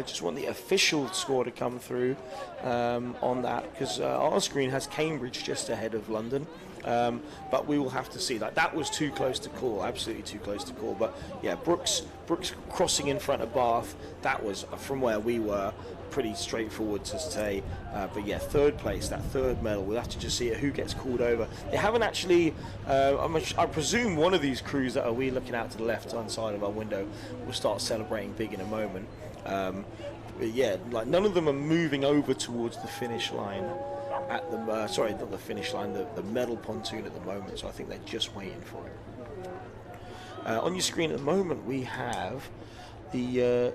just want the official score to come through on that, because our screen has Cambridge just ahead of London, but we will have to see. That was too close to call, absolutely too close to call. But yeah, Brooks crossing in front of Bath, that was, from where we were, pretty straightforward to say. But yeah, 3rd place, that 3rd medal, we'll have to just see who gets called over. They haven't actually, I presume one of these crews that are we looking out to the left hand side of our window will start celebrating big in a moment. But yeah, like none of them are moving over towards the finish line at the sorry, not the finish line, the medal pontoon at the moment, so I think they're just waiting for it. On your screen at the moment we have the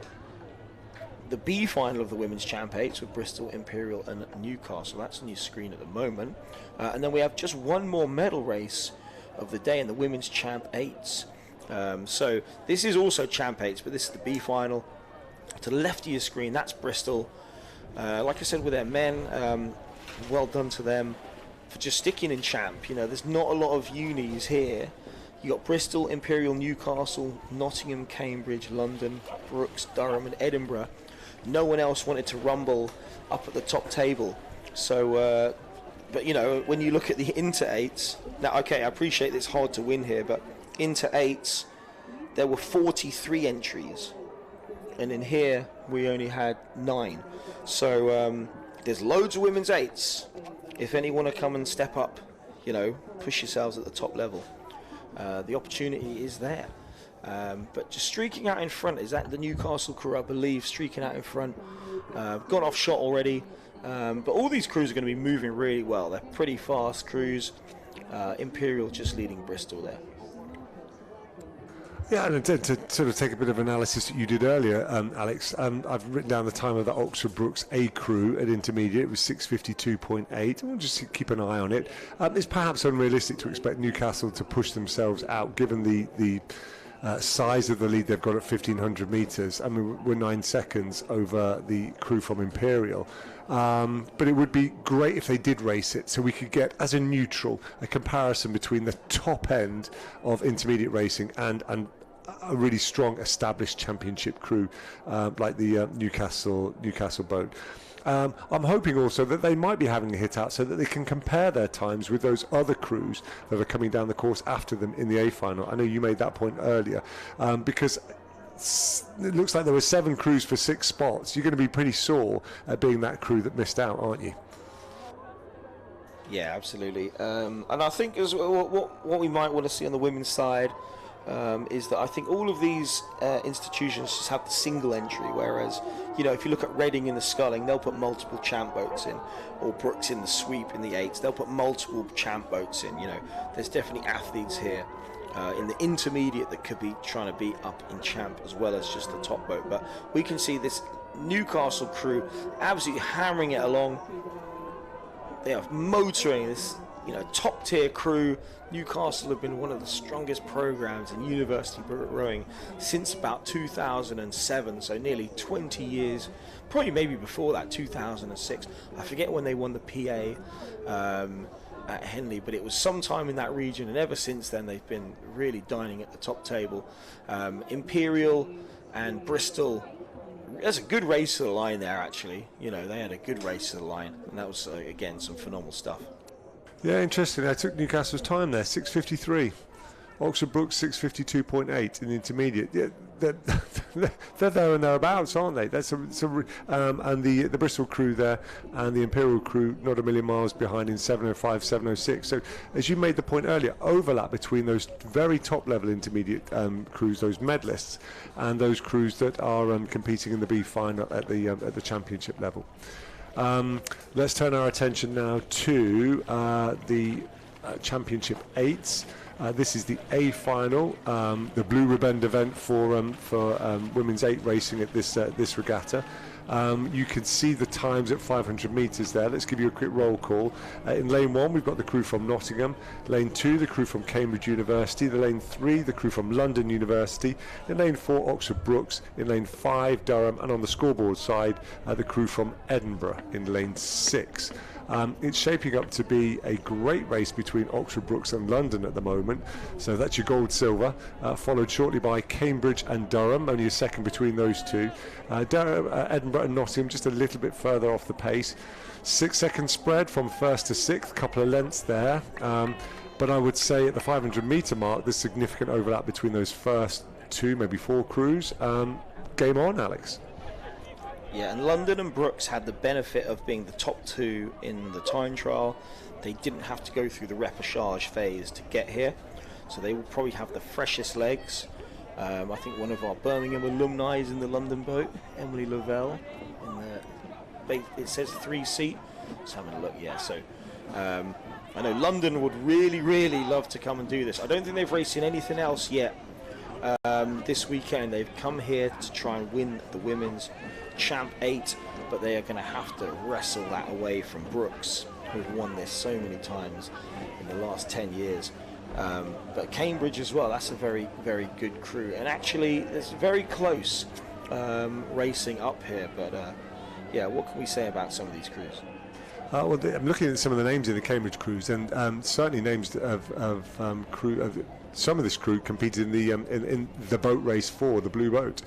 B final of the Women's Champ 8s with Bristol, Imperial and Newcastle. That's on your screen at the moment. And then we have just one more medal race of the day in the Women's Champ 8s. So this is also Champ 8s, but this is the B final. To the left of your screen, that's Bristol. Like I said, with their men, well done to them for just sticking in Champ. You know, there's not a lot of unis here. You got Bristol, Imperial, Newcastle, Nottingham, Cambridge, London, Brooks, Durham and Edinburgh. No one else wanted to rumble up at the top table. So, but you know, when you look at the Inter 8s, now okay, I appreciate it's hard to win here, but Inter 8s, there were 43 entries. And in here, we only had 9. So there's loads of women's 8s. If any want to come and step up, you know, push yourselves at the top level, the opportunity is there. But just streaking out in front, is that the Newcastle crew, I believe, streaking out in front. Gone off shot already. But all these crews are going to be moving really well. They're pretty fast crews. Imperial just leading Bristol there. Yeah, and to sort of take a bit of analysis that you did earlier, Alex, I've written down the time of the Oxford Brooks A crew at intermediate. It was 6:52.8. We'll just keep an eye on it. It's perhaps unrealistic to expect Newcastle to push themselves out, given the size of the lead they've got at 1,500 metres. I mean, we're 9 seconds over the crew from Imperial. But it would be great if they did race it, so we could get, as a neutral, a comparison between the top end of intermediate racing and a really strong established championship crew like the Newcastle boat. I'm hoping also that they might be having a hit out so that they can compare their times with those other crews that are coming down the course after them in the A final. I know you made that point earlier, because it looks like there were 7 crews for 6 spots. You're going to be pretty sore at being that crew that missed out, aren't you? Yeah, absolutely. And I think as well, what we might want to see on the women's side is that I think all of these institutions just have the single entry, whereas, you know, if you look at Reading in the sculling, they'll put multiple champ boats in, or Brooks in the sweep in the 8s, they'll put multiple champ boats in. You know, there's definitely athletes here in the intermediate that could be trying to beat up in champ as well as just the top boat. But we can see this Newcastle crew absolutely hammering it along. They are motoring this top tier crew. Newcastle have been one of the strongest programs in university rowing since about 2007, so nearly 20 years, probably maybe before that, 2006. I forget when they won the PA at Henley, but it was sometime in that region, and ever since then they've been really dining at the top table. Imperial and Bristol, there's a good race to the line there, actually. They had a good race to the line, and that was again some phenomenal stuff. Yeah, interesting. I took Newcastle's time there, 6:53. Oxford Brookes 6:52.8 in the intermediate. Yeah, they're there and thereabouts, aren't they? And the Bristol crew there and the Imperial crew not a million miles behind in 7:05, 7:06. So, as you made the point earlier, overlap between those very top level intermediate crews, those medalists, and those crews that are competing in the B final at the championship level. Let's turn our attention now to the Championship 8s. This is the A final, the blue ribbon event for women's 8 racing at this regatta. You can see the times at 500 metres there. Let's give you a quick roll call. In lane 1, we've got the crew from Nottingham. Lane 2, the crew from Cambridge University. The lane 3, the crew from London University. In lane 4, Oxford Brookes. In lane 5, Durham. And on the scoreboard side, the crew from Edinburgh in lane 6. It's shaping up to be a great race between Oxford Brookes and London at the moment. So that's your gold silver, followed shortly by Cambridge and Durham, only a second between those two. Edinburgh and Nottingham just a little bit further off the pace. 6-second spread from first to sixth, couple of lengths there. But I would say at the 500 metre mark, there's significant overlap between those first 2, maybe 4 crews. Game on, Alex. Yeah, and London and Brookes had the benefit of being the top 2 in the time trial. They didn't have to go through the repechage phase to get here, so they will probably have the freshest legs. I think one of our Birmingham alumni is in the London boat, Emily Lavelle. It says 3-seat. Let's have a look. Yeah, so I know London would really, really love to come and do this. I don't think they've raced in anything else yet. This weekend they've come here to try and win the women's Champ 8, but they are going to have to wrestle that away from Brookes, who've won this so many times in the last 10 years. But Cambridge as well, that's a very, very good crew. And actually, it's very close racing up here. But yeah, what can we say about some of these crews? Well, I'm looking at some of the names in the Cambridge crews, and certainly names of crew. Some of this crew competed in the boat race for the blue boat.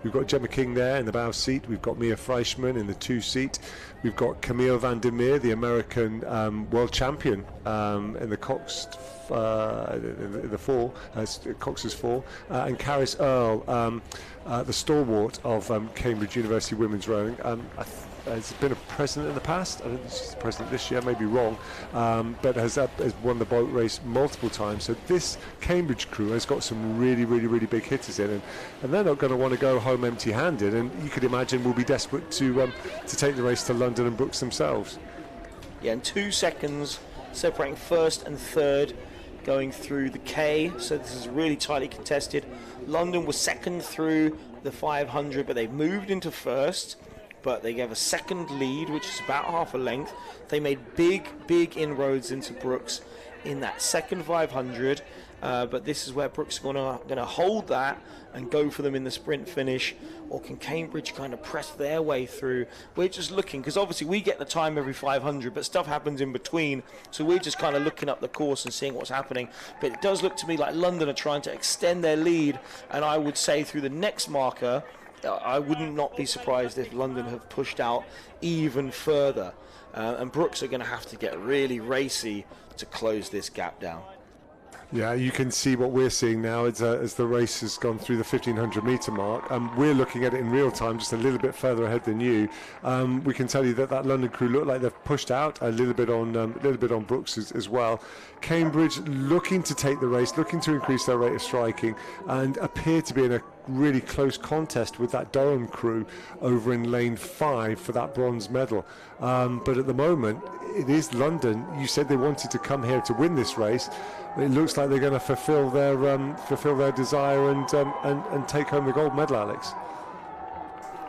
We've got Gemma King there in the bow seat. We've got Mia Fleischmann in the 2 seat. We've got Camille van der Meer, the American world champion in the Coxed, in the 4, Cox's 4, and Caris Earle, the stalwart of Cambridge University women's rowing. Has been a president in the past. I don't think she's the president this year, I may be wrong, but has won the boat race multiple times. So this Cambridge crew has got some really, really, really big hitters in, and they're not going to want to go home empty-handed. And you could imagine will be desperate to take the race to London and Brookes themselves. Yeah, and 2 seconds separating first and third going through the K. So this is really tightly contested. London was second through the 500, but they've moved into first. But they gave a second lead, which is about half a length. They made big inroads into Brookes in that second 500. But this is where Brookes are going to hold that and go for them in the sprint finish. Or can Cambridge kind of press their way through? We're just looking, because obviously we get the time every 500, but stuff happens in between. So we're just kind of looking up the course and seeing what's happening. But it does look to me like London are trying to extend their lead. And I would say through the next marker, I wouldn't not be surprised if London have pushed out even further. And Brookes are going to have to get really racy to close this gap down. Yeah, you can see what we're seeing now as the race has gone through the 1500 metre mark. We're looking at it in real time, just a little bit further ahead than you. We can tell you that London crew look like they've pushed out a little bit on Brookes as well. Cambridge looking to take the race, looking to increase their rate of striking, and appear to be in a really close contest with that Durham crew over in lane 5 for that bronze medal. But at the moment, it is London. You said they wanted to come here to win this race. It looks like they're going to fulfil their desire and take home the gold medal, Alex.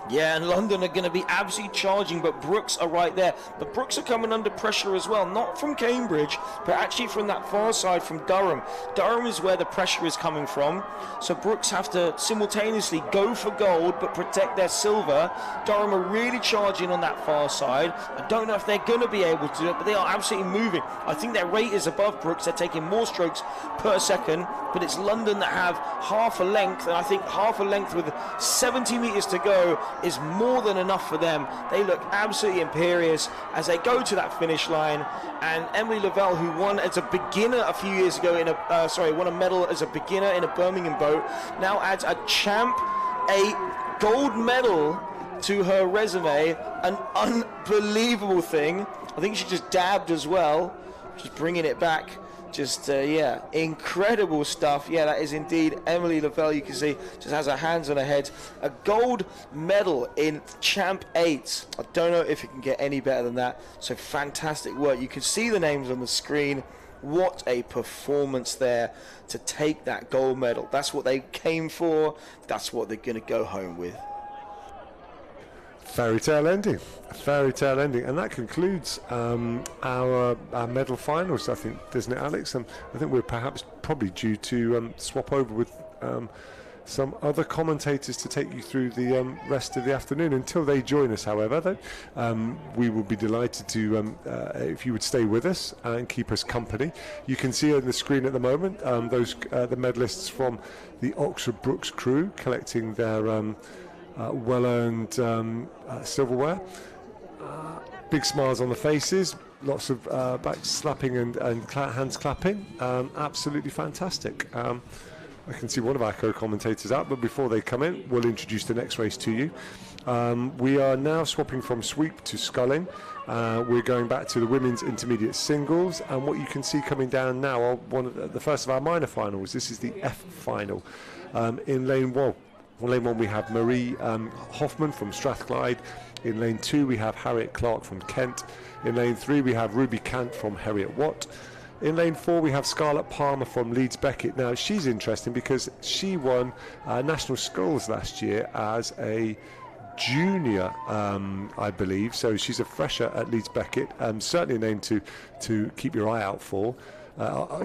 Yeah, and London are going to be absolutely charging, but BUCS are right there. But BUCS are coming under pressure as well, not from Cambridge, but actually from that far side from Durham. Durham is where the pressure is coming from, so BUCS have to simultaneously go for gold but protect their silver. Durham are really charging on that far side. I don't know if they're going to be able to do it, but they are absolutely moving. I think their rate is above BUCS. They're taking more strokes per second, but it's London that have half a length, and I think half a length with 70 metres to go is more than enough for them. They look absolutely imperious as they go to that finish line. And Emily Lavelle, who won as a beginner a few years ago in a won a medal as a beginner in a Birmingham boat, now adds a champ, a gold medal to her resume. An unbelievable thing. I think she just dabbed as well, just bringing it back. Just, yeah, incredible stuff. Yeah, that is indeed Emily Lavelle. You can see just has her hands on her head. A gold medal in Champ 8. I don't know if it can get any better than that. So fantastic work. You can see the names on the screen. What a performance there to take that gold medal. That's what they came for. That's what they're going to go home with. Fairy tale ending, and that concludes our medal finals, I think, doesn't it, Alex? And I think we're probably due to swap over with some other commentators to take you through the rest of the afternoon. Until they join us, however, though, we will be delighted to if you would stay with us and keep us company. You can see on the screen at the moment those the medalists from the Oxford BUCS crew collecting their well-earned silverware. Big smiles on the faces, lots of back slapping and hands clapping. Absolutely fantastic. I can see one of our co-commentators out, but before they come in, we'll introduce the next race to you. We are now swapping from sweep to sculling. We're going back to the women's intermediate singles, and what you can see coming down now are the first of our minor finals. This is the F final. In lane 1. In lane 1 we have Marie Hoffman from Strathclyde. In lane 2 we have Harriet Clark from Kent. In lane 3 we have Ruby Cant from Harriet Watt. In lane 4 we have Scarlett Palmer from Leeds Beckett. Now she's interesting because she won National Sculls last year as a junior, I believe, so she's a fresher at Leeds Beckett. Certainly a name to keep your eye out for.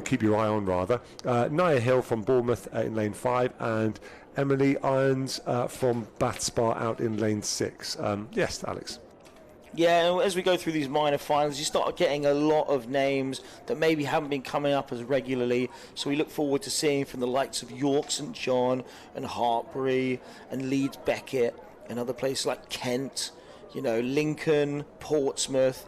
Keep your eye on, rather. Nia Hill from Bournemouth in lane 5, and Emily Irons from Bath Spa out in lane 6. Yes, Alex. Yeah, as we go through these minor finals, you start getting a lot of names that maybe haven't been coming up as regularly. So we look forward to seeing from the likes of York St John and Hartbury and Leeds Beckett and other places like Kent, Lincoln, Portsmouth.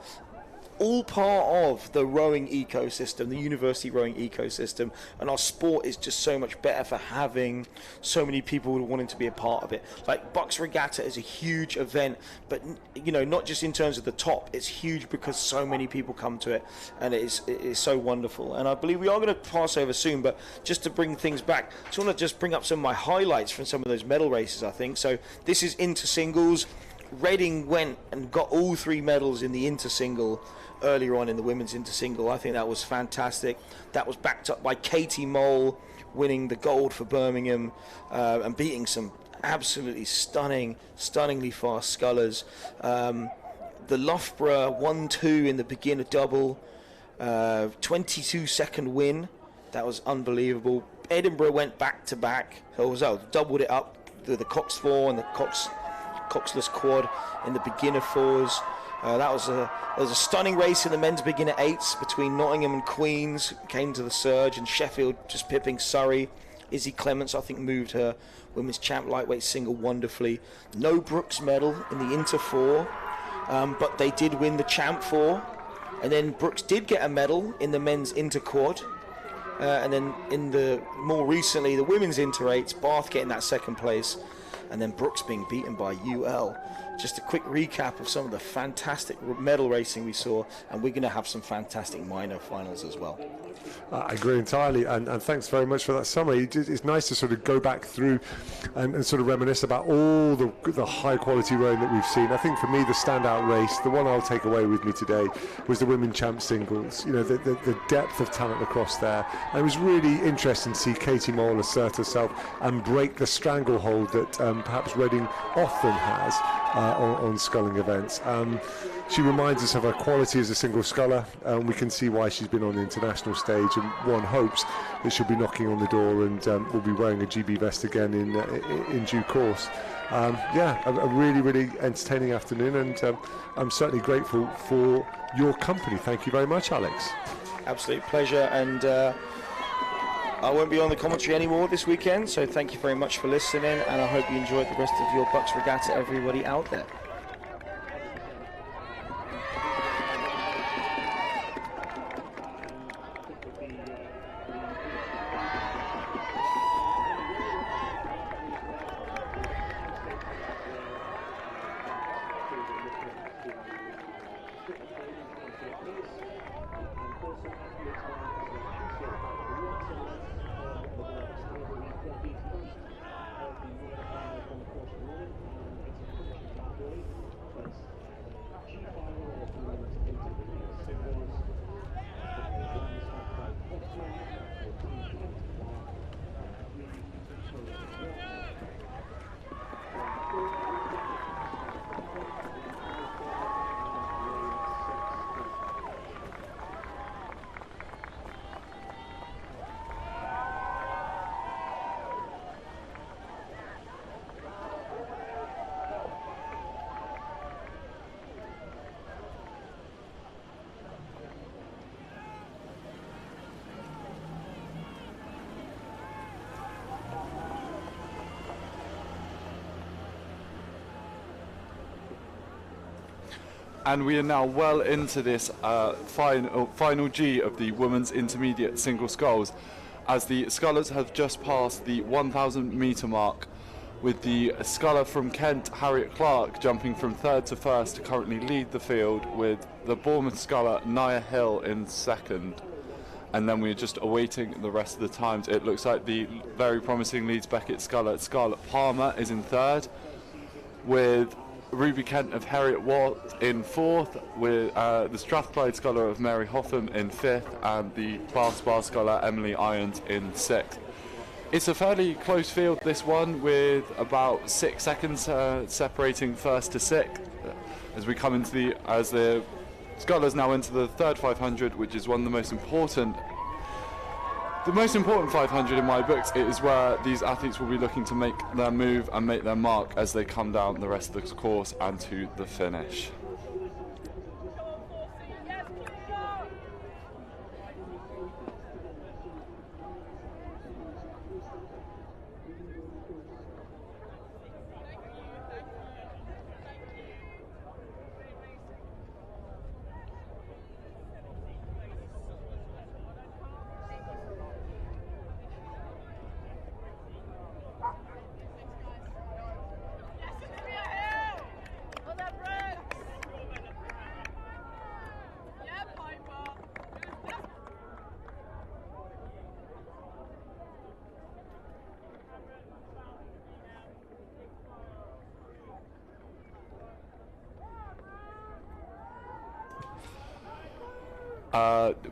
All part of the rowing ecosystem, the university rowing ecosystem, and our sport is just so much better for having so many people wanting to be a part of it. Like BUCS Regatta is a huge event, but not just in terms of the top, it's huge because so many people come to it, and it is so wonderful. And I believe we are going to pass over soon, but just to bring things back, I just want to just bring up some of my highlights from some of those medal races, I think. So this is inter-singles. Reading went and got all 3 medals in the inter-single earlier on in the women's inter-single. I think that was fantastic. That was backed up by Katie Mole winning the gold for Birmingham and beating some absolutely stunningly fast scullers. The Loughborough 1-2 in the beginner double, 22-second win. That was unbelievable. Edinburgh went back-to-back, so doubled it up with the Coxed 4 and the coxless quad in the beginner 4s. There was a stunning race in the men's beginner 8s between Nottingham and Queens. Came to the surge, and Sheffield just pipping Surrey. Izzy Clements, I think, moved her women's champ lightweight single wonderfully. No BUCS medal in the inter 4, but they did win the champ 4. And then BUCS did get a medal in the men's inter quad. And then in the more recently, the women's inter 8s, Bath getting that second place. And then BUCS being beaten by UL. just a quick recap of some of the fantastic medal racing we saw, and we're going to have some fantastic minor finals as well. I agree entirely, and thanks very much for that summary. It's nice to sort of go back through and sort of reminisce about all the high quality rowing that we've seen. I think for me the standout race, the one I'll take away with me today, was the women champ singles. You know, the depth of talent across there, and it was really interesting to see Katie Mole assert herself and break the stranglehold that perhaps Reading often has on sculling events. She reminds us of her quality as a single sculler, and we can see why she's been on the international stage, and one hopes that she'll be knocking on the door and will be wearing a GB vest again in due course. A really, really entertaining afternoon, and I'm certainly grateful for your company. Thank you very much, Alex. Absolute pleasure, and I won't be on the commentary anymore this weekend, so thank you very much for listening, and I hope you enjoyed the rest of your BUCS Regatta, everybody out there. And we are now well into this final G of the women's intermediate single sculls, as the scullers have just passed the 1,000 metre mark, with the sculler from Kent, Harriet Clark, jumping from third to first to currently lead the field, with the Bournemouth sculler Nia Hill in second. And then we're just awaiting the rest of the times. It looks like the very promising Leeds Beckett sculler Scarlett Palmer is in third, with Ruby Kent of Harriet Watt in fourth, with the Strathclyde sculler of Mary Hotham in fifth, and the Bath Spa sculler Emily Irons in sixth. It's a fairly close field, this one, with about 6 seconds separating first to sixth, as we come into as the scullers now enter the third 500, which is one of the most important 500 in my books. It is where these athletes will be looking to make their move and make their mark as they come down the rest of the course and to the finish.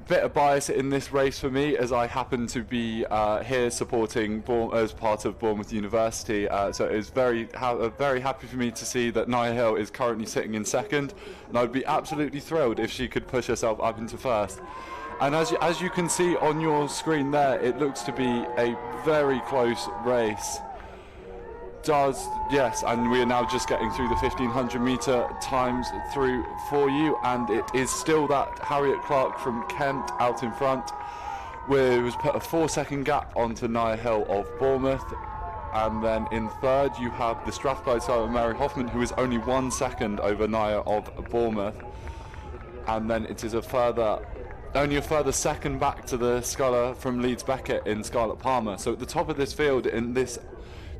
Bit of bias in this race for me, as I happen to be here supporting as part of Bournemouth University, so it is very happy for me to see that Nia Hill is currently sitting in second, and I'd be absolutely thrilled if she could push herself up into first. And as you can see on your screen there, it looks to be a very close race. Yes, and we are now just getting through the 1500 metre times through for you, and it is still that Harriet Clark from Kent out in front, where it was put a 4-second gap onto Nia Hill of Bournemouth, and then in third you have the Strathclyde side of Mary Hoffman, who is only 1 second over Nia of Bournemouth, and then it is only a further second back to the sculler from Leeds Beckett in Scarlett Palmer. So at the top of this field in this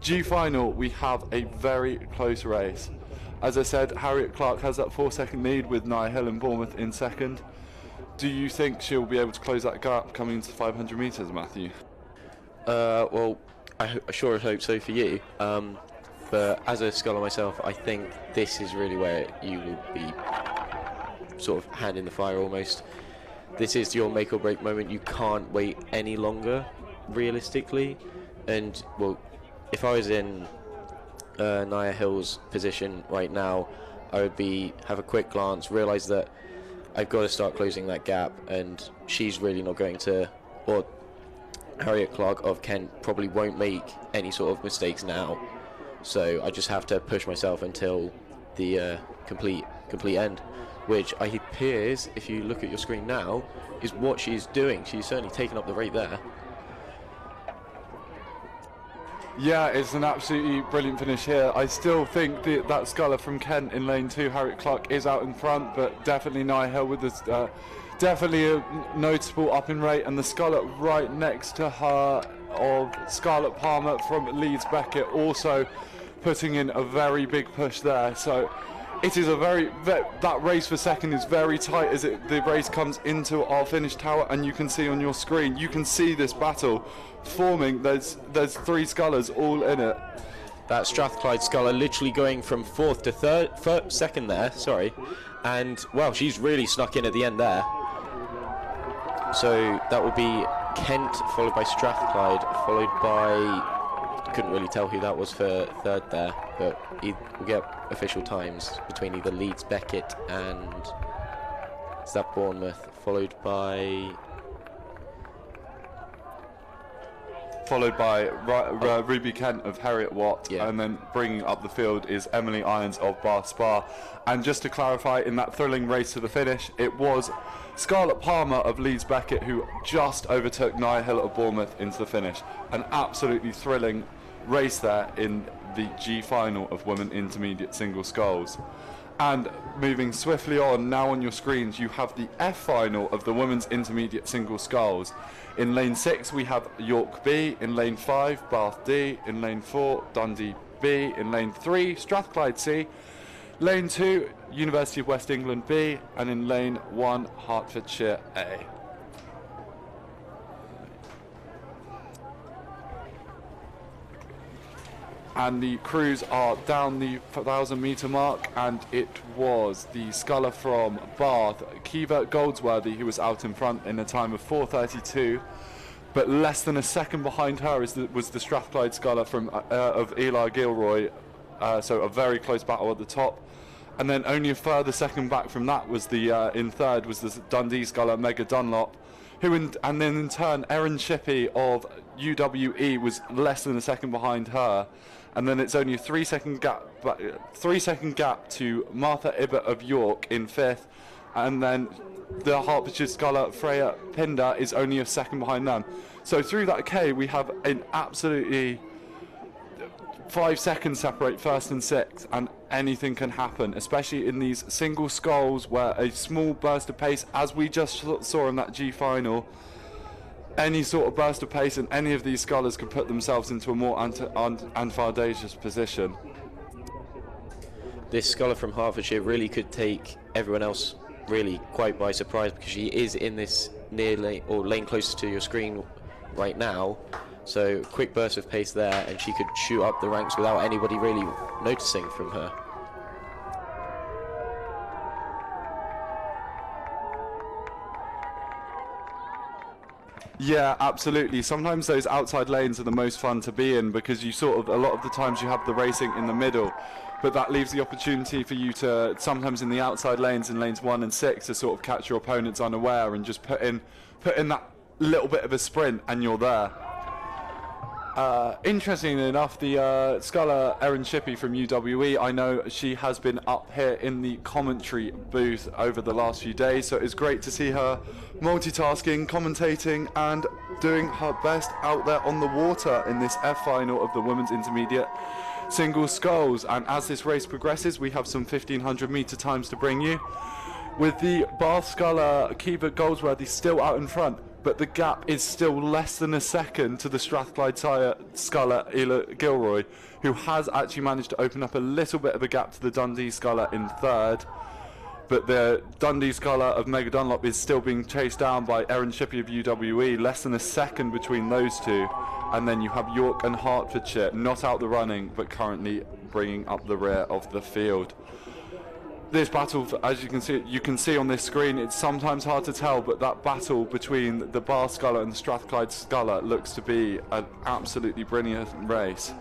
G final, we have a very close race, As I said, Harriet Clark has that 4-second lead with Nia Hill and Bournemouth in second. Do you think she'll be able to close that gap coming into 500 metres, Matthew? Well, I sure hope so for you. But as a scholar myself, I think this is really where you will be sort of hand in the fire almost. This is your make or break moment. You can't wait any longer, realistically. And, well, if I was in Nia Hill's position right now, I would have a quick glance, realise that I've got to start closing that gap, and she's really not going to, or Harriet Clark of Kent probably won't make any sort of mistakes now. So I just have to push myself until the complete end, which I appears, if you look at your screen now, is what she's doing. She's certainly taken up the rate there. Yeah, it's an absolutely brilliant finish here. I still think that sculler from Kent in lane 2, Harriet Clark, is out in front, but definitely Nia Hill with this, definitely a noticeable up in rate, and the sculler right next to her of Scarlett Palmer from Leeds Beckett also putting in a very big push there. So it is that race for second is very tight as the race comes into our finish tower, and you can see on your screen, you can see this battle forming. There's 3 scullers all in it. That Strathclyde sculler literally going from 4th to second there, sorry. And, well, she's really snuck in at the end there. So that would be Kent, followed by Strathclyde, followed by... couldn't really tell who that was for third there, but we'll get official times between either Leeds Beckett and is that Bournemouth, followed by Ruby Kent of Harriet Watt, yeah. And then bringing up the field is Emily Irons of Bath Spa. And just to clarify, in that thrilling race to the finish, it was Scarlett Palmer of Leeds Beckett who just overtook Nia Hill of Bournemouth into the finish. An absolutely thrilling race there in the G final of women intermediate single sculls. And moving swiftly on, now on your screens you have the F final of the women's intermediate single sculls. In lane 6 we have York B, in lane 5 Bath D, in lane 4 Dundee B, in lane 3 Strathclyde C, lane 2 University of West England B, and in lane 1 Hertfordshire A. And the crews are down the 1,000 metre mark, and it was the sculler from Bath, Kiva Goldsworthy, who was out in front in a time of 4:32, but less than a second behind her was the Strathclyde sculler from of Eli Gilroy, so a very close battle at the top. And then only a further second back from that was in third was the Dundee sculler Mega Dunlop, and then in turn Erin Shippey of UWE was less than a second behind her. And then it's only a 3-second gap to Martha Ibbott of York in 5th, and then the Hertfordshire sculler Freya Pinder is only a second behind them. So through that K we have an absolutely 5 seconds separate first and 6th, and anything can happen, especially in these single sculls where a small burst of pace, as we just saw in that G final, any sort of burst of pace and any of these scullers could put themselves into a more advantageous position. This sculler from Hertfordshire really could take everyone else really quite by surprise, because she is in this near lane, or lane closest to your screen right now. So quick burst of pace there, and she could shoot up the ranks without anybody really noticing from her. Yeah, absolutely. Sometimes those outside lanes are the most fun to be in, because you sort of, a lot of the times you have the racing in the middle, but that leaves the opportunity for you to, sometimes in the outside lanes, in lanes 1 and 6, to sort of catch your opponents unaware and just put in that little bit of a sprint, and you're there. Interestingly enough, the sculler Erin Shippey from UWE, I know she has been up here in the commentary booth over the last few days, so it's great to see her multitasking, commentating, and doing her best out there on the water in this F final of the women's intermediate single sculls. And as this race progresses, we have some 1,500 metre times to bring you, with the Bath sculler Kiva Goldsworthy still out in front. but the gap is still less than a second to the Strathclyde sculler Ela Gilroy, who has actually managed to open up a little bit of a gap to the Dundee sculler in third. But the Dundee sculler of Mega Dunlop is still being chased down by Erin Shippey of UWE, less than a second between those two. And then you have York and Hertfordshire not out the running, but currently bringing up the rear of the field. This battle, as you can see on this screen, it's sometimes hard to tell, but that battle between the Bath sculler and the Strathclyde sculler looks to be an absolutely brilliant race.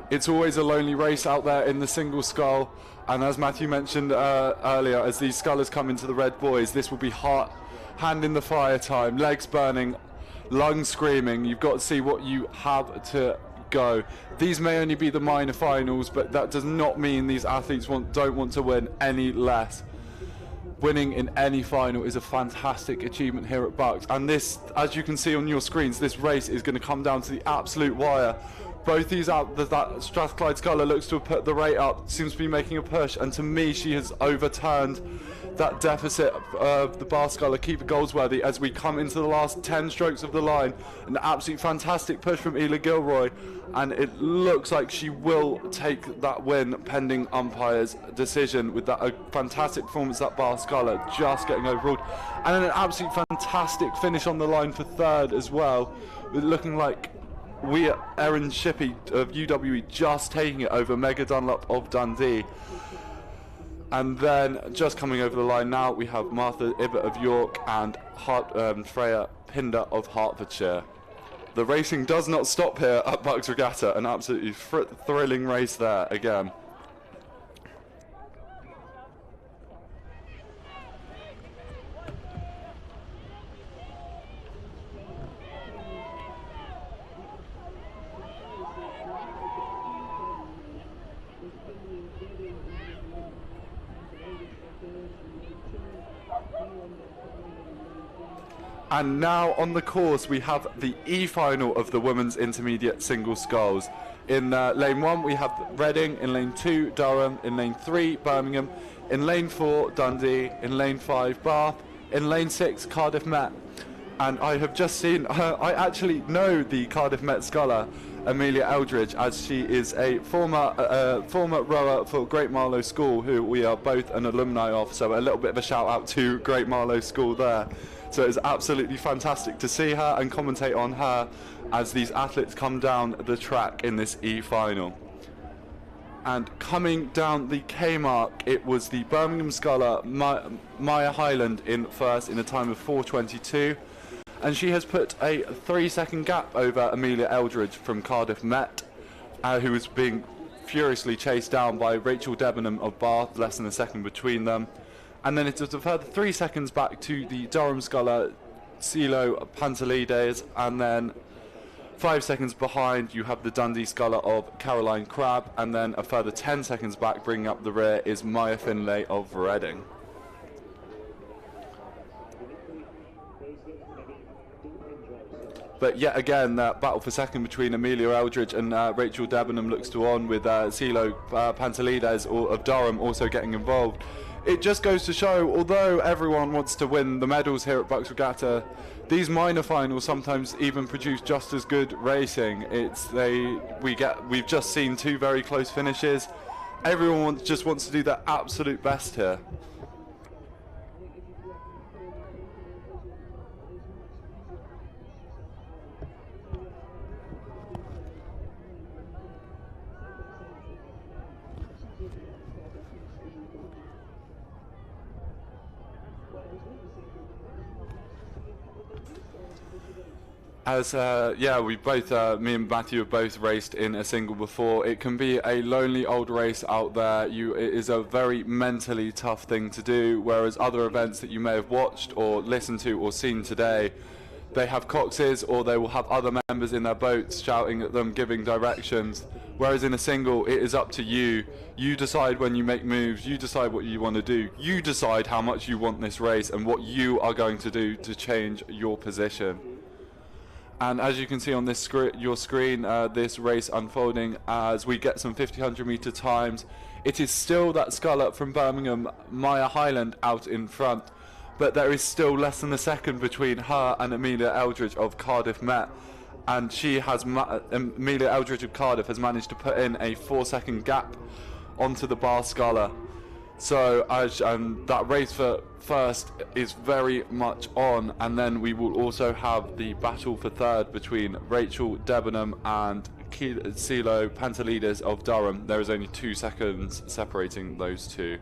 It's always a lonely race out there in the single scull, and as Matthew mentioned earlier, as these scullers come into the Red Boys, this will be hand in the fire time, legs burning, lungs screaming. You've got to see what you have to go. These may only be the minor finals, but that does not mean these athletes don't want to win any less. Winning in any final is a fantastic achievement here at BUCS, and this, as you can see on your screens, this race is going to come down to the absolute wire. Both these that Strathclyde sculler looks to have put the rate up, seems to be making a push, and to me she has overturned that deficit of the Bath sculler keeper Goldsworthy as we come into the last 10 strokes of the line. An absolutely fantastic push from Ela Gilroy, and it looks like she will take that win pending umpire's decision with that fantastic performance that Bath sculler just getting overruled, and then an absolutely fantastic finish on the line for third as well, with looking like Erin Shippey of UWE just taking it over Mega Dunlop of Dundee. And then just coming over the line now, we have Martha Ibbott of York and Freya Pinder of Hertfordshire. The racing does not stop here at BUCS Regatta, an absolutely thrilling race there again. And now on the course we have the E-final of the women's intermediate single sculls. In lane 1 we have Reading, in lane 2 Durham, in lane 3 Birmingham, in lane 4 Dundee, in lane 5 Bath, in lane 6 Cardiff Met. And I have just seen, I actually know the Cardiff Met sculler Amelia Eldridge, as she is a former rower for Great Marlow School, who we are both an alumni of, so a little bit of a shout out to Great Marlow School there. So it's absolutely fantastic to see her and commentate on her as these athletes come down the track in this E-final. And coming down the K mark, it was the Birmingham sculler Maya Highland in first in a time of 4:22, and she has put a 3-second gap over Amelia Eldridge from Cardiff Met, who was being furiously chased down by Rachel Debenham of Bath, less than a second between them. And then it was a further 3 seconds back to the Durham sculler Silo Pantelides, and then 5 seconds behind you have the Dundee sculler of Caroline Crabb, and then a further 10 seconds back bringing up the rear is Maya Finlay of Reading. But yet again, that battle for second between Amelia Eldridge and Rachel Debenham looks to on, with Silo Pantelides of Durham also getting involved. It just goes to show, although everyone wants to win the medals here at BUCS Regatta, these minor finals sometimes even produce just as good racing. We've just seen 2 very close finishes. Everyone just wants to do their absolute best here. As we both, me and Matthew have both raced in a single before. It can be a lonely old race out there. It is a very mentally tough thing to do, whereas other events that you may have watched or listened to or seen today, they have coxes or they will have other members in their boats shouting at them, giving directions. Whereas in a single, it is up to you. You decide when you make moves, you decide what you want to do, you decide how much you want this race and what you are going to do to change your position. And as you can see on this your screen, this race unfolding as we get some 50-100 meter times It is still that sculler from Birmingham, Maya Highland, out in front, but there is still less than a second between her and Amelia Eldridge of Cardiff Met, and she has Amelia Eldridge of Cardiff has managed to put in a 4-second gap onto the bar sculler. So that race for first is very much on, and then we will also have the battle for third between Rachel Debenham and Cilo Pantelides of Durham. There is only 2 seconds separating those two.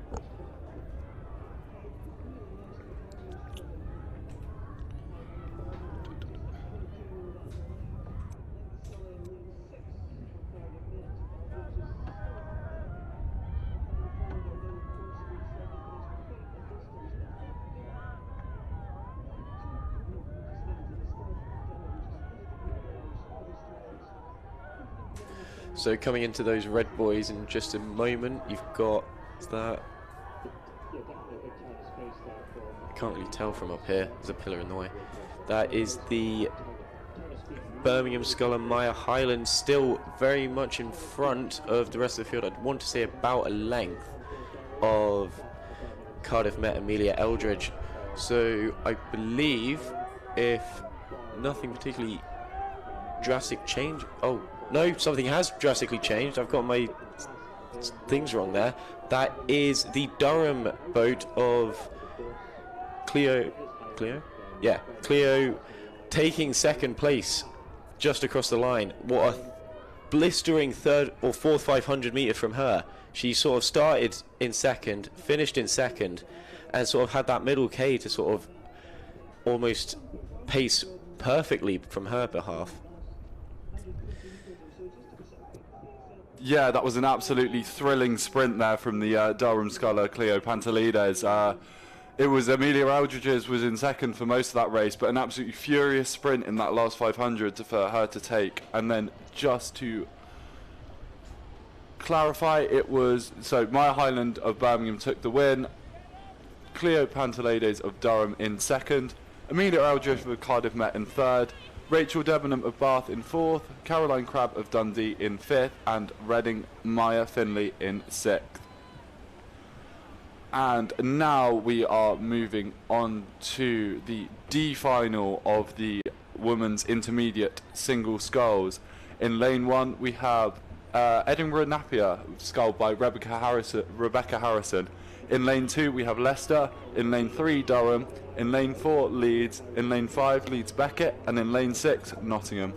So coming into those red boys in just a moment, you've got that. I can't really tell from up here, there's a pillar in the way. That is the Birmingham Sculler Maya Highland, still very much in front of the rest of the field. I'd want to say about a length of Cardiff Met Amelia Eldridge. So I believe, if nothing particularly drastic change, oh no, something has drastically changed. I've got my things wrong there. That is the Durham boat of Cleo, taking second place just across the line. What a blistering third or fourth 500 metre from her. She sort of started in second, finished in second, and sort of had that middle K to sort of almost pace perfectly from her behalf. Yeah, that was an absolutely thrilling sprint there from the Durham sculler Cleo Pantelides. It was Amelia Eldridge's was in second for most of that race, but an absolutely furious sprint in that last 500 for her to take. And then just to clarify, it was, so Maya Highland of Birmingham took the win, Cleo Pantelides of Durham in second, Amelia Eldridge of Cardiff Met in third, Rachel Debenham of Bath in fourth, Caroline Crabb of Dundee in fifth, and Reading Maya Finley in sixth. And now we are moving on to the D final of the women's intermediate single sculls. In lane 1 we have Edinburgh Napier sculled by Rebecca Harrison. In lane 2 we have Leicester, in lane 3 Durham, in lane 4 Leeds, in lane 5 Leeds Beckett, and in lane 6 Nottingham.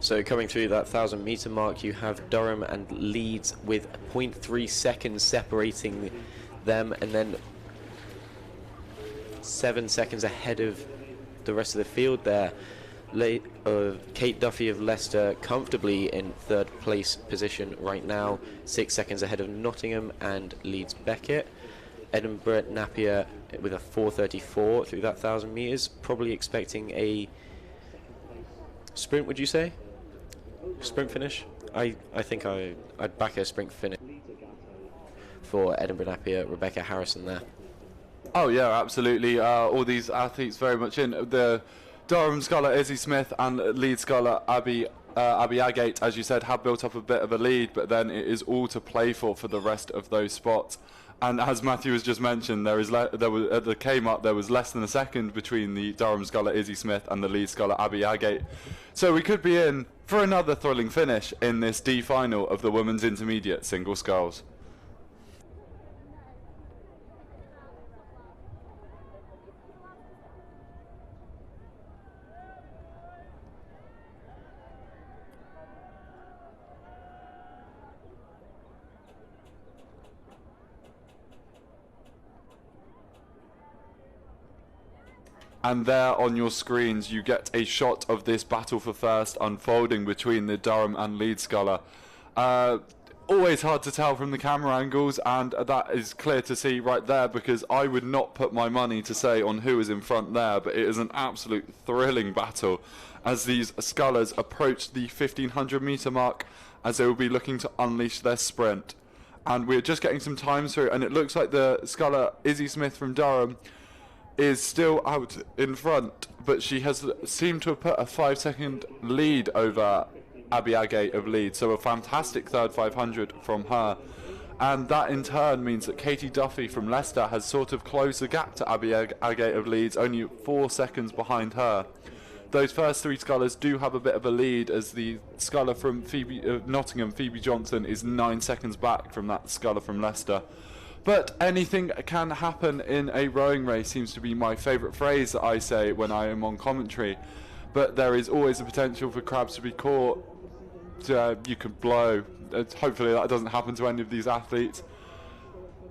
So coming through that 1,000 metre mark, you have Durham and Leeds with 0.3 seconds separating them, and then 7 seconds ahead of the rest of the field there. Kate Duffy of Leicester comfortably in third place position right now, 6 seconds ahead of Nottingham and Leeds Beckett. Edinburgh Napier with a 4:34 through that 1,000 metres, probably expecting a sprint, would you say? Sprint finish? I think I'd back a sprint finish for Edinburgh Napier, Rebecca Harrison there. Oh yeah, absolutely. All these athletes very much in. The Durham sculler Izzy Smith and Leeds sculler Abby Agate, as you said, have built up a bit of a lead, but then it is all to play for the rest of those spots. And as Matthew has just mentioned, there was at the Kmart there was less than a second between the Durham sculler Izzy Smith and the Leeds sculler Abby Agate. So we could be in for another thrilling finish in this D final of the women's intermediate single sculls. And there on your screens you get a shot of this battle for first unfolding between the Durham and Leeds sculler. Always hard to tell from the camera angles, and that is clear to see right there, because I would not put my money to say on who is in front there, but it is an absolute thrilling battle as these scullers approach the 1,500 metre mark, as they will be looking to unleash their sprint. And we're just getting some times through, and it looks like the sculler Izzy Smith from Durham is still out in front, but she has seemed to have put a 5-second lead over Abby Agate of Leeds, so a fantastic third 500 from her. And that in turn means that Katie Duffy from Leicester has sort of closed the gap to Abby Agate of Leeds, only 4 seconds behind her. Those first 3 scullers do have a bit of a lead, as the sculler from Nottingham, Phoebe Johnson, is 9 seconds back from that sculler from Leicester. But anything can happen in a rowing race seems to be my favourite phrase that I say when I am on commentary. But there is always the potential for crabs to be caught. You could blow. Hopefully that doesn't happen to any of these athletes.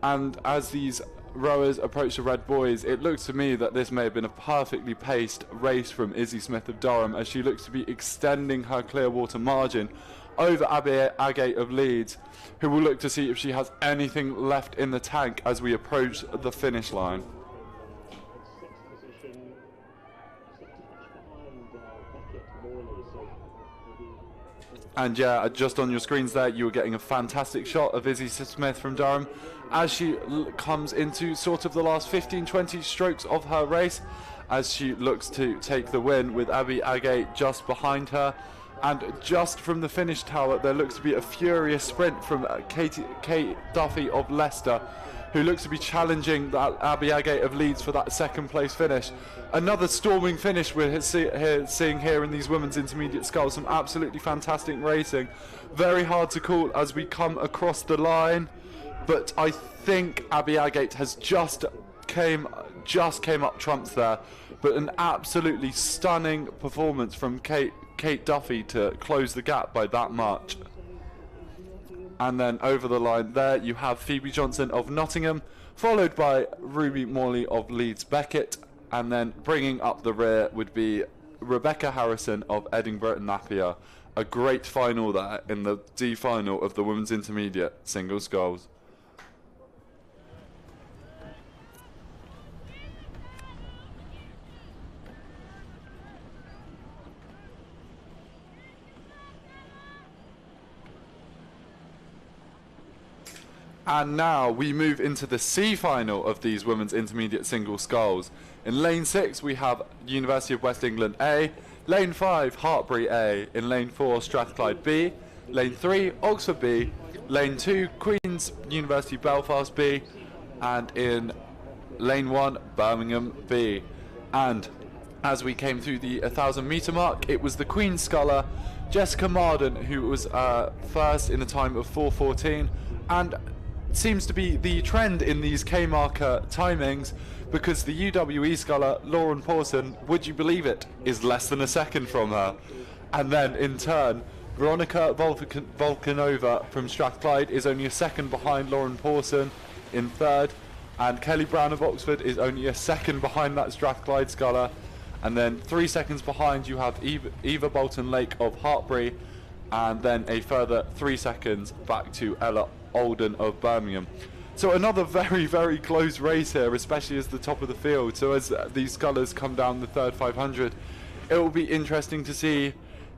And as these rowers approach the red buoys, it looks to me that this may have been a perfectly paced race from Izzy Smith of Durham, as she looks to be extending her clear water margin over Abby Agate of Leeds, who will look to see if she has anything left in the tank as we approach the finish line. And yeah, just on your screens there, you were getting a fantastic shot of Izzy Smith from Durham as she comes into sort of the last 15-20 strokes of her race, as she looks to take the win, with Abby Agate just behind her. And just from the finish tower, there looks to be a furious sprint from Kate Duffy of Leicester, who looks to be challenging that Abby Agate of Leeds for that second place finish. Another storming finish we're seeing here in these women's intermediate sculls. Some absolutely fantastic racing. Very hard to call as we come across the line, but I think Abby Agate has just came up trumps there. But an absolutely stunning performance from Kate Duffy to close the gap by that much. And then over the line there you have Phoebe Johnson of Nottingham, followed by Ruby Morley of Leeds Beckett, and then bringing up the rear would be Rebecca Harrison of Edinburgh Napier. A great final there in the D final of the women's intermediate single sculls. And now we move into the C final of these women's intermediate single sculls. In lane 6 we have University of West England A, lane 5 Hartbury A, in lane 4 Strathclyde B, lane 3 Oxford B, lane 2 Queen's University Belfast B, and in lane 1 Birmingham B. And as we came through the 1,000 metre mark, it was the Queen's sculler Jessica Marden who was first in a time of 4:14, and seems to be the trend in these K-marker timings, because the UWE sculler Lauren Pawson, would you believe it, is less than a second from her. And then in turn Veronica Volkanova from Strathclyde is only a second behind Lauren Pawson in third, and Kelly Brown of Oxford is only a second behind that Strathclyde sculler. And then 3 seconds behind you have Eva Bolton Lake of Hartbury, and then a further 3 seconds back to Ella Olden of Birmingham. So another very, very close race here, especially as the top of the field. So as these scullers come down the third 500, it will be interesting to see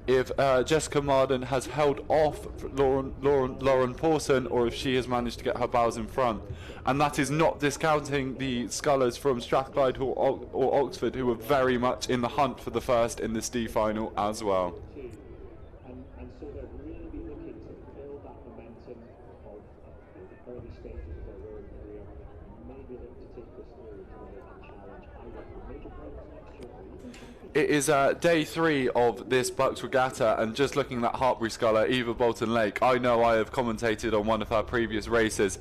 if Jessica Marden has held off Lauren Pawson, or if she has managed to get her bows in front. And that is not discounting the scullers from Strathclyde or Oxford, who were very much in the hunt for the first in this D final as well. It is day 3 of this BUCS Regatta, and just looking at Hartbury sculler Eva Bolton Lake, I know I have commentated on one of her previous races,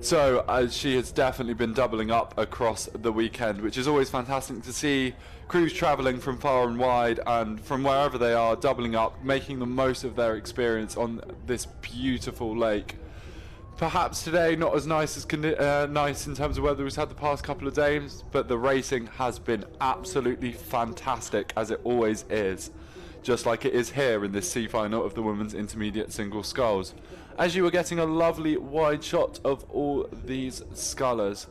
so she has definitely been doubling up across the weekend, which is always fantastic to see. Crews travelling from far and wide and from wherever they are, doubling up, making the most of their experience on this beautiful lake. Perhaps today not as nice as nice in terms of weather we've had the past couple of days, but the racing has been absolutely fantastic, as it always is, just like it is here in this C final of the women's intermediate single sculls. As you were getting a lovely wide shot of all these scullers,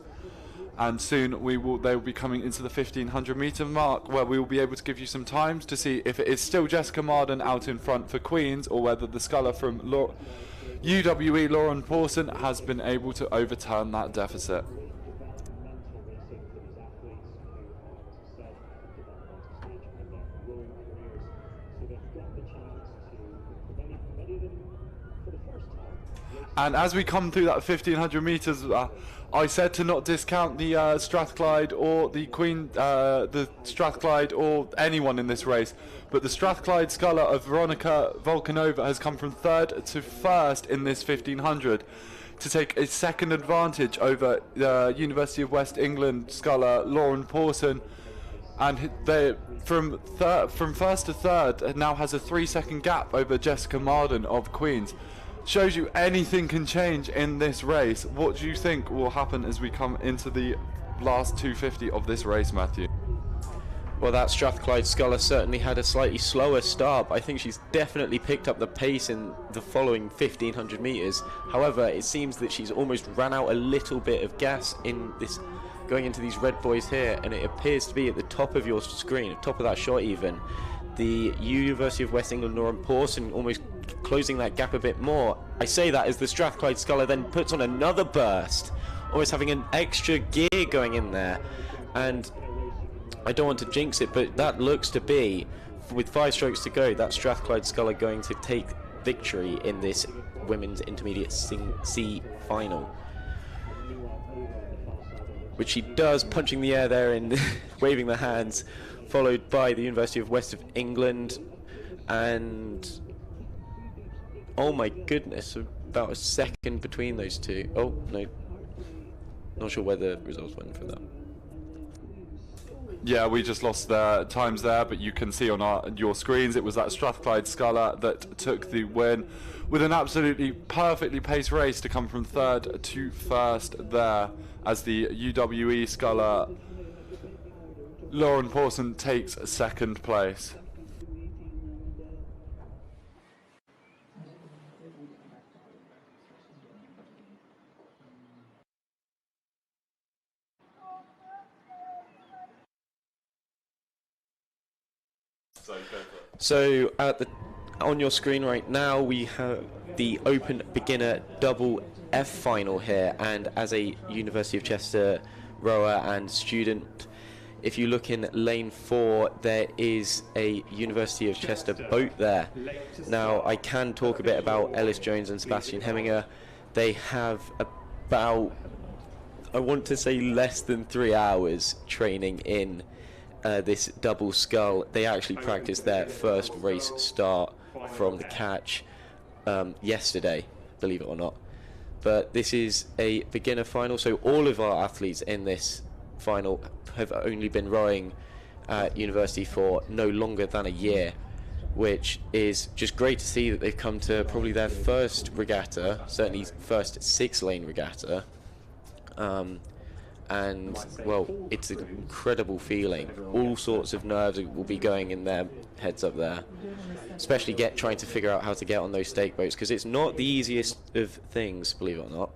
and soon they will be coming into the 1500 metre mark, where we will be able to give you some times to see if it is still Jessica Marden out in front for Queens, or whether the sculler from UWE Lauren Pawson has been able to overturn that deficit. And as we come through that 1500 metres, I said to not discount the Strathclyde or the Strathclyde or anyone in this race, but the Strathclyde sculler of Veronika Volkanova has come from 3rd to 1st in this 1500 to take a second advantage over the University of West England sculler Lauren Pawson, and they from 1st to 3rd now has a 3-second gap over Jessica Marden of Queen's. Shows you anything can change in this race. What do you think will happen as we come into the last 250 of this race, Matthew? Well, that Strathclyde sculler certainly had a slightly slower start, but I think she's definitely picked up the pace in the following 1500 metres. However, it seems that she's almost ran out a little bit of gas in this, going into these red boys here, and it appears to be at the top of your screen, at top of that shot even. The University of West England Lauren Pawson almost closing that gap a bit more. I say that as the Strathclyde sculler then puts on another burst, almost having an extra gear going in there. And I don't want to jinx it, but that looks to be, with 5 strokes to go, that Strathclyde sculler going to take victory in this women's intermediate C final. Which she does, punching the air there and waving the hands, followed by the University of West of England, and oh my goodness, about a second between those two. Oh no, not sure where the results went for that. Yeah, we just lost the times there, but you can see on your screens it was that Strathclyde sculler that took the win with an absolutely perfectly paced race to come from 3rd to 1st there, as the UWE sculler Lauren Pawson takes 2nd place. So on your screen right now we have the Open Beginner Double F final here, and as a University of Chester rower and student, if you look in lane 4, there is a University of Chester boat there. Now, I can talk a bit about Ellis Jones and Sebastian Heminger. They have about, I want to say, less than 3 hours training in this double scull. They actually practiced their first race start from the catch yesterday, believe it or not. But this is a beginner final, so all of our athletes in this final have only been rowing at university for no longer than a year, which is just great to see that they've come to probably their first regatta, certainly first 6-lane regatta, and well, it's an incredible feeling. All sorts of nerves will be going in their heads up there, especially trying to figure out how to get on those stake boats, because it's not the easiest of things, believe it or not.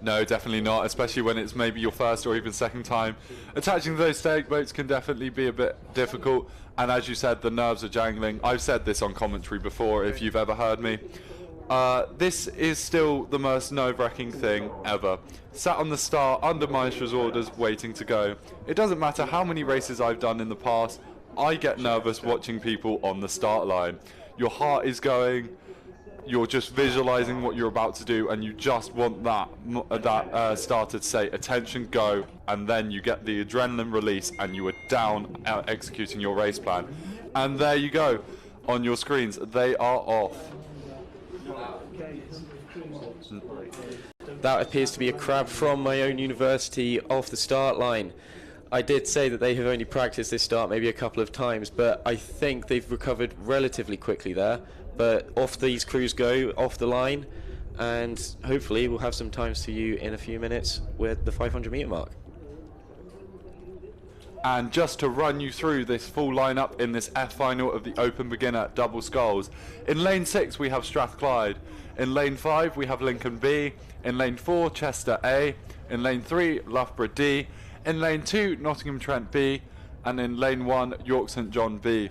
No, definitely not, especially when it's maybe your first or even second time. Attaching those stake boats can definitely be a bit difficult, and as you said, the nerves are jangling. I've said this on commentary before, if you've ever heard me. This is still the most nerve-wracking thing ever. Sat on the start under Maestro's orders, waiting to go. It doesn't matter how many races I've done in the past, I get nervous watching people on the start line. Your heart is going, you're just visualizing what you're about to do, and you just want that starter to say attention, go, and then you get the adrenaline release and you are down out executing your race plan. And there you go on your screens, they are off. That appears to be a crab from my own university off the start line. I did say that they have only practiced this start maybe a couple of times, but I think they've recovered relatively quickly there. But off these crews go, off the line, and hopefully we'll have some times to you in a few minutes with the 500 metre mark. And just to run you through this full lineup in this F final of the Open Beginner Double Sculls. In lane 6 we have Strathclyde. In lane 5 we have Lincoln B. In lane 4 Chester A. In lane 3 Loughborough D. In lane 2 Nottingham Trent B. And in lane 1 York St John B.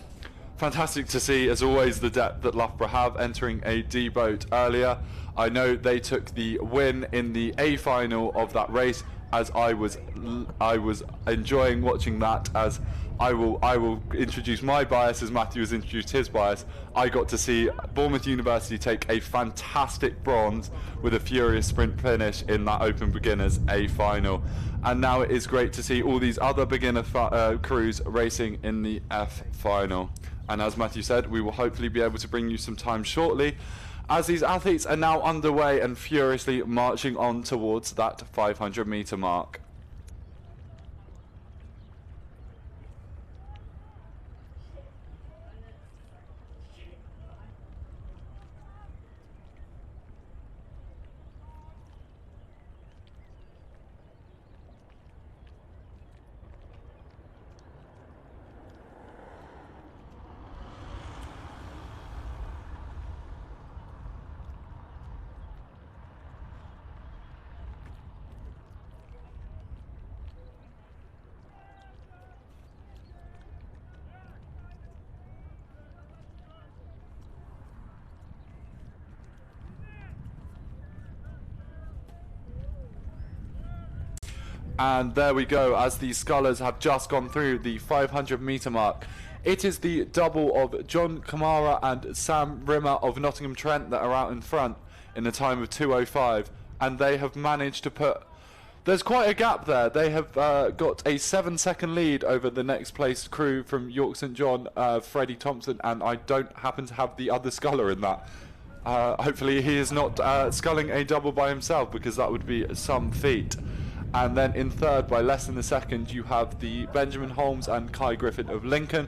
Fantastic to see, as always, the depth that Loughborough have entering a D boat earlier. I know they took the win in the A final of that race as I was enjoying watching that. As I will introduce my bias as Matthew has introduced his bias. I got to see Bournemouth University take a fantastic bronze with a furious sprint finish in that Open Beginners A final, and now it is great to see all these other beginner crews racing in the F final. And as Matthew said, we will hopefully be able to bring you some time shortly, as these athletes are now underway and furiously marching on towards that 500 metre mark. And there we go, as the Scullers have just gone through the 500 metre mark. It is the double of John Kamara and Sam Rimmer of Nottingham Trent that are out in front in a time of 2:05, and they have managed to put... There's quite a gap there. They have got a 7-second lead over the next placed crew from York St John, Freddie Thompson, and I don't happen to have the other sculler in that. Hopefully he is not sculling a double by himself, because that would be some feat. And then in third, by less than a second, you have the Benjamin Holmes and Kai Griffin of Lincoln.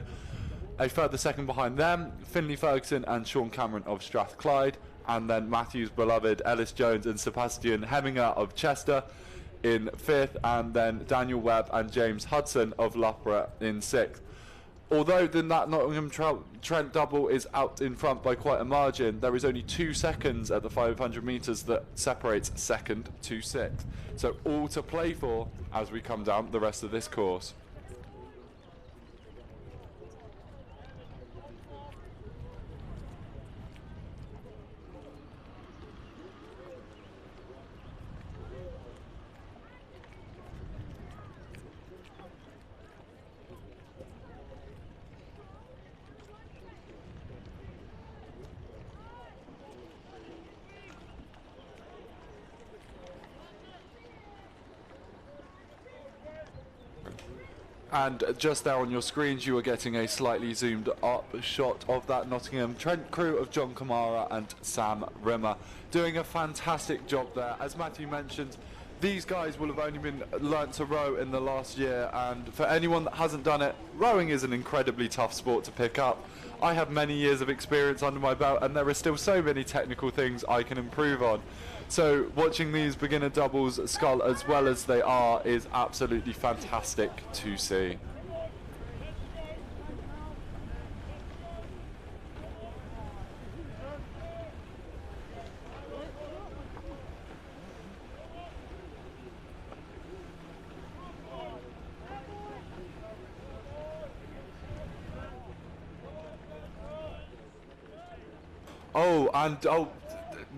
A further second behind them, Finley Ferguson and Sean Cameron of Strathclyde. And then Matthew's beloved Ellis Jones and Sebastian Heminger of Chester in fifth. And then Daniel Webb and James Hudson of Loughborough in sixth. Although then that Nottingham Trent double is out in front by quite a margin, there is only 2 seconds at the 500 metres that separates second to sixth. So all to play for as we come down the rest of this course. And just there on your screens, you are getting a slightly zoomed up shot of that Nottingham Trent crew of John Kamara and Sam Rimmer, doing a fantastic job there. As Matthew mentioned, these guys will have only been learnt to row in the last year, and for anyone that hasn't done it, rowing is an incredibly tough sport to pick up. I have many years of experience under my belt, and there are still so many technical things I can improve on. So watching these beginner doubles scull as well as they are is absolutely fantastic to see.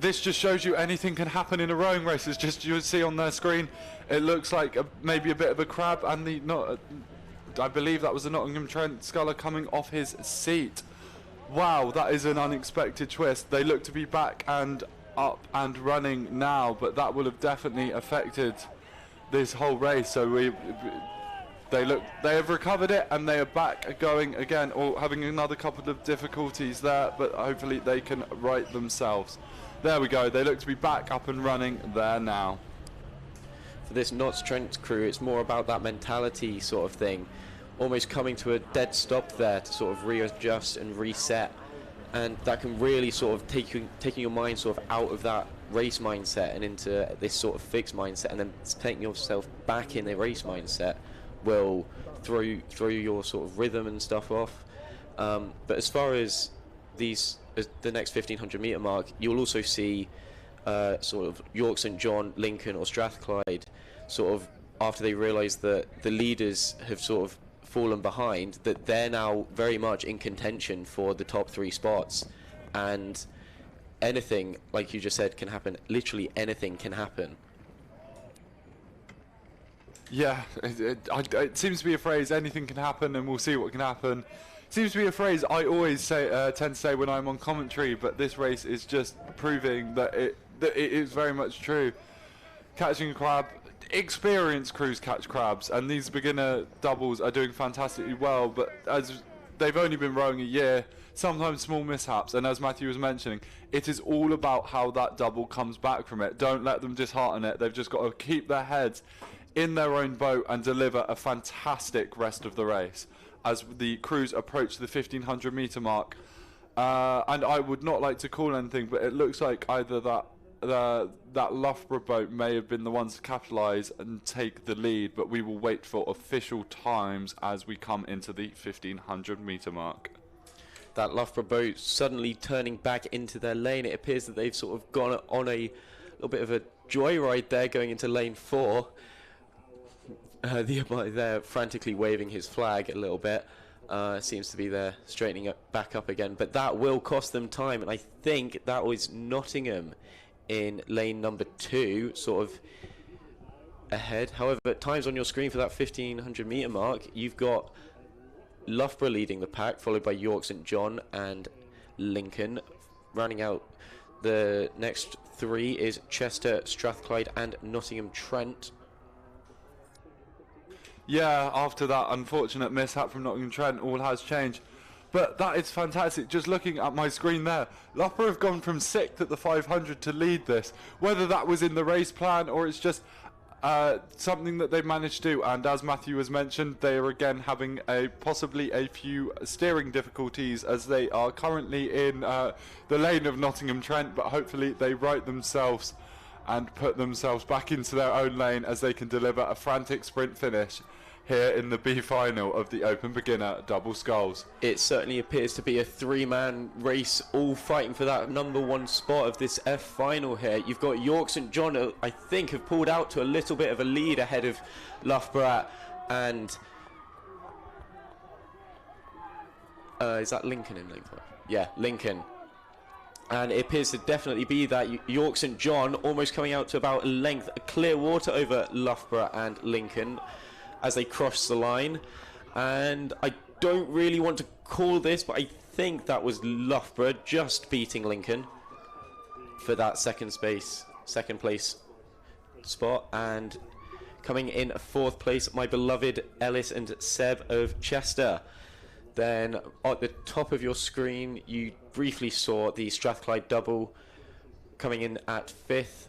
This just shows you anything can happen in a rowing race. It's just, you see on their screen, it looks like maybe a bit of a crab, and I believe that was the Nottingham Trent sculler coming off his seat. Wow, that is an unexpected twist. They look to be back and up and running now, but that will have definitely affected this whole race. So they have recovered it, and they are back going again, or having another couple of difficulties there, but hopefully they can right themselves. There we go, they look to be back up and running there now. For this Notts Trent crew, it's more about that mentality sort of thing, almost coming to a dead stop there to sort of readjust and reset, and that can really sort of taking your mind sort of out of that race mindset and into this sort of fixed mindset, and then taking yourself back in the race mindset will throw your sort of rhythm and stuff off. But as far as the next 1500 metre mark, you'll also see sort of York St John, Lincoln or Strathclyde sort of, after they realise that the leaders have sort of fallen behind, that they're now very much in contention for the top 3 spots, and anything, like you just said, can happen. Literally anything can happen. Yeah, it seems to be a phrase, anything can happen and we'll see what can happen. Seems to be a phrase I always say, tend to say when I'm on commentary, but this race is just proving that it is very much true. Catching a crab, experienced crews catch crabs, and these beginner doubles are doing fantastically well, but as they've only been rowing a year, sometimes small mishaps, and as Matthew was mentioning, it is all about how that double comes back from it. Don't let them dishearten it. They've just got to keep their heads in their own boat and deliver a fantastic rest of the race as the crews approach the 1500 metre mark. And I would not like to call anything, but it looks like either that Loughborough boat may have been the ones to capitalise and take the lead, but we will wait for official times as we come into the 1500 metre mark. That Loughborough boat suddenly turning back into their lane. It appears that they've sort of gone on a little bit of a joyride there going into lane 4. They're frantically waving his flag a little bit. Seems to be there straightening up back up again, but that will cost them time, and I think that was Nottingham in lane number 2, sort of ahead. However, times on your screen for that 1500 metre mark, you've got Loughborough leading the pack, followed by York St John and Lincoln. Rounding out the next 3 is Chester, Strathclyde and Nottingham Trent. Yeah, after that unfortunate mishap from Nottingham Trent, all has changed. But that is fantastic. Just looking at my screen there, Loughborough have gone from 6th at the 500 to lead this. Whether that was in the race plan or it's just something that they've managed to do. And as Matthew has mentioned, they are again having possibly a few steering difficulties as they are currently in the lane of Nottingham Trent. But hopefully they right themselves and put themselves back into their own lane as they can deliver a frantic sprint finish here in the B final of the Open Beginner Double Sculls. It certainly appears to be a 3-man race, all fighting for that number 1 spot of this F final here. You've got York St John, who I think have pulled out to a little bit of a lead ahead of Loughborough, and is that Lincoln in lane 5? Yeah, Lincoln. And it appears to definitely be that York St John almost coming out to about a length, a clear water over Loughborough and Lincoln as they cross the line. And I don't really want to call this, but I think that was Loughborough just beating Lincoln for that second place spot. And coming in 4th place, my beloved Ellis and Seb of Chester. Then at the top of your screen, you briefly saw the Strathclyde double coming in at 5th.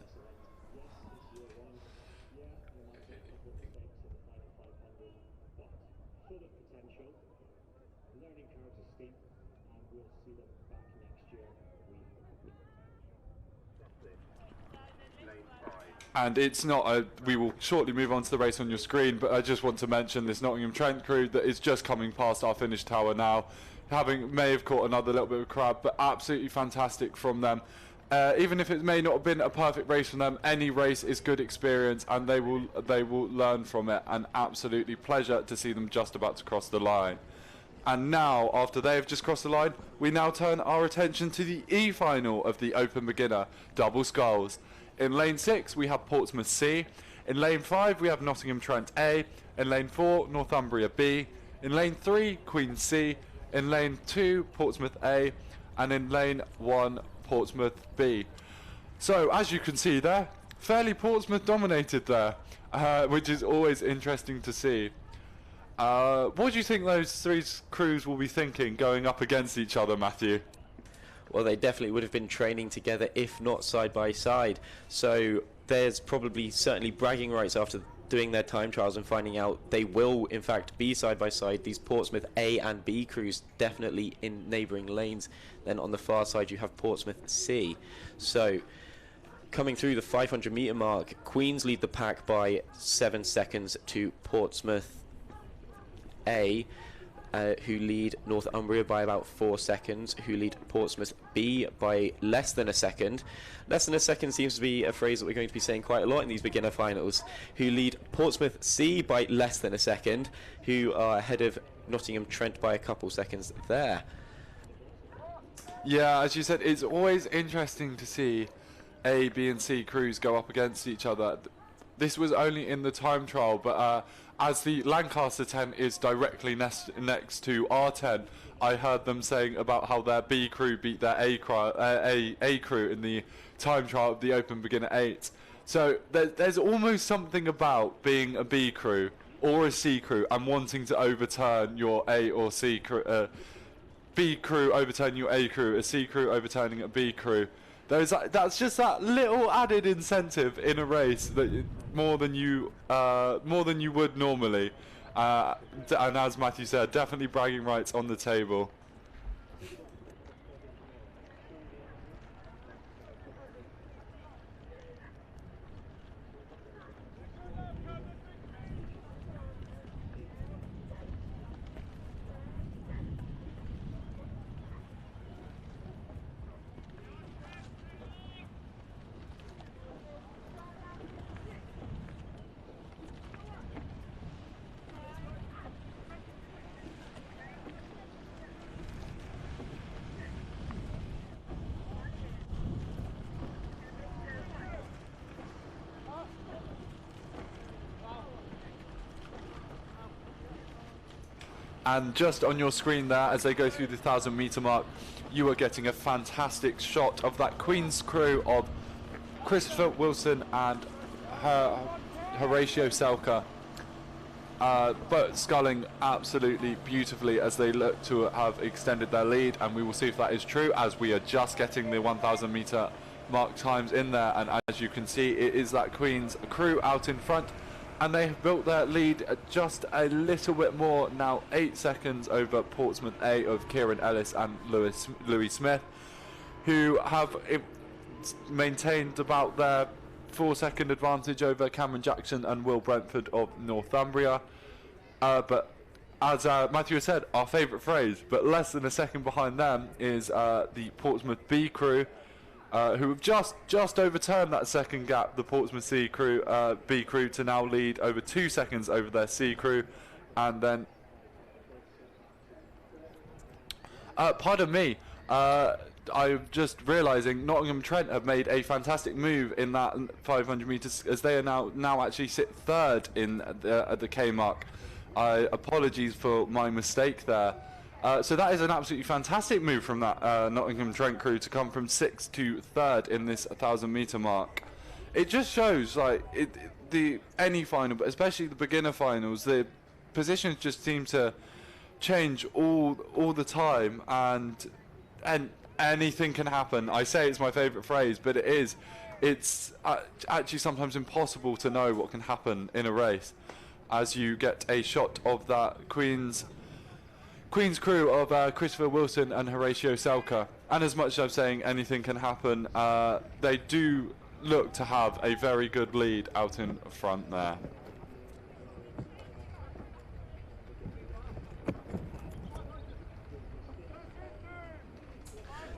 And it's not we will shortly move on to the race on your screen, but I just want to mention this Nottingham Trent crew that is just coming past our finish tower now. May have caught another little bit of crab, but absolutely fantastic from them. Even if it may not have been a perfect race from them, any race is good experience and they will learn from it, and absolutely pleasure to see them just about to cross the line. And now, after they have just crossed the line, we now turn our attention to the E final of the Open Beginner Double Sculls. In lane 6 we have Portsmouth C, in lane 5 we have Nottingham Trent A, in lane 4 Northumbria B, in lane 3 Queen C, in lane 2 Portsmouth A, and in lane 1 Portsmouth B. So as you can see there, fairly Portsmouth dominated there, which is always interesting to see. What do you think those 3 crews will be thinking going up against each other, Matthew? Well, they definitely would have been training together, if not side by side. So there's certainly bragging rights after doing their time trials and finding out they will, in fact, be side by side. These Portsmouth A and B crews definitely in neighbouring lanes. Then on the far side, you have Portsmouth C. So coming through the 500 metre mark, Queens lead the pack by 7 seconds to Portsmouth A, who lead Northumbria by about 4 seconds, who lead Portsmouth B by less than a second. Less than a second seems to be a phrase that we're going to be saying quite a lot in these beginner finals. Who lead Portsmouth C by less than a second, who are ahead of Nottingham Trent by a couple seconds there. Yeah, as you said, it's always interesting to see A, B and C crews go up against each other. this was only in the time trial, but as the Lancaster 10 is directly next to R10, I heard them saying about how their B crew beat their A crew in the time trial of the Open Beginner 8. So there's almost something about being a B crew or a C crew and wanting to overturn your A or C crew, B crew overturning your A crew, a C crew overturning a B crew. That's just that little added incentive in a race that more than you would normally. And as Matthew said, definitely bragging rights on the table. And just on your screen there, as they go through the 1,000-meter mark, you are getting a fantastic shot of that Queen's crew of Christopher Wilson and Horatio Selker, but sculling absolutely beautifully as they look to have extended their lead. And we will see if that is true, as we are just getting the 1,000-meter mark times in there. And as you can see, it is that Queen's crew out in front. And they have built their lead just a little bit more now, 8 seconds over Portsmouth A of Kieran Ellis and Louis Smith, who have maintained about their 4-second advantage over Cameron Jackson and Will Brentford of Northumbria. But as Matthew said, our favourite phrase, but less than a second behind them is the Portsmouth B crew, who have just overturned that second gap, the Portsmouth C crew, B crew, to now lead over 2 seconds over their C crew. And then, pardon me, I'm just realising Nottingham Trent have made a fantastic move in that 500 metres, as they are now actually sit third in at the K mark. Apologies for my mistake there. So that is an absolutely fantastic move from that Nottingham Trent crew to come from 6th to 3rd in this 1,000-meter mark. It just shows, like, any final, but especially the beginner finals, the positions just seem to change all the time, and anything can happen. I say it's my favourite phrase, but it is. It's actually sometimes impossible to know what can happen in a race, as you get a shot of that Queen's crew of Christopher Wilson and Horatio Selker. And as much as I'm saying anything can happen, they do look to have a very good lead out in front there.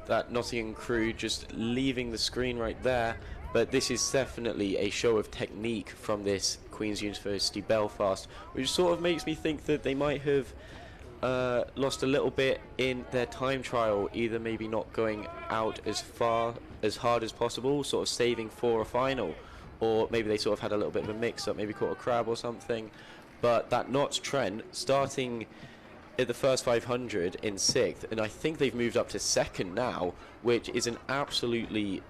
That Nottingham crew just leaving the screen right there, but this is definitely a show of technique from this Queen's University Belfast, which sort of makes me think that they might have lost a little bit in their time trial, either maybe not going out as hard as possible, sort of saving for a final, or maybe they sort of had a little bit of a mix-up, maybe caught a crab or something. But that Notts Trent starting at the first 500 in 6th, and I think they've moved up to 2nd now, which is an absolutely,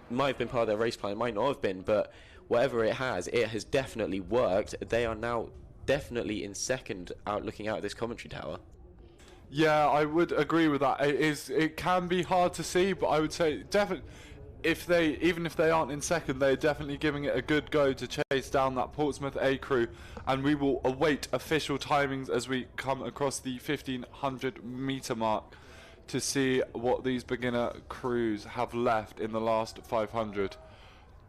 might have been part of their race plan, might not have been, but whatever it has definitely worked. They are now definitely in 2nd looking out at this commentary tower. Yeah, I would agree with that. It can be hard to see, but I would say definitely, even if they aren't in 2nd, they're definitely giving it a good go to chase down that Portsmouth A crew. And we will await official timings as we come across the 1,500 metre mark to see what these beginner crews have left in the last 500.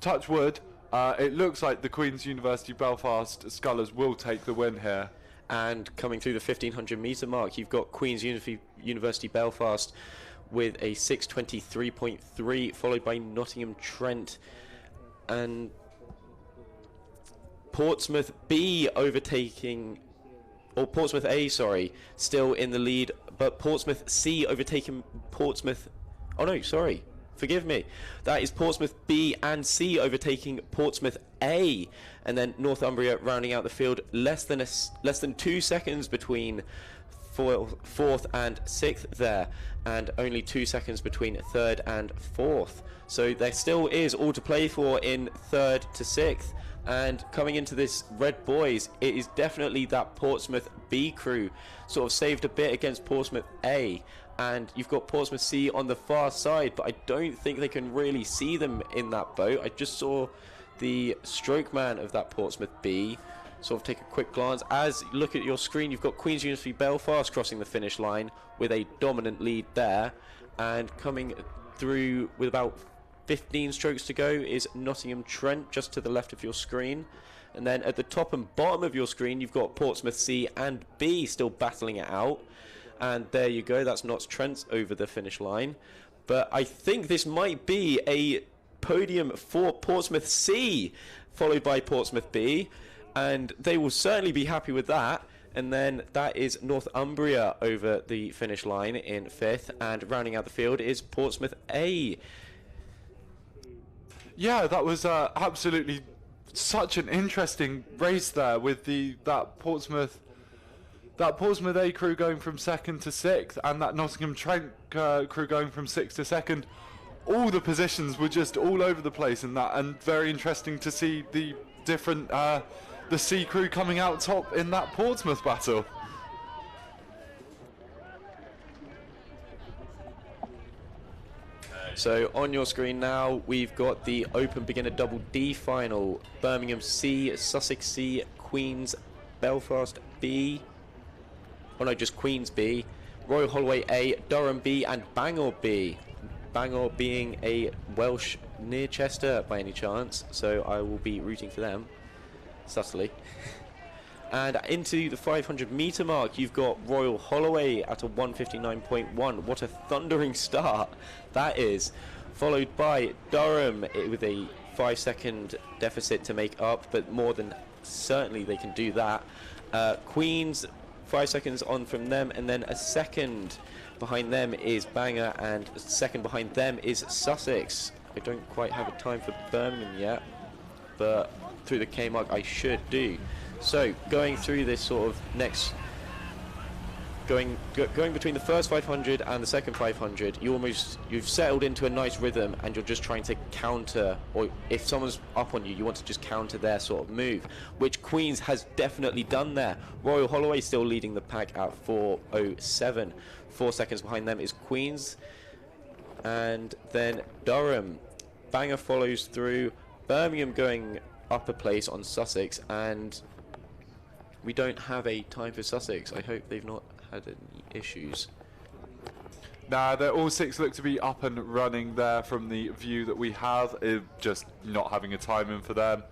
Touch wood. It looks like the Queen's University Belfast Scullers will take the win here. And coming through the 1,500 metre mark, you've got Queen's University Belfast with a 6:23.3, followed by Nottingham Trent and Portsmouth B overtaking, or Portsmouth A, sorry, still in the lead, but Portsmouth C overtaking Portsmouth, oh no, sorry, forgive me. That is Portsmouth B and C overtaking Portsmouth A, and then Northumbria rounding out the field. Less than 2 seconds between fourth and sixth there, and only 2 seconds between third and fourth. So there still is all to play for in third to sixth. And coming into this Red Boys, it is definitely that Portsmouth B crew sort of saved a bit against Portsmouth A. And you've got Portsmouth C on the far side, but I don't think they can really see them in that boat. I just saw the stroke man of that Portsmouth B sort of take a quick glance. As you look at your screen, you've got Queen's University Belfast crossing the finish line with a dominant lead there. And coming through with about 15 strokes to go is Nottingham Trent, just to the left of your screen. And then at the top and bottom of your screen, you've got Portsmouth C and B still battling it out. And there you go, that's Notts Trent over the finish line. But I think this might be a podium for Portsmouth C, followed by Portsmouth B. And they will certainly be happy with that. And then that is Northumbria over the finish line in fifth. And rounding out the field is Portsmouth A. Yeah, that was absolutely such an interesting race there with that Portsmouth A crew going from second to sixth, and that Nottingham Trent crew going from sixth to second. All the positions were just all over the place in that, and very interesting to see the different the C crew coming out top in that Portsmouth battle. So on your screen now, we've got the Open Beginner Double D final. Birmingham C, Sussex C, Queen's, Belfast B. Oh no, just Queen's B. Royal Holloway A, Durham B, and Bangor B. Bangor being a Welsh near Chester by any chance, so I will be rooting for them, subtly. And into the 500 metre mark, you've got Royal Holloway at a 1:59.1. What a thundering start that is. Followed by Durham with a 5-second deficit to make up, but more than certainly they can do that. Queens, 5 seconds on from them, and then a second behind them is Bangor, and a second behind them is Sussex. I don't quite have a time for Birmingham yet, but through the K mark I should do. So going through this sort of next, going between the first 500 and the second 500, you've settled into a nice rhythm, and you're just trying to counter, or if someone's up on you, you want to just counter their sort of move, which Queens has definitely done there. Royal Holloway still leading the pack at 4:07. 4 seconds behind them is Queens, and then Durham. Bangor follows through. Birmingham going up a place on Sussex, and we don't have a time for Sussex. I hope they've not had any issues. Nah, they're all six look to be up and running there from the view that we have, just not having a time in for them.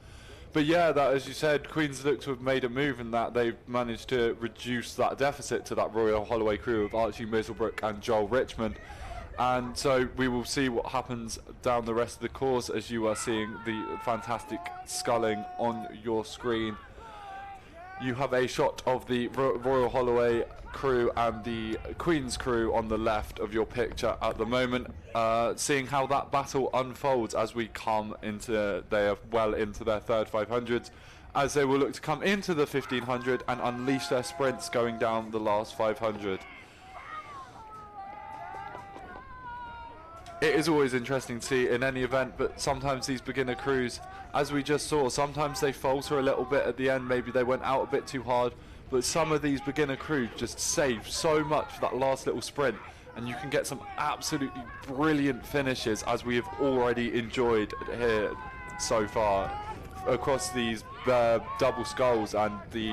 But yeah, that, as you said, Queens look to have made a move in that they've managed to reduce that deficit to that Royal Holloway crew of Archie Middlebrook and Joel Richmond. And so we will see what happens down the rest of the course, as you are seeing the fantastic sculling on your screen. You have a shot of the Royal Holloway crew and the Queen's crew on the left of your picture at the moment, seeing how that battle unfolds as we come into, they are well into their third 500s, as they will look to come into the 1500 and unleash their sprints going down the last 500. It is always interesting to see in any event, but sometimes these beginner crews, as we just saw, sometimes they falter a little bit at the end. Maybe they went out a bit too hard, but some of these beginner crews just save so much for that last little sprint, and you can get some absolutely brilliant finishes, as we have already enjoyed here so far across these double sculls and the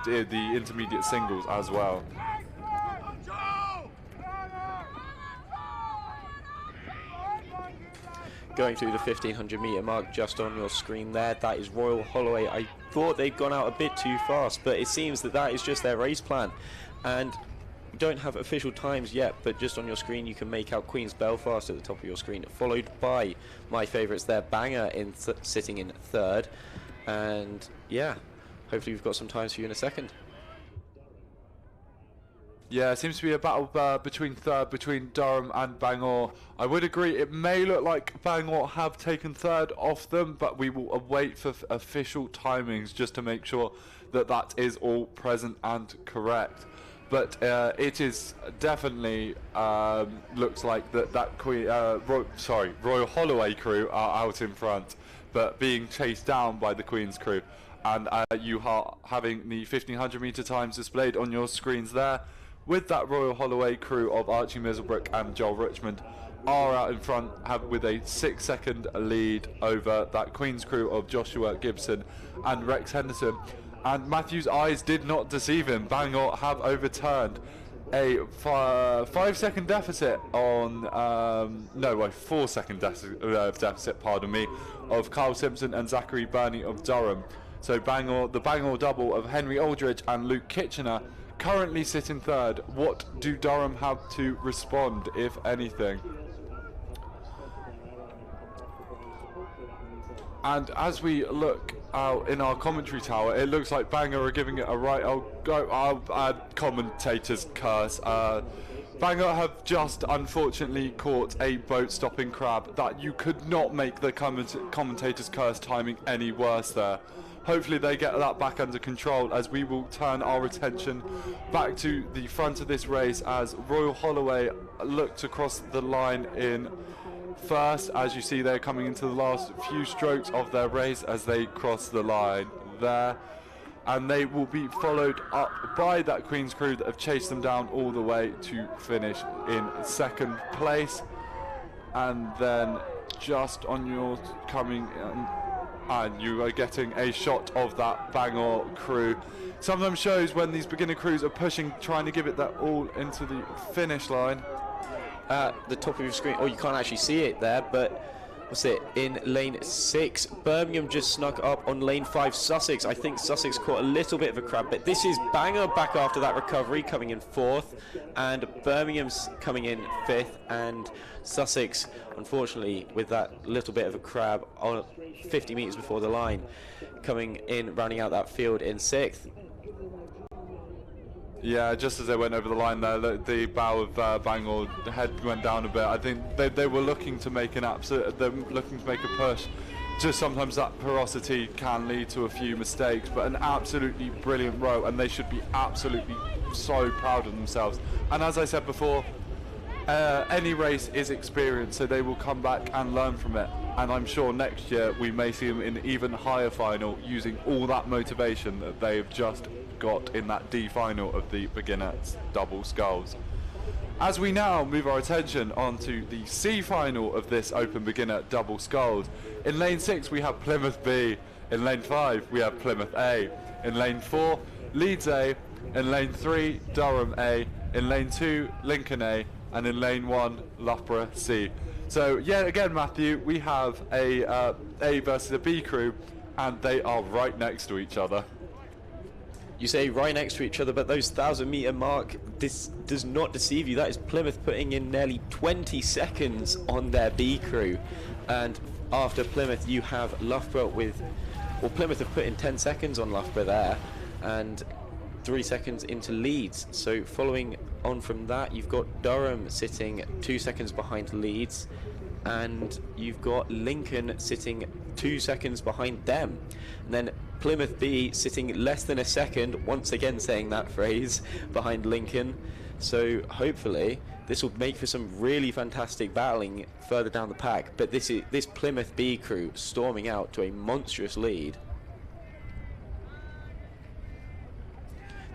intermediate singles as well. Going through the 1500 metre mark just on your screen there, that is Royal Holloway. I thought they'd gone out a bit too fast, but it seems that that is just their race plan, and we don't have official times yet, but just on your screen you can make out Queen's Belfast at the top of your screen, followed by my favourites there, Bangor sitting in third. And yeah, hopefully we've got some times for you in a second. Yeah, it seems to be a battle between Durham and Bangor. I would agree, it may look like Bangor have taken third off them, but we will await for official timings just to make sure that that is all present and correct. But it is definitely looks like that Royal Holloway crew are out in front, but being chased down by the Queen's crew. And you are having the 1500 metre times displayed on your screens there, with that Royal Holloway crew of Archie Middlebrook and Joel Richmond are out in front with a 6-second lead over that Queen's crew of Joshua Gibson and Rex Henderson. And Matthew's eyes did not deceive him. Bangor have overturned a 5-second deficit on 4-second deficit, pardon me, of Carl Simpson and Zachary Burney of Durham. So the Bangor double of Henry Aldridge and Luke Kitchener currently sit in third. What do Durham have to respond, if anything? And as we look out in our commentary tower, it looks like Bangor are giving it a right. I'll add commentator's curse. Bangor have just unfortunately caught a boat-stopping crab that you could not make the commentator's curse timing any worse there. Hopefully they get that back under control, as we will turn our attention back to the front of this race as Royal Holloway looked across the line in first. As you see, they're coming into the last few strokes of their race as they cross the line there. And they will be followed up by that Queen's crew that have chased them down all the way to finish in second place. And then just on your coming and you are getting a shot of that Bangor crew. Sometimes shows when these beginner crews are pushing, trying to give it that all into the finish line. At the top of your screen, you can't actually see it there, but what's it, in lane 6, Birmingham just snuck up on lane 5, Sussex. I think Sussex caught a little bit of a crab, but this is Bangor back after that recovery, coming in 4th, and Birmingham's coming in 5th, and Sussex, unfortunately, with that little bit of a crab on 50 metres before the line, coming in, rounding out that field in 6th. Yeah, just as they went over the line there, the bow of Bangor, the head went down a bit. I think they were looking to make a push. Just sometimes that porosity can lead to a few mistakes, but an absolutely brilliant row, and they should be absolutely so proud of themselves. And as I said before, any race is experience, so they will come back and learn from it. And I'm sure next year we may see them in an even higher final, using all that motivation that they've just got in that D final of the beginner double sculls. As we now move our attention onto the C final of this open beginner double sculls, in lane 6 we have Plymouth B, in lane 5 we have Plymouth A, in lane 4 Leeds A, in lane 3 Durham A, in lane 2 Lincoln A, and in lane 1 Loughborough C. So yet again, Matthew, we have a versus a B crew, and they are right next to each other. You say right next to each other, but those 1,000-metre mark, this does not deceive you. That is Plymouth putting in nearly 20 seconds on their B crew. And after Plymouth, you have Loughborough Plymouth have put in 10 seconds on Loughborough there, and 3 seconds into Leeds. So following on from that, you've got Durham sitting 2 seconds behind Leeds, and you've got Lincoln sitting 2 seconds behind them. And then Plymouth B sitting less than a second, once again saying that phrase, behind Lincoln. So hopefully this will make for some really fantastic battling further down the pack. But this Plymouth B crew storming out to a monstrous lead.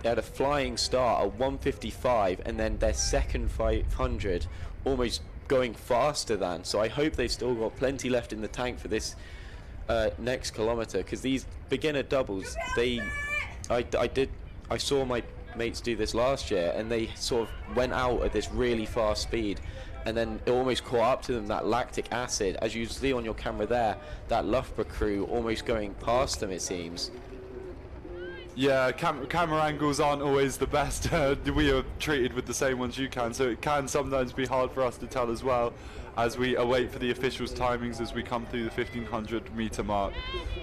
They had a flying start at 1:55, and then their second 500 almost going faster than. So I hope they've still got plenty left in the tank for this next kilometre, because these beginner doubles, I saw my mates do this last year, and they sort of went out at this really fast speed, and then it almost caught up to them, that lactic acid, as you see on your camera there, that Loughborough crew almost going past them, it seems. Yeah, camera angles aren't always the best. We are treated with the same ones you can, so it can sometimes be hard for us to tell as well as we await for the officials' timings as we come through the 1500 meter mark.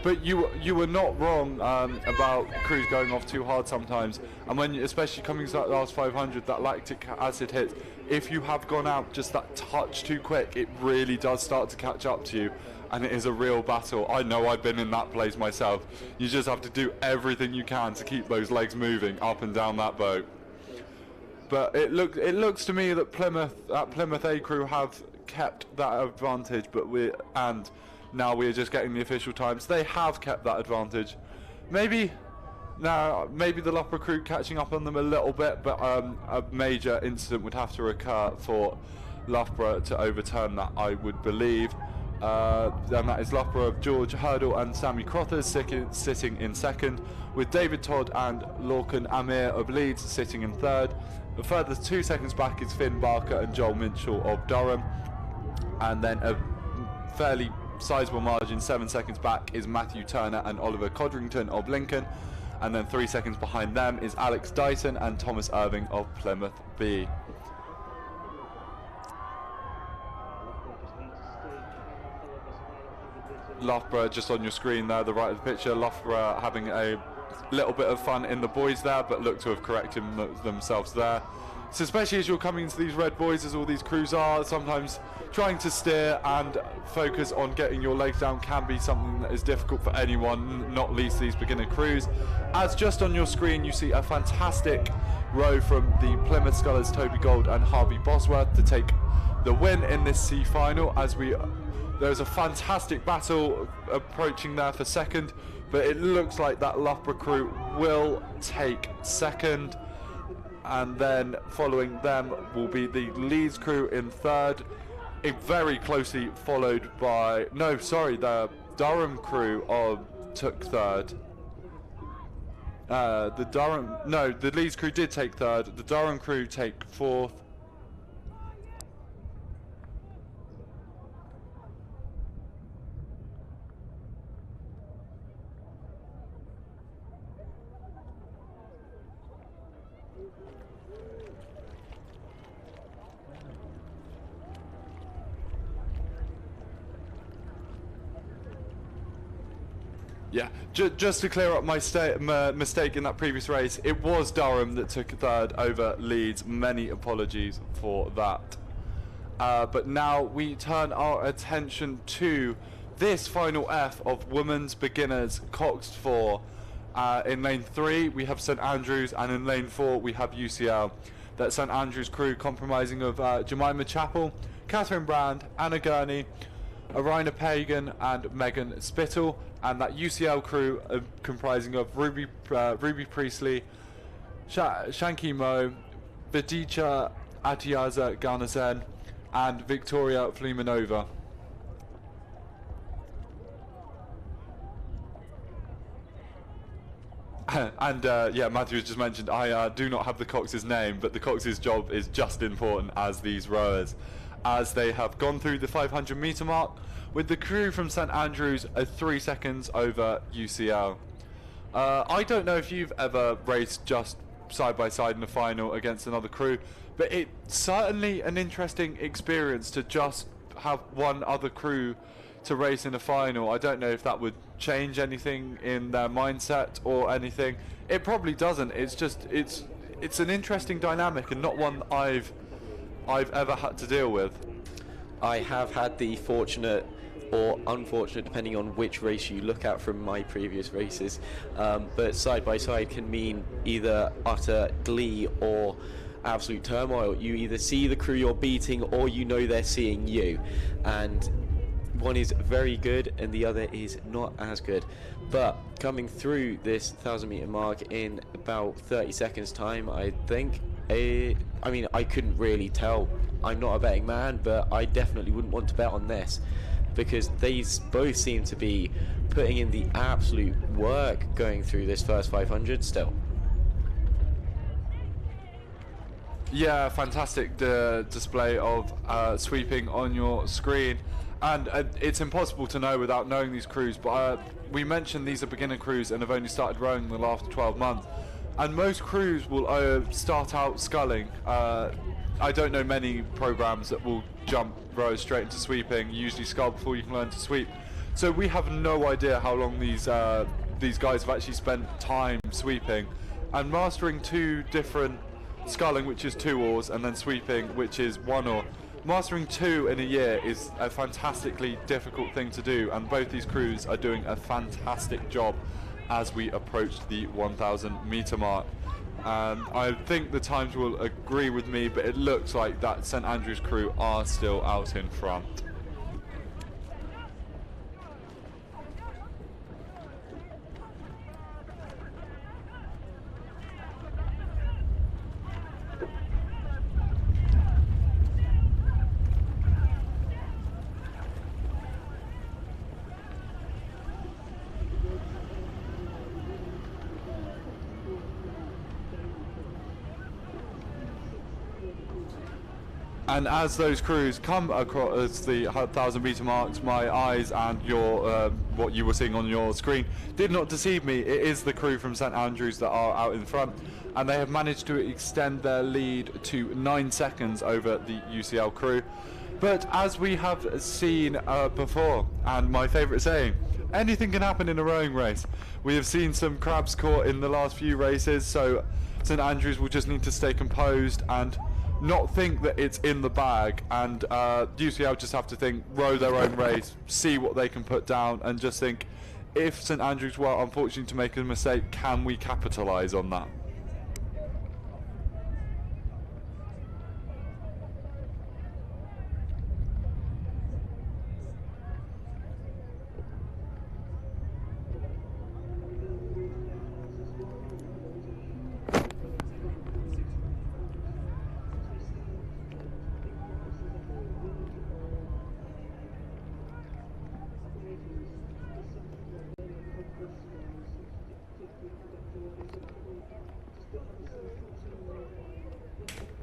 But you were not wrong about crews going off too hard sometimes, and when especially coming to that last 500, that lactic acid hit. If you have gone out just that touch too quick, it really does start to catch up to you. And it is a real battle. I know I've been in that place myself. You just have to do everything you can to keep those legs moving up and down that boat. But it looks to me that Plymouth A crew have kept that advantage, and now we are just getting the official times. They have kept that advantage. Maybe the Loughborough crew catching up on them a little bit, but a major incident would have to occur for Loughborough to overturn that, I would believe. And that is Loughborough of George Hurdle and Sammy Crothers sitting in second, with David Todd and Lorcan Amir of Leeds sitting in third. The furthest 2 seconds back is Finn Barker and Joel Minchell of Durham, and then a fairly sizable margin, 7 seconds back, is Matthew Turner and Oliver Codrington of Lincoln, and then 3 seconds behind them is Alex Dyson and Thomas Irving of Plymouth B. Loughborough just on your screen there, the right of the picture. Loughborough having a little bit of fun in the boys there, but look to have corrected themselves there. So especially as you're coming into these red boys, as all these crews are, sometimes trying to steer and focus on getting your legs down can be something that is difficult for anyone, not least these beginner crews. As just on your screen you see a fantastic row from the Plymouth Scullers, Toby Gold and Harvey Bosworth, to take the win in this C final, as there's a fantastic battle approaching there for second, but it looks like that Loughborough crew will take second, and then following them will be the Leeds crew in third, very closely followed by, the Durham crew took third. The Leeds crew did take third, the Durham crew take fourth. Yeah, just to clear up my mistake in that previous race, it was Durham that took third over Leeds. Many apologies for that. But now we turn our attention to this final F of Women's Beginners Coxed 4. In lane 3 we have St Andrews, and in lane 4 we have UCL. That St Andrews crew comprising of Jemima Chappell, Catherine Brand, Anna Gurney, Arina Pagan and Megan Spittle, and that UCL crew comprising of Ruby Priestley, Shanky Mo, Vidicha Atiaza Garnazen and Victoria Flimanova. And yeah, Matthew has just mentioned I do not have the Cox's name, but the Cox's job is just important as these rowers, as they have gone through the 500 metre mark, with the crew from St Andrews at 3 seconds over UCL. I don't know if you've ever raced just side by side in a final against another crew, but it's certainly an interesting experience to just have one other crew to race in a final. I don't know if that would change anything in their mindset or anything. It probably doesn't. It's just it's an interesting dynamic and not one I've ever had to deal with. I have had the fortunate or unfortunate, depending on which race you look at from my previous races, but side by side can mean either utter glee or absolute turmoil. You either see the crew you're beating or you know they're seeing you, and one is very good and the other is not as good. But coming through this 1,000 meter mark in about 30 seconds time, I think, I mean, I couldn't really tell. I'm not a betting man, but I definitely wouldn't want to bet on this, because these both seem to be putting in the absolute work going through this first 500 still. Yeah, fantastic display of sweeping on your screen. And it's impossible to know without knowing these crews, but we mentioned these are beginner crews and have only started rowing in the last 12 months. And most crews will start out sculling. I don't know many programs that will jump row straight into sweeping. You usually scull before you can learn to sweep. So we have no idea how long these guys have actually spent time sweeping. And mastering two different sculling, which is 2 oars, and then sweeping, which is 1 oar. Mastering 2 in a year is a fantastically difficult thing to do, and both these crews are doing a fantastic job as we approach the 1,000 metre mark. And I think the times will agree with me, but it looks like that St Andrews crew are still out in front. And as those crews come across the 1,000 metre marks, my eyes and your what you were seeing on your screen did not deceive me. It is the crew from St Andrews that are out in front, and they have managed to extend their lead to 9 seconds over the UCL crew. But as we have seen before, and my favourite saying, anything can happen in a rowing race. We have seen some crabs caught in the last few races, so St Andrews will just need to stay composed and not think that it's in the bag, and UCL just have to think, row their own race, see what they can put down, and just think, if St Andrews were unfortunately to make a mistake, can we capitalise on that?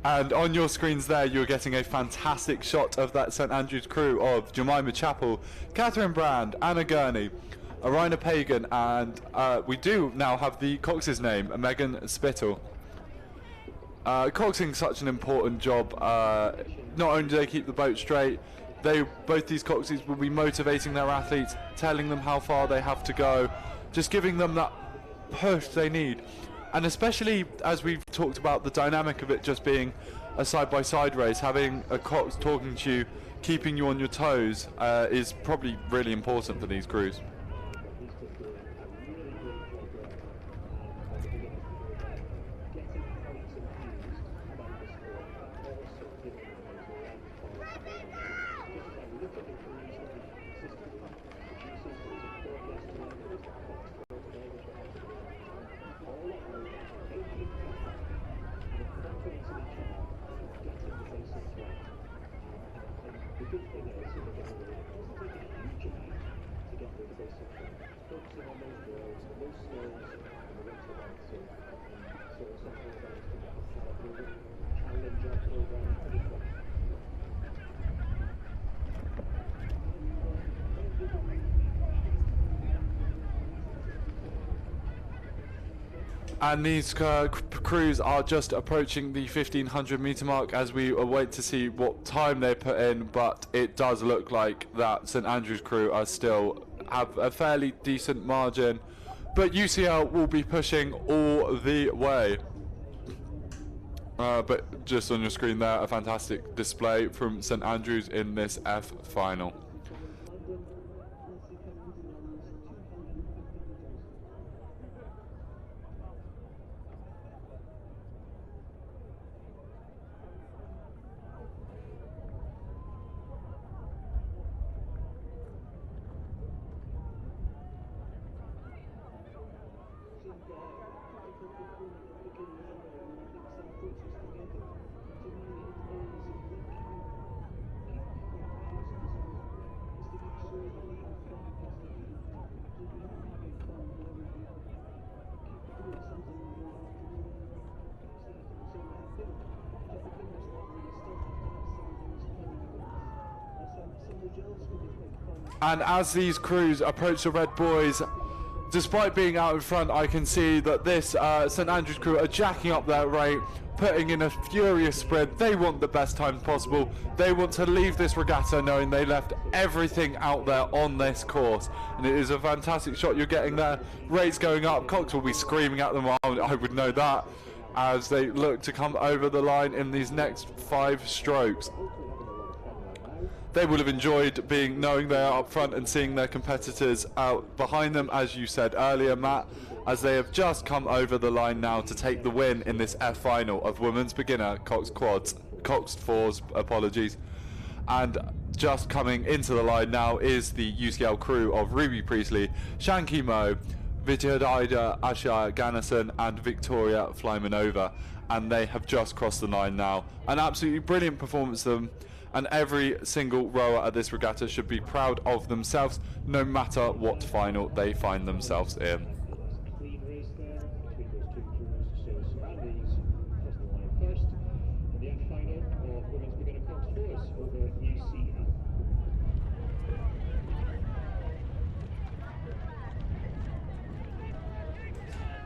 And on your screens there, you're getting a fantastic shot of that St Andrews crew of Jemima Chappell, Catherine Brand, Anna Gurney, Arina Pagan, and we do now have the Cox's name, Megan Spittle. Coxing such an important job. Not only do they keep the boat straight, both these Coxes will be motivating their athletes, telling them how far they have to go, just giving them that push they need. And especially as we've talked about the dynamic of it just being a side-by-side race, having a Cox talking to you, keeping you on your toes, is probably really important for these crews. And these crews are just approaching the 1,500 metre mark as we await to see what time they put in, but it does look like that St Andrews crew are still have a fairly decent margin, but UCL will be pushing all the way. But just on your screen there, a fantastic display from St Andrews in this F final. And as these crews approach the red buoys, despite being out in front, I can see that this St Andrews crew are jacking up their rate, putting in a furious sprint. They want the best time possible. They want to leave this regatta knowing they left everything out there on this course. And it is a fantastic shot you're getting there. Rates going up. Cox will be screaming at them. I would know that, as they look to come over the line in these next 5 strokes. They will have enjoyed knowing they are up front and seeing their competitors out behind them, as you said earlier, Matt, as they have just come over the line now to take the win in this F final of women's beginner Coxed fours, apologies. And just coming into the line now is the UCL crew of Ruby Priestley, Shanky Mo, Vijayaida Asha Gannason and Victoria Flymanova, and they have just crossed the line now. An absolutely brilliant performance of them, and every single rower at this regatta should be proud of themselves, no matter what final they find themselves in.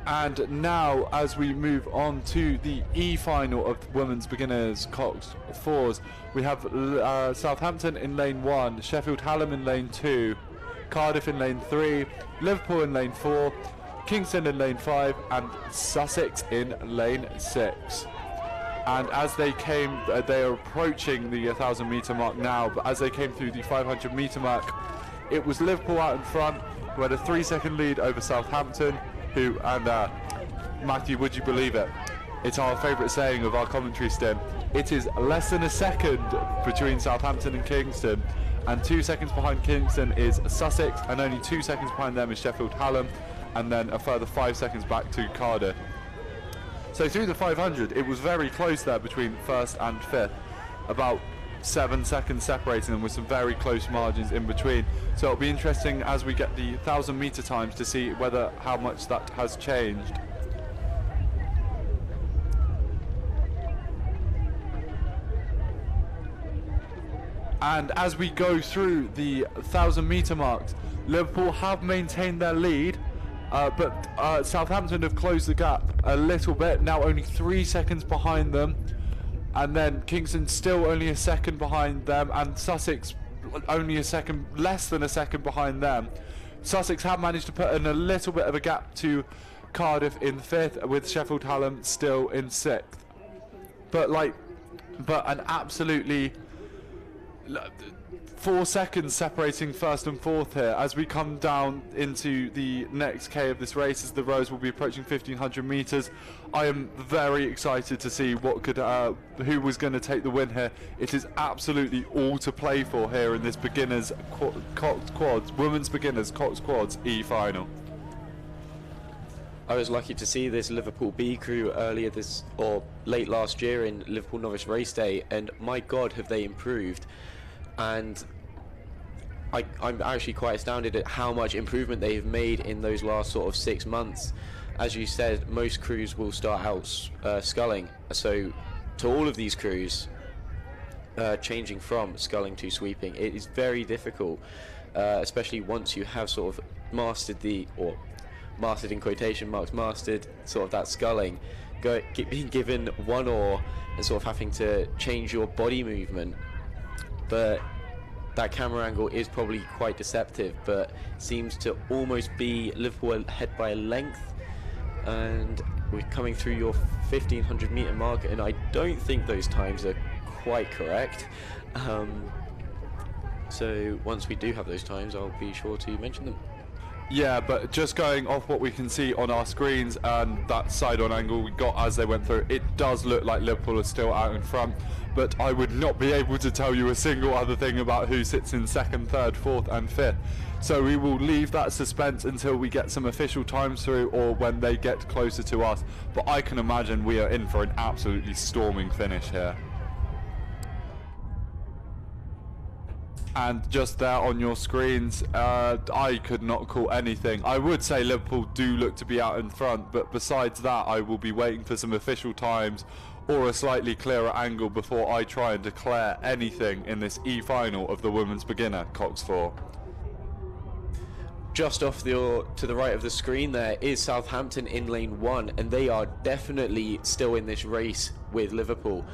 And now, as we move on to the E final of Women's Beginners Coxed Fours, we have Southampton in lane 1, Sheffield Hallam in lane 2, Cardiff in lane 3, Liverpool in lane 4, Kingston in lane 5, and Sussex in lane 6. And as they came, they are approaching the 1,000 metre mark now, but as they came through the 500 metre mark, it was Liverpool out in front, who had a 3-second lead over Southampton, and Matthew, would you believe it? It's our favourite saying of our commentary stem. It is less than a second between Southampton and Kingston, and 2 seconds behind Kingston is Sussex, and only 2 seconds behind them is Sheffield Hallam, and then a further 5 seconds back to Cardiff. So through the 500, it was very close there between first and fifth, about 7 seconds separating them with some very close margins in between. So it'll be interesting as we get the 1,000 metre times to see how much that has changed. And as we go through the 1,000 metre marks, Liverpool have maintained their lead, but Southampton have closed the gap a little bit, now only 3 seconds behind them. And then Kingston still only a second behind them, and Sussex only less than a second behind them. Sussex have managed to put in a little bit of a gap to Cardiff in 5th, with Sheffield Hallam still in 6th. But an absolutely 4 seconds separating first and fourth here as we come down into the next K of this race, as the rows will be approaching 1,500 metres. I am very excited to see who was going to take the win here. It is absolutely all to play for here in this beginners women's beginners Cox Quads E final. I was lucky to see this Liverpool B crew late last year in Liverpool Novice Race Day, and my God, have they improved. And I'm actually quite astounded at how much improvement they have made in those last sort of 6 months. As you said, most crews will start out sculling, so to all of these crews, changing from sculling to sweeping, it is very difficult, especially once you have sort of mastered mastered in quotation marks, mastered sort of that sculling, being given one oar and sort of having to change your body movement. But that camera angle is probably quite deceptive, but seems to almost be Liverpool ahead by a length, and we're coming through your 1,500 metre mark, and I don't think those times are quite correct. So once we do have those times, I'll be sure to mention them. Yeah, but just going off what we can see on our screens and that side-on angle we got as they went through, it does look like Liverpool are still out in front, but I would not be able to tell you a single other thing about who sits in second, third, fourth and fifth. So we will leave that suspense until we get some official times through, or when they get closer to us. But I can imagine we are in for an absolutely storming finish here. And just there on your screens, I could not call anything. I would say Liverpool do look to be out in front, but besides that, I will be waiting for some official times or a slightly clearer angle before I try and declare anything in this E-final of the Women's Beginner Cox 4. just off to the right of the screen there is Southampton in lane 1, and they are definitely still in this race with Liverpool.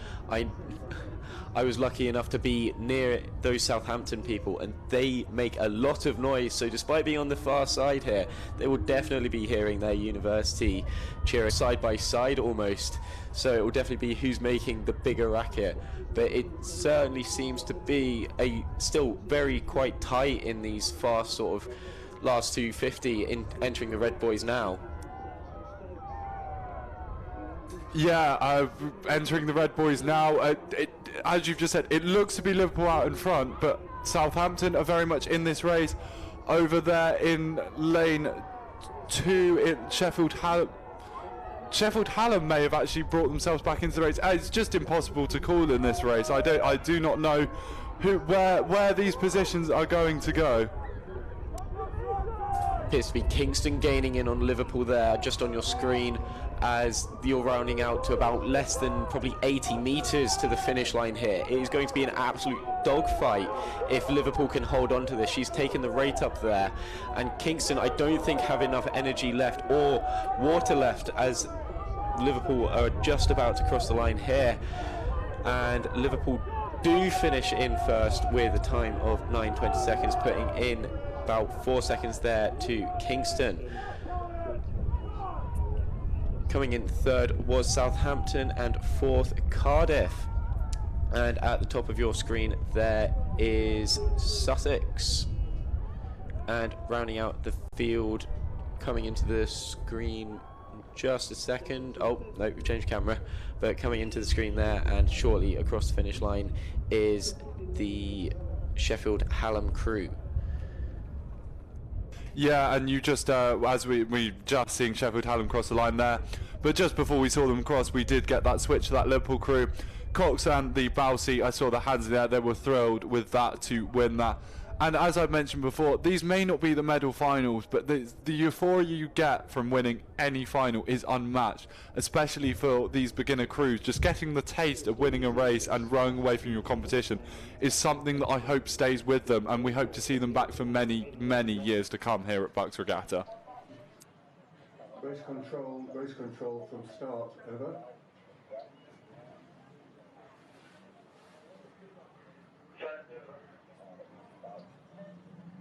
I was lucky enough to be near those Southampton people, and they make a lot of noise, so despite being on the far side here, they will definitely be hearing their university cheering side by side almost, so it will definitely be who's making the bigger racket. But it certainly seems to be still very quite tight in these fast sort of last 250 in entering the Red Boys now. Yeah, entering the Red Boys now. As you've just said, it looks to be Liverpool out in front, but Southampton are very much in this race. Over there in lane 2, Sheffield Hallam may have actually brought themselves back into the race. It's just impossible to call in this race. I do not know where these positions are going to go. Appears to be Kingston gaining in on Liverpool there, just on your screen, as you're rounding out to about less than probably 80 metres to the finish line here. It is going to be an absolute dogfight if Liverpool can hold on to this. She's taken the rate up there, and Kingston I don't think have enough energy left or water left, as Liverpool are just about to cross the line here, and Liverpool do finish in first with a time of 9:20 seconds, putting in about 4 seconds there to Kingston. Coming in third was Southampton, and fourth Cardiff. And at the top of your screen there is Sussex. And rounding out the field, coming into the screen in just a second. Oh, no, we changed camera. But coming into the screen there and shortly across the finish line is the Sheffield Hallam crew. Yeah, and you just, as we just seeing Sheffield Hallam cross the line there, but just before we saw them cross, we did get that switch to that Liverpool crew. Coxed and the BUCS, I saw the hands there, they were thrilled with that to win that. And as I've mentioned before, these may not be the medal finals, but the euphoria you get from winning any final is unmatched, especially for these beginner crews. Just getting the taste of winning a race and rowing away from your competition is something that I hope stays with them, and we hope to see them back for many, many years to come here at BUCS Regatta. Race control from start, over.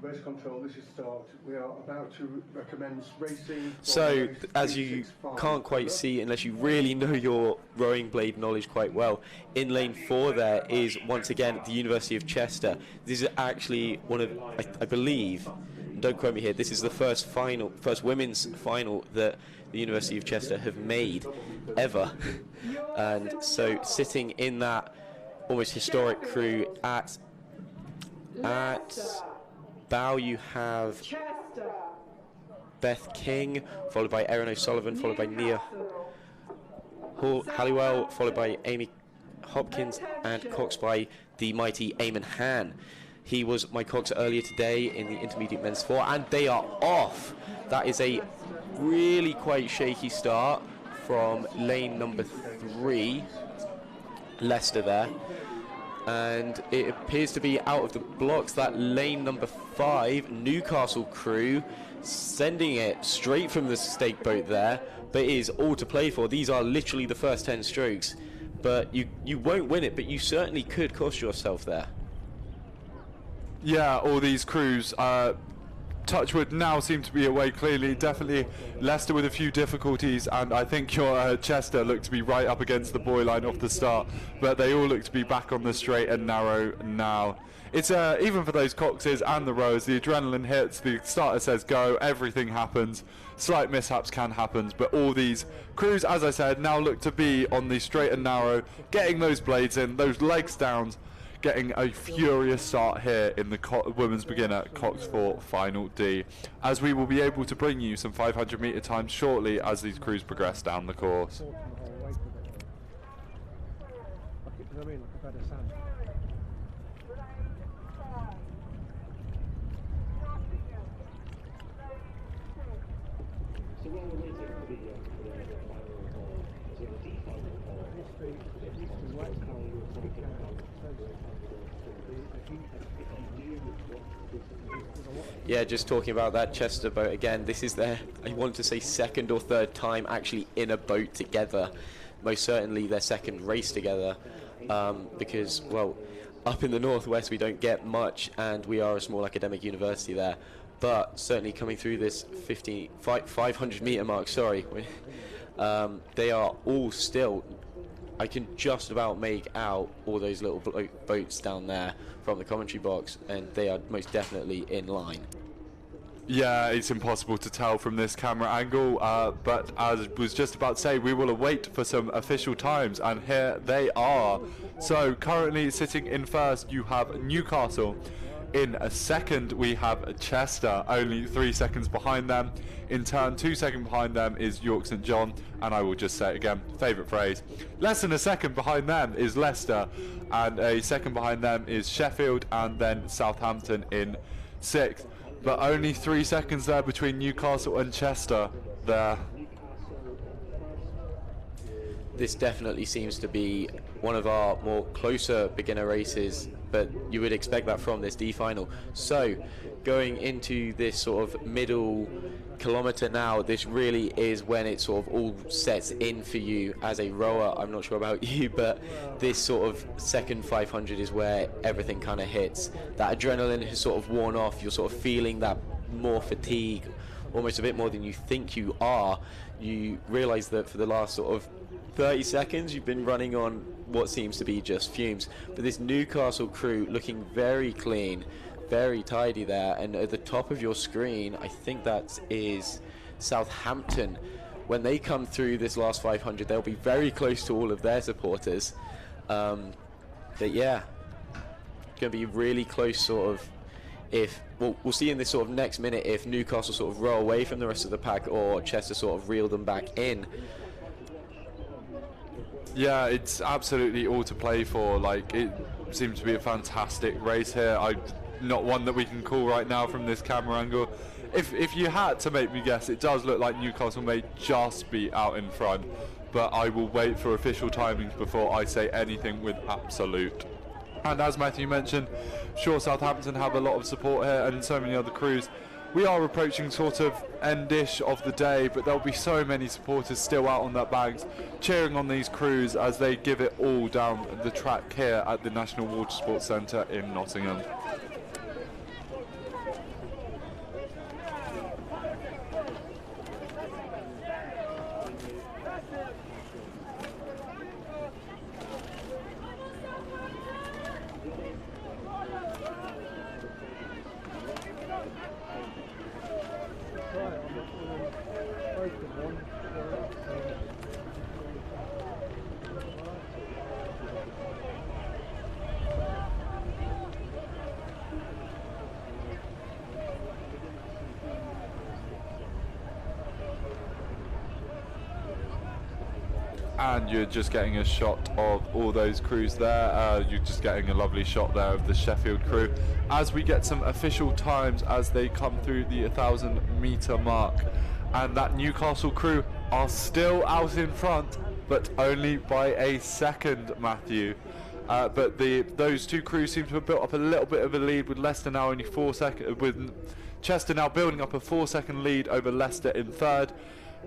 Race control, this is start. We are about to commence racing. So, as you can't quite see unless you really know your rowing blade knowledge quite well, in lane 4 there is once again the University of Chester. This is actually one of, I believe, don't quote me here, this is the first women's final that the University of Chester have made ever. And so sitting in that almost historic crew at bow you have Beth King, followed by Erin O'Sullivan, followed by Nia Halliwell, followed by Amy Hopkins, and Coxed by the mighty Eamon Han. He was my Cox earlier today in the intermediate men's 4, and they are off. That is a really quite shaky start from lane number 3, Leicester there. And it appears to be out of the blocks, that lane number 5, Newcastle crew, sending it straight from the stake boat there, but it is all to play for. These are literally the first 10 strokes, but you won't win it, but you certainly could cost yourself there. Yeah, all these crews, Touchwood now seem to be away clearly. Definitely Leicester with a few difficulties, and I think your Chester looked to be right up against the buoy line off the start, but they all look to be back on the straight and narrow now. It's even for those Coxes and the rowers, the adrenaline hits, the starter says go, everything happens. Slight mishaps can happen, but all these crews, as I said, now look to be on the straight and narrow, getting those blades in, those legs down, getting a furious start here in the women's beginner Cox 4 Final D, as we will be able to bring you some 500 metre times shortly as these crews progress down the course. Yeah, just talking about that Chester boat again, this is their, I want to say, second or third time actually in a boat together. Most certainly their second race together, because, well, up in the northwest we don't get much, and we are a small academic university there. But certainly coming through this 500 meter mark, sorry, they are all still, I can just about make out all those little boats down there from the commentary box, and they are most definitely in line. Yeah, it's impossible to tell from this camera angle, but as I was just about to say, we will await for some official times, and here they are. So currently sitting in first, you have Newcastle. In a second, we have Chester, only 3 seconds behind them. In turn, 2 seconds behind them is York St John, and I will just say it again, favourite phrase. Less than a second behind them is Leicester, and a second behind them is Sheffield, and then Southampton in sixth. But only 3 seconds there between Newcastle and Chester there. This definitely seems to be one of our more closer beginner races, but you would expect that from this D final. So going into this sort of middle kilometre now, this really is when it sort of all sets in for you as a rower. I'm not sure about you, but this sort of second 500 is where everything kind of hits. That adrenaline has sort of worn off. You're sort of feeling that more fatigue, almost a bit more than you think you are. You realise that for the last sort of 30 seconds you've been running on what seems to be just fumes. But this Newcastle crew looking very clean, very tidy there, and at the top of your screen I think that is Southampton. When they come through this last 500 they'll be very close to all of their supporters, but yeah, going to be really close sort of. If we'll see in this sort of next minute if Newcastle sort of row away from the rest of the pack or Chester sort of reel them back in. Yeah, it's absolutely all to play for. Like, it seems to be a fantastic race here. Not one that we can call right now from this camera angle. If you had to make me guess, it does look like Newcastle may just be out in front, but I will wait for official timings before I say anything with absolute. And as Matthew mentioned, sure, Southampton have a lot of support here, and so many other crews. We are approaching sort of end-ish of the day, but there'll be so many supporters still out on that banks cheering on these crews as they give it all down the track here at the National Water Sports Centre in Nottingham. And you're just getting a shot of all those crews there. You're just getting a lovely shot there of the Sheffield crew as we get some official times as they come through the 1,000 metre mark. And that Newcastle crew are still out in front, but only by a second, Matthew. But those two crews seem to have built up a little bit of a lead, with Leicester now only 4 seconds, with Chester now building up a 4-second lead over Leicester in third.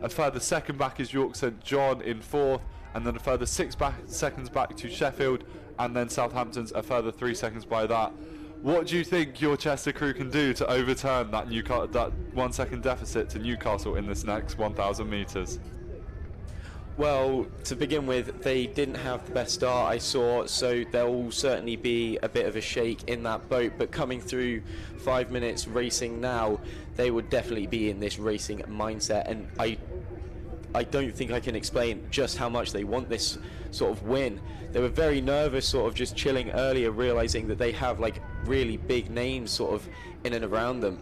A further second back is York St John in fourth, and then a further 6 seconds back to Sheffield, and then Southampton's a further 3 seconds by that. What do you think your Chester crew can do to overturn that 1 second deficit to Newcastle in this next 1,000 metres? Well, to begin with, they didn't have the best start I saw, so there will certainly be a bit of a shake in that boat, but coming through 5 minutes racing now, they would definitely be in this racing mindset, and I don't think I can explain just how much they want this sort of win. They were very nervous, sort of just chilling earlier, realising that they have like really big names sort of in and around them.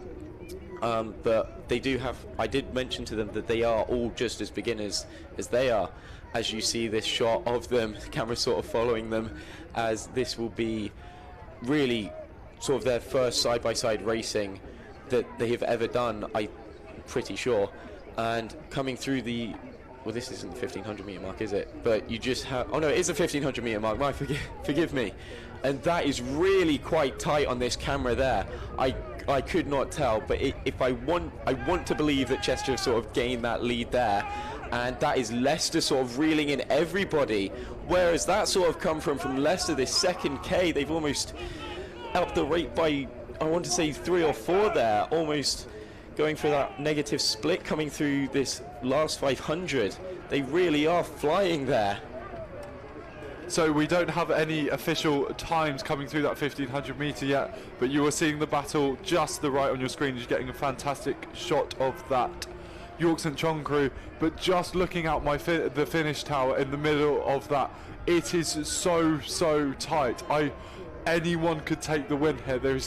But they do have, I did mention to them that they are all just as beginners as they are. As you see this shot of them, the camera sort of following them, as this will be really sort of their first side-by-side racing that they have ever done, I'm pretty sure. And coming through the well, this isn't the 1500 meter mark, is it? But you just have, oh no, it is a 1500 meter mark, forgive me. And that is really quite tight on this camera there. I could not tell, but if I want to believe that Chester have sort of gained that lead there, and that is Leicester sort of reeling in everybody, whereas that sort of come from Leicester, this second K, they've almost upped the rate by, I want to say 3 or 4 there, almost going for that negative split coming through this last 500. They really are flying there. So we don't have any official times coming through that 1500 meter yet, but you are seeing the battle just the right on your screen. You're getting a fantastic shot of that York St John crew, but just looking out the finish tower in the middle of that, it is so tight. Anyone could take the win here. There is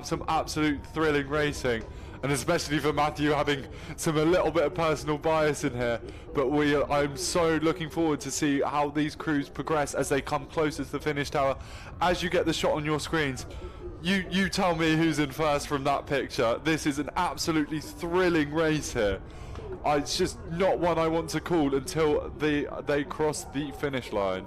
some absolute thrilling racing, and especially for Matthew having a little bit of personal bias in here, but I'm so looking forward to see how these crews progress as they come closer to the finish tower. As you get the shot on your screens, you tell me who's in first from that picture. This is an absolutely thrilling race here. It's just not one I want to call until they cross the finish line.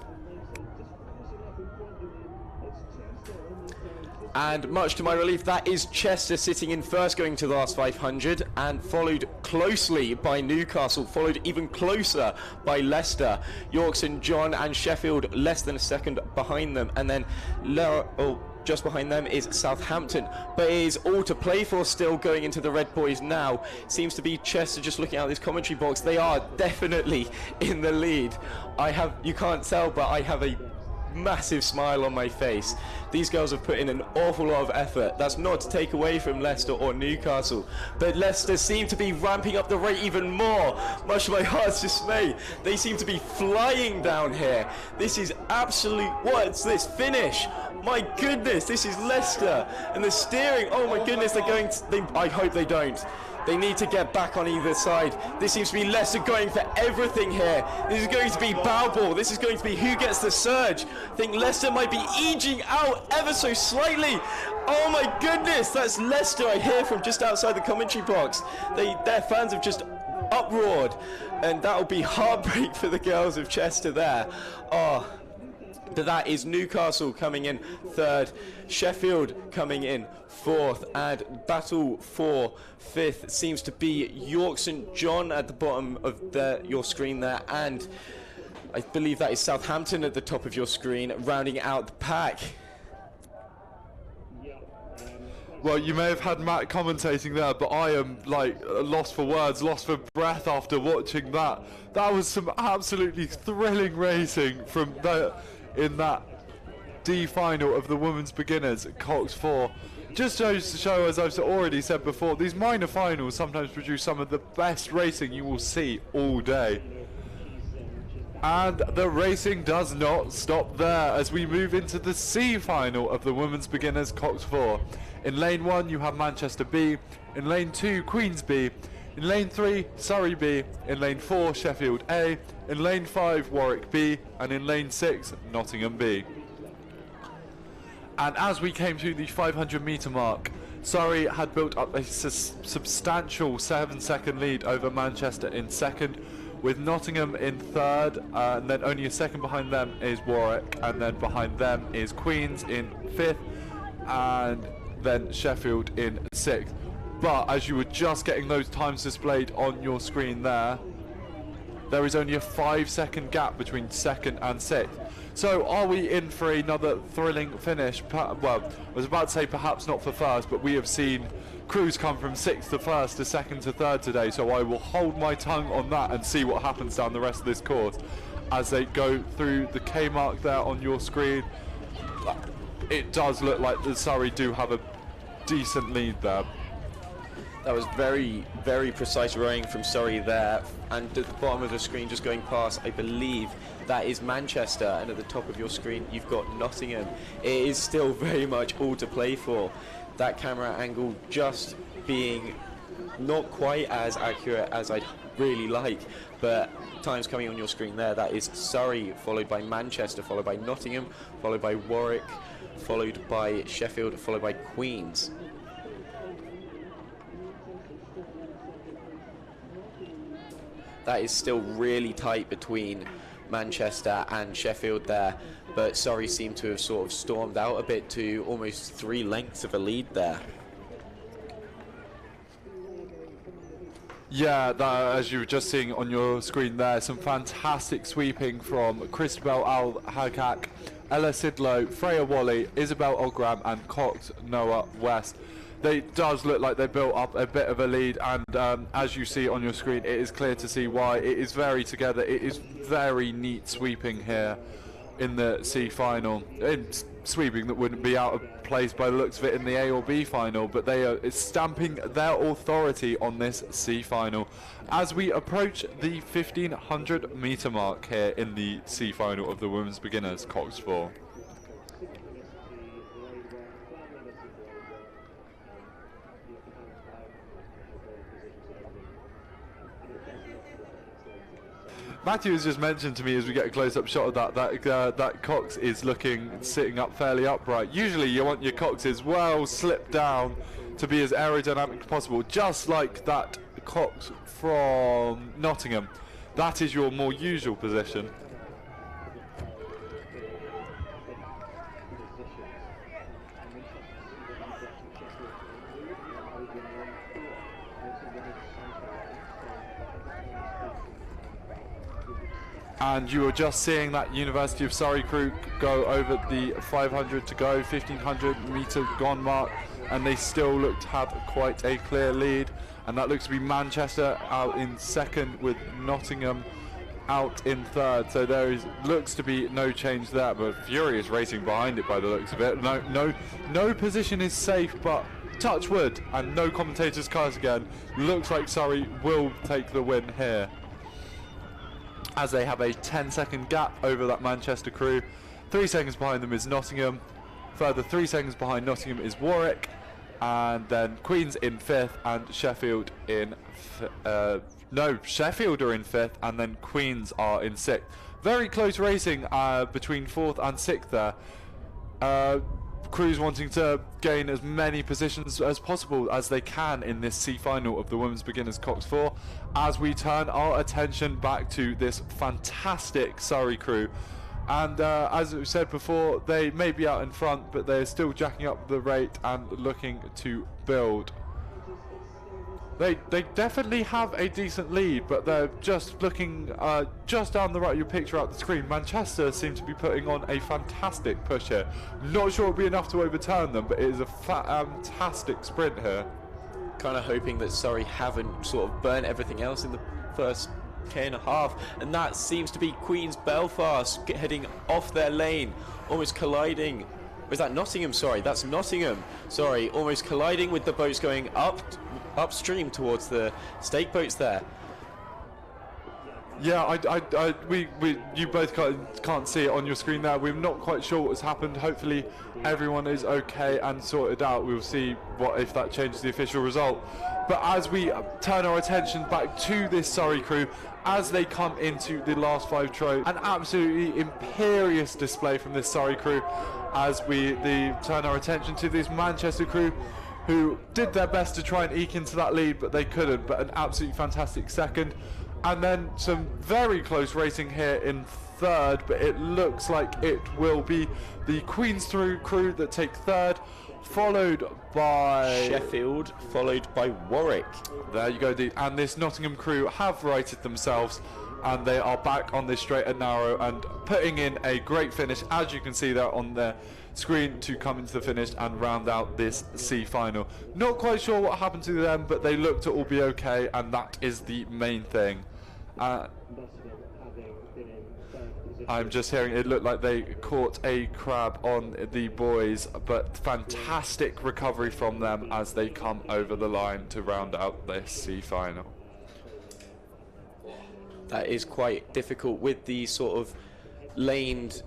And much to my relief, that is Chester sitting in first going to the last 500, and followed closely by Newcastle, followed even closer by Leicester. York St John and Sheffield less than a second behind them, and then just behind them is Southampton. But it is all to play for still going into the Red Boys now. Seems to be Chester, just looking out this commentary box, they are definitely in the lead. You can't tell, but I have a massive smile on my face. These girls have put in an awful lot of effort. That's not to take away from Leicester or Newcastle, but Leicester seem to be ramping up the rate even more, much to my heart's dismay. They seem to be flying down here. This is absolute, what's this finish? My goodness, this is Leicester, and the steering, oh my goodness, I hope they don't. They need to get back on either side. This seems to be Leicester going for everything here. This is going to be bow ball. This is going to be who gets the surge. I think Leicester might be edging out ever so slightly. Oh my goodness, that's Leicester I hear from just outside the commentary box. Their fans have just uproared, and that will be heartbreak for the girls of Chester there. Oh. But that is Newcastle coming in third, Sheffield coming in fourth, and battle for fifth seems to be York St John at the bottom of your screen there, and I believe that is Southampton at the top of your screen, rounding out the pack. Well, you may have had Matt commentating there, but I am lost for words, lost for breath after watching that. That was some absolutely thrilling racing in that D final of the women's beginners at Coxed 4. Just goes to show, as I've already said before, these minor finals sometimes produce some of the best racing you will see all day. And the racing does not stop there as we move into the C final of the women's beginners Coxed 4. In lane 1 you have Manchester B, in lane 2 Queens B, in lane 3 Surrey B, in lane 4 Sheffield A, in lane 5 Warwick B, and in lane 6 Nottingham B. And as we came to the 500 metre mark, Surrey had built up a substantial 7-second lead over Manchester in second, with Nottingham in third, and then only a second behind them is Warwick, and then behind them is Queens in fifth, and then Sheffield in sixth. But as you were just getting those times displayed on your screen there is only a 5-second gap between second and sixth. So are we in for another thrilling finish? Well, I was about to say perhaps not for first, but we have seen crews come from sixth to first to second to third today, so I will hold my tongue on that and see what happens down the rest of this course as they go through the K mark there on your screen. It does look like the Surrey do have a decent lead there. That was very, very precise rowing from Surrey there, and at the bottom of the screen just going past, I believe that is Manchester, and at the top of your screen you've got Nottingham. It is still very much all to play for. That camera angle just being not quite as accurate as I'd really like, but times coming on your screen there, that is Surrey, followed by Manchester, followed by Nottingham, followed by Warwick, followed by Sheffield, followed by Queens. that is still really tight between Manchester and Sheffield there, but Surrey seem to have sort of stormed out a bit to almost 3 lengths of a lead there. Yeah, that, as you were just seeing on your screen there, some fantastic sweeping from Christabel Al-Hakak, Ella Sidlow, Freya Wally, Isabel Ogram and Coxed Noah West. It does look like they built up a bit of a lead, and as you see on your screen, it is clear to see why. It is very together. It is very neat sweeping here in the C final. It's sweeping that wouldn't be out of place by the looks of it in the A or B final, but they are stamping their authority on this C final as we approach the 1500 metre mark here in the C final of the women's beginners Coxed 4. Matthew has just mentioned to me as we get a close-up shot of that Cox is sitting up fairly upright. Usually you want your Coxes well slipped down to be as aerodynamic as possible, just like that Cox from Nottingham. That is your more usual position. And you were just seeing that University of Surrey crew go over the 500 to go, 1500 metre gone mark, and they still look to have quite a clear lead. And that looks to be Manchester out in second with Nottingham out in third. So there looks to be no change there, but furious racing behind it by the looks of it. No position is safe, but touch wood, and no commentators' cars again. Looks like Surrey will take the win here, as they have a 10-second gap over that Manchester crew. 3 seconds behind them is Nottingham. Further 3 seconds behind Nottingham is Warwick. And then Queen's in 5th and Sheffield in... Sheffield are in 5th and then Queen's are in 6th. Very close racing between 4th and 6th there. Crews wanting to gain as many positions as possible as they can in this C final of the Women's Beginners Coxed 4, as we turn our attention back to this fantastic Surrey crew. And as we said before, they may be out in front, but they're still jacking up the rate and looking to build. They definitely have a decent lead, but they're just looking just down the right. You picture out the screen. Manchester seem to be putting on a fantastic push here. Not sure it'll be enough to overturn them, but it is a fantastic sprint here. Kind of hoping that Surrey haven't sort of burnt everything else in the first K&a-half, and that seems to be Queen's Belfast heading off their lane, almost colliding. Or is that Nottingham? Sorry, that's Nottingham. Sorry, almost colliding with the boats going upstream towards the stake boats there. Yeah, you both can't see it on your screen there. We're not quite sure what's happened. Hopefully everyone is okay and sorted out. We'll see if that changes the official result. But as we turn our attention back to this Surrey crew, as they come into the last 5 trot, an absolutely imperious display from this Surrey crew, as we turn our attention to this Manchester crew, who did their best to try and eke into that lead, but they couldn't. But an absolutely fantastic second. And then some very close racing here in third, but it looks like it will be the Queen's crew that take third, followed by Sheffield, followed by Warwick. There you go, Dean. And this Nottingham crew have righted themselves, and they are back on this straight and narrow and putting in a great finish, as you can see there on their screen, to come into the finish and round out this C final. Not quite sure what happened to them, but they look to all be okay, and that is the main thing. I'm just hearing it looked like they caught a crab on the boys, but fantastic recovery from them as they come over the line to round out this C final. That is quite difficult with these sort of laned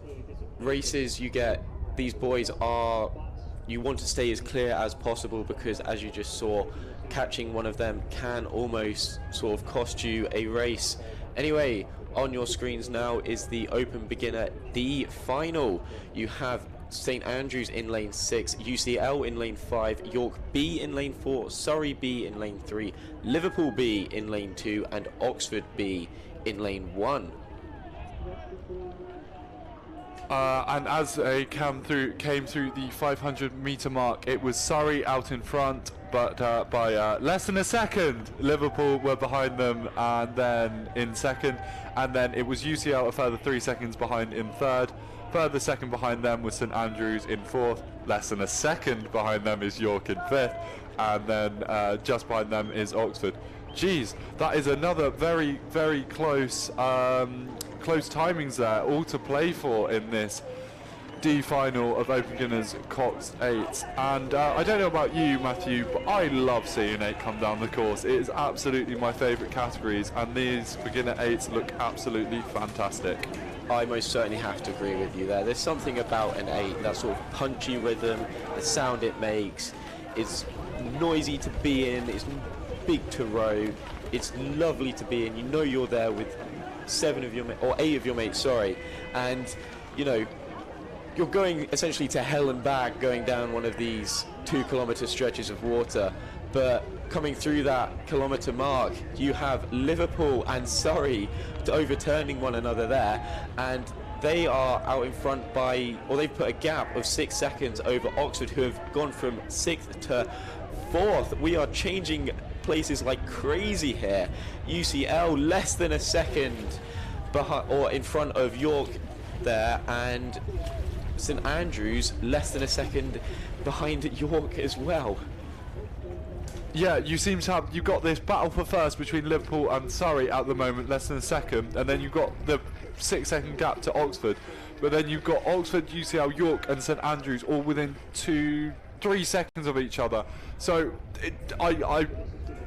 races. You get these boys you want to stay as clear as possible, because as you just saw, catching one of them can almost sort of cost you a race. Anyway, on your screens now is the Open Beginner D final. You have St Andrews in lane 6, UCL in lane 5, York B in lane 4, Surrey B in lane 3, Liverpool B in lane 2, and Oxford B in lane 1. And as they came through the 500-metre mark, it was Surrey out in front, but by less than a second. Liverpool were behind them, and then in second, and then it was UCL a further 3 seconds behind in third. Further second behind them was St Andrews in fourth. Less than a second behind them is York in fifth, and then just behind them is Oxford. Geez, that is another very, very close timings there, all to play for in this D final of Open Beginners Coxed 8. And I don't know about you, Matthew, but I love seeing 8 come down the course. It is absolutely my favourite categories, and these beginner 8s look absolutely fantastic. I most certainly have to agree with you there. There's something about an 8, that sort of punchy rhythm, the sound it makes, it's noisy to be in, it's big to row, it's lovely to be in. You know you're there with 7 of your or 8 of your mates, sorry, and you know you're going essentially to hell and back going down one of these 2-kilometre stretches of water, but coming through that kilometre mark, you have Liverpool and Surrey overturning one another there, and they are out in front by, or they've put a gap of 6 seconds over Oxford, who have gone from 6th to 4th. We are changing places like crazy here. UCL less than a second behind, or in front of York there, and St Andrews less than a second behind York as well. Yeah, you seem to have, you've got this battle for first between Liverpool and Surrey at the moment, less than a second, and then you've got the 6-second gap to Oxford, but then you've got Oxford, UCL, York and St Andrews all within 2-3 seconds of each other. So I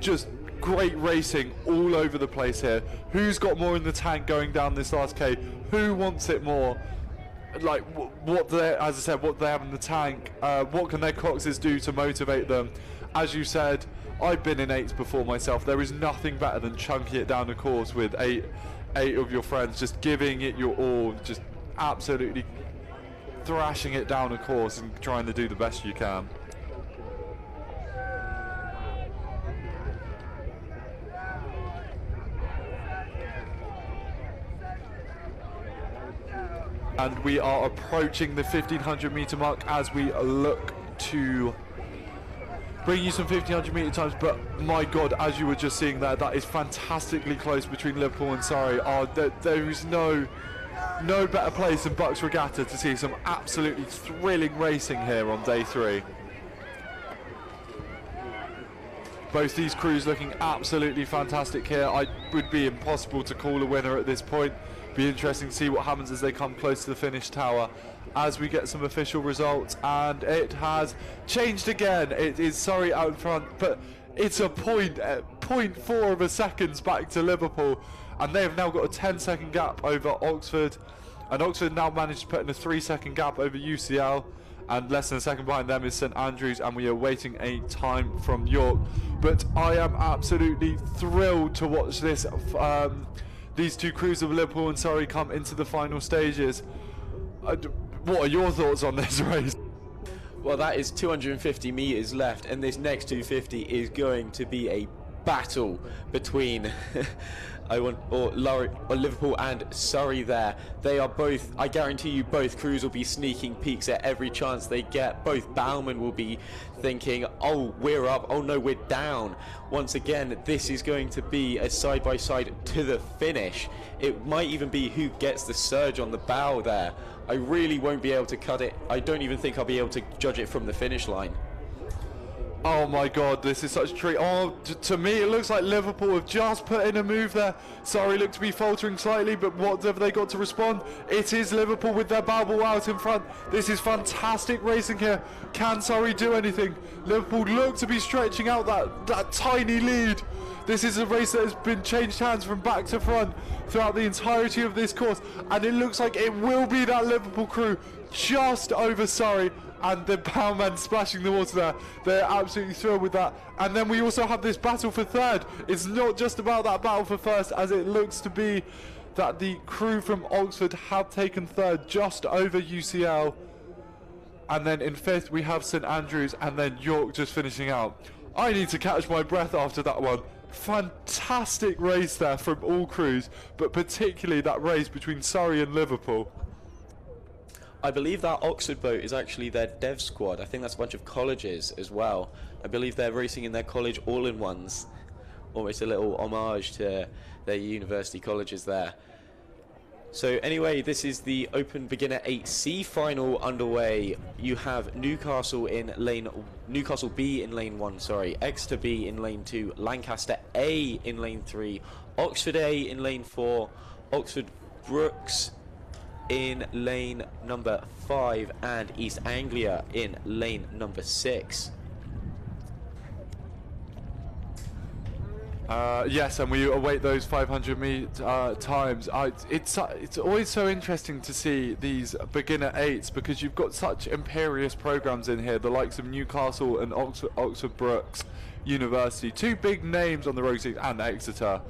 just great racing all over the place here. Who's got more in the tank going down this last K? Who wants it more? Like what do they, as I said, what do they have in the tank? What can their Coxes do to motivate them? As you said, I've been in 8s before myself. There is nothing better than chunking it down the course with eight of your friends, just giving it your all, just absolutely thrashing it down the course and trying to do the best you can. And we are approaching the 1500 metre mark as we look to bring you some 1500 metre times, but my God, as you were just seeing there, that is fantastically close between Liverpool and Surrey. There is no better place than BUCS Regatta to see some absolutely thrilling racing here on day 3. Both these crews looking absolutely fantastic here. It would be impossible to call a winner at this point. Be interesting to see what happens as they come close to the finish tower as we get some official results, and it has changed again. It is Surrey out in front, but it's a 0.4 of a seconds back to Liverpool, and they have now got a 10-second gap over Oxford, and Oxford now managed to put in a 3-second gap over UCL, and less than a second behind them is St Andrews, and we are waiting a time from York. But I am absolutely thrilled to watch this. These two crews of Liverpool and Surrey come into the final stages. What are your thoughts on this race? Well, that is 250 metres left, and this next 250 is going to be a battle between Liverpool and Surrey there. They are both, I guarantee you, both crews will be sneaking peeks at every chance they get. Both bowmen will be thinking, oh, we're up, oh no, we're down. Once again, this is going to be a side-by-side to the finish. It might even be who gets the surge on the bow there. I really won't be able to cut it. I don't even think I'll be able to judge it from the finish line. Oh my God, this is such a treat. Oh, to me it looks like Liverpool have just put in a move there. Surrey look to be faltering slightly, but what have they got to respond? It is Liverpool with their bow ball out in front. This is fantastic racing here. Can Surrey do anything? Liverpool look to be stretching out that tiny lead. This is a race that has been changed hands from back to front throughout the entirety of this course, and it looks like it will be that Liverpool crew just over Surrey, and the bowman splashing the water there. They're absolutely thrilled with that. And then we also have this battle for third. It's not just about that battle for first, as it looks to be that the crew from Oxford have taken third just over UCL. And then in 5th we have St Andrews, and then York just finishing out. I need to catch my breath after that one. Fantastic race there from all crews, but particularly that race between Surrey and Liverpool. I believe that Oxford boat is actually their dev squad. I think that's a bunch of colleges as well. I believe they're racing in their college all-in-ones. Almost a little homage to their university colleges there. So anyway, this is the Open Beginner 8C final underway. You have Newcastle B in lane 1, Exeter B in lane 2, Lancaster A in lane 3, Oxford A in lane 4, Oxford Brooks in lane number 5, and East Anglia in lane number 6. Yes, and we await those 500 metre times. It's always so interesting to see these beginner 8s, because you've got such imperious programs in here, the likes of Newcastle and Oxford Brooks University, 2 big names on the Rogue 6, and Exeter.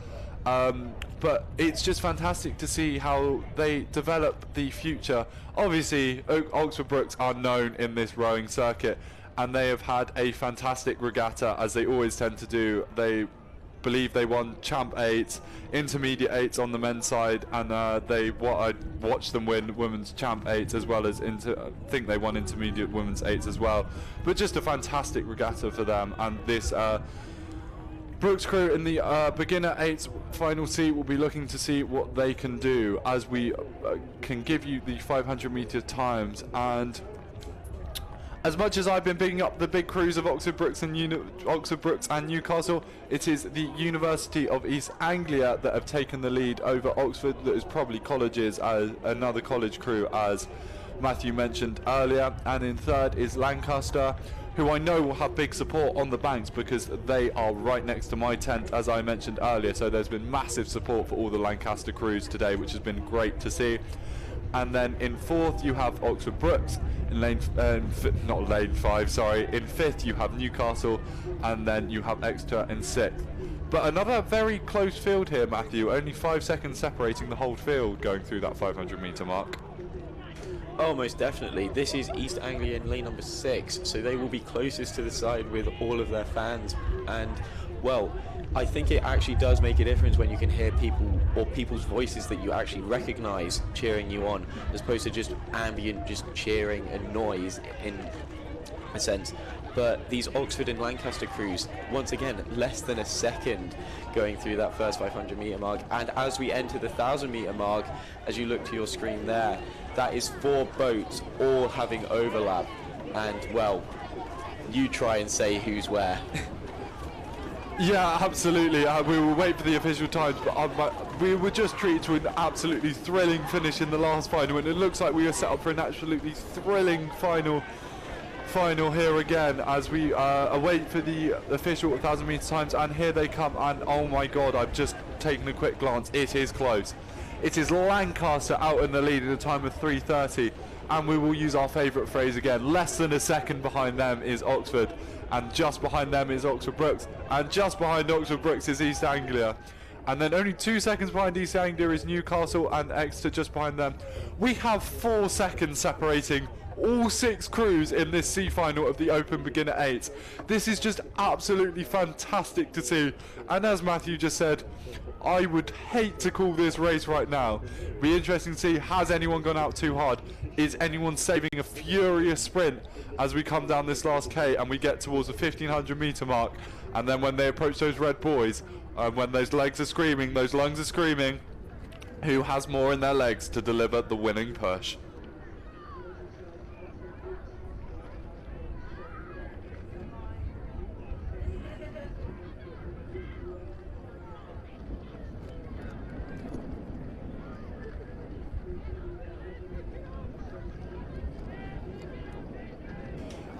But it's just fantastic to see how they develop the future. Obviously, Oxford Brooks are known in this rowing circuit, and they have had a fantastic regatta, as they always tend to do. They believe they won Champ 8, Intermediate 8s on the men's side, and I watched them win Women's Champ 8 as well as I think they won Intermediate Women's 8s as well. But just a fantastic regatta for them, and this Brooks crew in the beginner 8s final C will be looking to see what they can do, as we can give you the 500 metre times. And as much as I've been picking up the big crews of Oxford Brooks and Newcastle, it is the University of East Anglia that have taken the lead over Oxford. That is probably colleges, as another college crew, as Matthew mentioned earlier. And in 3rd is Lancaster, who I know will have big support on the banks, because they are right next to my tent, as I mentioned earlier. So there's been massive support for all the Lancaster crews today, which has been great to see. And then in 4th you have Oxford Brooks in in 5th you have Newcastle, and then you have Exeter in 6th. But another very close field here, Matthew, only 5 seconds separating the whole field going through that 500 metre mark. Oh, most definitely. This is East Anglia in lane number 6, so they will be closest to the side with all of their fans. And, well, I think it actually does make a difference when you can hear people, or people's voices that you actually recognise, cheering you on, as opposed to just ambient, just cheering and noise in a sense. But these Oxford and Lancaster crews, once again, less than a second going through that first 500 metre mark. And as we enter the 1,000 metre mark, as you look to your screen there, that is 4 boats all having overlap. And, well, you try and say who's where. Yeah, absolutely. We will wait for the official times, but we were just treated to an absolutely thrilling finish in the last final, and it looks like we are set up for an absolutely thrilling final here again, as we await for the official 1,000 metre times. And here they come, and oh my god, I've just taken a quick glance. It is close. It is Lancaster out in the lead at a time of 3:30, and we will use our favourite phrase again. Less than a second behind them is Oxford, and just behind them is Oxford Brooks, and just behind Oxford Brooks is East Anglia, and then only 2 seconds behind East Anglia is Newcastle, and Exeter just behind them. We have 4 seconds separating all 6 crews in this C final of the Open Beginner 8. This is just absolutely fantastic to see, and as Matthew just said, I would hate to call this race right now. Be interesting to see, has anyone gone out too hard? Is anyone saving a furious sprint as we come down this last K and we get towards the 1,500 metre mark? And then when they approach those red buoys, when those legs are screaming, those lungs are screaming, who has more in their legs to deliver the winning push?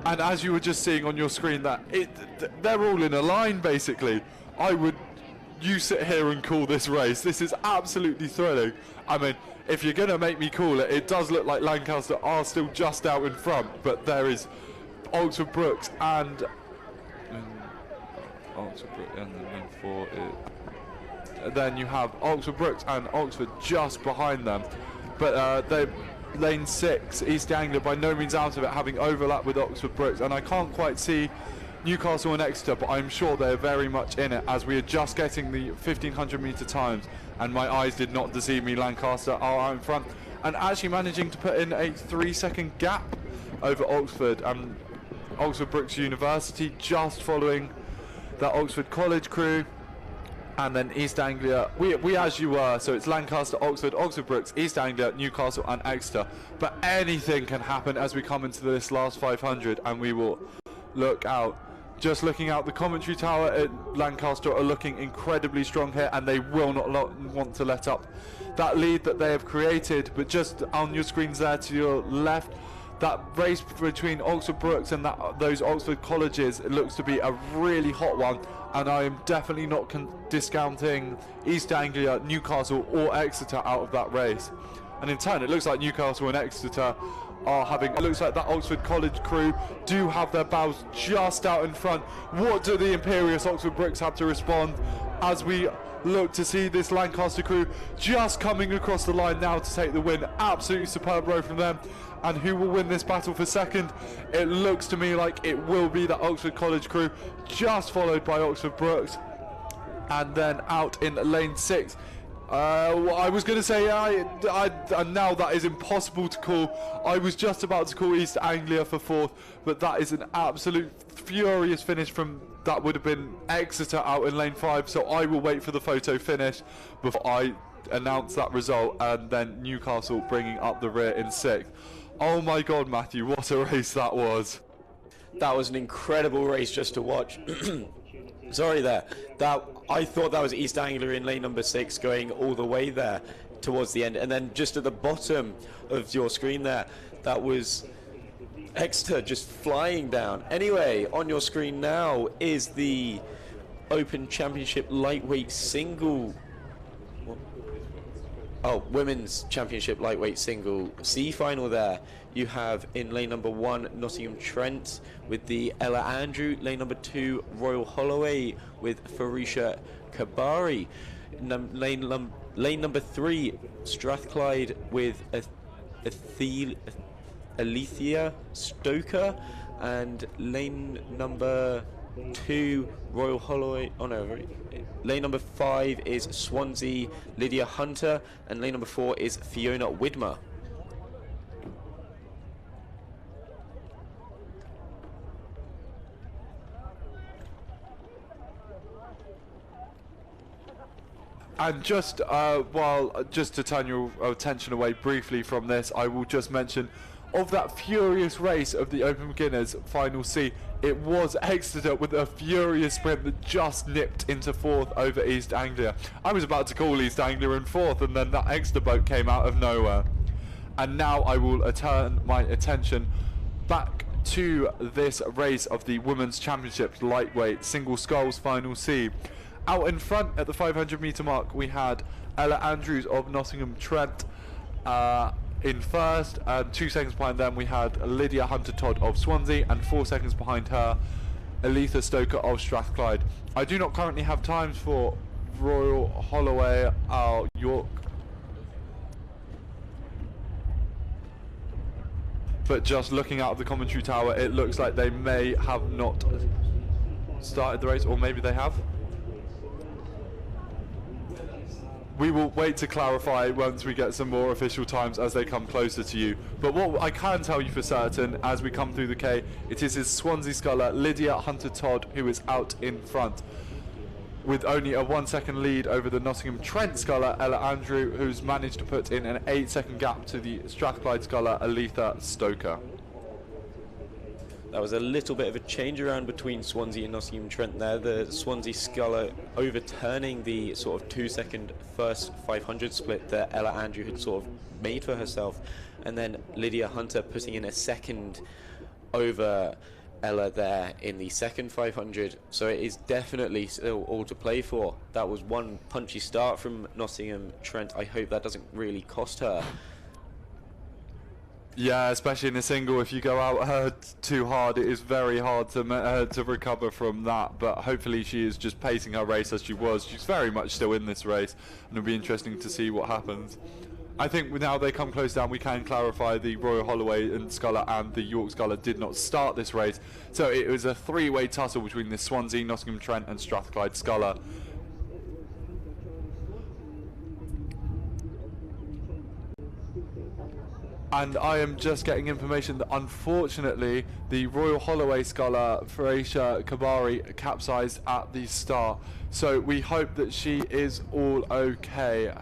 And as you were just seeing on your screen, that they're all in a line basically. You sit here and call this race. This is absolutely thrilling. I mean, if you're going to make me call it, it does look like Lancaster are still just out in front, but there is Oxford Brooks and then you have Oxford Brooks and Oxford just behind them. But lane 6, East Anglia by no means out of it, having overlap with Oxford Brookes, and I can't quite see Newcastle and Exeter, but I'm sure they're very much in it as we are just getting the 1500 metre times, and my eyes did not deceive me. Lancaster are out in front and actually managing to put in a 3-second gap over Oxford, and Oxford Brookes University just following that Oxford College crew, and then East Anglia, we as you were, so it's Lancaster, Oxford, Oxford Brookes, East Anglia, Newcastle and Exeter, but anything can happen as we come into this last 500, and we will look out. Just looking out the commentary tower at Lancaster are looking incredibly strong here, and they will not want to let up that lead that they have created. But just on your screens there to your left, that race between Oxford Brookes and those Oxford colleges, it looks to be a really hot one, and I am definitely not discounting East Anglia, Newcastle or Exeter out of that race. And in turn it looks like Newcastle and Exeter are having, it looks like that Oxford College crew do have their bows just out in front. What do the imperious Oxford Brookes have to respond as we look to see this Lancaster crew just coming across the line now to take the win? Absolutely superb row from them. And who will win this battle for second? It looks to me like it will be the Oxford College crew, just followed by Oxford Brookes. And then out in lane 6, I was going to say, and now that is impossible to call. I was just about to call East Anglia for 4th, but that is an absolute furious finish from, that would have been Exeter out in lane 5, so I will wait for the photo finish before I announce that result, and then Newcastle bringing up the rear in 6th. Oh my God, Matthew, what a race that was. That was an incredible race just to watch. Sorry there. I thought that was East Anglia in lane number 6 going all the way there towards the end, and then just at the bottom of your screen there, that was Exeter just flying down. Anyway, on your screen now is the Open Championship lightweight single, Women's Championship lightweight single C final there. You have in lane number 1 Nottingham Trent with the Ella Andrew, lane number 2 Royal Holloway with Farisha Kabari, lane number 3 Strathclyde with Alethea Stoker, and lane number 2 Royal Holloway, lane number 5 is Swansea Lydia Hunter, and lane number 4 is Fiona Widmer. And just just to turn your attention away briefly from this, I will just mention, of that furious race of the Open Beginners Final C, it was Exeter with a furious sprint that just nipped into 4th over East Anglia. I was about to call East Anglia in 4th, and then that Exeter boat came out of nowhere. And now I will turn my attention back to this race of the Women's Championship lightweight single sculls Final C. Out in front at the 500 metre mark, we had Ella Andrews of Nottingham Trent in 1st, and 2 seconds behind them we had Lydia Hunter-Todd of Swansea, and 4 seconds behind her Alethea Stoker of Strathclyde. I do not currently have times for Royal Holloway York, but just looking out of the commentary tower, it looks like they may have not started the race, or maybe they have. We will wait to clarify once we get some more official times as they come closer to you. But what I can tell you for certain, as we come through the K, it is his Swansea sculler, Lydia Hunter-Todd, who is out in front, with only a 1 second lead over the Nottingham Trent sculler, Ella Andrew, who's managed to put in an 8 second gap to the Strathclyde sculler, Alethea Stoker. That was a little bit of a change around between Swansea and Nottingham Trent there. The Swansea sculler overturning the sort of 2 second first 500 split that Ella Andrew had sort of made for herself, and then Lydia Hunter putting in a second over Ella there in the second 500. So it is definitely still all to play for. That was one punchy start from Nottingham Trent. I hope that doesn't really cost her. Yeah, especially in a single, if you go out too hard, it is very hard to recover from that. But hopefully she is just pacing her race as she was. She's very much still in this race, and it'll be interesting to see what happens. I think now they come close down, we can clarify the Royal Holloway and Sculler and the York Sculler did not start this race. So it was a three-way tussle between the Swansea, Nottingham Trent and Strathclyde Sculler. And I am just getting information that unfortunately the Royal Holloway Sculler, Fraser Kabari, capsized at the start. So we hope that she is all okay.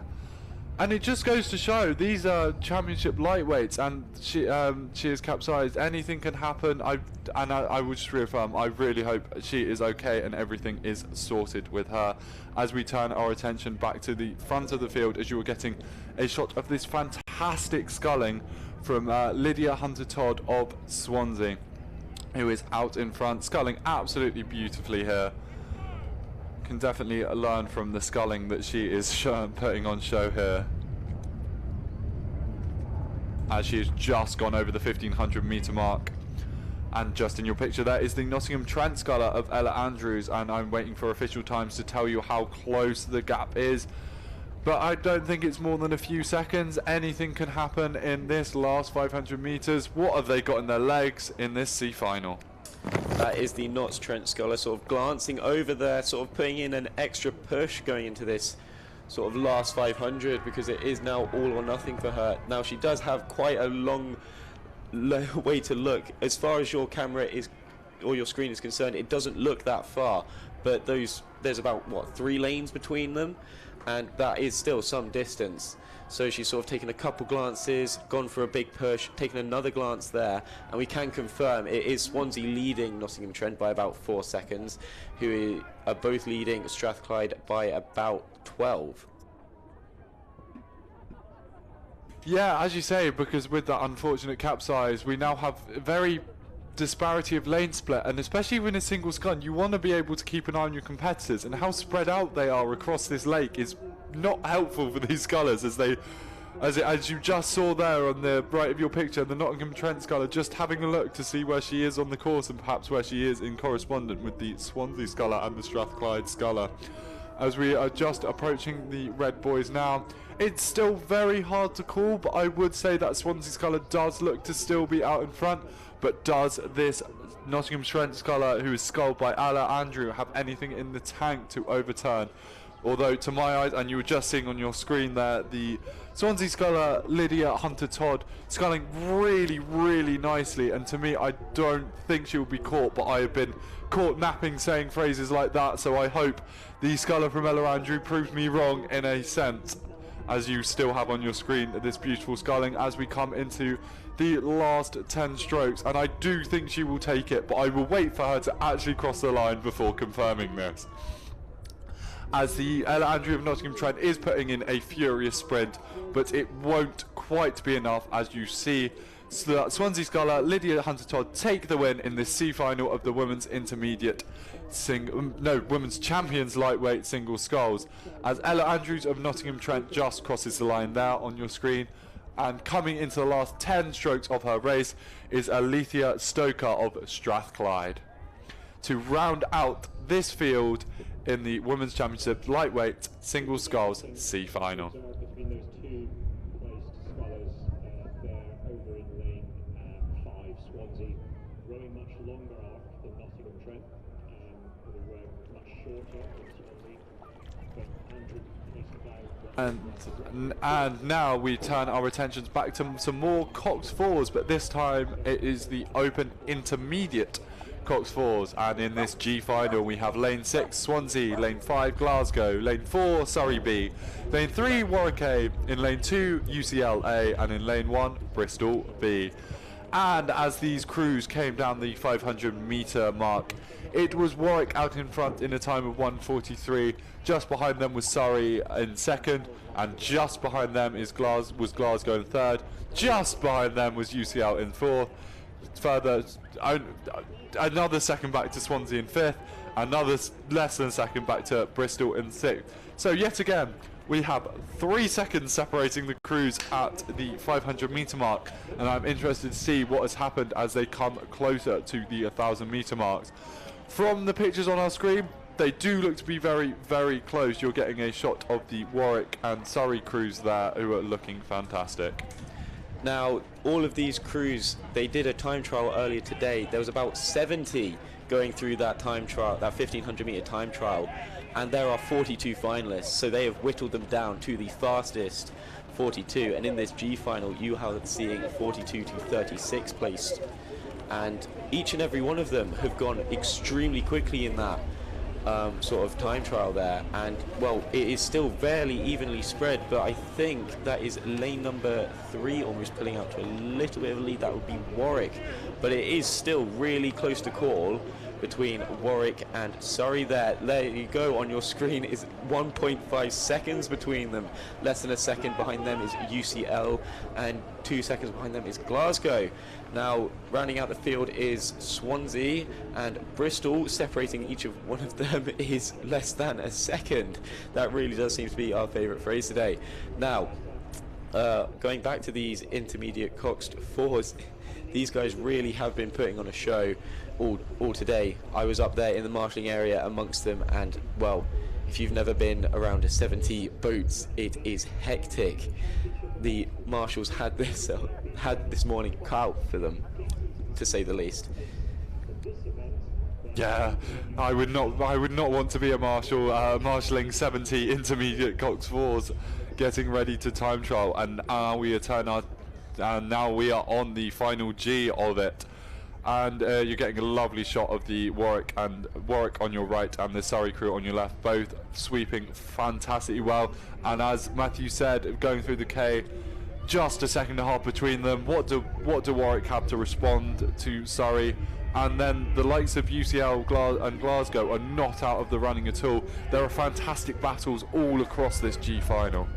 And it just goes to show these are championship lightweights, and she is capsized. Anything can happen. I would just reaffirm, I really hope she is okay and everything is sorted with her. As we turn our attention back to the front of the field, as you were getting a shot of this fantastic sculling from Lydia Hunter-Todd of Swansea, who is out in front, sculling absolutely beautifully here. Can definitely learn from the sculling that she is putting on show here, as she has just gone over the 1500 metre mark. And just in your picture there is the Nottingham Trent Sculler of Ella Andrews, and I'm waiting for official times to tell you how close the gap is, but I don't think it's more than a few seconds. Anything can happen in this last 500 metres. What have they got in their legs in this C final? That is the Notts Trent Sculler sort of glancing over there, sort of putting in an extra push going into this sort of last 500, because it is now all or nothing for her. Now she does have quite a long way to look. As far as your camera is, or your screen is concerned, it doesn't look that far, but there's about, what, 3 lanes between them, and that is still some distance. So she's sort of taken a couple glances, gone for a big push, taken another glance there, and we can confirm it is Swansea leading Nottingham Trent by about 4 seconds, who are both leading Strathclyde by about 12. Yeah, as you say, because with that unfortunate capsize, we now have a very disparity of lane split, and especially when a single gun, you want to be able to keep an eye on your competitors, and how spread out they are across this lake is not helpful for these scullers, as you just saw there on the right of your picture, the Nottingham Trent Sculler just having a look to see where she is on the course and perhaps where she is in correspondence with the Swansea Sculler and the Strathclyde Sculler. As we are just approaching the red boys now, it's still very hard to call, but I would say that Swansea Sculler does look to still be out in front. But does this Nottingham Trent Sculler, who is sculled by Ella Andrew, have anything in the tank to overturn? Although to my eyes, and you were just seeing on your screen there, the Swansea Sculler Lydia Hunter-Todd sculling really, really nicely, and to me I don't think she will be caught, but I have been caught napping saying phrases like that, so I hope the sculler from Ella Andrew proves me wrong in a sense, as you still have on your screen this beautiful sculling as we come into the last 10 strokes, and I do think she will take it, but I will wait for her to actually cross the line before confirming this. As the Ella Andrew of Nottingham Trent is putting in a furious sprint, but it won't quite be enough, as you see Swansea Sculler Lydia Hunter-Todd take the win in the C final of the women's intermediate women's champions lightweight single sculls, as Ella Andrews of Nottingham Trent just crosses the line there on your screen. And coming into the last 10 strokes of her race is Alethea Stoker of Strathclyde to round out this field in the Women's Championship Lightweight Single Sculls C Final. Between those two placed scullers there over in lane 5, Swansea rowing much longer arc than Nottingham Trent, who were much shorter than Swansea, but Andrew placed about. And now we turn our attentions back to some more Cox 4s, but this time it is the Open Intermediate Cox 4s, and in this G final we have lane 6 Swansea, lane 5 Glasgow, lane 4 Surrey B, lane 3 Warwick A, in lane 2 UCL A, and in lane 1 Bristol B. And as these crews came down the 500 metre mark, it was Warwick out in front in a time of 1:43. Just behind them was Surrey in second, and just behind them was Glasgow in third. Just behind them was UCL in fourth. Further, another second back to Swansea in fifth, another less than a second back to Bristol in sixth. So yet again, we have 3 seconds separating the crews at the 500 metre mark, and I'm interested to see what has happened as they come closer to the 1,000 metre marks. From the pictures on our screen, they do look to be very, very close. You're getting a shot of the Warwick and Surrey crews there, who are looking fantastic. Now, all of these crews, they did a time trial earlier today. There was about 70 going through that time trial, that 1500 meter time trial, and there are 42 finalists, so they have whittled them down to the fastest 42, and in this G final you are seeing 42 to 36 placed, and each and every one of them have gone extremely quickly in that sort of time trial there, and well, it is still fairly evenly spread, but I think that is lane number 3 almost pulling out to a little bit of a lead. That would be Warwick, but it is still really close to call between Warwick and Surrey there. There you go on your screen, is 1.5 seconds between them. Less than a second behind them is UCL, and 2 seconds behind them is Glasgow. Now, rounding out the field is Swansea and Bristol. Separating each of one of them is less than a second. That really does seem to be our favourite phrase today. Now, going back to these intermediate Coxed 4s, these guys really have been putting on a show all today. I was up there in the marshalling area amongst them, and well, if you've never been around a 70 boats, it is hectic. The marshals had this morning cut out for them, to say the least. Yeah, I would not want to be a marshal marshalling 70 intermediate Coxed 4s, getting ready to time trial, and now we are on the final G of it. And you're getting a lovely shot of the Warwick on your right and the Surrey crew on your left, both sweeping fantastically well. And as Matthew said, going through the K, just a second and a half between them. What do Warwick have to respond to Surrey? And then the likes of UCL and Glasgow are not out of the running at all. There are fantastic battles all across this G final.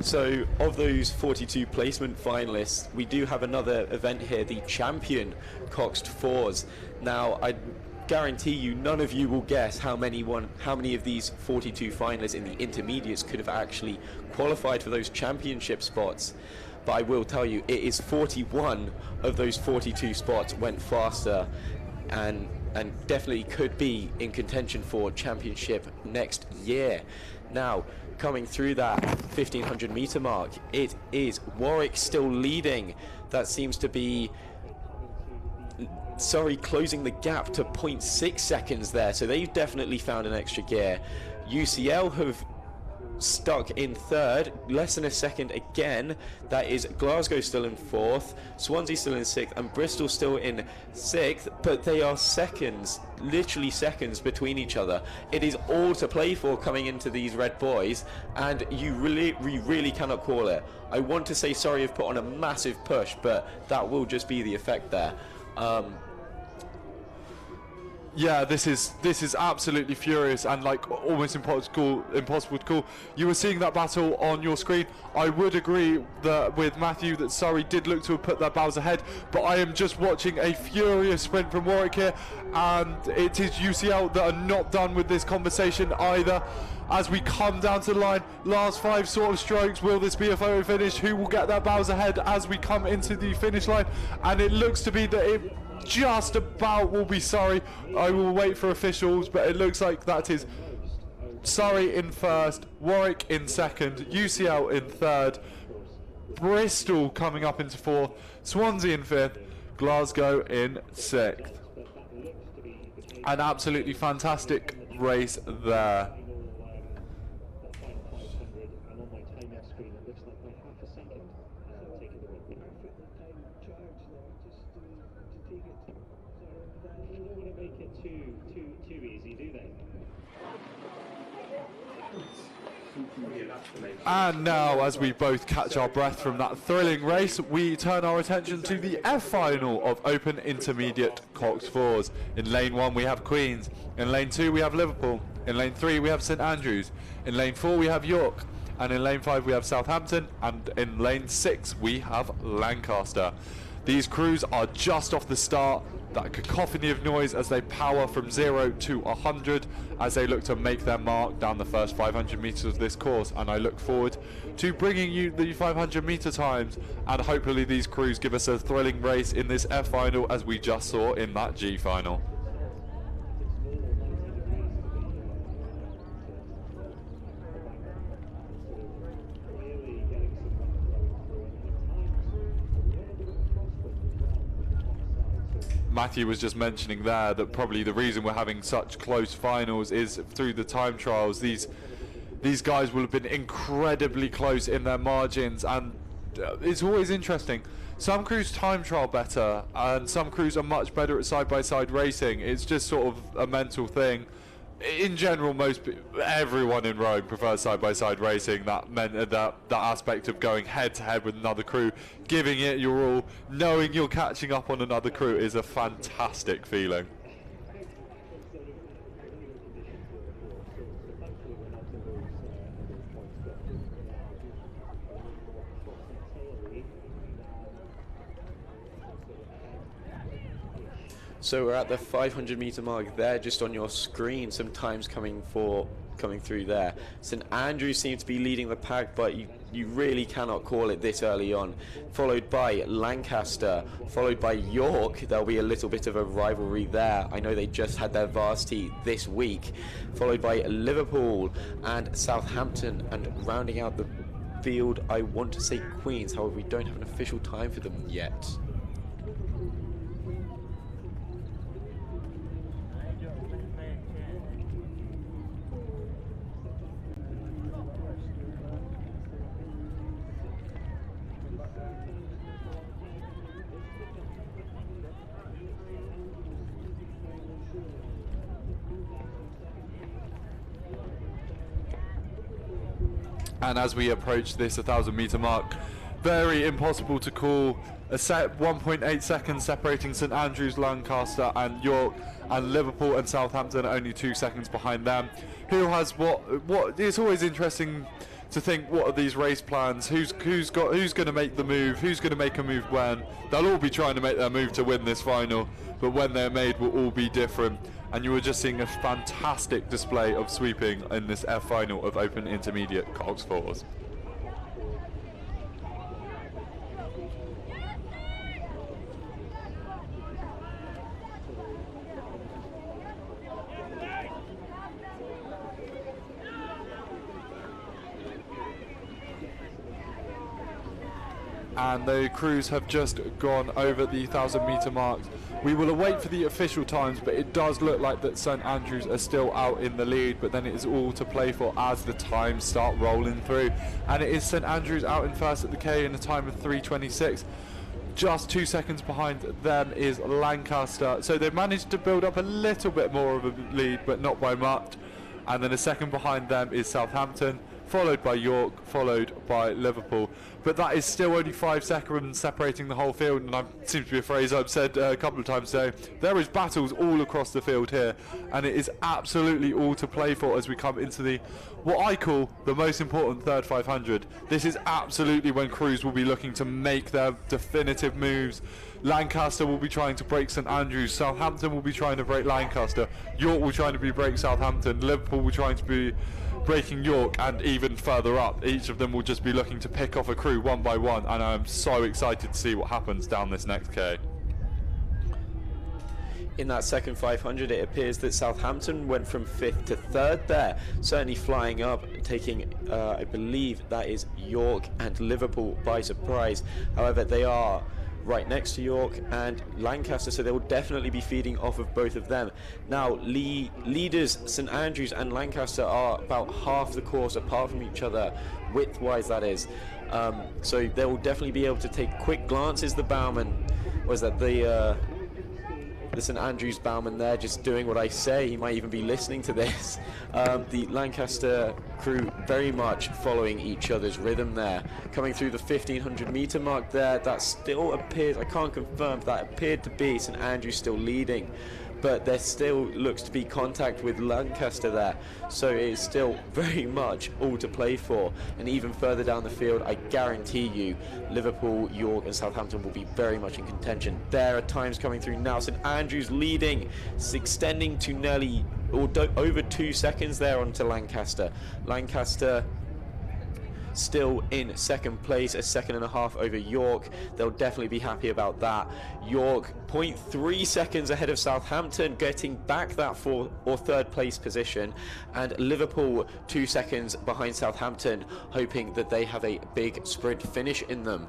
So, of those 42 placement finalists, we do have another event here, the Champion Coxed 4s. Now, I guarantee you, none of you will guess how many of these 42 finalists in the intermediates could have actually qualified for those championship spots. But I will tell you, it is 41 of those 42 spots went faster, and definitely could be in contention for championship next year. Now, coming through that 1500 meter mark, it is Warwick still leading. That seems to be closing the gap to 0.6 seconds there, so they've definitely found an extra gear. UCL have stuck in third, less than a second again. That is Glasgow still in fourth, Swansea still in sixth, and Bristol still in sixth, but they are seconds, literally seconds between each other. It is all to play for coming into these red boys, and we really cannot call it. I want to say Surrey have put on a massive push, but that will just be the effect there. Yeah, this is absolutely furious and like almost impossible to call. You were seeing that battle on your screen. I would agree with Matthew that Surrey did look to have put their bows ahead, but I am just watching a furious sprint from Warwick here, and it is UCL that are not done with this conversation either. As we come down to the line, last 5 sort of strokes, will this be a photo finish? Who will get their bows ahead as we come into the finish line? And it looks to be that it just about will be Surrey. I will wait for officials, but it looks like that is Surrey in first, Warwick in second, UCL in third, Bristol coming up into fourth, Swansea in fifth, Glasgow in sixth. An absolutely fantastic race there. And now, as we both catch our breath from that thrilling race, we turn our attention to the F final of Open Intermediate Coxed 4s. In lane 1 we have Queens, in lane 2 we have Liverpool, in lane 3 we have St Andrews, in lane 4 we have York, and in lane 5 we have Southampton, and in lane 6 we have Lancaster. These crews are just off the start. That cacophony of noise as they power from 0 to 100 as they look to make their mark down the first 500 meters of this course. And I look forward to bringing you the 500 meter times, and hopefully these crews give us a thrilling race in this F final as we just saw in that G final. Matthew was just mentioning there that probably the reason we're having such close finals is through the time trials. These guys will have been incredibly close in their margins, and it's always interesting. Some crews time trial better, and some crews are much better at side-by-side racing. It's just sort of a mental thing. In general, everyone in Rome prefers side-by-side racing. That aspect of going head-to-head with another crew, giving it your all, knowing you're catching up on another crew is a fantastic feeling. So we're at the 500 meter mark there, just on your screen. Some times coming through there. St Andrews seems to be leading the pack, but you really cannot call it this early on. Followed by Lancaster, followed by York. There'll be a little bit of a rivalry there. I know they just had their varsity this week. Followed by Liverpool and Southampton, and rounding out the field, I want to say Queens. However, we don't have an official time for them yet. And as we approach this 1,000 meter mark, very impossible to call. A set 1.8 seconds separating St Andrews, Lancaster and York, and Liverpool and Southampton only 2 seconds behind them. Who has what? It's always interesting to think, what are these race plans? Who's going to make the move? Who's going to make a move when? They'll all be trying to make their move to win this final, but when they're made will all be different. And you were just seeing a fantastic display of sweeping in this F final of Open Intermediate Coxed 4s. And the crews have just gone over the 1,000 meter mark. We will await for the official times, but it does look like that St Andrews are still out in the lead, but then it is all to play for as the times start rolling through. And it is St Andrews out in first at the K in a time of 3:26. Just 2 seconds behind them is Lancaster. So they've managed to build up a little bit more of a lead, but not by much. And then a second behind them is Southampton, followed by York, followed by Liverpool. But that is still only 5 seconds separating the whole field, and that seems to be a phrase I've said a couple of times today. There is battles all across the field here, and it is absolutely all to play for as we come into the, what I call the most important third 500. This is absolutely when crews will be looking to make their definitive moves. Lancaster will be trying to break St Andrews, Southampton will be trying to break Lancaster, York will try to break Southampton, Liverpool will trying to be breaking York, and even further up each of them will just be looking to pick off a crew one by one, and I'm so excited to see what happens down this next K. In that second 500, it appears that Southampton went from 5th to 3rd there, certainly flying up, taking I believe that is York and Liverpool by surprise. However, they are right next to York and Lancaster, so they will definitely be feeding off of both of them. Now, leaders St Andrews and Lancaster are about half the course apart from each other, width-wise that is. So they will definitely be able to take quick glances. The bowman, was that the St Andrews bowman there, just doing what I say. He might even be listening to this. The Lancaster crew very much following each other's rhythm there. Coming through the 1,500 meter mark there, that still appears, I can't confirm, that appeared to be St Andrews still leading. but there still looks to be contact with Lancaster there, so it's still very much all to play for. And even further down the field, I guarantee you Liverpool, York and Southampton will be very much in contention. There are times coming through now. St Andrews leading, it's extending to nearly over 2 seconds there onto Lancaster. Lancaster still in second place, a second and a half over York. They'll definitely be happy about that. York 0.3 seconds ahead of Southampton, getting back that fourth or third place position, and Liverpool 2 seconds behind Southampton, hoping that they have a big sprint finish in them.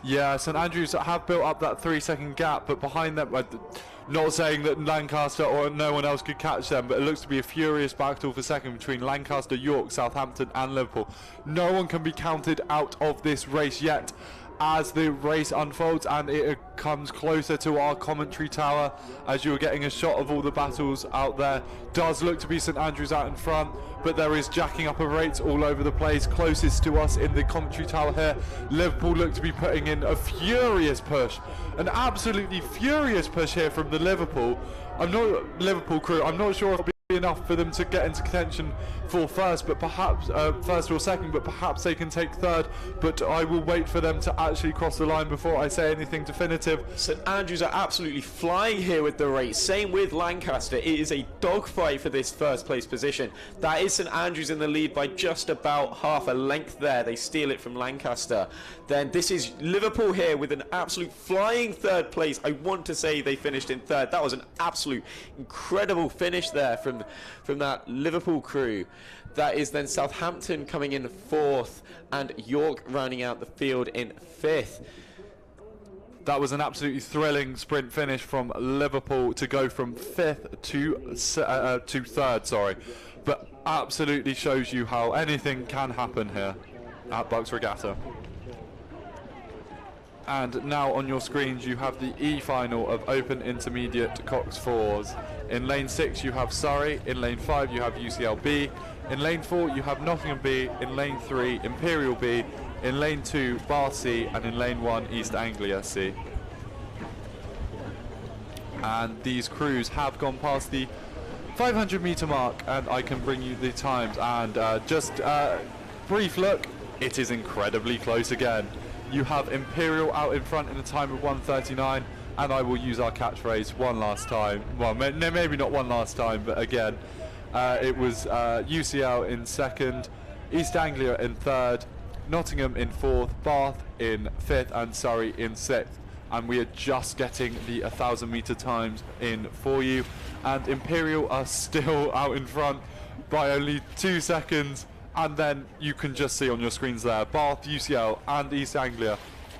Yeah, St Andrews have built up that 3 second gap, but behind them, not saying that Lancaster or no one else could catch them, but it looks to be a furious battle for second between Lancaster, York, Southampton and Liverpool. No one can be counted out of this race yet as the race unfolds and it comes closer to our commentary tower. As you're getting a shot of all the battles out there, does look to be St Andrews out in front, but there is jacking up of rates all over the place. Closest to us in the commentary tower here, Liverpool look to be putting in a furious push, an absolutely furious push here from the Liverpool crew. I'm not sure if it'll be enough for them to get into contention for first, but perhaps first or second, but perhaps they can take third. But I will wait for them to actually cross the line before I say anything definitive. St Andrews are absolutely flying here with the race. Same with Lancaster. It is a dogfight for this first place position. That is St Andrews in the lead by just about half a length there. They steal it from Lancaster. Then this is Liverpool here with an absolute flying third place. I want to say they finished in third. That was an absolute incredible finish there from that Liverpool crew. That is then Southampton coming in fourth and York rounding out the field in fifth. That was an absolutely thrilling sprint finish from Liverpool to go from fifth to third, sorry. But absolutely shows you how anything can happen here at BUCS Regatta. And now on your screens you have the E final of Open Intermediate Cox 4s. In lane 6 you have Surrey, in lane 5 you have UCL B, in lane 4 you have Nottingham B, in lane 3 Imperial B, in lane 2 Bath C, and in lane 1 East Anglia C. And these crews have gone past the 500 metre mark, and I can bring you the times, and just brief look, it is incredibly close again. You have Imperial out in front in a time of 1:39, and I will use our catchphrase one last time. Well, maybe not one last time, but again, it was UCL in second, East Anglia in third, Nottingham in fourth, Bath in fifth, and Surrey in sixth. And we are just getting the 1,000 metre times in for you, and Imperial are still out in front by only 2 seconds. And then you can just see on your screens there, Bath, UCL and East Anglia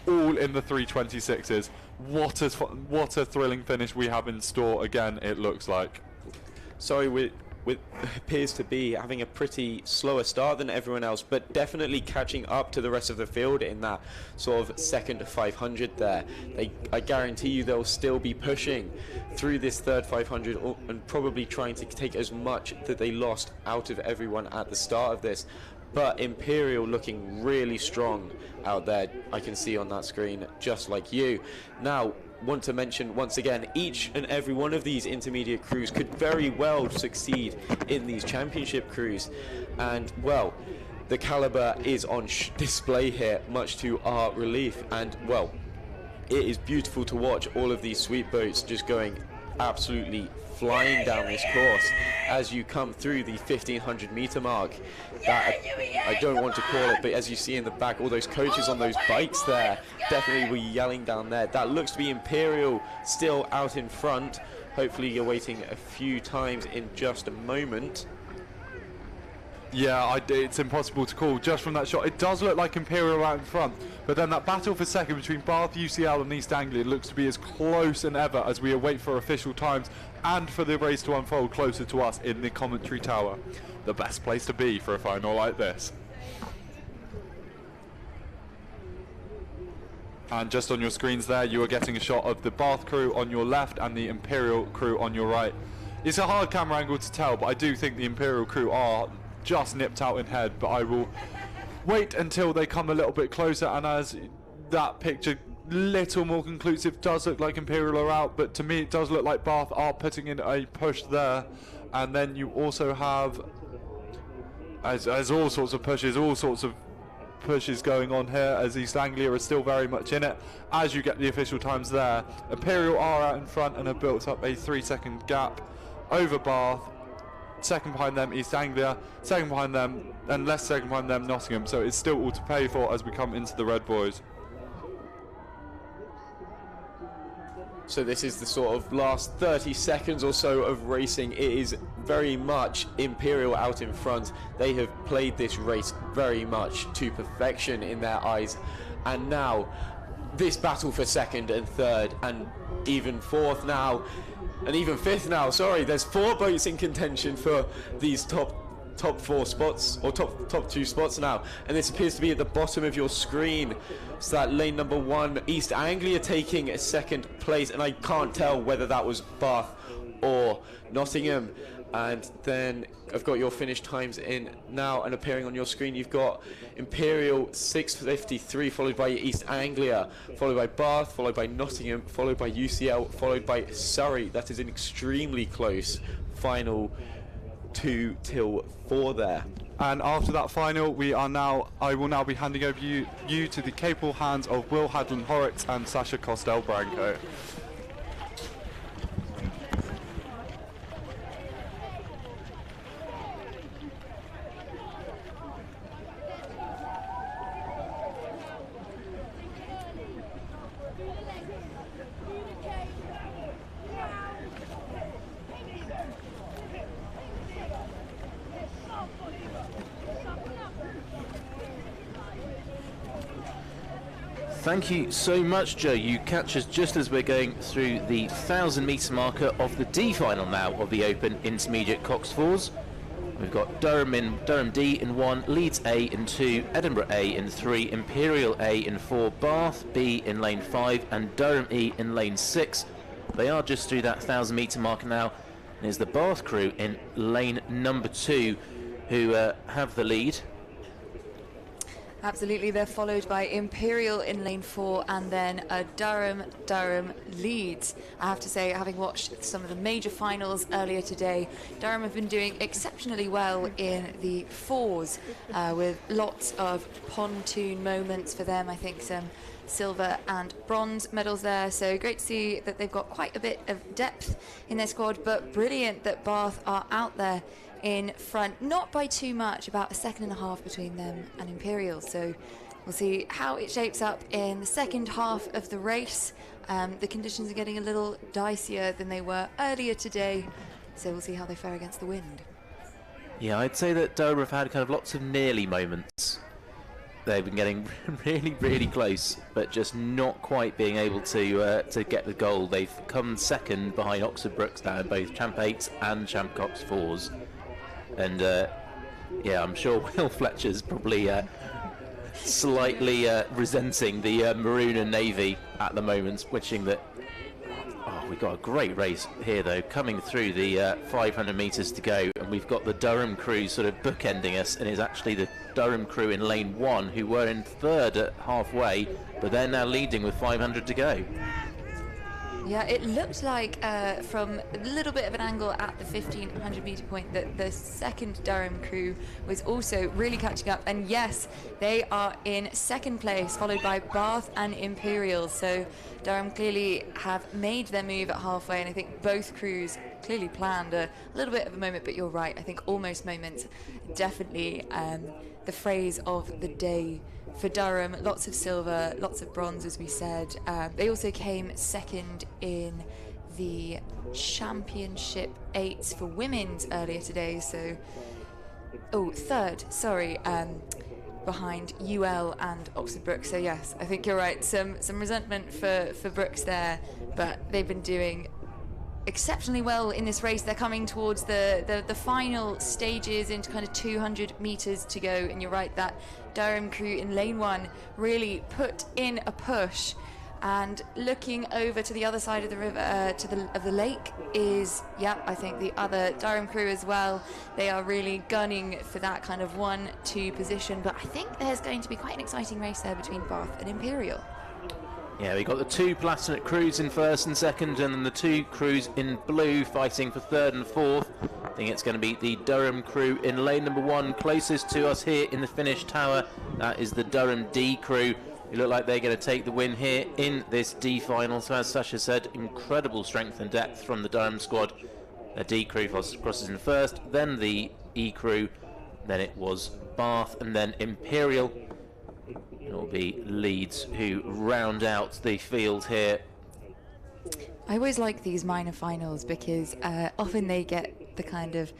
all in the 3:26s. What a thrilling finish we have in store again, it looks like. Sorry, we appears to be having a pretty slower start than everyone else, but definitely catching up to the rest of the field in that sort of second 500 there. I guarantee you they'll still be pushing through this third 500 and probably trying to take as much that they lost out of everyone at the start of this. But Imperial looking really strong out there, I can see on that screen, just like you. Now, want to mention once again, each and every one of these intermediate crews could very well succeed in these championship crews. And, well, the caliber is on display here, much to our relief. And, well, it is beautiful to watch all of these sweet boats just going absolutely flying down this course as you come through the 1,500 metre mark. That I don't want to call it, but as you see in the back, all those coaches on those bikes there definitely were yelling down there. That looks to be Imperial still out in front. Hopefully you're waiting a few times in just a moment. Yeah, it's impossible to call just from that shot. It does look like Imperial out in front, but then that battle for second between Bath, UCL and East Anglia looks to be as close and ever as we await for official times and for the race to unfold closer to us in the commentary tower. The best place to be for a final like this. And just on your screens there, you are getting a shot of the Bath crew on your left and the Imperial crew on your right. It's a hard camera angle to tell, but I do think the Imperial crew are just nipped out in head, but I will wait until they come a little bit closer, and as that picture little more conclusive. Does look like Imperial are out, but to me it does look like Bath are putting in a push there. And then you also have, as all sorts of pushes going on here, as East Anglia are still very much in it. As you get the official times there, Imperial are out in front and have built up a 3-second gap over Bath. Second behind them, East Anglia. Second behind them, and less second behind them, Nottingham. So it's still all to pay for as we come into the Red Boys. So this is the sort of last 30 seconds or so of racing. It is very much Imperial out in front. They have played this race very much to perfection in their eyes. And now, this battle for second and third, and even fourth now, and even fifth now, sorry, there's 4 boats in contention for these top 4 spots, or top 2 spots now, and this appears to be at the bottom of your screen. So that lane number 1, East Anglia taking a second place, and I can't tell whether that was Bath or Nottingham. And then I've got your finish times in now, and appearing on your screen you've got Imperial 6:53, followed by East Anglia, followed by Bath, followed by Nottingham, followed by UCL, followed by Surrey. That is an extremely close final 2 till 4 there. And after that final, I will now be handing over you to the capable hands of Will Hadlin Horrocks and Sasha Costel Branco. Thank you so much, Joe. You catch us just as we're going through the 1,000-metre marker of the D final now of the Open Intermediate Coxed Fours. We've got Durham D in 1, Leeds A in 2, Edinburgh A in 3, Imperial A in 4, Bath B in lane 5, and Durham E in lane 6. They are just through that 1,000-metre marker now. And it's the Bath crew in lane number 2 who have the lead. Absolutely, they're followed by Imperial in lane 4 and then a Durham Leeds. I have to say, having watched some of the major finals earlier today, Durham have been doing exceptionally well in the 4s with lots of pontoon moments for them. I think some silver and bronze medals there, so great to see that they've got quite a bit of depth in their squad, but brilliant that Bath are out there in front, not by too much, about 1.5 seconds between them and Imperial. So we'll see how it shapes up in the second half of the race. The conditions are getting a little dicier than they were earlier today, so we'll see how they fare against the wind. Yeah, I'd say that Durham have had kind of lots of nearly moments. They've been getting really close, but just not quite being able to get the goal. They've come second behind Oxford Brooks now in both Champ 8s and Champ Cox 4s. And yeah, I'm sure Will Fletcher's probably slightly resenting the maroon and navy at the moment, wishing that. Oh, we've got a great race here though, coming through the 500 metres to go, and we've got the Durham crew sort of bookending us, and it's actually the Durham crew in lane 1 who were in third at halfway, but they're now leading with 500 to go. Yeah, it looked like from a little bit of an angle at the 1,500 metre point that the second Durham crew was also really catching up. And yes, they are in second place, followed by Bath and Imperial. So Durham clearly have made their move at halfway, and I think both crews clearly planned a little bit of a moment, but you're right, I think almost moments, definitely the phrase of the day for Durham. Lots of silver, lots of bronze, as we said. They also came second in the Championship 8s for women's earlier today, so third, sorry, behind UL and Oxford Brooks. So yes, I think you're right, some resentment for Brooks there, but they've been doing exceptionally well in this race. They're coming towards the final stages into kind of 200 meters to go, and you're right, that Durham crew in lane 1 really put in a push. And looking over to the other side of the river, of the lake, is, yeah, I think the other Durham crew as well. They are really gunning for that kind of 1-2 position, but I think there's going to be quite an exciting race there between Bath and Imperial. Yeah, we got the two Platinate crews in first and second, and then the two crews in blue fighting for third and fourth. I think it's going to be the Durham crew in lane number 1, closest to us here in the finish tower. That is the Durham D crew. They look like they're going to take the win here in this D final. So as Sasha said, incredible strength and depth from the Durham squad. The D crew crosses in first, then the E crew, then it was Bath, and then Imperial. It will be Leeds who round out the field here. I always like these minor finals because often they get the kind of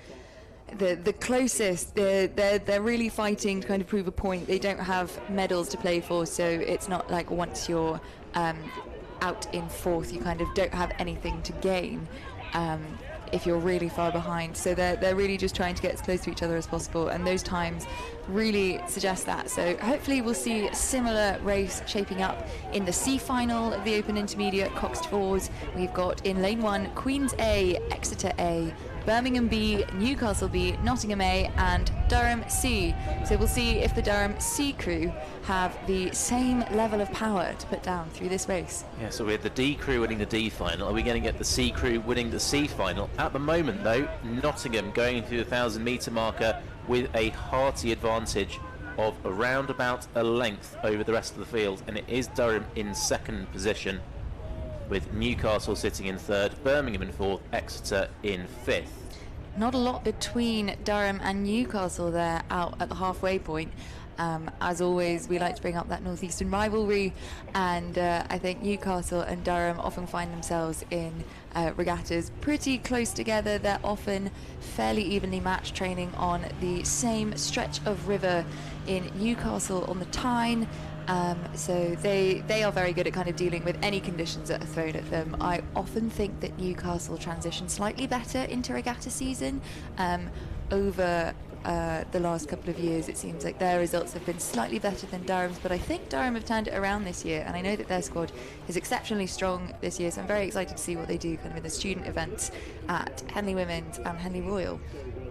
the closest. They're really fighting to kind of prove a point. They don't have medals to play for, so it's not like once you're out in fourth, you kind of don't have anything to gain if you're really far behind. So they're really just trying to get as close to each other as possible, and those times really suggest that. So hopefully we'll see a similar race shaping up in the C final of the Open Intermediate Coxed Fours. We've got in lane 1 Queen's A, Exeter A, Birmingham B, Newcastle B, Nottingham A, and Durham C. So we'll see if the Durham C crew have the same level of power to put down through this race. Yeah, so we had the D crew winning the D final. Are we going to get the C crew winning the C final? At the moment, though, Nottingham going through the 1,000-metre marker with a hearty advantage of around about a length over the rest of the field, and it is Durham in second position, with Newcastle sitting in third, Birmingham in fourth, Exeter in fifth. Not a lot between Durham and Newcastle there out at the halfway point. As always, we like to bring up that northeastern rivalry, and I think Newcastle and Durham often find themselves in regattas pretty close together. They're often fairly evenly matched, training on the same stretch of river in Newcastle on the Tyne. So they are very good at kind of dealing with any conditions that are thrown at them. I often think that Newcastle transition slightly better into regatta season over the last couple of years. It seems like their results have been slightly better than Durham's, but I think Durham have turned it around this year, and I know that their squad is exceptionally strong this year, so I'm very excited to see what they do kind of in the student events at Henley Women's and Henley Royal.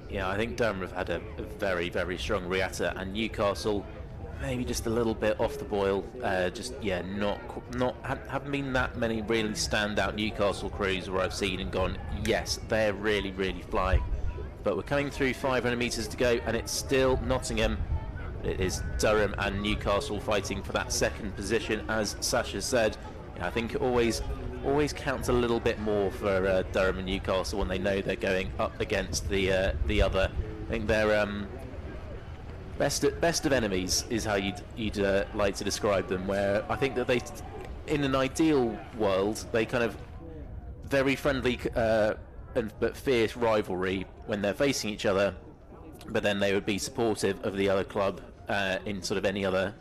Yeah, I think Durham have had a very, very strong regatta, and Newcastle maybe just a little bit off the boil. Haven't been that many really standout Newcastle crews where I've seen and gone, yes, they're really, really flying. But we're coming through 500 metres to go, and it's still Nottingham. It is Durham and Newcastle fighting for that second position, as Sasha said. I think it always counts a little bit more for Durham and Newcastle when they know they're going up against the other. I think they're best of enemies is how you'd like to describe them. Where I think that they, in an ideal world, they kind of very friendly but fierce rivalry when they're facing each other, but then they would be supportive of the other club in sort of any other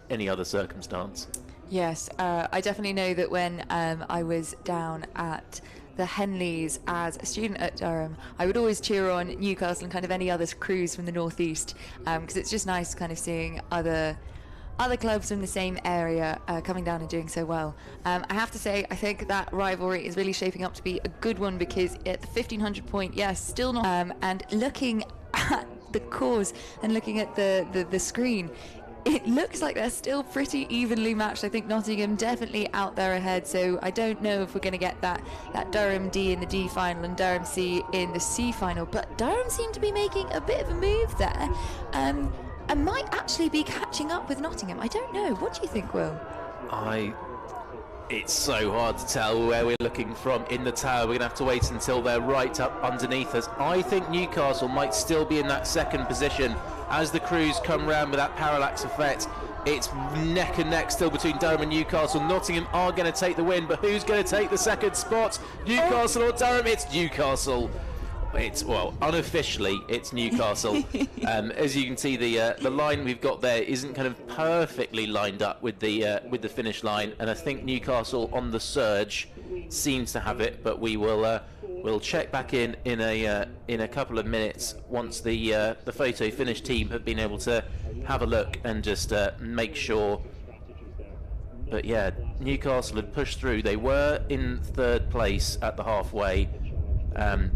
circumstance. Yes, I definitely know that when I was down at the Henleys as a student at Durham, I would always cheer on Newcastle and kind of any other crews from the northeast, because it's just nice kind of seeing other clubs from the same area coming down and doing so well. I have to say, I think that rivalry is really shaping up to be a good one, because at the 1500 point, yes, still not. And looking at the course and looking at the screen, it looks like they're still pretty evenly matched. I think Nottingham definitely out there ahead, so I don't know if we're going to get that Durham D in the D final and Durham C in the C final, but Durham seem to be making a bit of a move there. And might actually be catching up with Nottingham. I don't know. What do you think, Will? It's so hard to tell where we're looking from in the tower. We're going to have to wait until they're right up underneath us. I think Newcastle might still be in that second position as the crews come round with that parallax effect. It's neck and neck still between Durham and Newcastle. Nottingham are going to take the win, but who's going to take the second spot? Newcastle or Durham? It's Newcastle. Unofficially, it's Newcastle. As you can see, the line we've got there isn't kind of perfectly lined up with the finish line, and I think Newcastle on the surge seems to have it. But we'll check back in a couple of minutes once the photo finish team have been able to have a look and just make sure. But yeah, Newcastle had pushed through. They were in third place at the halfway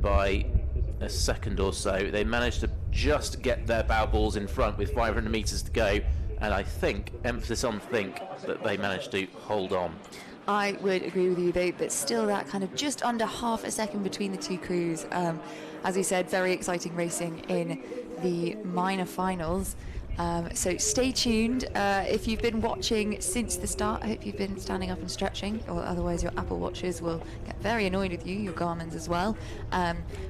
by a second or so. They managed to just get their bow balls in front with 500 metres to go, and I think, emphasis on think, that they managed to hold on. I would agree with you. But still that kind of just under half a second between the two crews. As we said, very exciting racing in the minor finals. So stay tuned. If you've been watching since the start, I hope you've been standing up and stretching, or otherwise your Apple Watches will get very annoyed with you, your Garmin's as well.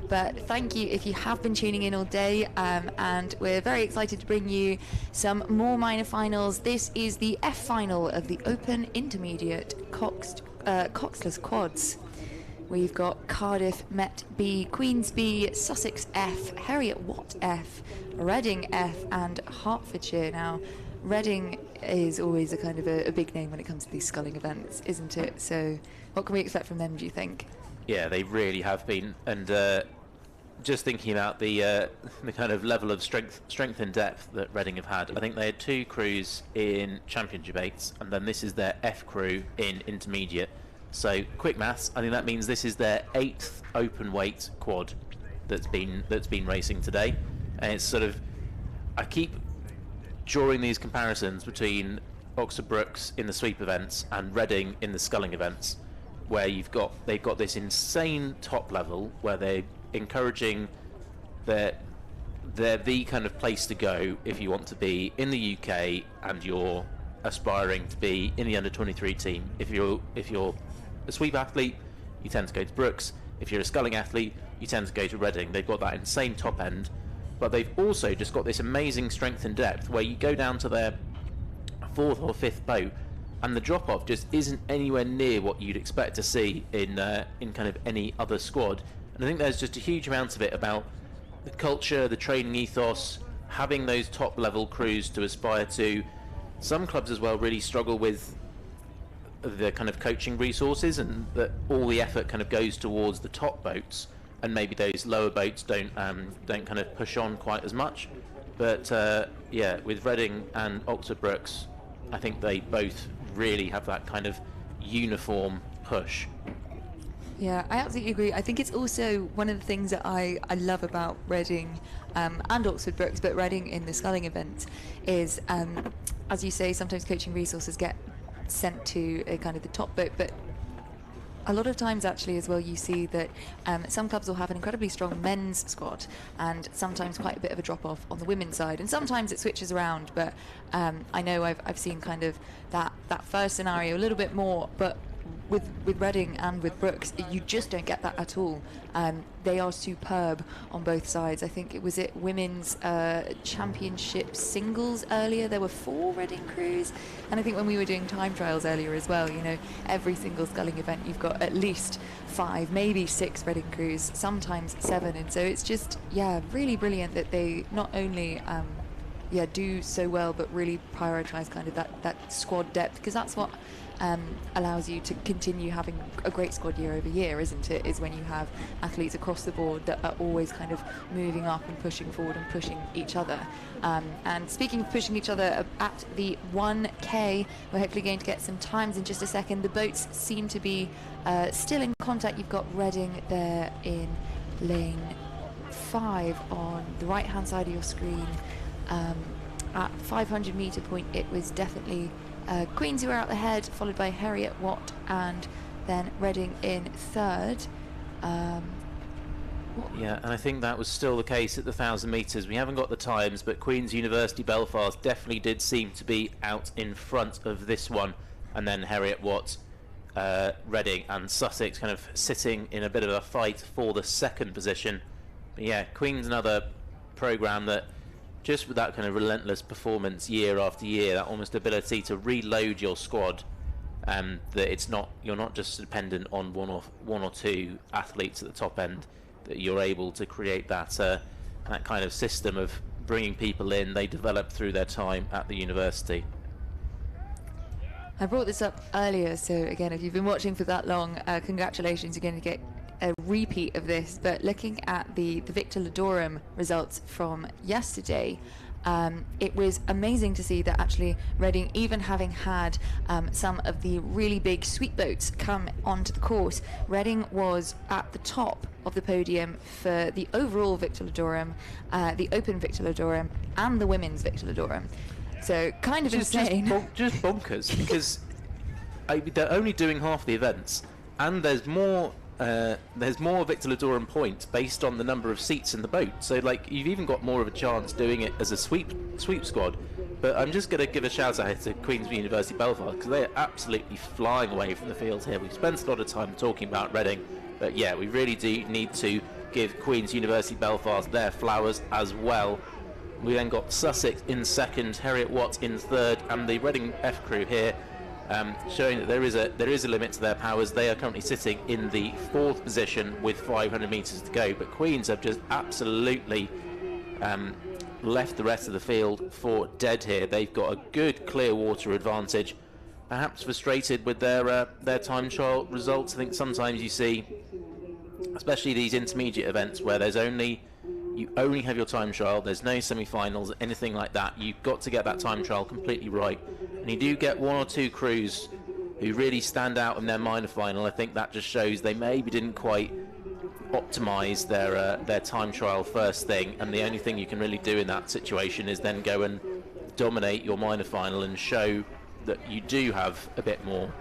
But thank you if you have been tuning in all day, and we're very excited to bring you some more minor finals. This is the F final of the Open Intermediate coxless quads. We've got Cardiff Met B, Queens B, Sussex F, Heriot Watt F, Reading F, and Hertfordshire. Now, Reading is always a kind of a big name when it comes to these sculling events, isn't it? So what can we expect from them, do you think? Yeah, they really have been. And just thinking about the kind of level of strength and depth that Reading have had, I think they had 2 crews in Championship 8s, and then this is their F crew in Intermediate. So, quick maths, I think that means this is their 8th open weight quad that's been racing today. And it's sort of, I keep drawing these comparisons between Oxford Brookes in the sweep events and Reading in the sculling events, where they've got this insane top level where they're encouraging they're the kind of place to go if you want to be in the UK and you're aspiring to be in the under-23 team. If you're a sweep athlete, you tend to go to Brookes. If you're a sculling athlete, you tend to go to Reading. They've got that insane top end, but they've also just got this amazing strength and depth where you go down to their 4th or 5th boat and the drop-off just isn't anywhere near what you'd expect to see in kind of any other squad. And I think there's just a huge amount of it about the culture, the training ethos, having those top-level crews to aspire to. Some clubs as well really struggle with the kind of coaching resources, and that all the effort kind of goes towards the top boats, and maybe those lower boats don't kind of push on quite as much. But yeah, with Reading and Oxford Brookes, I think they both really have that kind of uniform push. Yeah, I absolutely agree. I think it's also one of the things that I love about Reading and Oxford Brookes, but Reading in the sculling event is, as you say, sometimes coaching resources get sent to a kind of the top boat, but a lot of times actually as well you see that some clubs will have an incredibly strong men's squad and sometimes quite a bit of a drop off on the women's side, and sometimes it switches around, but I know I've seen kind of that first scenario a little bit more, but with Reading and with Brookes you just don't get that at all. They are superb on both sides. I think it was women's championship singles earlier, there were 4 Reading crews, and I think when we were doing time trials earlier as well, you know, every single sculling event you've got at least 5, maybe 6 Reading crews, sometimes 7, and so it's just, yeah, really brilliant that they not only do so well but really prioritise kind of that squad depth, because that's what allows you to continue having a great squad year over year, isn't it? Is when you have athletes across the board that are always kind of moving up and pushing forward and pushing each other. And speaking of pushing each other, at the 1K, we're hopefully going to get some times in just a second. The boats seem to be still in contact. You've got Reading there in lane 5 on the right hand side of your screen. At 500 metre point it was definitely Queens who were out the head, followed by Heriot Watt, and then Reading in 3rd. Yeah, and I think that was still the case at the 1,000 metres. We haven't got the times, but Queen's University Belfast definitely did seem to be out in front of this one, and then Heriot Watt, Reading and Sussex kind of sitting in a bit of a fight for the 2nd position. But yeah, Queen's another programme that, just with that kind of relentless performance year after year, that almost ability to reload your squad, that you're not just dependent on one or two athletes at the top end, that you're able to create that kind of system of bringing people in they develop through their time at the university. I brought this up earlier, so again, if you've been watching for that long, congratulations, you're going to get a repeat of this. But looking at the Victor Ladorum results from yesterday, it was amazing to see that actually Reading, even having had some of the really big sweep boats come onto the course, Reading was at the top of the podium for the overall Victor Ladorum, the Open Victor Ladorum, and the Women's Victor Ladorum. So kind of insane. Just bonkers, because they're only doing half the events, and there's more Victor Ladorum points based on the number of seats in the boat. So like you've even got more of a chance doing it as a sweep squad. But I'm just going to give a shout out to Queen's University Belfast, because they are absolutely flying away from the field here. We've spent a lot of time talking about Reading, but yeah, we really do need to give Queen's University Belfast their flowers as well. We then got Sussex in second, Heriot Watt in third, and the Reading F crew here showing that there is a limit to their powers. They are currently sitting in the 4th position with 500 metres to go, but Queens have just absolutely left the rest of the field for dead here. They've got a good clear water advantage, perhaps frustrated with their time trial results. I think sometimes you see, especially these intermediate events where you only have your time trial, there's no semi-finals, anything like that. You've got to get that time trial completely right, and you do get 1 or 2 crews who really stand out in their minor final. I think that just shows they maybe didn't quite optimize their time trial first thing, and the only thing you can really do in that situation is then go and dominate your minor final and show that you do have a bit more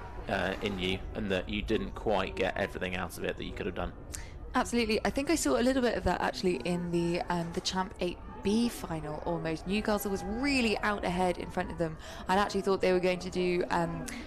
in you, and that you didn't quite get everything out of it that you could have done. Absolutely. I think I saw a little bit of that actually in the Champ 8B final almost. Newcastle was really out ahead in front of them. I'd actually thought they were going to do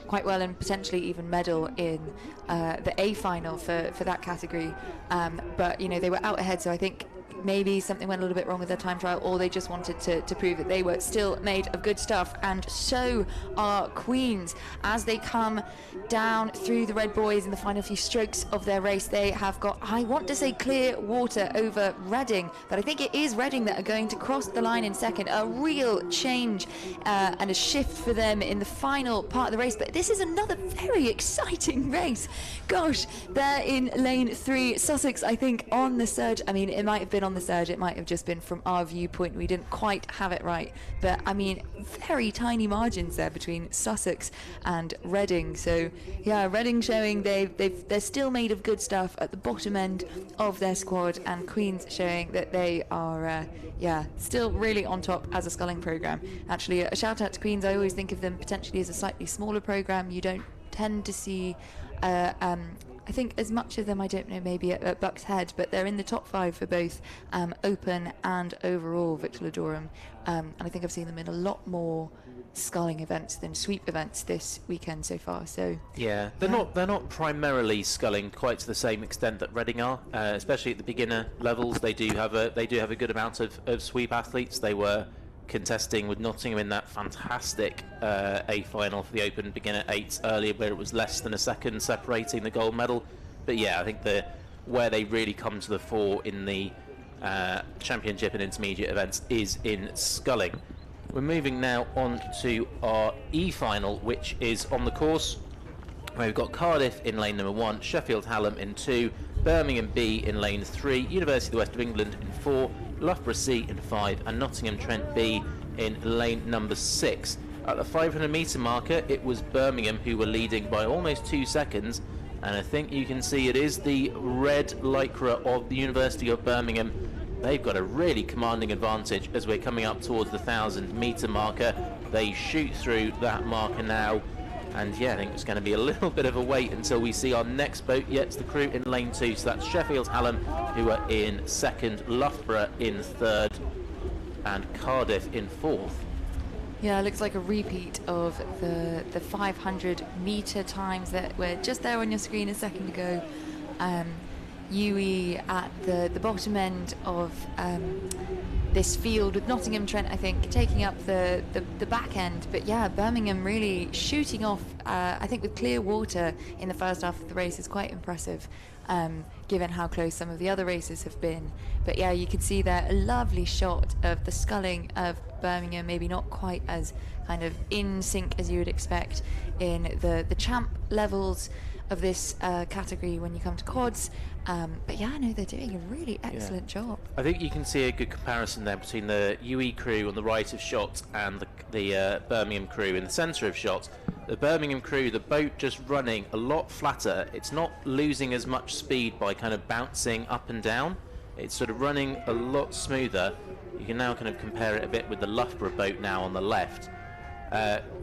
quite well and potentially even medal in the A final for that category. But, you know, they were out ahead, so I think maybe something went a little bit wrong with their time trial, or they just wanted to prove that they were still made of good stuff. And so are Queens as they come down through the Red Boys in the final few strokes of their race. They have got, I want to say, clear water over Reading, but I think it is Reading that are going to cross the line in second. A real change and a shift for them in the final part of the race. But this is another very exciting race. Gosh, they're in lane 3. Sussex, I think, on the surge. I mean, it might have been on the surge, it might have just been from our viewpoint, we didn't quite have it right, but I mean, very tiny margins there between Sussex and Reading. So yeah, Reading showing they're still made of good stuff at the bottom end of their squad, and Queens showing that they are still really on top as a sculling program. Actually, a shout out to Queens. I always think of them potentially as a slightly smaller program. You don't tend to see I think as much of them, I don't know, maybe at BUCS Head, but they're in the top 5 for both open and overall Victor Ladorum. And I think I've seen them in a lot more sculling events than sweep events this weekend so far. So yeah, they're not primarily sculling quite to the same extent that Reading are, especially at the beginner levels. They do have a good amount of sweep athletes. They were contesting with Nottingham in that fantastic A final for the Open Beginner 8 earlier, where it was less than a second separating the gold medal. But yeah, I think where they really come to the fore in the championship and intermediate events is in sculling. We're moving now on to our E final, which is on the course, where we've got Cardiff in lane number 1, Sheffield Hallam in 2, Birmingham B in lane 3, University of the West of England in 4, Loughborough C in 5, and Nottingham Trent B in lane number 6. At the 500 metre marker, it was Birmingham who were leading by almost 2 seconds, and I think you can see it is the red lycra of the University of Birmingham. They've got a really commanding advantage as we're coming up towards the 1000 metre marker. They shoot through that marker now, and yeah, I think it's going to be a little bit of a wait until we see our next boat. Yeah, it's the crew in lane 2, so that's Sheffield Hallam who are in 2nd, Loughborough in 3rd, and Cardiff in 4th. Yeah, it looks like a repeat of the 500 metre times that were just there on your screen a second ago. UE at the bottom end of this field, with Nottingham Trent, I think, taking up the back end. But yeah, Birmingham really shooting off, I think, with clear water in the first half of the race is quite impressive, given how close some of the other races have been. But yeah, you can see there a lovely shot of the sculling of Birmingham, maybe not quite as kind of in sync as you would expect in the champ levels of this category when you come to quads. But yeah, no, they're doing a really excellent job. I think you can see a good comparison there between the UE crew on the right of shot and the Birmingham crew in the centre of shot. The Birmingham crew, the boat just running a lot flatter. It's not losing as much speed by kind of bouncing up and down. It's sort of running a lot smoother. You can now kind of compare it a bit with the Loughborough boat now on the left.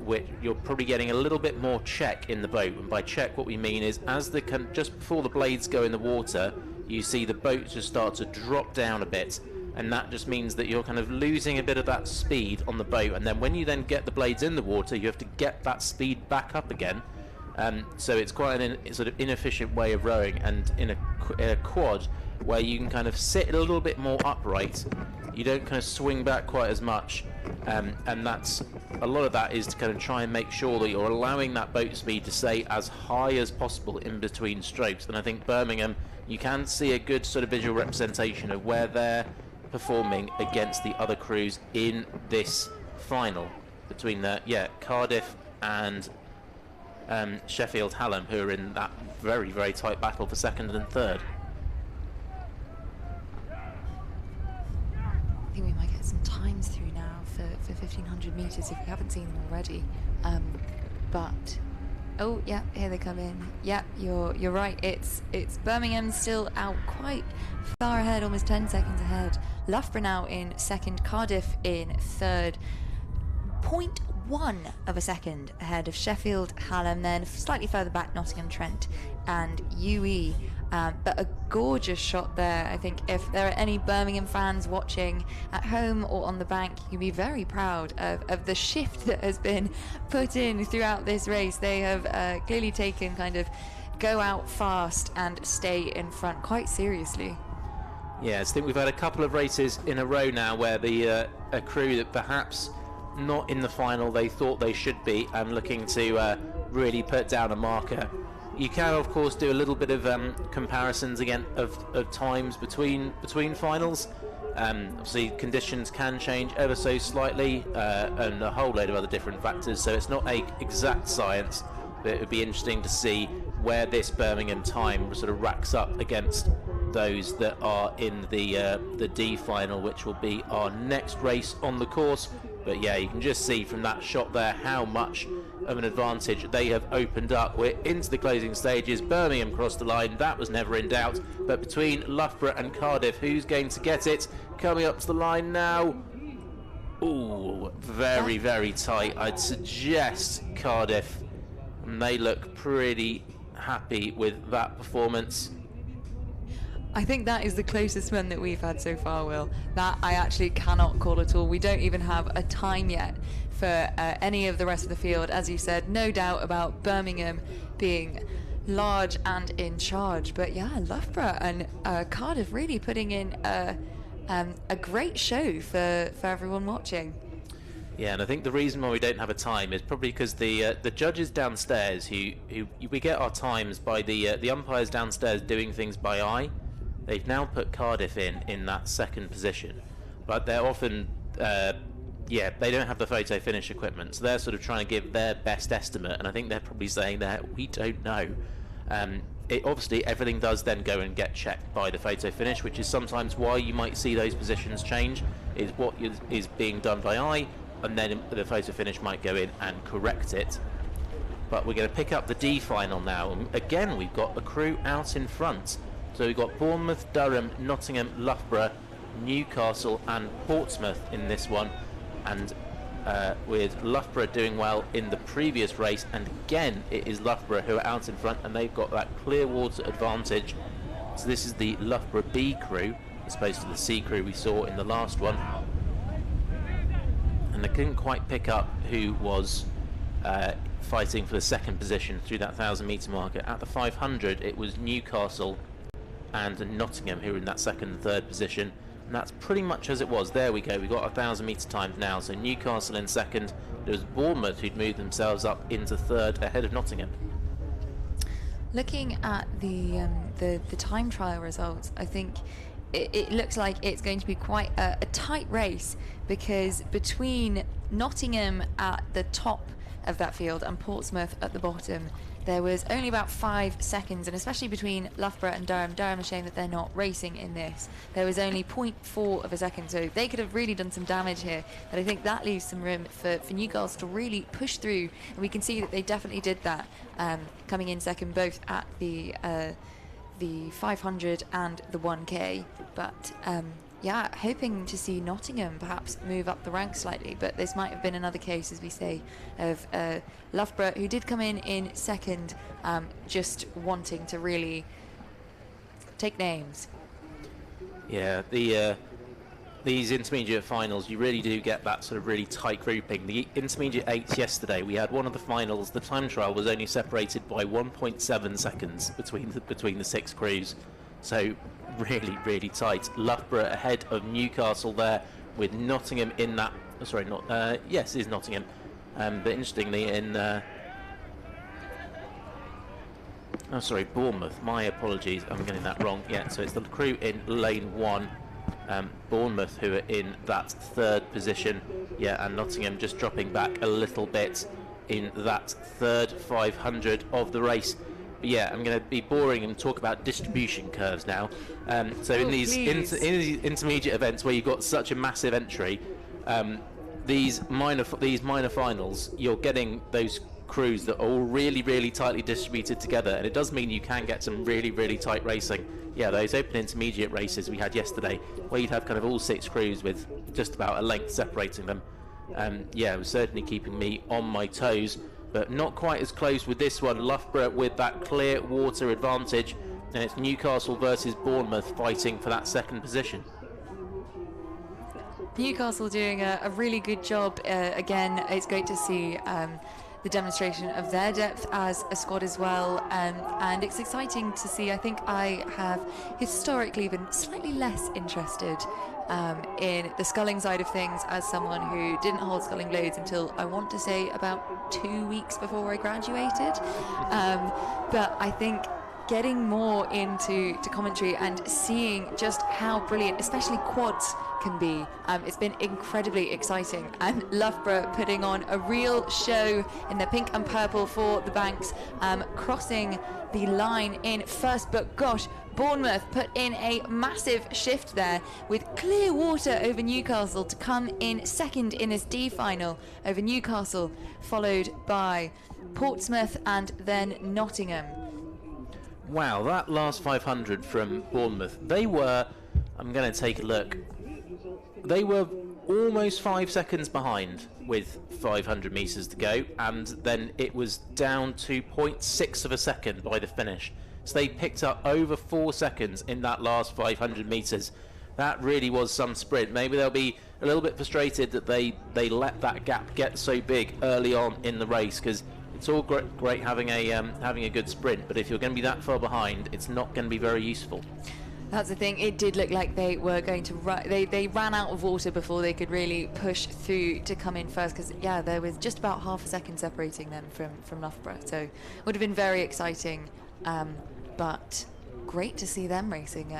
which you're probably getting a little bit more check in the boat. And by check, what we mean is as just before the blades go in the water, you see the boat just start to drop down a bit, and that just means that you're kind of losing a bit of that speed on the boat, and then when you then get the blades in the water, you have to get that speed back up again. So it's quite an sort of inefficient way of rowing, and in a quad where you can kind of sit a little bit more upright, you don't kind of swing back quite as much, and that's a lot of that is to kind of try and make sure that you're allowing that boat speed to stay as high as possible in between strokes. And I think Birmingham, you can see a good sort of visual representation of where they're performing against the other crews in this final between Cardiff and Sheffield Hallam, who are in that very, very tight battle for second and third. I think we might get some times through now for 1500 meters if we haven't seen them already. But oh yeah, here they come in. Yeah, you're right. It's Birmingham still out quite far ahead, almost 10 seconds ahead. Loughborough now in second, Cardiff in third. 0.1 of a second ahead of Sheffield Hallam, then slightly further back Nottingham Trent and UE. But a gorgeous shot there. I think if there are any Birmingham fans watching at home or on the bank, you'd be very proud of the shift that has been put in throughout this race. They have clearly taken kind of go out fast and stay in front quite seriously. Yes, I think we've had a couple of races in a row now where the a crew that perhaps not in the final they thought they should be and looking to really put down a marker. You can of course do a little bit of comparisons again of times between finals. Obviously conditions can change ever so slightly and a whole load of other different factors, so it's not a exact science, but it would be interesting to see where this Birmingham time sort of racks up against those that are in the D final, which will be our next race on the course. But yeah, you can just see from that shot there how much of an advantage they have opened up. We're into the closing stages. Birmingham crossed the line, that was never in doubt. But between Loughborough and Cardiff, who's going to get it? Coming up to the line now. Ooh, very, very tight. I'd suggest Cardiff, and they look pretty happy with that performance. I think that is the closest one that we've had so far, Will. That I actually cannot call at all. We don't even have a time yet for any of the rest of the field. As you said, no doubt about Birmingham being large and in charge. But yeah, Loughborough and Cardiff really putting in a great show for everyone watching. Yeah, and I think the reason why we don't have a time is probably because the judges downstairs, who we get our times by the umpires downstairs doing things by eye. They've now put Cardiff in that second position, but they're often, they don't have the photo finish equipment, so they're sort of trying to give their best estimate, and I think they're probably saying that we don't know. Obviously, everything does then go and get checked by the photo finish, which is sometimes why you might see those positions change, is what is being done by eye, and then the photo finish might go in and correct it. But we're going to pick up the D final now, and again we've got the crew out in front. So we've got Bournemouth, Durham, Nottingham, Loughborough, Newcastle and Portsmouth in this one, and with Loughborough doing well in the previous race, and again it is Loughborough who are out in front and they've got that clear water advantage. So this is the Loughborough B crew as opposed to the C crew we saw in the last one, and they couldn't quite pick up who was fighting for the second position through that 1,000 metre marker. At the 500 it was Newcastle and Nottingham who were in that second and third position, and that's pretty much as it was. There we go, we've got 1,000 metre times now, so Newcastle in second. It was Bournemouth who'd moved themselves up into third ahead of Nottingham. Looking at the time trial results, I think it looks like it's going to be quite a tight race, because between Nottingham at the top of that field and Portsmouth at the bottom, there was only about 5 seconds, and especially between Loughborough and Durham, a shame that they're not racing in this, there was only 0.4 of a second, so they could have really done some damage here. But I think that leaves some room for Newcastle to really push through, and we can see that they definitely did that, coming in second both at the 500 and the 1K. But yeah, hoping to see Nottingham perhaps move up the ranks slightly, but this might have been another case, as we say, of Loughborough, who did come in second, just wanting to really take names. Yeah, these intermediate finals, you really do get that sort of really tight grouping. The intermediate 8s yesterday, we had one of the finals, the time trial was only separated by 1.7 seconds between the 6 crews. So really, really tight. Loughborough ahead of Newcastle there, with Nottingham in that. Sorry, not. Yes, it is Nottingham. But interestingly, Bournemouth. My apologies, I'm getting that wrong. Yeah, so it's the crew in lane 1. Bournemouth who are in that 3rd position. Yeah, and Nottingham just dropping back a little bit in that 3rd 500 of the race. But yeah, I'm going to be boring and talk about distribution curves now. So in these intermediate events where you've got such a massive entry, these minor finals, you're getting those crews that are all really, really tightly distributed together, and it does mean you can get some really, really tight racing. Yeah, those open intermediate races we had yesterday, where you'd have kind of all 6 crews with just about a length separating them. Yeah, it was certainly keeping me on my toes, but not quite as close with this one. Loughborough with that clear water advantage, and it's Newcastle versus Bournemouth fighting for that 2nd position. Newcastle doing a really good job. Again, it's great to see the demonstration of their depth as a squad as well, and it's exciting to see. I think I have historically been slightly less interested in the sculling side of things as someone who didn't hold sculling blades until, I want to say, about 2 weeks before I graduated. But I think getting more into commentary and seeing just how brilliant, especially quads, can be, it's been incredibly exciting. And Loughborough putting on a real show in their pink and purple for the banks, crossing the line in first, but gosh, Bournemouth put in a massive shift there with clear water over Newcastle to come in second in this D final over Newcastle, followed by Portsmouth and then Nottingham. Wow, that last 500 from Bournemouth, they were, I'm going to take a look, they were almost 5 seconds behind with 500 metres to go, and then it was down to 0.6 of a second by the finish. So they picked up over 4 seconds in that last 500 metres. That really was some sprint. Maybe they'll be a little bit frustrated that they let that gap get so big early on in the race, because it's all great having a good sprint, but if you're going to be that far behind, it's not going to be very useful. That's the thing. It did look like they were going to they ran out of water before they could really push through to come in first, because yeah, there was just about half a second separating them from Loughborough. So it would have been very exciting, but great to see them racing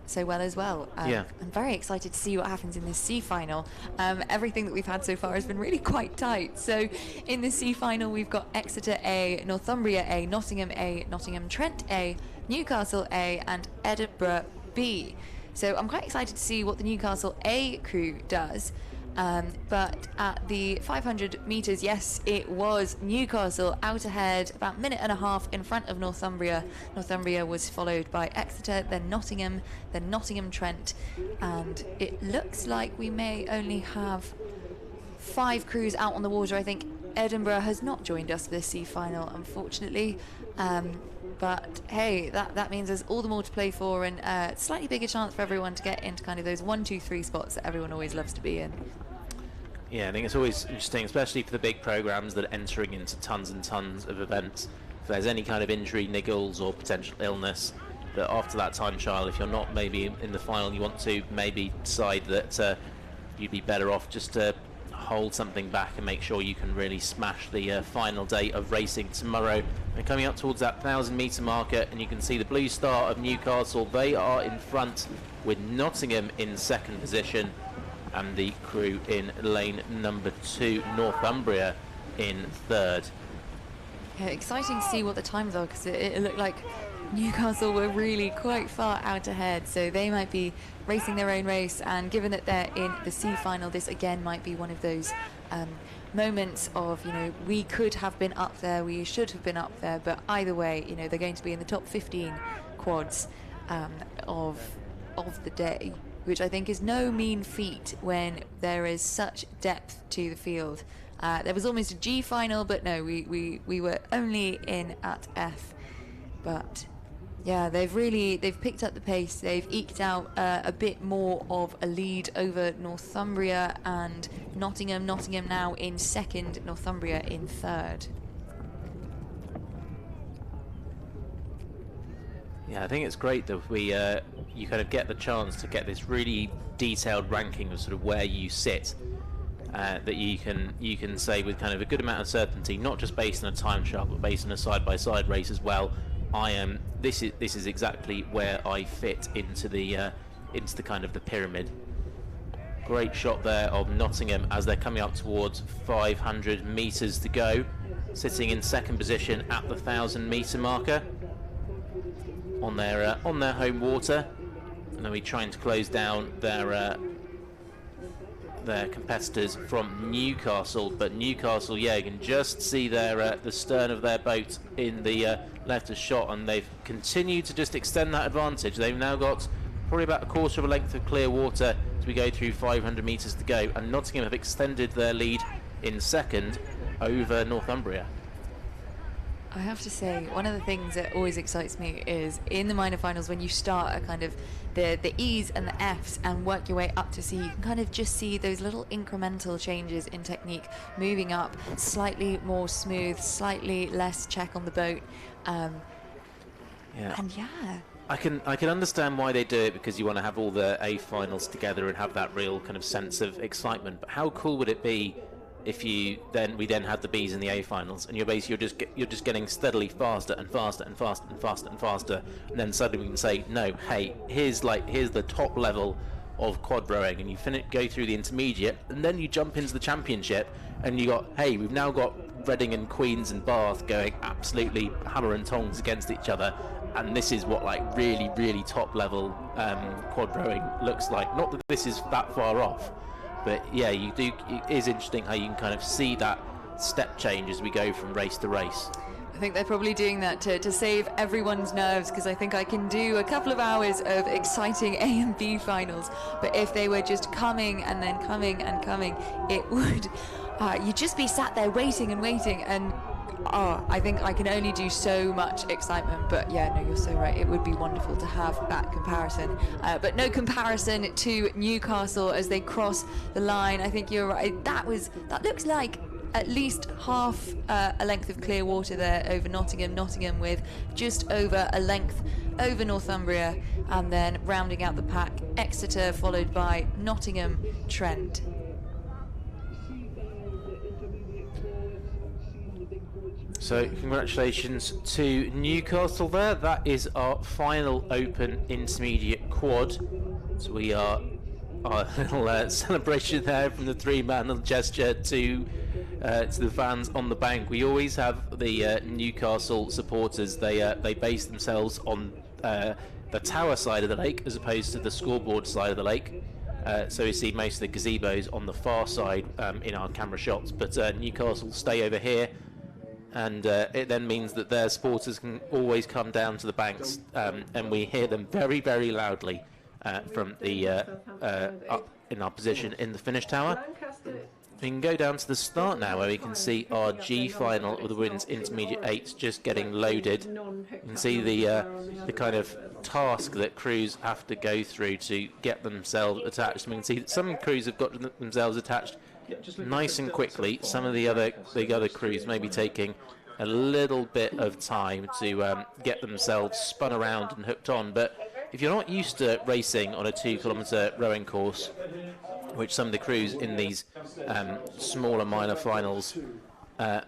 so well as well. Yeah. I'm very excited to see what happens in this C final. Everything that we've had so far has been really quite tight. So in the C final, we've got Exeter A, Northumbria A, Nottingham Trent A, Newcastle A, and Edinburgh B. So I'm quite excited to see what the Newcastle A crew does. But at the 500 metres, yes, it was Newcastle out ahead, about a minute and a half in front of Northumbria. Northumbria was followed by Exeter, then Nottingham Trent, and it looks like we may only have 5 crews out on the water. I think Edinburgh has not joined us for this C final, unfortunately. But hey, that means there's all the more to play for, and a slightly bigger chance for everyone to get into kind of those 1, 2, 3 spots that everyone always loves to be in. Yeah, I think it's always interesting, especially for the big programs that are entering into tons and tons of events. If there's any kind of injury, niggles, or potential illness, that after that time trial, if you're not maybe in the final, you want to maybe decide that you'd be better off just to hold something back and make sure you can really smash the final day of racing tomorrow. And coming up towards that 1,000 metre marker, and you can see the Blue Star of Newcastle, they are in front with Nottingham in second position, and the crew in lane number 2, Northumbria, in third. Yeah, exciting to see what the times are, because it looked like Newcastle were really quite far out ahead, so they might be racing their own race, and given that they're in the C final, this again might be one of those moments of, you know, we could have been up there, we should have been up there, but either way, you know, they're going to be in the top 15 quads of the day. which I think is no mean feat when there is such depth to the field. There was almost a G final, but no, we were only in at F. But yeah, they've picked up the pace. They've eked out a bit more of a lead over Northumbria and Nottingham. Nottingham now in second, Northumbria in third. Yeah, I think it's great that you kind of get the chance to get this really detailed ranking of sort of where you sit. That you can say with kind of a good amount of certainty, not just based on a time trial, but based on a side-by-side race as well. This is exactly where I fit into the kind of the pyramid. Great shot there of Nottingham as they're coming up towards 500 meters to go, sitting in second position at the 1,000-meter marker on their home water, and they'll be trying to close down their competitors from Newcastle. But Newcastle, yeah, you can just see the stern of their boat in the left of shot, and they've continued to just extend that advantage. They've now got probably about a quarter of a length of clear water as we go through 500 metres to go, and Nottingham have extended their lead in second over Northumbria. I have to say, one of the things that always excites me is in the minor finals when you start at kind of the E's and the F's and work your way up to C, you can kind of just see those little incremental changes in technique, moving up, slightly more smooth, slightly less check on the boat. Yeah. And yeah. I can understand why they do it, because you want to have all the A finals together and have that real kind of sense of excitement. But how cool would it be if we then had the B's in the A finals, and you're just getting steadily faster and faster and faster and faster and faster, and then suddenly we can say, no, hey, here's the top level of quad rowing, and you go through the intermediate, and then you jump into the championship, and we've now got Reading and Queens and Bath going absolutely hammer and tongs against each other, and this is what really, really top level quad rowing looks like. Not that this is that far off, but yeah, it is interesting how you can kind of see that step change as we go from race to race. I think they're probably doing that to save everyone's nerves, because I think I can do a couple of hours of exciting A and B finals, but if they were just coming and then coming and coming, it would you'd just be sat there waiting and waiting, and I think I can only do so much excitement. But yeah, no, you're so right, it would be wonderful to have that comparison, but no comparison to Newcastle as they cross the line. I think you're right, that looks like at least half a length of clear water there over Nottingham with just over a length over Northumbria, and then rounding out the pack, Exeter, followed by Nottingham, Trent. So congratulations to Newcastle there. That is our final open intermediate quad. So we are our little celebration there from the three-man little gesture to the fans on the bank. We always have the Newcastle supporters. They base themselves on the tower side of the lake as opposed to the scoreboard side of the lake. So we see most of the gazebos on the far side in our camera shots, but Newcastle stay over here, and it then means that their supporters can always come down to the banks, and we hear them very, very loudly from the up in our position in the finish tower. We can go down to the start now, where we can see our G final of the women's intermediate 8 just getting loaded. You can see the kind of task that crews have to go through to get themselves attached. We can see that some crews have got themselves attached nice and quickly. Some of the other crews may be taking a little bit of time to get themselves spun around and hooked on. But if you're not used to racing on a 2-kilometre rowing course, which some of the crews in these smaller minor finals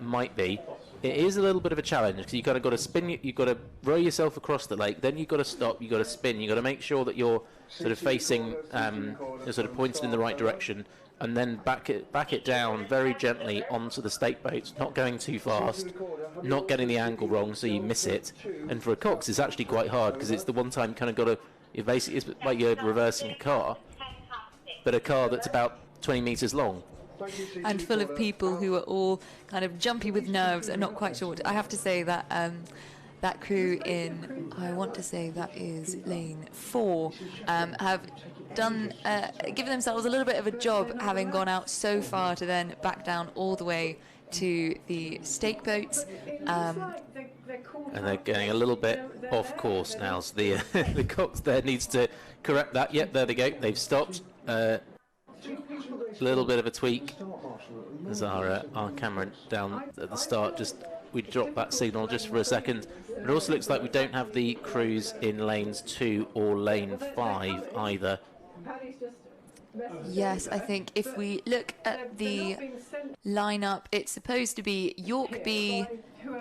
might be, it is a little bit of a challenge, because you've kind of got to spin, you've got to row yourself across the lake, then you've got to stop, you've got to spin, you've got to make sure that you're sort of facing, you're sort of pointed in the right direction, and then back it down very gently onto the stake boats, not going too fast, not getting the angle wrong so you miss it. And for a Cox, it's actually quite hard, because it's the one time you kind of got to, it's like you're reversing a car, but a car that's about 20 metres long. And full of people who are all kind of jumpy with nerves and not quite sure what I have to say that that crew in, I want to say that is lane 4, have done, given themselves a little bit of a job, having gone out so far to then back down all the way to the stake boats. And they're getting a little bit off course now, so the the Coxed there needs to correct that. Yep, there they go. They've stopped. A little bit of a tweak. There's our camera down at the start. Just we dropped that signal just for a second. It also looks like we don't have the crews in lanes 2 or lane 5 either. Yes, I think if we look at the lineup, it's supposed to be York B,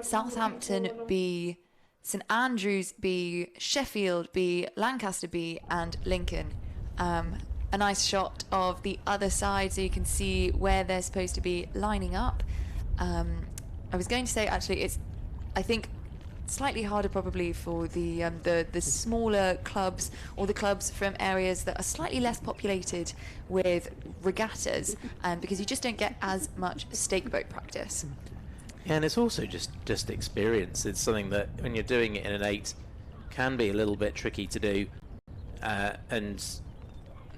Southampton B, St Andrews B, Sheffield B, Lancaster B, and Lincoln. A nice shot of the other side so you can see where they're supposed to be lining up. I was going to say, actually, it's, I think, slightly harder probably for the smaller clubs or the clubs from areas that are slightly less populated with regattas, because you just don't get as much stake boat practice. Yeah, and it's also just experience. It's something that when you're doing it in an 8 can be a little bit tricky to do, and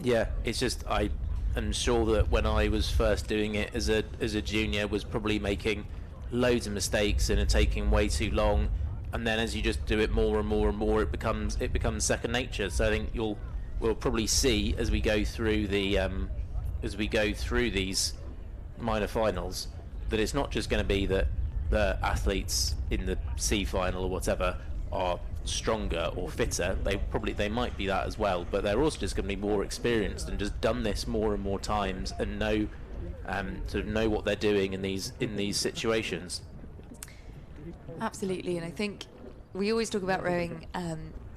yeah, it's just I am sure that when I was first doing it as a junior was probably making loads of mistakes and taking way too long. And then as you just do it more and more and more, it becomes second nature. So I think we'll probably see as we go through these minor finals that it's not just going to be that the athletes in the C final or whatever are stronger or fitter. They might be that as well, but they're also just going to be more experienced and just done this more and more times and know what they're doing in these situations. Absolutely, and I think we always talk about rowing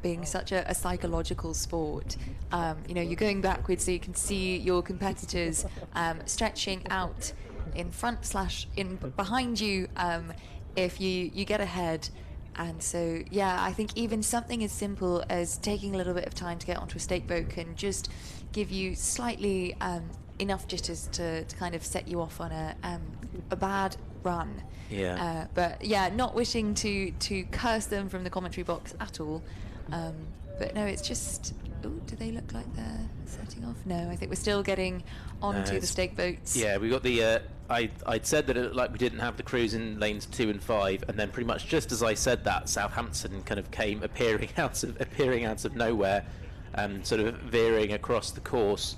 being such a psychological sport. You're going backwards so you can see your competitors stretching out in front / in behind you if you get ahead. And so, yeah, I think even something as simple as taking a little bit of time to get onto a stake boat can just give you slightly enough jitters to kind of set you off on a bad run. Yeah. But yeah, not wishing to curse them from the commentary box at all. But no, it's just. Ooh, do they look like they're setting off? No, I think we're still getting onto the stake boats. Yeah, we got the. I'd said that it looked like we didn't have the crews in lanes 2 and 5, and then pretty much just as I said that, Southampton kind of came appearing out of nowhere, sort of veering across the course.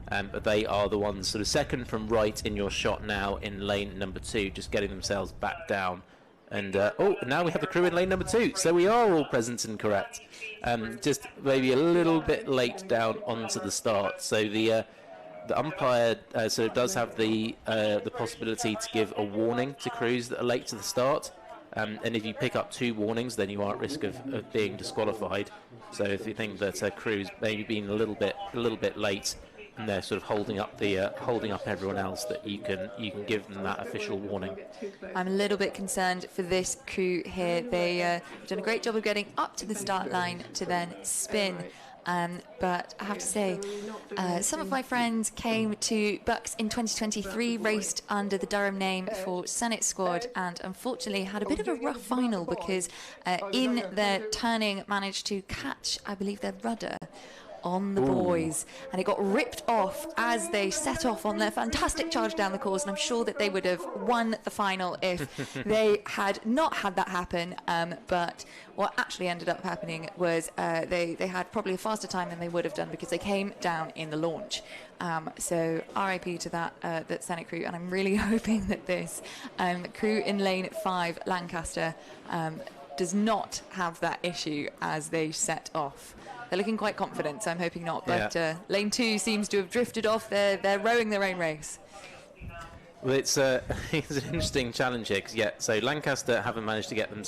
But they are the ones sort of second from right in your shot now in lane number 2, just getting themselves back down. And now we have the crew in lane number 2, so we are all present and correct. Just maybe a little bit late down onto the start. So the umpire sort of does have the possibility to give a warning to crews that are late to the start. And if you pick up 2 warnings, then you are at risk of being disqualified. So if you think that a crew's maybe been a little bit late, and they're sort of holding up everyone else, that you can give them that official warning. I'm a little bit concerned for this crew here. They done a great job of getting up to the start line to then spin. But I have to say, some of my friends came to BUCS in 2023, raced under the Durham name for Senate squad, and unfortunately had a bit of a rough final because in their turning managed to catch, I believe, their rudder on the boys, and it got ripped off as they set off on their fantastic charge down the course, and I'm sure that they would have won the final if they had not had that happen. But what actually ended up happening was they had probably a faster time than they would have done because they came down in the launch. So RIP to that Senate crew, and I'm really hoping that this crew in lane 5, Lancaster, does not have that issue as they set off. They're looking quite confident, so I'm hoping not. But lane 2 seems to have drifted off. They're rowing their own race. Well, it's an interesting challenge here, because so Lancaster haven't managed to get them,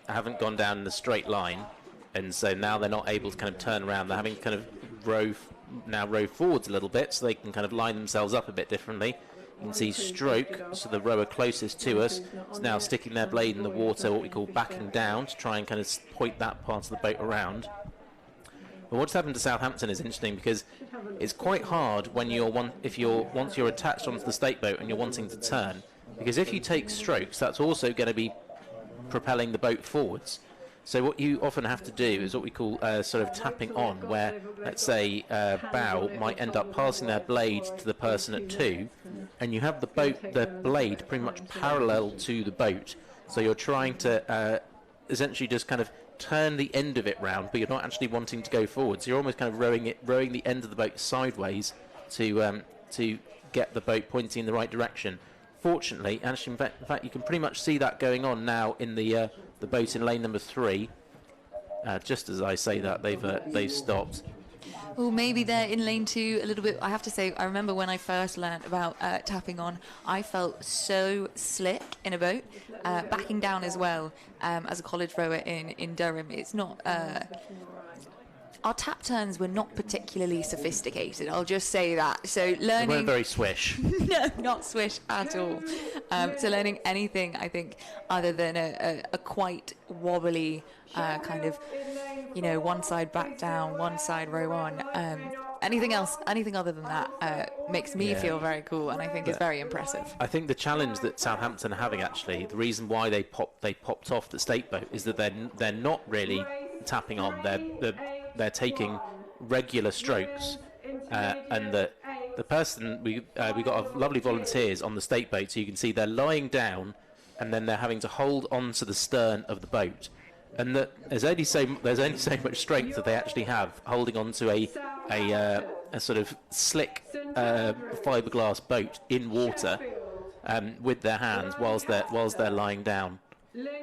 haven't gone down in a straight line, and so now they're not able to kind of turn around. They're having to kind of row forwards a little bit, so they can kind of line themselves up a bit differently. You can see Stroke, so the rower closest to us, is now sticking their blade in the water, what we call backing down, to try and kind of point that part of the boat around. But what's happened to Southampton is interesting, because it's quite hard when once you're attached onto the stake boat and you're wanting to turn, because if you take strokes, that's also going to be propelling the boat forwards. So what you often have to do is what we call sort of tapping on, where, let's say, bow might end up passing their blade to the person at 2, and you have the blade pretty much parallel to the boat. So you're trying to essentially just kind of turn the end of it round, but you're not actually wanting to go forward. So you're almost kind of rowing the end of the boat sideways to get the boat pointing in the right direction. Fortunately, actually, in fact, you can pretty much see that going on now in the boat in lane number 3. Just as I say that, they've stopped. Well, maybe they're in lane 2 a little bit. I have to say, I remember when I first learned about tapping on, I felt so slick in a boat, backing down as well. As a college rower in Durham, it's not. Our tap turns were not particularly sophisticated, I'll just say that. So learning... They weren't very swish. No, not swish at all. So learning anything, I think, other than a quite wobbly kind of, one side back down, one side row on. Anything other than that makes me feel very cool, and I think it's very impressive. I think the challenge that Southampton are having, actually, the reason why they popped off the state boat is that they're not really tapping on. They're taking regular strokes, and the person we got lovely volunteers on the state boat, so you can see they're lying down, and then they're having to hold onto the stern of the boat, and there's only so much strength that they actually have holding onto a sort of slick fiberglass boat in water with their hands whilst they're lying down.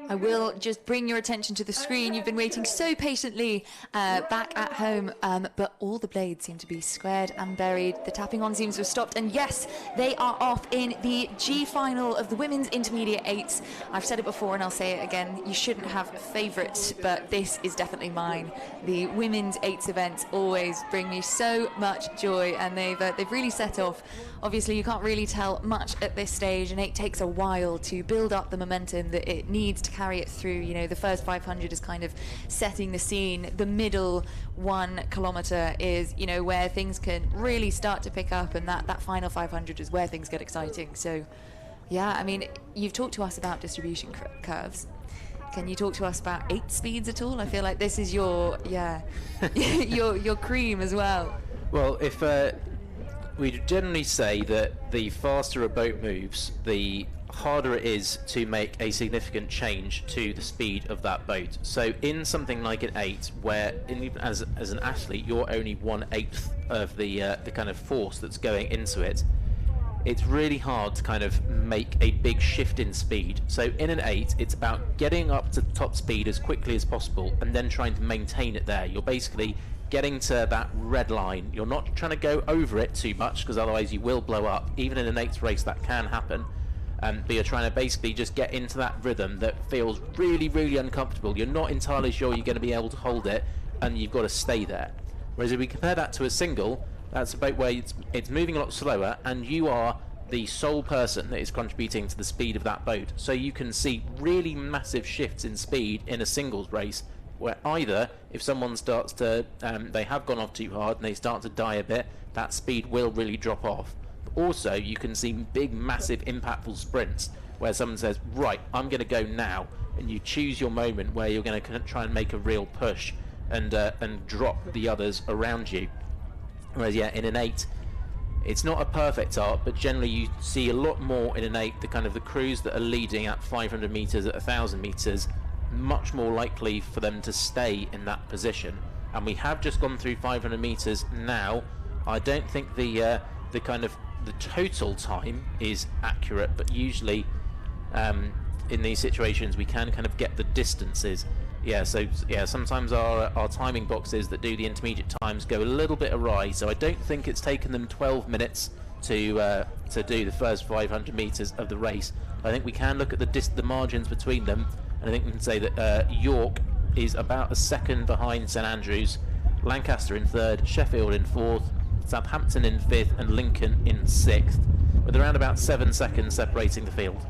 I will just bring your attention to the screen. You've been waiting so patiently back at home, but all the blades seem to be squared and buried. The tapping on seems to have stopped, and yes, they are off in the G final of the women's intermediate 8s. I've said it before and I'll say it again, you shouldn't have favourites, but this is definitely mine. The women's 8s events always bring me so much joy, and they've really set off. Obviously, you can't really tell much at this stage, and it takes a while to build up the momentum that it needs to carry it through. The first 500 is kind of setting the scene. The middle 1 kilometre is, where things can really start to pick up, and that final 500 is where things get exciting. So, yeah, I mean, you've talked to us about distribution curves. Can you talk to us about 8 speeds at all? I feel like this is your cream as well. Well, if we generally say that the faster a boat moves, the harder it is to make a significant change to the speed of that boat. So in something like an 8, where as an athlete you're only 1/8 of the kind of force that's going into it, it's really hard to kind of make a big shift in speed. So in an 8, it's about getting up to top speed as quickly as possible and then trying to maintain it there. You're basically getting to that red line. You're not trying to go over it too much, because otherwise you will blow up. Even in an 8th race that can happen. But you're trying to basically just get into that rhythm that feels really, really uncomfortable. You're not entirely sure you're going to be able to hold it, and you've got to stay there. Whereas if we compare that to a single, that's a boat where it's moving a lot slower, and you are the sole person that is contributing to the speed of that boat. So you can see really massive shifts in speed in a singles race, where either if someone starts to, they have gone off too hard and they start to die a bit, that speed will really drop off. But also, you can see big, massive, impactful sprints where someone says, right, I'm going to go now, and you choose your moment where you're going to try and make a real push and drop the others around you. Whereas, yeah, in an 8, it's not a perfect art, but generally you see a lot more in an 8, the crews that are leading at 500 metres, at 1,000 metres, much more likely for them to stay in that position. And we have just gone through 500 metres now. I don't think the total time is accurate, but usually in these situations we can kind of get the distances. Sometimes our timing boxes that do the intermediate times go a little bit awry, so I don't think it's taken them 12 minutes to do the first 500 metres of the race. I think we can look at the margins between them, and I think we can say that York is about a second behind St Andrews, Lancaster in 3rd, Sheffield in 4th, Southampton in 5th, and Lincoln in 6th, with around about 7 seconds separating the field.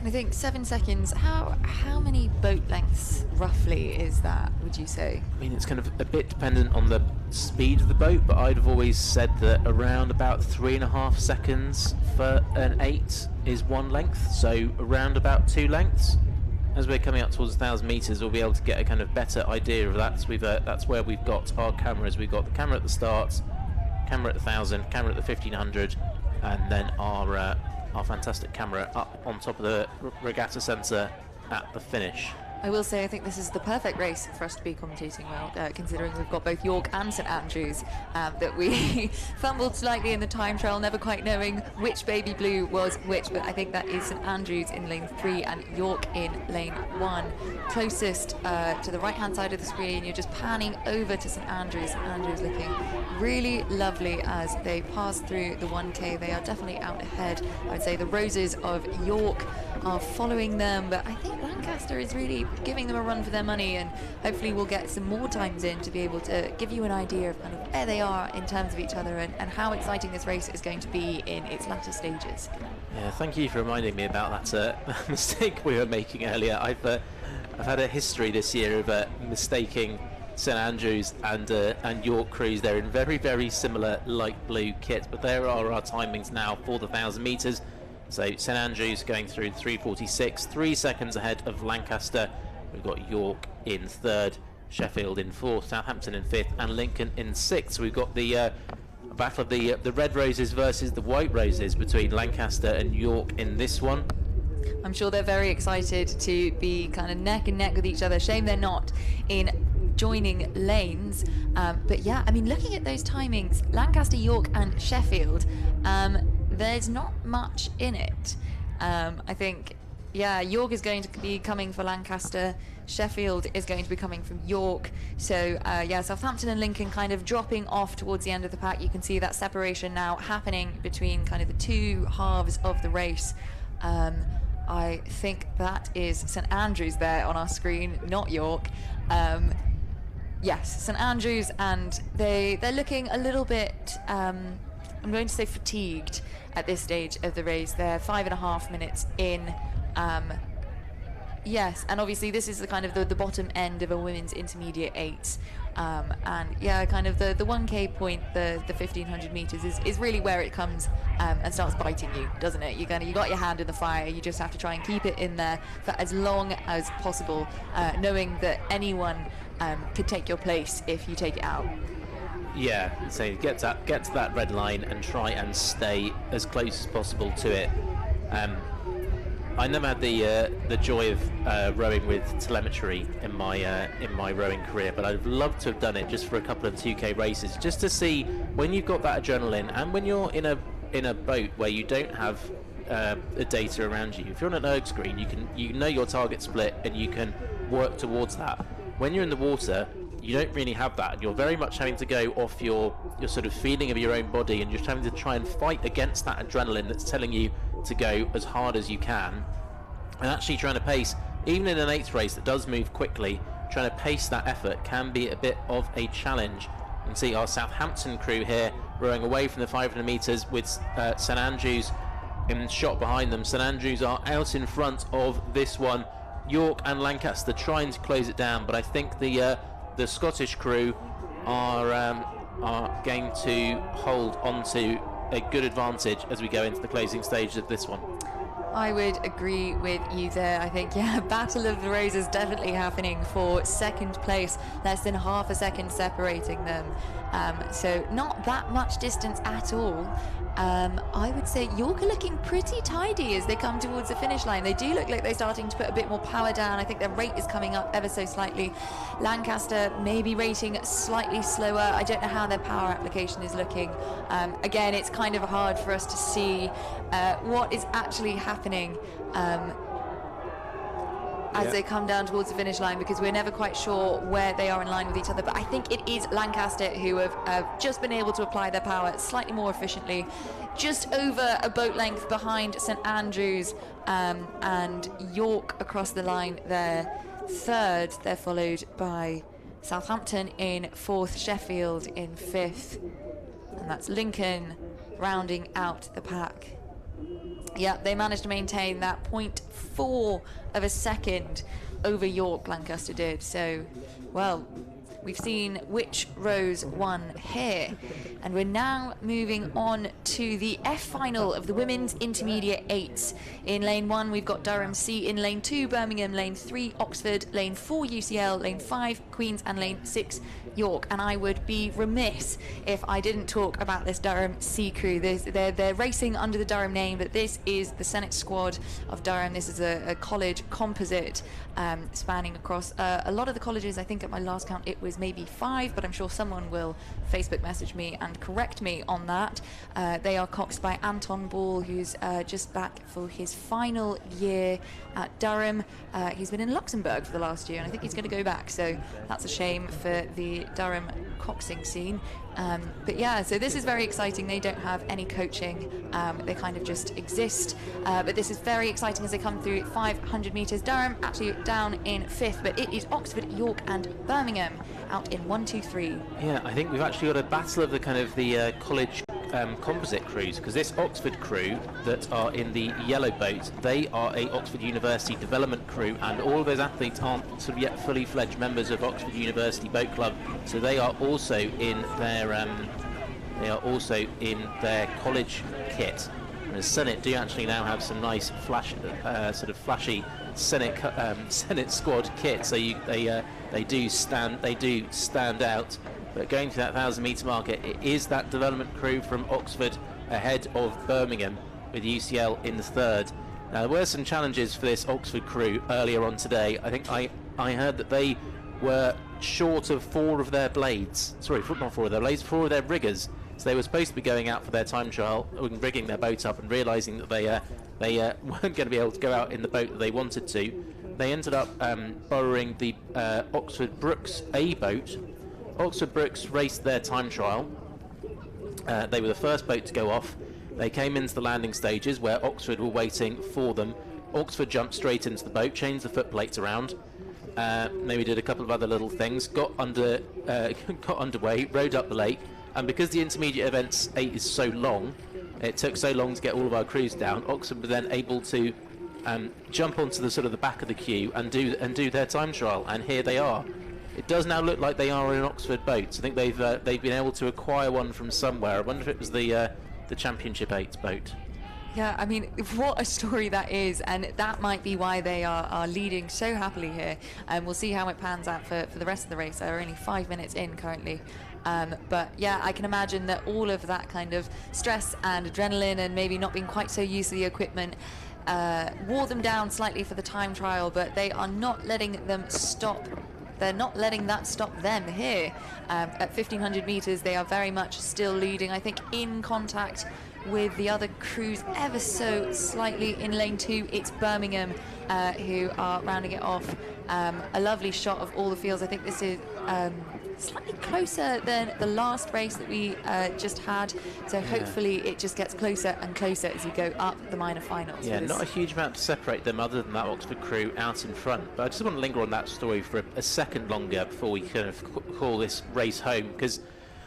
I think 7 seconds, how many boat lengths roughly is that, would you say? I mean, it's kind of a bit dependent on the speed of the boat, but I'd have always said that around about 3.5 seconds for an 8 is 1 length, so around about 2 lengths. as we're coming up towards 1,000 metres, we'll be able to get a kind of better idea of that. So that's where we've got our cameras. We've got the camera at the start, camera at the 1,000, camera at the 1,500, and then our fantastic camera up on top of the regatta centre at the finish. I will say I think this is the perfect race for us to be commentating well, considering we've got both York and St Andrews, that we fumbled slightly in the time trial, never quite knowing which baby blue was which, but I think that is St Andrews in lane 3 and York in lane 1. Closest to the right hand side of the screen, you're just panning over to St Andrews. St Andrews looking really lovely as they pass through the 1K. They are definitely out ahead. I would say the roses of York are following them, but I think Lancaster is really giving them a run for their money, and hopefully we'll get some more times in to be able to give you an idea of kind of where they are in terms of each other and how exciting this race is going to be in its latter stages. Yeah, thank you for reminding me about that mistake we were making earlier. I've had a history this year of mistaking St Andrews and York crews. They're in very, very similar light blue kits, but there are our timings now for the 1,000 metres. So St Andrews going through 3:46, 3 seconds ahead of Lancaster. We've got York in 3rd, Sheffield in 4th, Southampton in 5th, and Lincoln in 6th. We've got the battle of the red roses versus the white roses between Lancaster and York in this one. I'm sure they're very excited to be kind of neck and neck with each other. Shame they're not in joining lanes. But yeah, I mean, looking at those timings, Lancaster, York and Sheffield, there's not much in it. I think, yeah, York is going to be coming for Lancaster, Sheffield is going to be coming from York. So yeah, Southampton and Lincoln kind of dropping off towards the end of the pack. You can see that separation now happening between kind of the two halves of the race. I think that is St Andrews there on our screen, not York. Yes, St Andrews, and they're looking a little bit, I'm going to say fatigued at this stage of the race. They're 5.5 minutes in. Yes, and obviously this is the kind of the bottom end of a women's intermediate 8. And yeah, kind of the 1K point, the 1,500 meters is really where it comes and starts biting you, doesn't it? You got your hand in the fire. You just have to try and keep it in there for as long as possible, knowing that anyone could take your place if you take it out. Yeah, so get to that red line and try and stay as close as possible to it. I never had the joy of rowing with telemetry in my rowing career, but I'd love to have done it just for a couple of 2K races, just to see when you've got that adrenaline and when you're in a boat where you don't have the data around you. If you're on an erg screen, you know your target split and you can work towards that. When you're in the water, you don't really have that, and you're very much having to go off your sort of feeling of your own body, and you're just having to try and fight against that adrenaline that's telling you to go as hard as you can, and actually trying to pace, even in an 8th race that does move quickly, trying to pace that effort can be a bit of a challenge. You can see our Southampton crew here rowing away from the 500 metres with St Andrews in shot behind them. St Andrews are out in front of this one. York and Lancaster trying to close it down, but I think the Scottish crew are going to hold on to a good advantage as we go into the closing stage of this one. I would agree with you there. I think, yeah, Battle of the Roses definitely happening for second place, less than half a second separating them. So not that much distance at all. I would say York are looking pretty tidy as they come towards the finish line. They do look like they're starting to put a bit more power down. I think their rate is coming up ever so slightly. Lancaster maybe rating slightly slower. I don't know how their power application is looking. Again, it's kind of hard for us to see what is actually happening as they come down towards the finish line, because we're never quite sure where they are in line with each other. But I think it is Lancaster who have just been able to apply their power slightly more efficiently, just over a boat length behind St Andrews, and York across the line there 3rd. They're followed by Southampton in 4th, Sheffield in 5th, and that's Lincoln rounding out the pack. Yeah, they managed to maintain that 0.4 of a second over York, Lancaster did. So, well, we've seen which rows won here. And we're now moving on to the F final of the women's intermediate 8s. In lane 1, we've got Durham C. In lane 2, Birmingham. Lane 3, Oxford. Lane 4, UCL. Lane 5, Queen's. And lane 6, York. And I would be remiss if I didn't talk about this Durham C crew. They're racing under the Durham name, but this is the Senate squad of Durham. This is a college composite spanning across a lot of the colleges. I think at my last count it was maybe 5, but I'm sure someone will Facebook message me and correct me on that. They are coxed by Anton Ball, who's just back for his final year at Durham. He's been in Luxembourg for the last year, and I think he's going to go back, so that's a shame for the Durham coxing scene. But yeah, so this is very exciting. They don't have any coaching, they kind of just exist, but this is very exciting as they come through 500 metres. Durham actually down in 5th, but it is Oxford, York and Birmingham out in 1, 2, 3. Yeah, I think we've actually got a battle of the kind of the college composite crews, because this Oxford crew that are in the yellow boat, they are a Oxford University development crew, and all of those athletes aren't sort of yet fully fledged members of Oxford University Boat Club, so they are also in their college kit. And the Senate do actually now have some nice flashy Senate squad kit, so they do stand out. But going to that 1,000-metre mark, it is that development crew from Oxford ahead of Birmingham, with UCL in the 3rd. Now, there were some challenges for this Oxford crew earlier on today. I think I heard that they were short of 4 of their blades. Sorry, not 4 of their blades, 4 of their riggers. So they were supposed to be going out for their time trial, rigging their boat up, and realising that they weren't going to be able to go out in the boat that they wanted to. They ended up borrowing the Oxford BUCS A boat. Oxford BUCS raced their time trial. They were the first boat to go off. They came into the landing stages where Oxford were waiting for them. Oxford jumped straight into the boat, changed the footplates around, maybe did a couple of other little things, got underway, rowed up the lake, and because the intermediate events 8 is so long, it took so long to get all of our crews down, Oxford were then able to jump onto the sort of the back of the queue and do their time trial, and here they are. It does now look like they are in Oxford boats. I think they've been able to acquire one from somewhere. I wonder if it was the Championship 8 boat. Yeah, I mean, what a story that is, and that might be why they are leading so happily here. And we'll see how it pans out for the rest of the race. They're only 5 minutes in currently. But yeah, I can imagine that all of that kind of stress and adrenaline and maybe not being quite so used to the equipment wore them down slightly for the time trial, but they are not letting them stop. They're not letting that stop them here. At 1,500 metres, they are very much still leading. I think in contact with the other crews ever so slightly in lane 2. It's Birmingham who are rounding it off. A lovely shot of all the fields. I think this is slightly closer than the last race that we just had, so hopefully it just gets closer and closer as you go up the minor finals. Yeah, not a huge amount to separate them other than that Oxford crew out in front, but I just want to linger on that story for a second longer before we kind of call this race home, because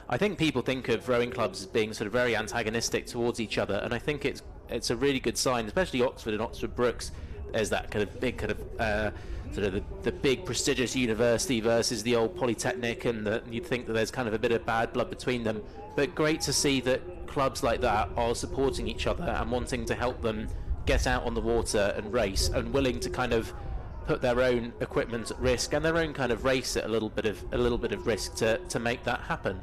I think people think of rowing clubs as being sort of very antagonistic towards each other, and I think it's a really good sign, especially Oxford and Oxford BUCS. There's that kind of big kind of sort of the big prestigious university versus the old polytechnic, and you'd think that there's kind of a bit of bad blood between them, but great to see that clubs like that are supporting each other and wanting to help them get out on the water and race, and willing to kind of put their own equipment at risk and their own kind of race at a little bit of risk to make that happen.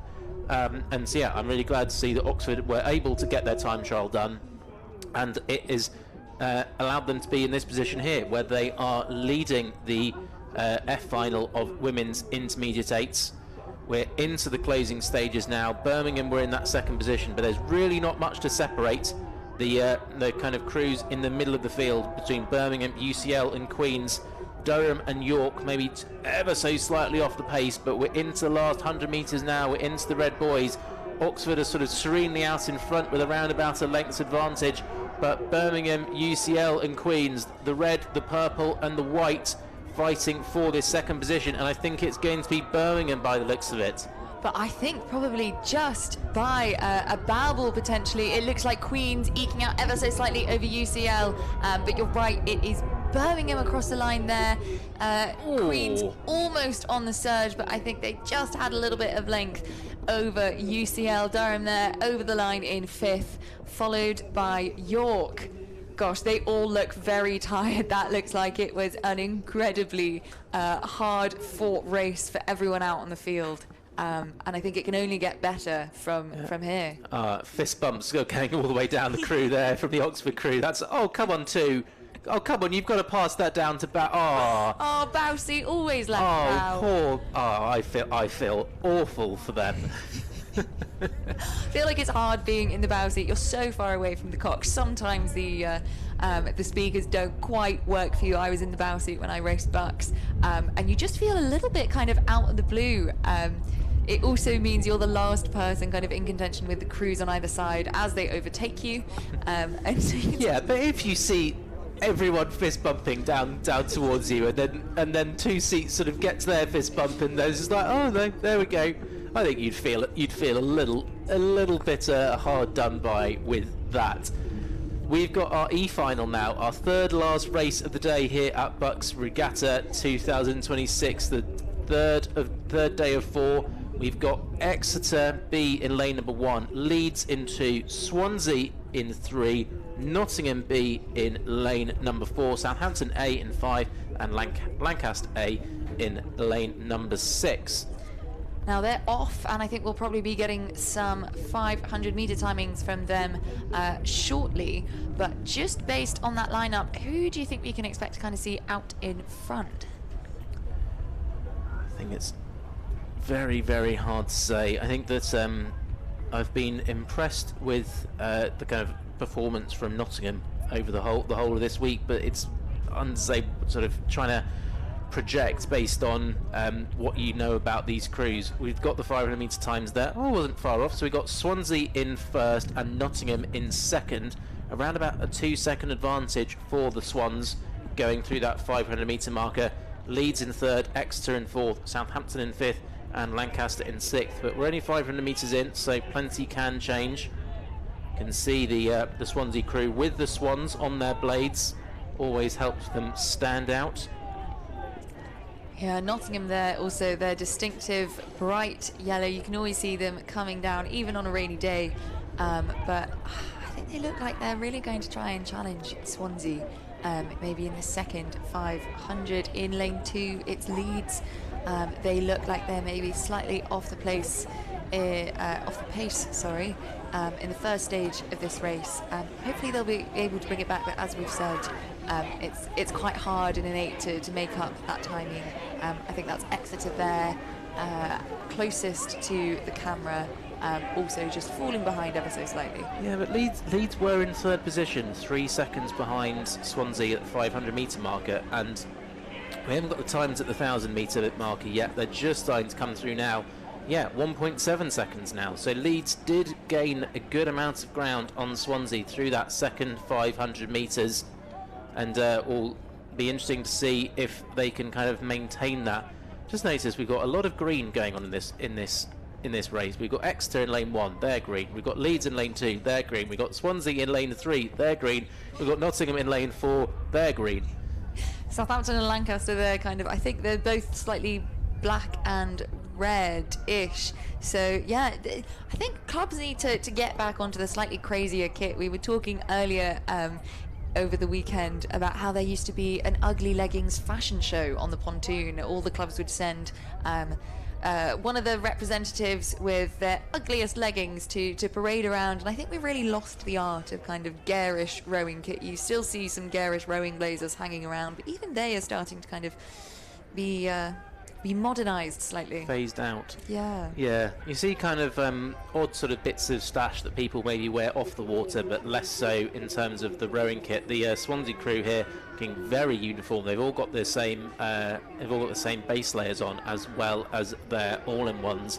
And so yeah, I'm really glad to see that Oxford were able to get their time trial done, and it is allowed them to be in this position here, where they are leading the F final of women's intermediate 8s. We're into the closing stages now. Birmingham were in that second position, but there's really not much to separate the kind of crews in the middle of the field between Birmingham, UCL and Queen's. Durham and York maybe ever so slightly off the pace, but we're into the last 100 metres now. We're into the red boys. Oxford are sort of serenely out in front with around about a length's advantage, but Birmingham, UCL and Queen's, the red, the purple and the white, fighting for this second position, and I think it's going to be Birmingham by the looks of it. But I think probably just by a babble potentially. It looks like Queen's eking out ever so slightly over UCL, but you're right, it is Birmingham across the line there. Queens almost on the surge, but I think they just had a little bit of length over UCL. Durham there over the line in 5th, followed by York. Gosh, they all look very tired. That looks like it was an incredibly hard-fought race for everyone out on the field. And I think it can only get better from here. Fist bumps going all the way down the crew there from the Oxford crew. That's, oh, come on, two. Oh, come on, you've got to pass that down to Oh, Bousey always left out. Poor. Oh, I feel awful for them. I feel like it's hard being in the bow seat. You're so far away from the cox. Sometimes the speakers don't quite work for you. I was in the bow seat when I raced BUCS, and you just feel a little bit kind of out of the blue. It also means you're the last person kind of in contention with the crews on either side as they overtake you. And so yeah, but if you see everyone fist bumping down towards you, and then two seats sort of get to their fist bump, and there's just like, oh no, there we go. I think you'd feel a little bit hard done by with that. We've got our E-final now, our third last race of the day here at BUCS Regatta 2026, the third day of 4. We've got Exeter B in lane number 1, Leeds in 2, Swansea in 3, Nottingham B in lane number 4, Southampton A in 5, and Lancaster A in lane number 6. Now they're off, and I think we'll probably be getting some 500-meter timings from them shortly. But just based on that lineup, who do you think we can expect to kind of see out in front? I think it's very, very hard to say. I think that I've been impressed with the kind of performance from Nottingham over the whole of this week, but it's unsafe sort of trying to project based on what you know about these crews. We've got the 500-meter times there. Oh, wasn't far off. So we got Swansea in first and Nottingham in second. Around about a 2-second advantage for the Swans going through that 500-meter marker. Leeds in third, Exeter in fourth, Southampton in fifth, and Lancaster in sixth. But we're only 500 meters in, so plenty can change. You can see the Swansea crew with the swans on their blades. Always helps them stand out. Yeah, Nottingham there, also their distinctive bright yellow. You can always see them coming down, even on a rainy day. But I think they look like they're really going to try and challenge Swansea. Maybe in the second 500 in lane 2, it's Leeds. They look like they're maybe slightly off the pace, in the first stage of this race. Hopefully they'll be able to bring it back, but as we've said, it's quite hard in an 8 to make up that timing. I think that's Exeter there, closest to the camera, also just falling behind ever so slightly. Yeah, but Leeds were in third position, 3 seconds behind Swansea at the 500-meter marker, and we haven't got the times at the 1,000-meter marker yet. They're just starting to come through now. Yeah, 1.7 seconds now. So Leeds did gain a good amount of ground on Swansea through that second 500 metres, and will be interesting to see if they can kind of maintain that. Just notice we've got a lot of green going on in this race. We've got Exeter in lane 1, they're green. We've got Leeds in lane 2, they're green. We've got Swansea in lane 3, they're green. We've got Nottingham in lane 4, they're green. Southampton and Lancaster, they're kind of, I think they're both slightly black and red-ish. So yeah, I think clubs need to get back onto the slightly crazier kit. We were talking earlier over the weekend about how there used to be an ugly leggings fashion show on the pontoon. All the clubs would send one of the representatives with their ugliest leggings to parade around, and I think we've really lost the art of kind of garish rowing kit. You still see some garish rowing blazers hanging around, but even they are starting to kind of be modernised slightly. Phased out. Yeah. Yeah. You see kind of odd sort of bits of stash that people maybe wear off the water, but less so in terms of the rowing kit. The Swansea crew here looking very uniform. They've all got the same base layers on, as well as their all-in-ones.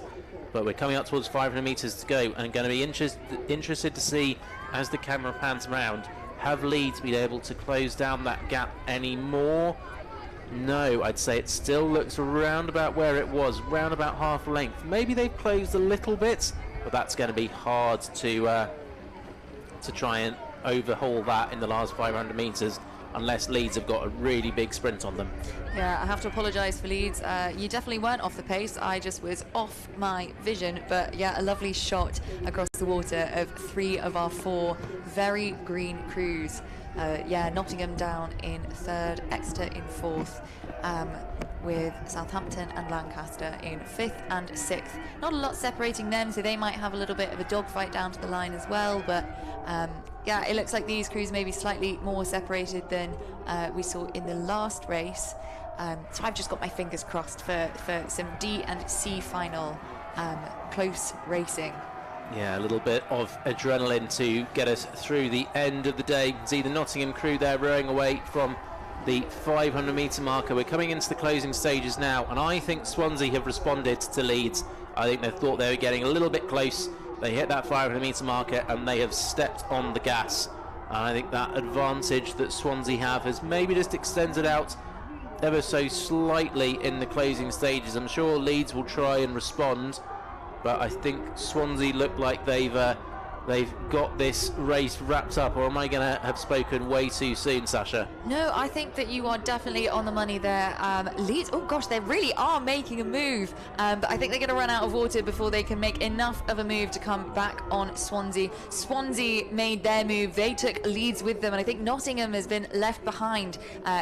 But we're coming up towards 500 metres to go, and going to be interested to see, as the camera pans around, have Leeds been able to close down that gap any more? No, I'd say it still looks around about where it was, round about half length. Maybe they've closed a little bit, but that's going to be hard to try and overhaul that in the last 500 metres. unless Leeds have got a really big sprint on them. Yeah, I have to apologise for Leeds. You definitely weren't off the pace. I just was off my vision. But yeah, a lovely shot across the water of 3 of our 4 very green crews. Yeah, Nottingham down in 3rd, Exeter in 4th, with Southampton and Lancaster in 5th and 6th. Not a lot separating them, so they might have a little bit of a dogfight down to the line as well. But yeah, it looks like these crews may be slightly more separated than we saw in the last race. So I've just got my fingers crossed for some D and C final close racing. Yeah, a little bit of adrenaline to get us through the end of the day. You can see the Nottingham crew there rowing away from the 500 metre marker. We're coming into the closing stages now, and I think Swansea have responded to Leeds. I think they thought they were getting a little bit close. They hit that 500 metre marker and they have stepped on the gas. And I think that advantage that Swansea have has maybe just extended out ever so slightly in the closing stages. I'm sure Leeds will try and respond, but I think Swansea look like they've got this race wrapped up. Or am I going to have spoken way too soon, Sasha? No, I think that you are definitely on the money there. Leeds, oh gosh, they really are making a move, but I think they're going to run out of water before they can make enough of a move to come back on Swansea. Swansea made their move, they took Leeds with them, and I think Nottingham has been left behind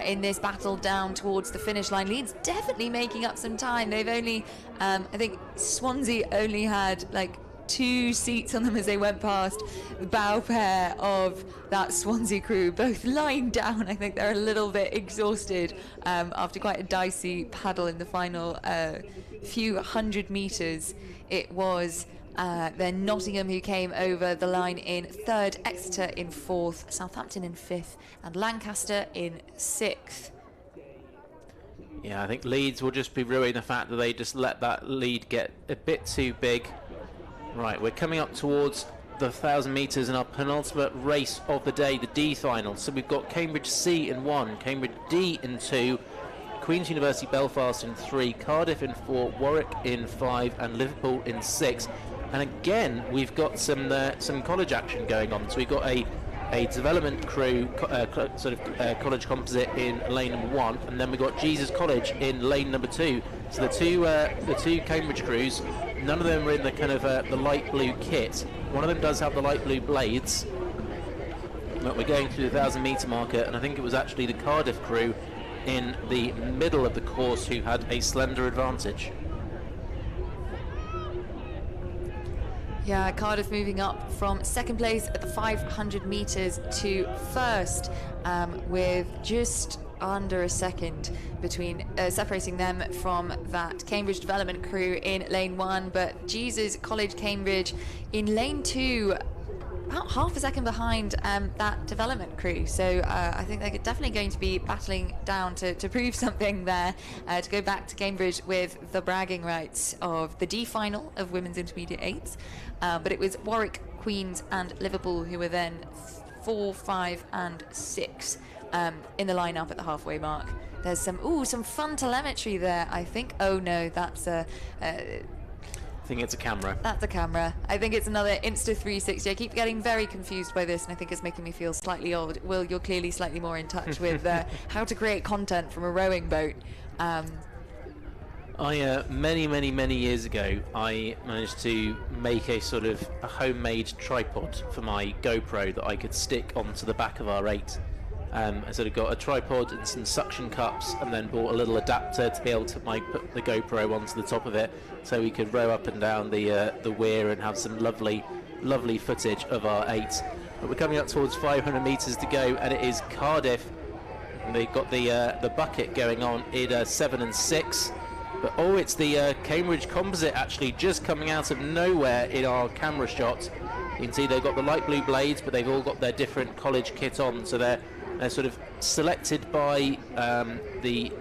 in this battle down towards the finish line. Leeds definitely making up some time. They've only, I think Swansea only had like 2 seats on them as they went past the bow pair of that Swansea crew, both lying down. I think they're a little bit exhausted after quite a dicey paddle in the final few hundred metres. It was then Nottingham who came over the line in 3rd, Exeter in 4th, Southampton in 5th, and Lancaster in 6th. Yeah, I think Leeds will just be ruining the fact that they just let that lead get a bit too big. Right, we're coming up towards the 1,000 metres in our penultimate race of the day, the D final. So we've got Cambridge C in 1, Cambridge D in 2, Queen's University Belfast in 3, Cardiff in 4, Warwick in 5, and Liverpool in 6. And again, we've got some college action going on. So we've got a development crew, college composite in lane number 1, and then we've got Jesus College in lane number 2. So the two Cambridge crews, none of them are in the kind of the light blue kit. One of them does have the light blue blades. But we're going through the 1,000 metre marker, and I think it was actually the Cardiff crew in the middle of the course who had a slender advantage. Yeah, Cardiff moving up from 2nd place at the 500 metres to 1st, with just under a second between separating them from that Cambridge development crew in lane 1, but Jesus College Cambridge in lane 2, about half a second behind that development crew. So I think they're definitely going to be battling down to prove something there, to go back to Cambridge with the bragging rights of the D final of Women's Intermediate 8s. But it was Warwick, Queen's and Liverpool who were then 4, 5 and 6 in the lineup at the halfway mark. There's some fun telemetry there, I think. Oh no, that's a... I think it's a camera. That's a camera. I think it's another Insta 360. I keep getting very confused by this, and I think it's making me feel slightly old. Will, you're clearly slightly more in touch with how to create content from a rowing boat. Many years ago, I managed to make a sort of a homemade tripod for my GoPro that I could stick onto the back of our 8. I sort of got a tripod and some suction cups, and then bought a little adapter to be able to put the GoPro onto the top of it, so we could row up and down the weir and have some lovely footage of our 8. But we're coming up towards 500 metres to go, and it is Cardiff. And they've got the bucket going on in 7 and 6. But it's the Cambridge composite actually just coming out of nowhere in our camera shot. You can see they've got the light blue blades, but they've all got their different college kit on, so they're sort of selected by the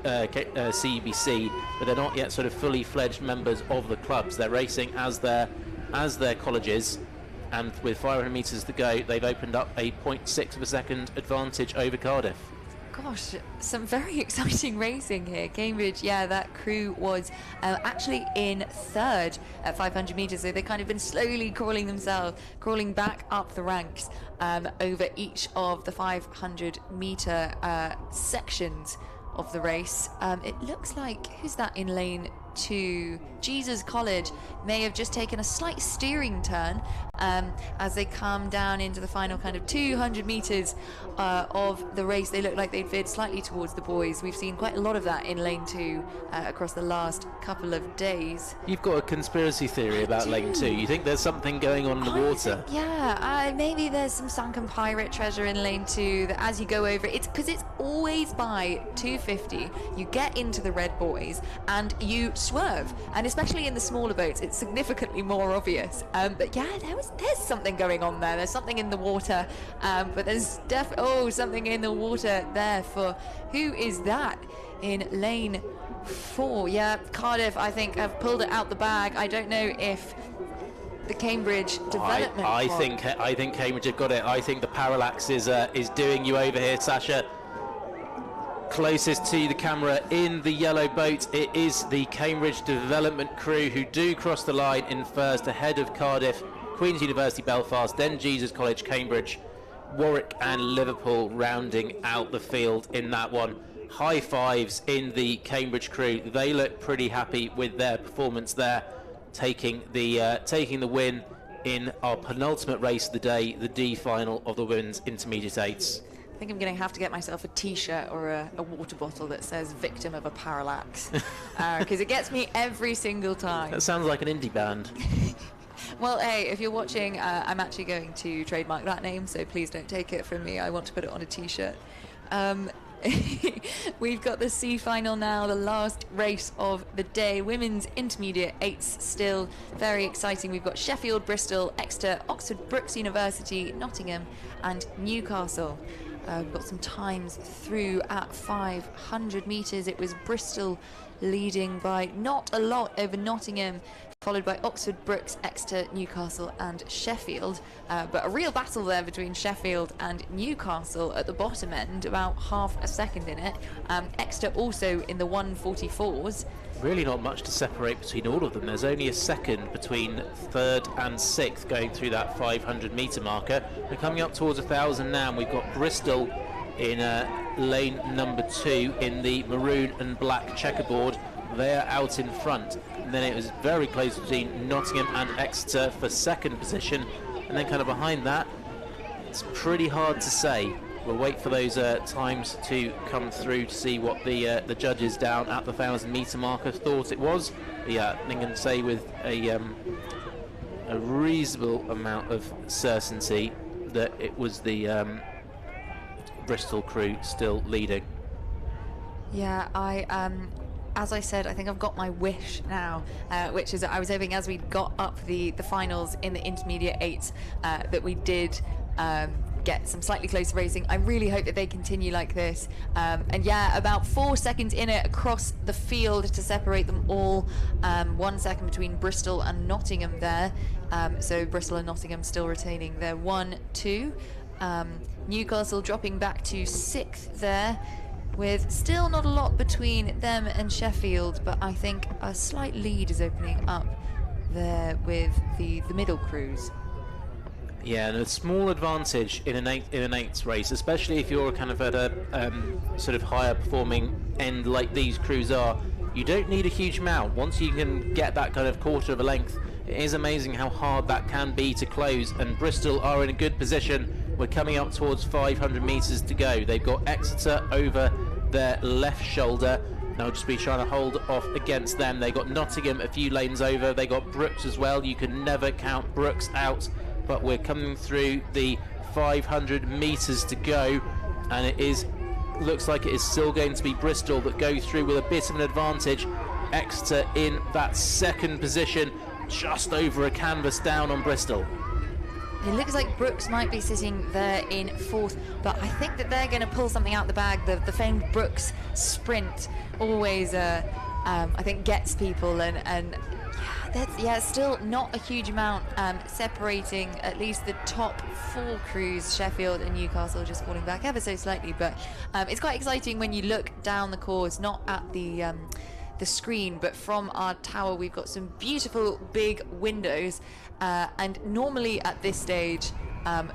CBC, but they're not yet sort of fully fledged members of the clubs. They're racing as their colleges, and with 500 metres to go, they've opened up a 0.6 of a second advantage over Cardiff. Gosh, some very exciting racing here. Cambridge, yeah, that crew was actually in third at 500 metres, so they've kind of been slowly crawling back up the ranks over each of the 500 metre sections of the race. It looks like, who's that in lane 2? Jesus College may have just taken a slight steering turn as they come down into the final kind of 200 metres of the race. They look like they'd veered slightly towards the boys. We've seen quite a lot of that in lane 2 across the last couple of days. You've got a conspiracy theory about lane 2. You think there's something going on in the water? Yeah, maybe there's some sunken pirate treasure in lane 2 that as you go over, it's because it's always by 250, you get into the red boys and you swerve, and especially in the smaller boats it's significantly more obvious. But yeah, there's something going on there. There's something in the water, but there's something in the water there for who is that in lane 4? Yeah, Cardiff, I think, have pulled it out the bag. I don't know if the Cambridge development. I think Cambridge have got it. I think the parallax is doing you over here, Sasha. Closest to the camera in the yellow boat, it is the Cambridge development crew who do cross the line in first, ahead of Cardiff, Queen's University Belfast, then Jesus College, Cambridge, Warwick and Liverpool rounding out the field in that one. High fives in the Cambridge crew. They look pretty happy with their performance there, taking the win in our penultimate race of the day, the D final of the women's intermediate eights. I think I'm going to have to get myself a t-shirt or a water bottle that says victim of a parallax, because it gets me every single time. That sounds like an indie band. Well, hey, if you're watching, I'm actually going to trademark that name, so please don't take it from me. I want to put it on a t-shirt. We've got the C final now, the last race of the day. Women's intermediate eights, still very exciting. We've got Sheffield, Bristol, Exeter, Oxford, Brookes University, Nottingham and Newcastle. We've got some times through at 500 metres. It was Bristol leading by not a lot over Nottingham, followed by Oxford, Brookes, Exeter, Newcastle and Sheffield. But a real battle there between Sheffield and Newcastle at the bottom end, about half a second in it. Exeter also in the 144s. Really not much to separate between all of them. There's only a second between third and sixth going through that 500 metre marker. We're coming up towards 1,000 now, and we've got Bristol in lane number 2 in the maroon and black checkerboard. They're out in front. And then it was very close between Nottingham and Exeter for second position, and then kind of behind that, it's pretty hard to say. We'll wait for those times to come through to see what the judges down at the 1,000 metre marker thought it was. But yeah, I can say with a reasonable amount of certainty that it was the Bristol crew still leading. Yeah, as I said, I think I've got my wish now, which is that I was hoping as we got up the finals in the intermediate eights that we did get some slightly closer racing. I really hope that they continue like this. And yeah, about 4 seconds in it across the field to separate them all. 1 second between Bristol and Nottingham there. So Bristol and Nottingham still retaining their 1-2. Newcastle dropping back to 6th there, with still not a lot between them and Sheffield, but I think a slight lead is opening up there with the middle crews. Yeah, and a small advantage in an eights race, especially if you're kind of at a sort of higher performing end like these crews are. You don't need a huge amount. Once you can get that kind of quarter of a length, it is amazing how hard that can be to close, and Bristol are in a good position. We're coming up towards 500 metres to go. They've got Exeter over their left shoulder. Now just be trying to hold off against them. They got Nottingham a few lanes over. They got Brookes as well. You can never count Brookes out. But we're coming through the 500 metres to go, and it looks like it is still going to be Bristol that go through with a bit of an advantage. Exeter in that second position, just over a canvas down on Bristol. It looks like Brookes might be sitting there in 4th, but I think that they're going to pull something out the bag. The famed Brookes sprint always, I think, gets people, and yeah, That's still not a huge amount separating at least the top 4 crews. Sheffield and Newcastle just falling back ever so slightly, but it's quite exciting when you look down the course, not at the screen, but from our tower. We've got some beautiful big windows, and normally at this stage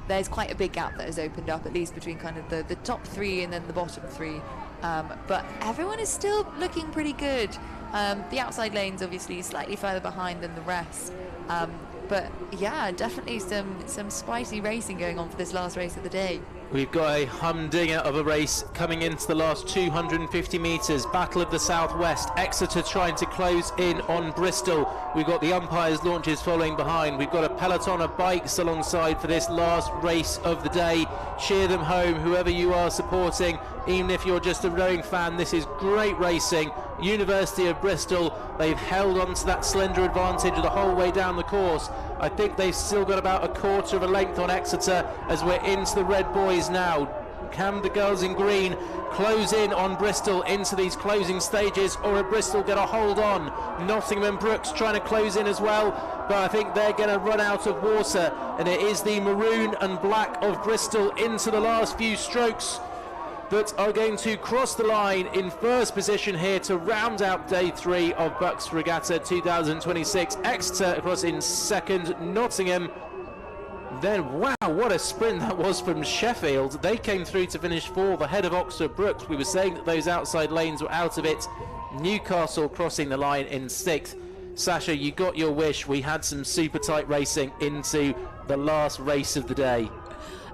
there's quite a big gap that has opened up, at least between kind of the top 3 and then the bottom 3. But everyone is still looking pretty good. The outside lanes obviously slightly further behind than the rest. But yeah, definitely some spicy racing going on for this last race of the day. We've got a humdinger of a race coming into the last 250 metres. Battle of the Southwest. Exeter trying to close in on Bristol. We've got the umpires' launches following behind. We've got a peloton of bikes alongside for this last race of the day. Cheer them home, whoever you are supporting. Even if you're just a rowing fan, this is great racing. University of Bristol, they've held on to that slender advantage the whole way down the course. I think they've still got about a quarter of a length on Exeter as we're into the red boys now. Can the girls in green close in on Bristol into these closing stages, or are Bristol going to hold on? Nottingham and BUCS trying to close in as well, but I think they're going to run out of water, and it is the maroon and black of Bristol into the last few strokes that are going to cross the line in first position here to round out day 3 of BUCS Regatta 2026. Exeter across in second, Nottingham. Then, wow, what a sprint that was from Sheffield. They came through to finish 4th ahead of Oxford Brookes. We were saying that those outside lanes were out of it. Newcastle crossing the line in 6th. Sasha, you got your wish. We had some super tight racing into the last race of the day.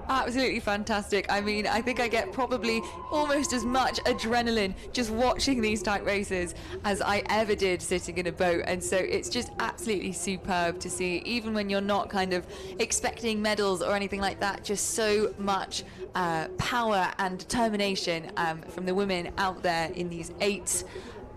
Absolutely fantastic. I mean, I think I get probably almost as much adrenaline just watching these tight races as I ever did sitting in a boat, and so it's just absolutely superb to see, even when you're not kind of expecting medals or anything like that, just so much power and determination from the women out there in these 8s.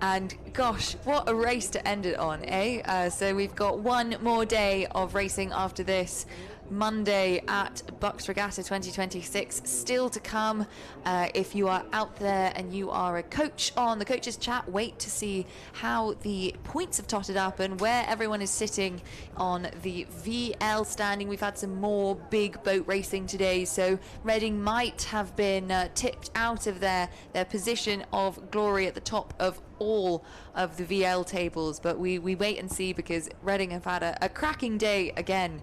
And gosh, what a race to end it on, eh? So we've got one more day of racing after this. Monday at BUCS Regatta 2026 still to come. If you are out there and you are a coach on the coaches chat, wait to see how the points have totted up and where everyone is sitting on the VL standing. We've had some more big boat racing today, so Reading might have been tipped out of their position of glory at the top of all of the VL tables, but we wait and see, because Reading have had a cracking day again.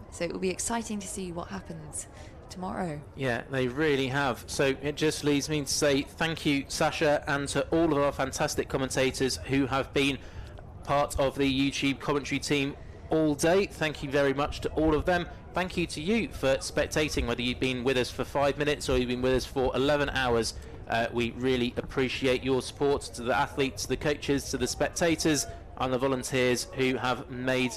So it will be exciting to see what happens tomorrow. Yeah, they really have. So it just leaves me to say thank you, Sasha, and to all of our fantastic commentators who have been part of the YouTube commentary team all day. Thank you very much to all of them. Thank you to you for spectating, whether you've been with us for 5 minutes or you've been with us for 11 hours. We really appreciate your support, to the athletes, the coaches, to the spectators and the volunteers who have made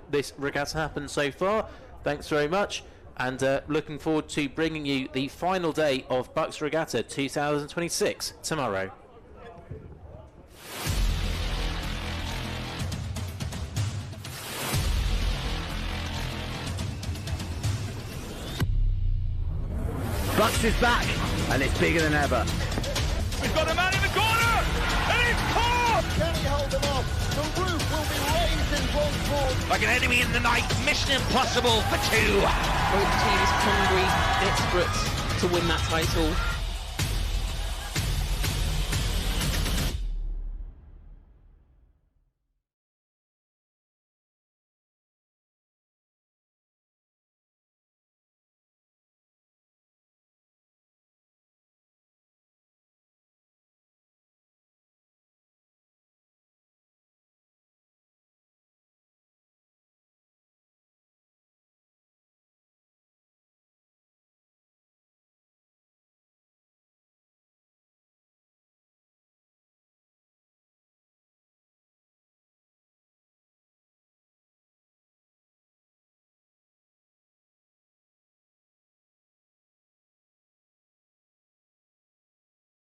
this regatta happen so far. Thanks very much, and looking forward to bringing you the final day of BUCS Regatta 2026 tomorrow. BUCS is back, and it's bigger than ever. We've got a man in the corner, and it's caught! Can he hold them off? The roof will be raised in front forward. Like an enemy in the night, mission impossible for 2. Both teams hungry, desperate to win that title.